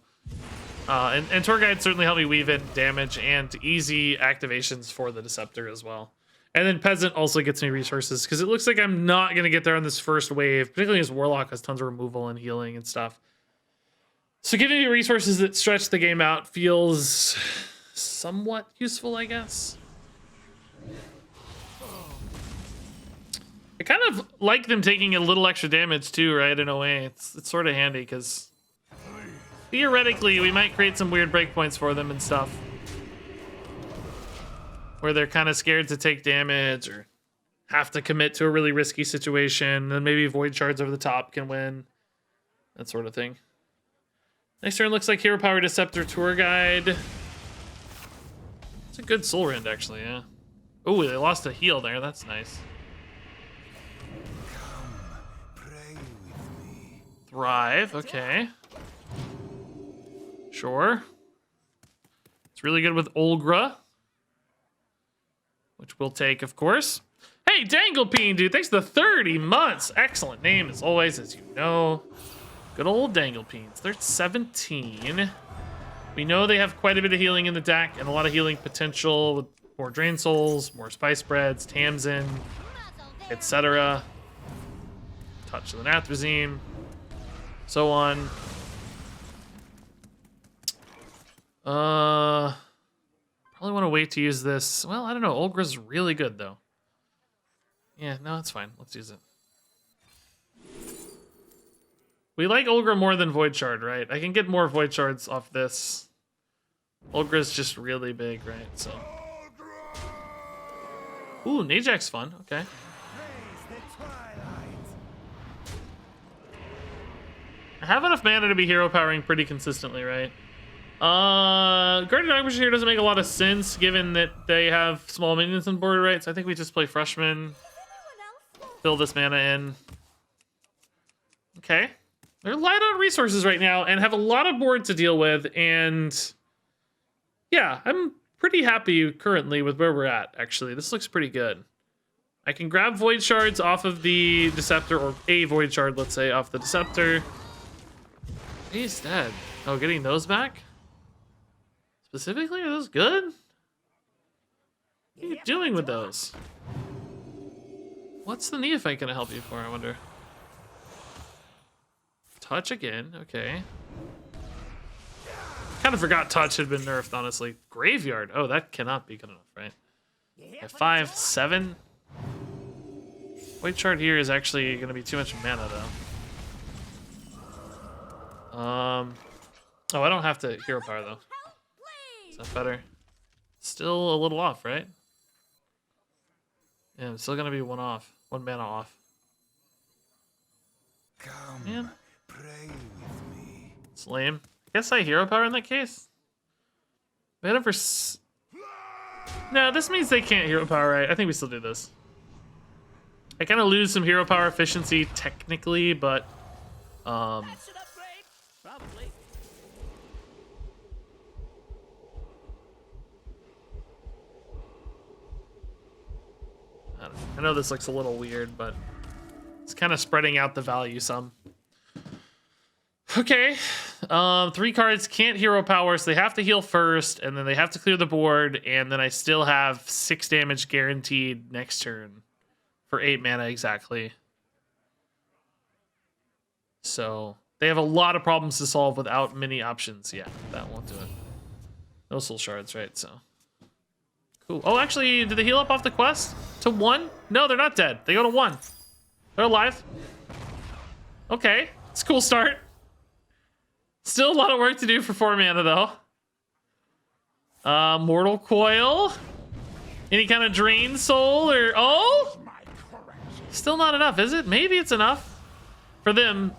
and Tour Guide certainly helped me weave in damage and easy activations for the Deceptor as well. And then Peasant also gets me resources, because it looks like I'm not going to get there on this first wave, particularly as Warlock has tons of removal and healing and stuff. So giving me resources that stretch the game out feels somewhat useful, I guess. I kind of like them taking a little extra damage too, right? In a way, it's sort of handy because theoretically we might create some weird breakpoints for them and stuff, where they're kind of scared to take damage or have to commit to a really risky situation. Then maybe Void Shards over the top can win, that sort of thing. Next turn looks like Hero Power Deceptor Tour Guide. It's a good Soul Rend actually, yeah. Oh, they lost a heal there. That's nice. Thrive, okay. Sure. It's really good with Olgra, which we'll take, of course. Hey, Danglepeen, dude, thanks for the 30 months. Excellent name, as always, as you know. Good old Danglepeens. They're 17. We know they have quite a bit of healing in the deck and a lot of healing potential with more Drain Souls, more Spice Breads, Tamsin, etc. Touch of the Nathrezim. So on. Probably want to wait to use this. Well, I don't know. Olgra's really good though. Yeah, no, it's fine. Let's use it. We like Olgra more than Void Shard, right? I can get more Void Shards off this. Olgra's just really big, right? So. Ooh, Najak's fun. Okay. I have enough mana to be hero powering pretty consistently, right? Guardian Archbishop here doesn't make a lot of sense given that they have small minions on board, right? So I think we just play Freshman. Fill this mana in. Okay. They're light on resources right now and have a lot of board to deal with. And yeah, I'm pretty happy currently with where we're at, actually. This looks pretty good. I can grab Void Shards off of the Deceptor, or a Void Shard, let's say, off the Deceptor. He's dead. Oh, getting those back? Specifically, are those good? What are you doing with those? What's the Neophyte gonna help you for, I wonder? Touch again, okay. Kind of forgot Touch had been nerfed, honestly. Graveyard, oh, that cannot be good enough, right? Okay, 5, 7. Void Shard here is actually gonna be too much mana, though. Oh, I don't have to hero power though. Is that better? Still a little off, right? Yeah, I'm still gonna be one mana off. Come, man. Pray with me. It's lame. I guess I hero power in that case. Whatever. No, this means they can't hero power, right? I think we still do this. I kind of lose some hero power efficiency technically, but I know this looks a little weird, but it's kind of spreading out the value some. Okay, 3 cards can't hero power, so they have to heal first, and then they have to clear the board, and then I still have 6 damage guaranteed next turn for 8 mana exactly. So they have a lot of problems to solve without many options. Yeah, that won't do it. No soul shards, right? So cool. Oh, actually, did they heal up off the quest to 1? No, they're not dead. They go to 1. They're alive. Okay, it's a cool start. Still a lot of work to do for 4 mana though. Mortal Coil. Any kind of Drain Soul or still not enough, is it? Maybe it's enough. For them,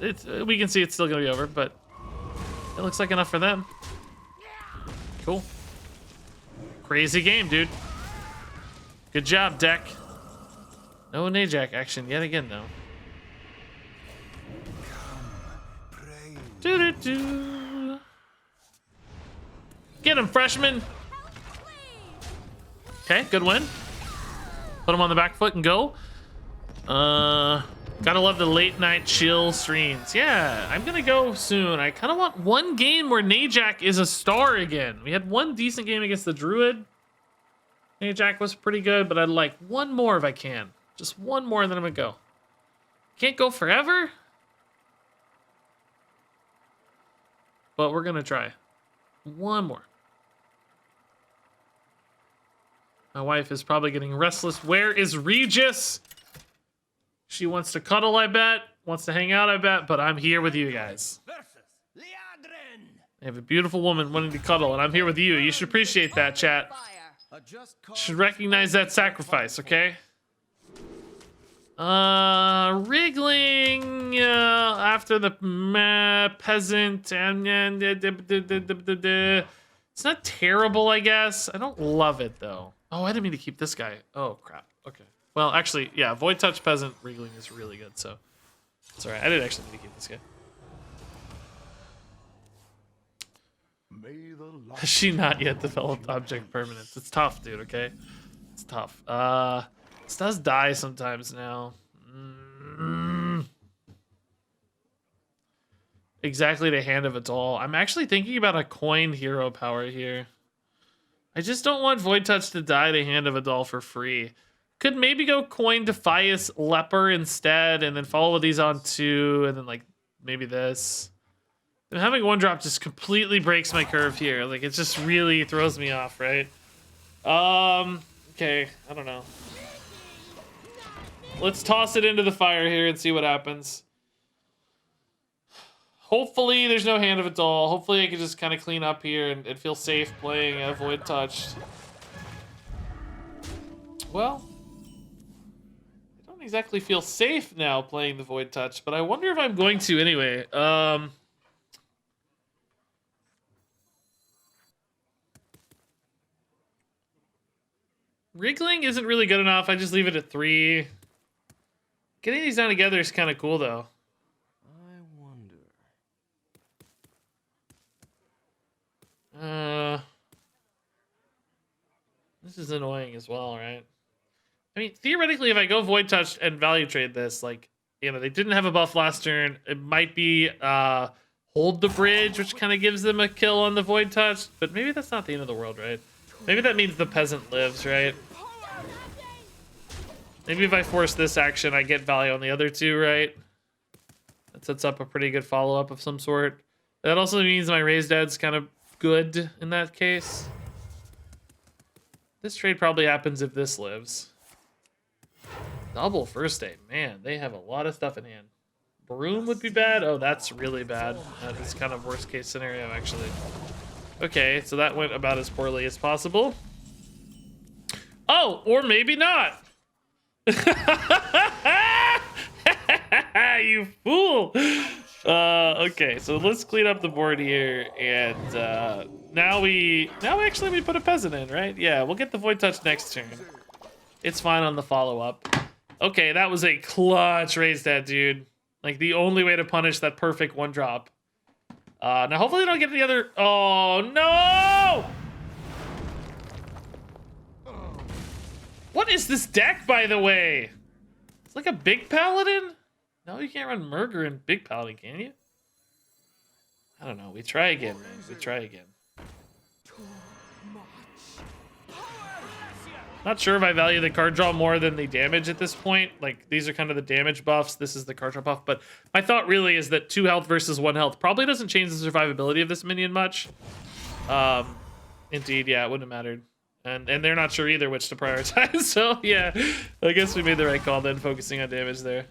we can see it's still gonna be over, but it looks like enough for them. Cool. Crazy game, dude. Good job, deck. No Najak action yet again, though. Doo-doo-doo. Get him, Freshman. Okay, good win. Put him on the back foot and go. Gotta love the late night chill streams. Yeah, I'm gonna go soon. I kind of want one game where Najak is a star again. We had one decent game against the Druid. Najak was pretty good, but I'd like one more if I can. Just one more, and then I'm gonna go. Can't go forever, but we're gonna try. One more. My wife is probably getting restless. Where is Regis? She wants to cuddle, I bet. Wants to hang out, I bet. But I'm here with you guys. I have a beautiful woman wanting to cuddle, and I'm here with you. You should appreciate that, chat. Should recognize that sacrifice, okay? Wriggling after the peasant and it's not terrible, I guess. I don't love it though. Oh, I didn't mean to keep this guy. Oh crap. Okay. Well, actually, yeah, Void Touch Peasant wriggling is really good. So it's alright. I didn't actually mean to keep this guy. May the light Has she not yet developed object permanence? It's tough, dude. Okay, it's tough. This does die sometimes now. Exactly the hand of a doll. I'm actually thinking about a coin hero power here. I just don't want Void Touch to die to Hand of a Doll for free. Could maybe go coin Defias Leper instead, and then follow these on two, and then like maybe this. And having one drop just completely breaks my curve here. Like it just really throws me off, right? Okay, I don't know. Let's toss it into the fire here and see what happens. Hopefully there's no Hand of a Doll. Hopefully I can just kind of clean up here and feel safe playing a Void Touch. Well, I don't exactly feel safe now playing the Void Touch, but I wonder if I'm going to anyway. Wriggling isn't really good enough. I just leave it at 3. Getting these down together is kind of cool, though. I wonder. This is annoying as well, right? I mean, theoretically, if I go Void Touch and value trade this, like, you know, they didn't have a buff last turn. It might be hold the bridge, which kind of gives them a kill on the Void Touch. But maybe that's not the end of the world, right? Maybe that means the peasant lives, right? Maybe if I force this action, I get value on the other two, right? That sets up a pretty good follow-up of some sort. That also means my raised dead's kind of good in that case. This trade probably happens if this lives. Double first aid. Man, they have a lot of stuff in hand. Broom would be bad. Oh, that's really bad. That is kind of worst case scenario, actually. Okay, so that went about as poorly as possible. Oh, or maybe not. You fool. Okay, so let's clean up the board here, and now actually we put a peasant in, right? Yeah, we'll get the Void Touch next turn. It's fine on the follow-up. Okay, that was a clutch raise that, dude. Like the only way to punish that perfect one drop. Now hopefully they don't get any other. Oh no! What is this deck, by the way? It's like a big paladin? No, you can't run Murger in big paladin, can you? I don't know. We try again, man. We try again. Not sure if I value the card draw more than the damage at this point. Like, these are kind of the damage buffs. This is the card draw buff. But my thought really is that 2 health versus 1 health probably doesn't change the survivability of this minion much. Indeed, yeah, it wouldn't have mattered. And they're not sure either which to prioritize. So, yeah, I guess we made the right call then, focusing on damage there.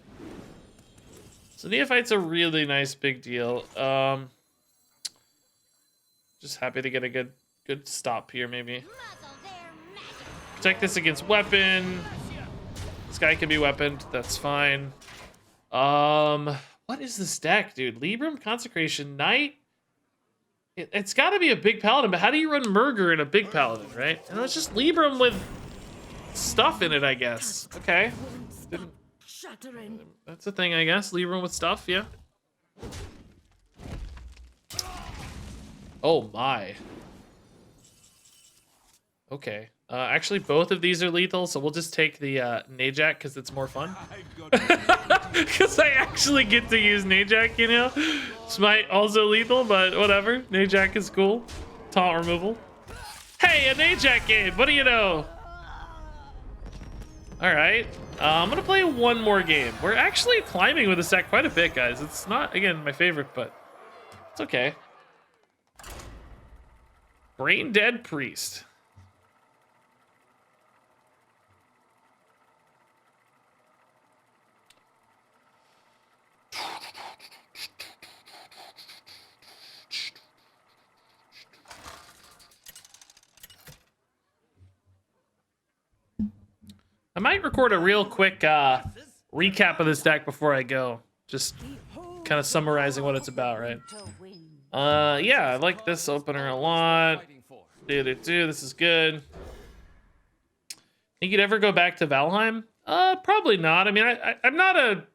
So Neophyte's a really nice big deal. Just happy to get a good stop here, maybe. Protect this against weapon. This guy can be weaponed. That's fine. What is this deck, dude? Libram, Consecration, Knight. It's got to be a big paladin, but how do you run Murger in a big paladin, right? And it's just Libram with stuff in it, I guess. Okay. That's a thing, I guess. Libram with stuff, yeah. Oh my. Okay. Actually, both of these are lethal, so we'll just take the Najak because it's more fun. Because I actually get to use Najak, you know? Smite also lethal, but whatever. Najak is cool. Taunt removal. Hey, a Najak game. What do you know? All right. I'm going to play one more game. We're actually climbing with this deck quite a bit, guys. It's not, again, my favorite, but it's okay. Brain Dead Priest. I might record a real quick recap of this deck before I go. Just kind of summarizing what it's about, right? Yeah, I like this opener a lot. This is good. Think you'd ever go back to Valheim? Probably not. I mean, I'm not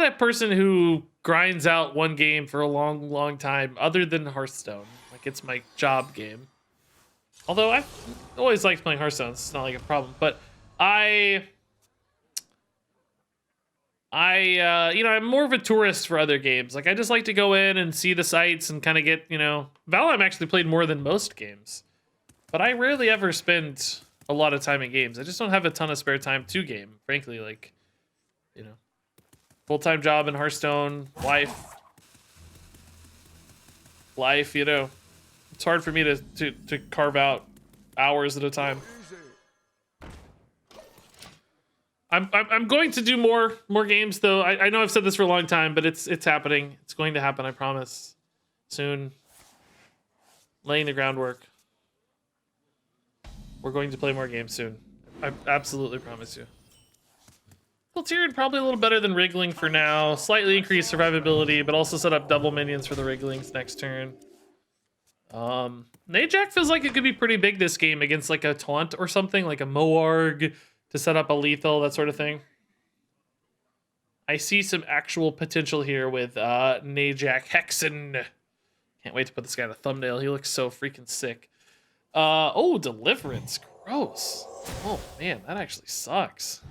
a person who grinds out one game for a long time other than Hearthstone. Like, it's my job game. Although I've always liked playing Hearthstone. It's not like a problem, but you know, I'm more of a tourist for other games. Like, I just like to go in and see the sights and kind of get, you know, Valheim actually played more than most games, but I rarely ever spend a lot of time in games. I just don't have a ton of spare time to game, frankly. Like, you know, full-time job in Hearthstone, life, you know, it's hard for me to carve out hours at a time. I'm going to do more games though. I know I've said this for a long time, but it's happening. It's going to happen, I promise. Soon. Laying the groundwork. We're going to play more games soon. I absolutely promise you. Tiered probably a little better than Wriggling for now. Slightly increased survivability, but also set up double minions for the Wrigglings next turn. Najak feels like it could be pretty big this game against like a taunt or something, like a Moarg to set up a lethal, that sort of thing. I see some actual potential here with Najak Hexen. Can't wait to put this guy in a thumbnail. He looks so freaking sick. Oh, Deliverance. Gross. Oh, man, that actually sucks.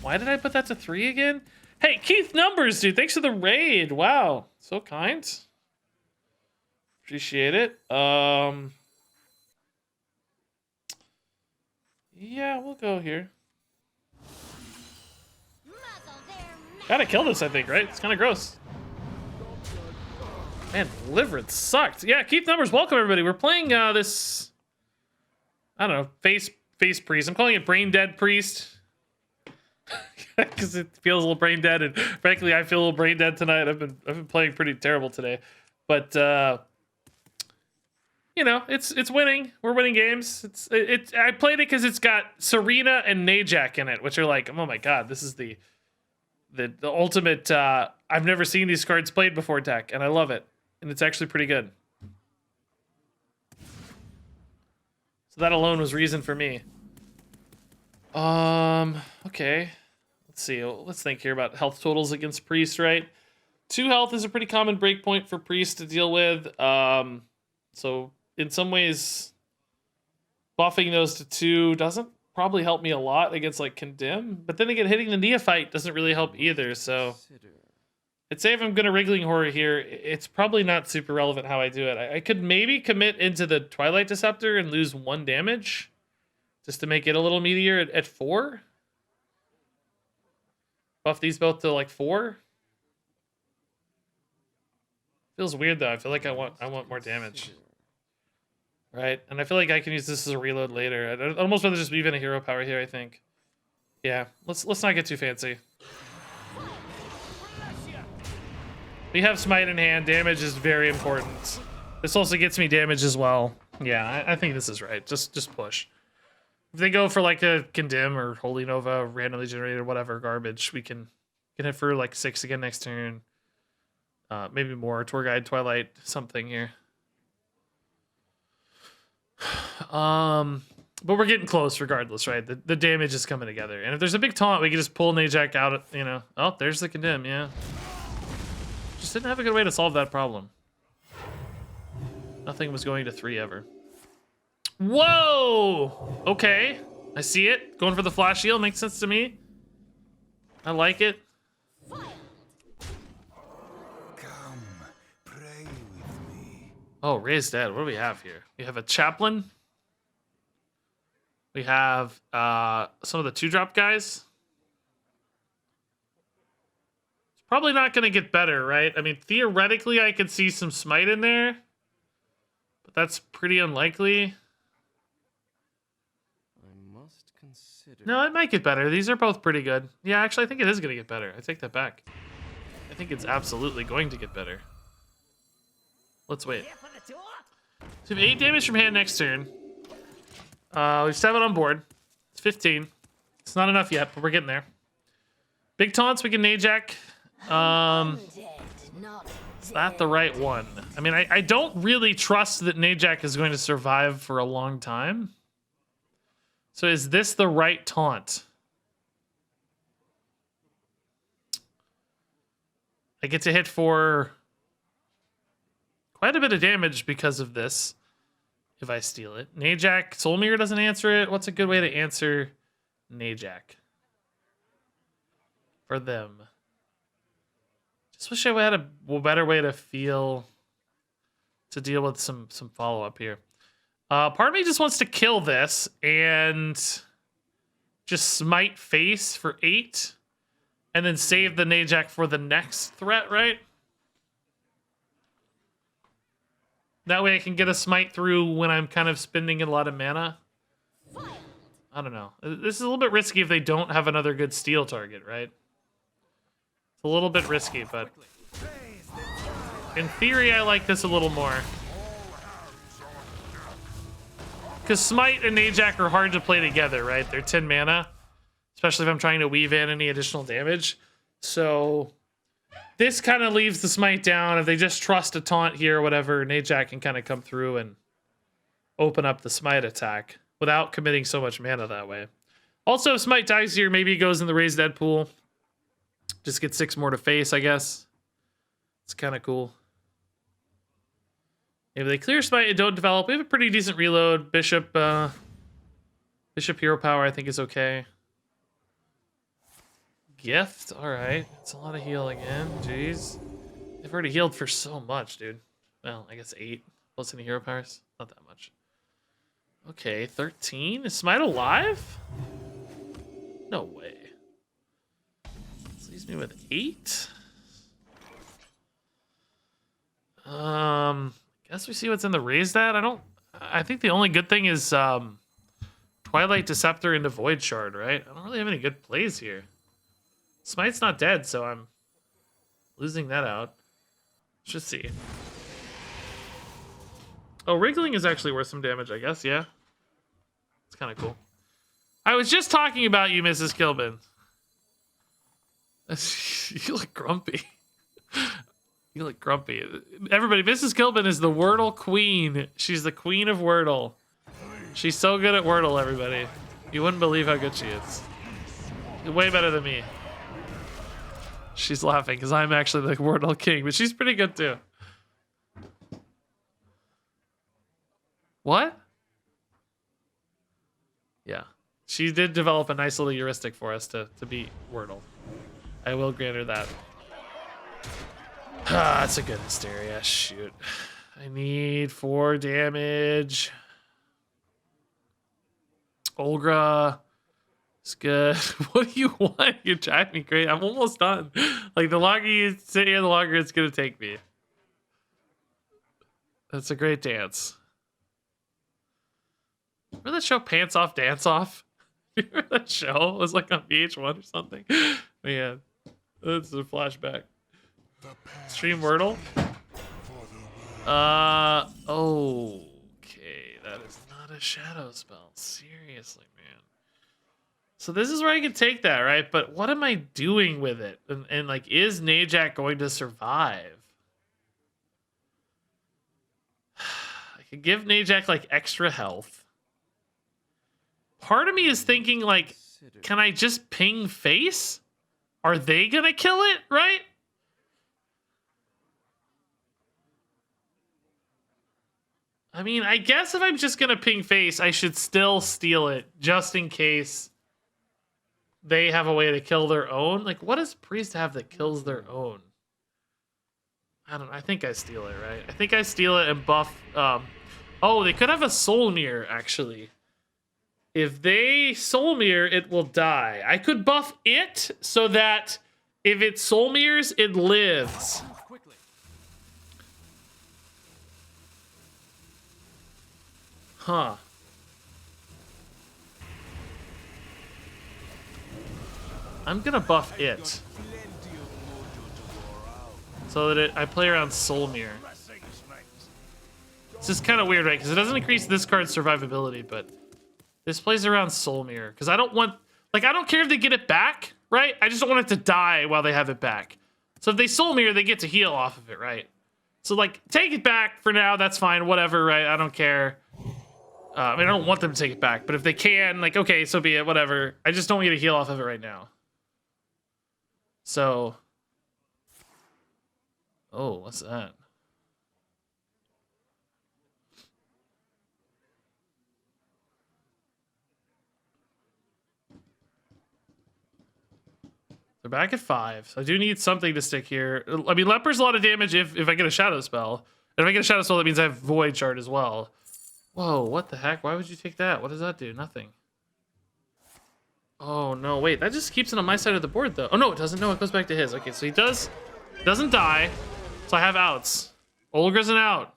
Why did I put that to 3 again? Hey, Keith Numbers, dude. Thanks for the raid. Wow. So kind. Appreciate it. Yeah, we'll go here. Gotta kill this, I think, right? It's kind of gross. Man, Deliverance sucked. Yeah, Keith Numbers, welcome everybody. We're playing this, I don't know, face priest. I'm calling it Brain Dead Priest. Because it feels a little brain dead, and frankly, I feel a little brain dead tonight. I've been playing pretty terrible today, but you know, it's winning. We're winning games. I played it because it's got Serena and Najak in it, which are like, oh my god, this is the ultimate. I've never seen these cards played before deck, and I love it, and it's actually pretty good. So that alone was reason for me. Okay. Let's see. Let's think here about health totals against Priest, right? 2 health is a pretty common breakpoint for Priest to deal with. So in some ways, buffing those to 2 doesn't probably help me a lot against like Condemn. But then again, hitting the Neophyte doesn't really help either. So I'd say if I'm going to Wriggling Horror here, it's probably not super relevant how I do it. I could maybe commit into the Twilight Deceptor and lose 1 damage just to make it a little meatier at 4. Buff these both to like 4. Feels weird though. I feel like I want more damage. Right? And I feel like I can use this as a reload later. I'd almost rather just weave in a hero power here, I think. Yeah, let's not get too fancy. We have Smite in hand. Damage is very important. This also gets me damage as well. Yeah, I think this is right. Just push. If they go for like a Condemn or Holy Nova, randomly generated, whatever garbage, we can hit for like 6 again next turn. Maybe more. Tour Guide, Twilight, something here. But we're getting close regardless, right? The damage is coming together. And if there's a big taunt, we can just pull Najak out, you know. Oh, there's the Condemn, yeah. Just didn't have a good way to solve that problem. Nothing was going to 3 ever. Whoa! Okay. I see it. Going for the flash heal makes sense to me. I like it. Come, pray with me. Oh, Raised Dead. What do we have here? We have a chaplain. We have some of the 2-drop guys. It's probably not going to get better, right? I mean, theoretically, I could see some smite in there. But that's pretty unlikely. I must consider. No, it might get better. These are both pretty good. Yeah, actually, I think it is going to get better. I take that back. I think it's absolutely going to get better. Let's wait. So we have 8 damage from hand next turn. We have 7 on board. It's 15. It's not enough yet, but we're getting there. Big taunts, we can Najak. Is that the right one? I mean, I don't really trust that Najak is going to survive for a long time. So is this the right taunt? I get to hit for quite a bit of damage because of this. If I steal it. Najak, Soul Mirror doesn't answer it. What's a good way to answer Najak? For them. Just wish I had a better way to deal with some follow-up here. Part of me just wants to kill this and just smite face for 8 and then save the Najak for the next threat, right? That way I can get a smite through when I'm kind of spending a lot of mana. I don't know. This is a little bit risky if they don't have another good steal target, right? It's a little bit risky, but in theory, I like this a little more. Because Smite and Najak are hard to play together, right? They're 10 mana, especially if I'm trying to weave in any additional damage. So this kind of leaves the Smite down. If they just trust a taunt here or whatever, Najak can kind of come through and open up the Smite attack without committing so much mana that way. Also, if Smite dies here, maybe he goes in the Raised Dead pool. Just get 6 more to face, I guess. It's kind of cool. If they clear Smite and don't develop, we have a pretty decent reload. Bishop Hero Power, I think, is okay. Gift, all right. It's a lot of heal again. Jeez, they've already healed for so much, dude. Well, I guess 8 plus any hero powers, not that much. Okay, 13. Is Smite alive? No way. This leaves me with 8. Guess we see what's in the Raised Dead. I think the only good thing is Twilight Deceptor into Void Shard, right? I don't really have any good plays here. Smite's not dead, so I'm losing that out. Let's just see. Oh, Wriggling is actually worth some damage, I guess, yeah. It's kind of cool. I was just talking about you, Mrs. Kilbin. You look grumpy. You look grumpy. Everybody, Mrs. Kilbin is the Wordle queen. She's the queen of Wordle. She's so good at Wordle, everybody. You wouldn't believe how good she is. Way better than me. She's laughing because I'm actually the Wordle king, but she's pretty good too. What? Yeah. She did develop a nice little heuristic for us to beat Wordle. I will grant her that. Ah, that's a good Hysteria. Shoot. I need 4 damage. Olgra. It's good. What do you want? You're driving me crazy. I'm almost done. Like, the longer you sit here, the longer it's going to take me. That's a great dance. Remember that show Pants Off, Dance Off? Remember that show? It was like on VH1 or something. Man, that's a flashback. Stream Wordle? Okay. That is not a shadow spell. Seriously, man. So this is where I can take that, right? But what am I doing with it? And like, is Najak going to survive? I could give Najak like extra health. Part of me is thinking like, can I just ping face? Are they gonna kill it, right? I mean, I guess if I'm just gonna ping face, I should still steal it just in case they have a way to kill their own. Like, what does priest have that kills their own? I don't know. I think I steal it, right? I think I steal it and buff. Oh, they could have a soul mirror, actually. If they soul mirror, it will die. I could buff it so that if it soul mirrors, it lives. Huh. I'm gonna buff it so that I play around soul mirror. It's just kind of weird, right? Because it doesn't increase this card's survivability, but this plays around soul mirror. Because I don't want, like, I don't care if they get it back, right? I just don't want it to die while they have it back. So if they soul mirror, they get to heal off of it, right? So, like, take it back for now. That's fine. Whatever, right? I don't care. I mean, I don't want them to take it back, but if they can, like, okay, so be it. Whatever. I just don't want you to heal off of it right now. So, oh, what's that? They're back at 5, so I do need something to stick here. I mean, Leper's a lot of damage if I get a Shadow Spell. And if I get a Shadow Spell, that means I have Void Shard as well. Whoa, what the heck? Why would you take that? What does that do? Nothing. Oh, no, wait. That just keeps it on my side of the board, though. Oh, no, it doesn't. No, it goes back to his. Okay, so he doesn't die, so I have outs. Olgra's an out.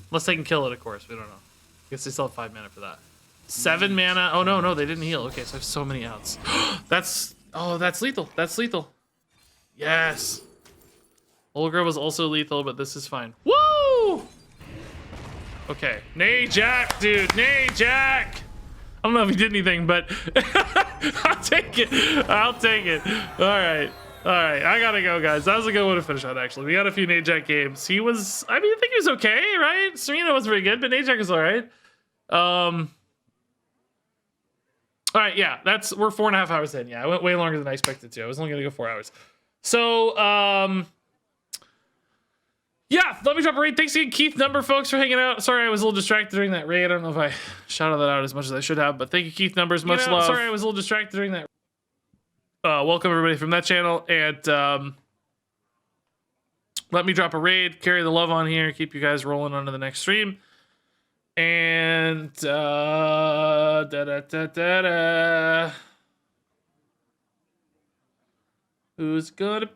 Unless they can kill it, of course. We don't know. I guess they still have 5 mana for that. 7 mana. Oh, no, they didn't heal. Okay, so I have so many outs. That's lethal. That's lethal. Yes. Olgra was also lethal, but this is fine. Woo! Okay. Nay, Jack, dude. Nay, Jack. I don't know if he did anything, but I'll take it. I'll take it. All right. I gotta go, guys. That was a good one to finish on, actually. We got a few Najak games. He was, I mean, I think he was okay, right? Serena was very good, but Najak was all right. All right, yeah, we're 4.5 hours in. Yeah, I went way longer than I expected to. I was only gonna go 4 hours. So, yeah, let me drop a raid. Thanks again, Keith Number, folks, for hanging out. Sorry, I was a little distracted during that raid. I don't know if I shouted that out as much as I should have, but thank you, Keith Numbers. Much love. Sorry, I was a little distracted during that. Welcome, everybody, from that channel. And let me drop a raid, carry the love on here, keep you guys rolling on to the next stream. And who's gonna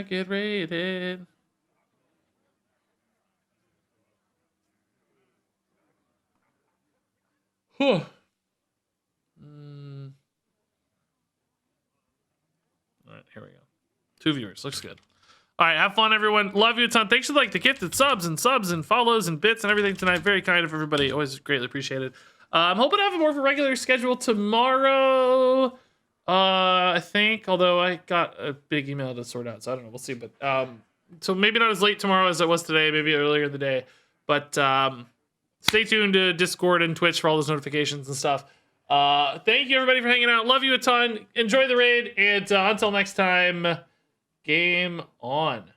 get raided? Whew. All right, here we go. 2 viewers, looks good. All right, have fun, everyone. Love you a ton. Thanks for like the gifted subs and follows and bits and everything tonight. Very kind of everybody. Always greatly appreciated. I'm hoping to have a more of a regular schedule tomorrow. I think, although I got a big email to sort out, so I don't know. We'll see. But so maybe not as late tomorrow as it was today. Maybe earlier in the day. But stay tuned to Discord and Twitch for all those notifications and stuff. Thank you, everybody, for hanging out. Love you a ton. Enjoy the raid, and until next time. Game on.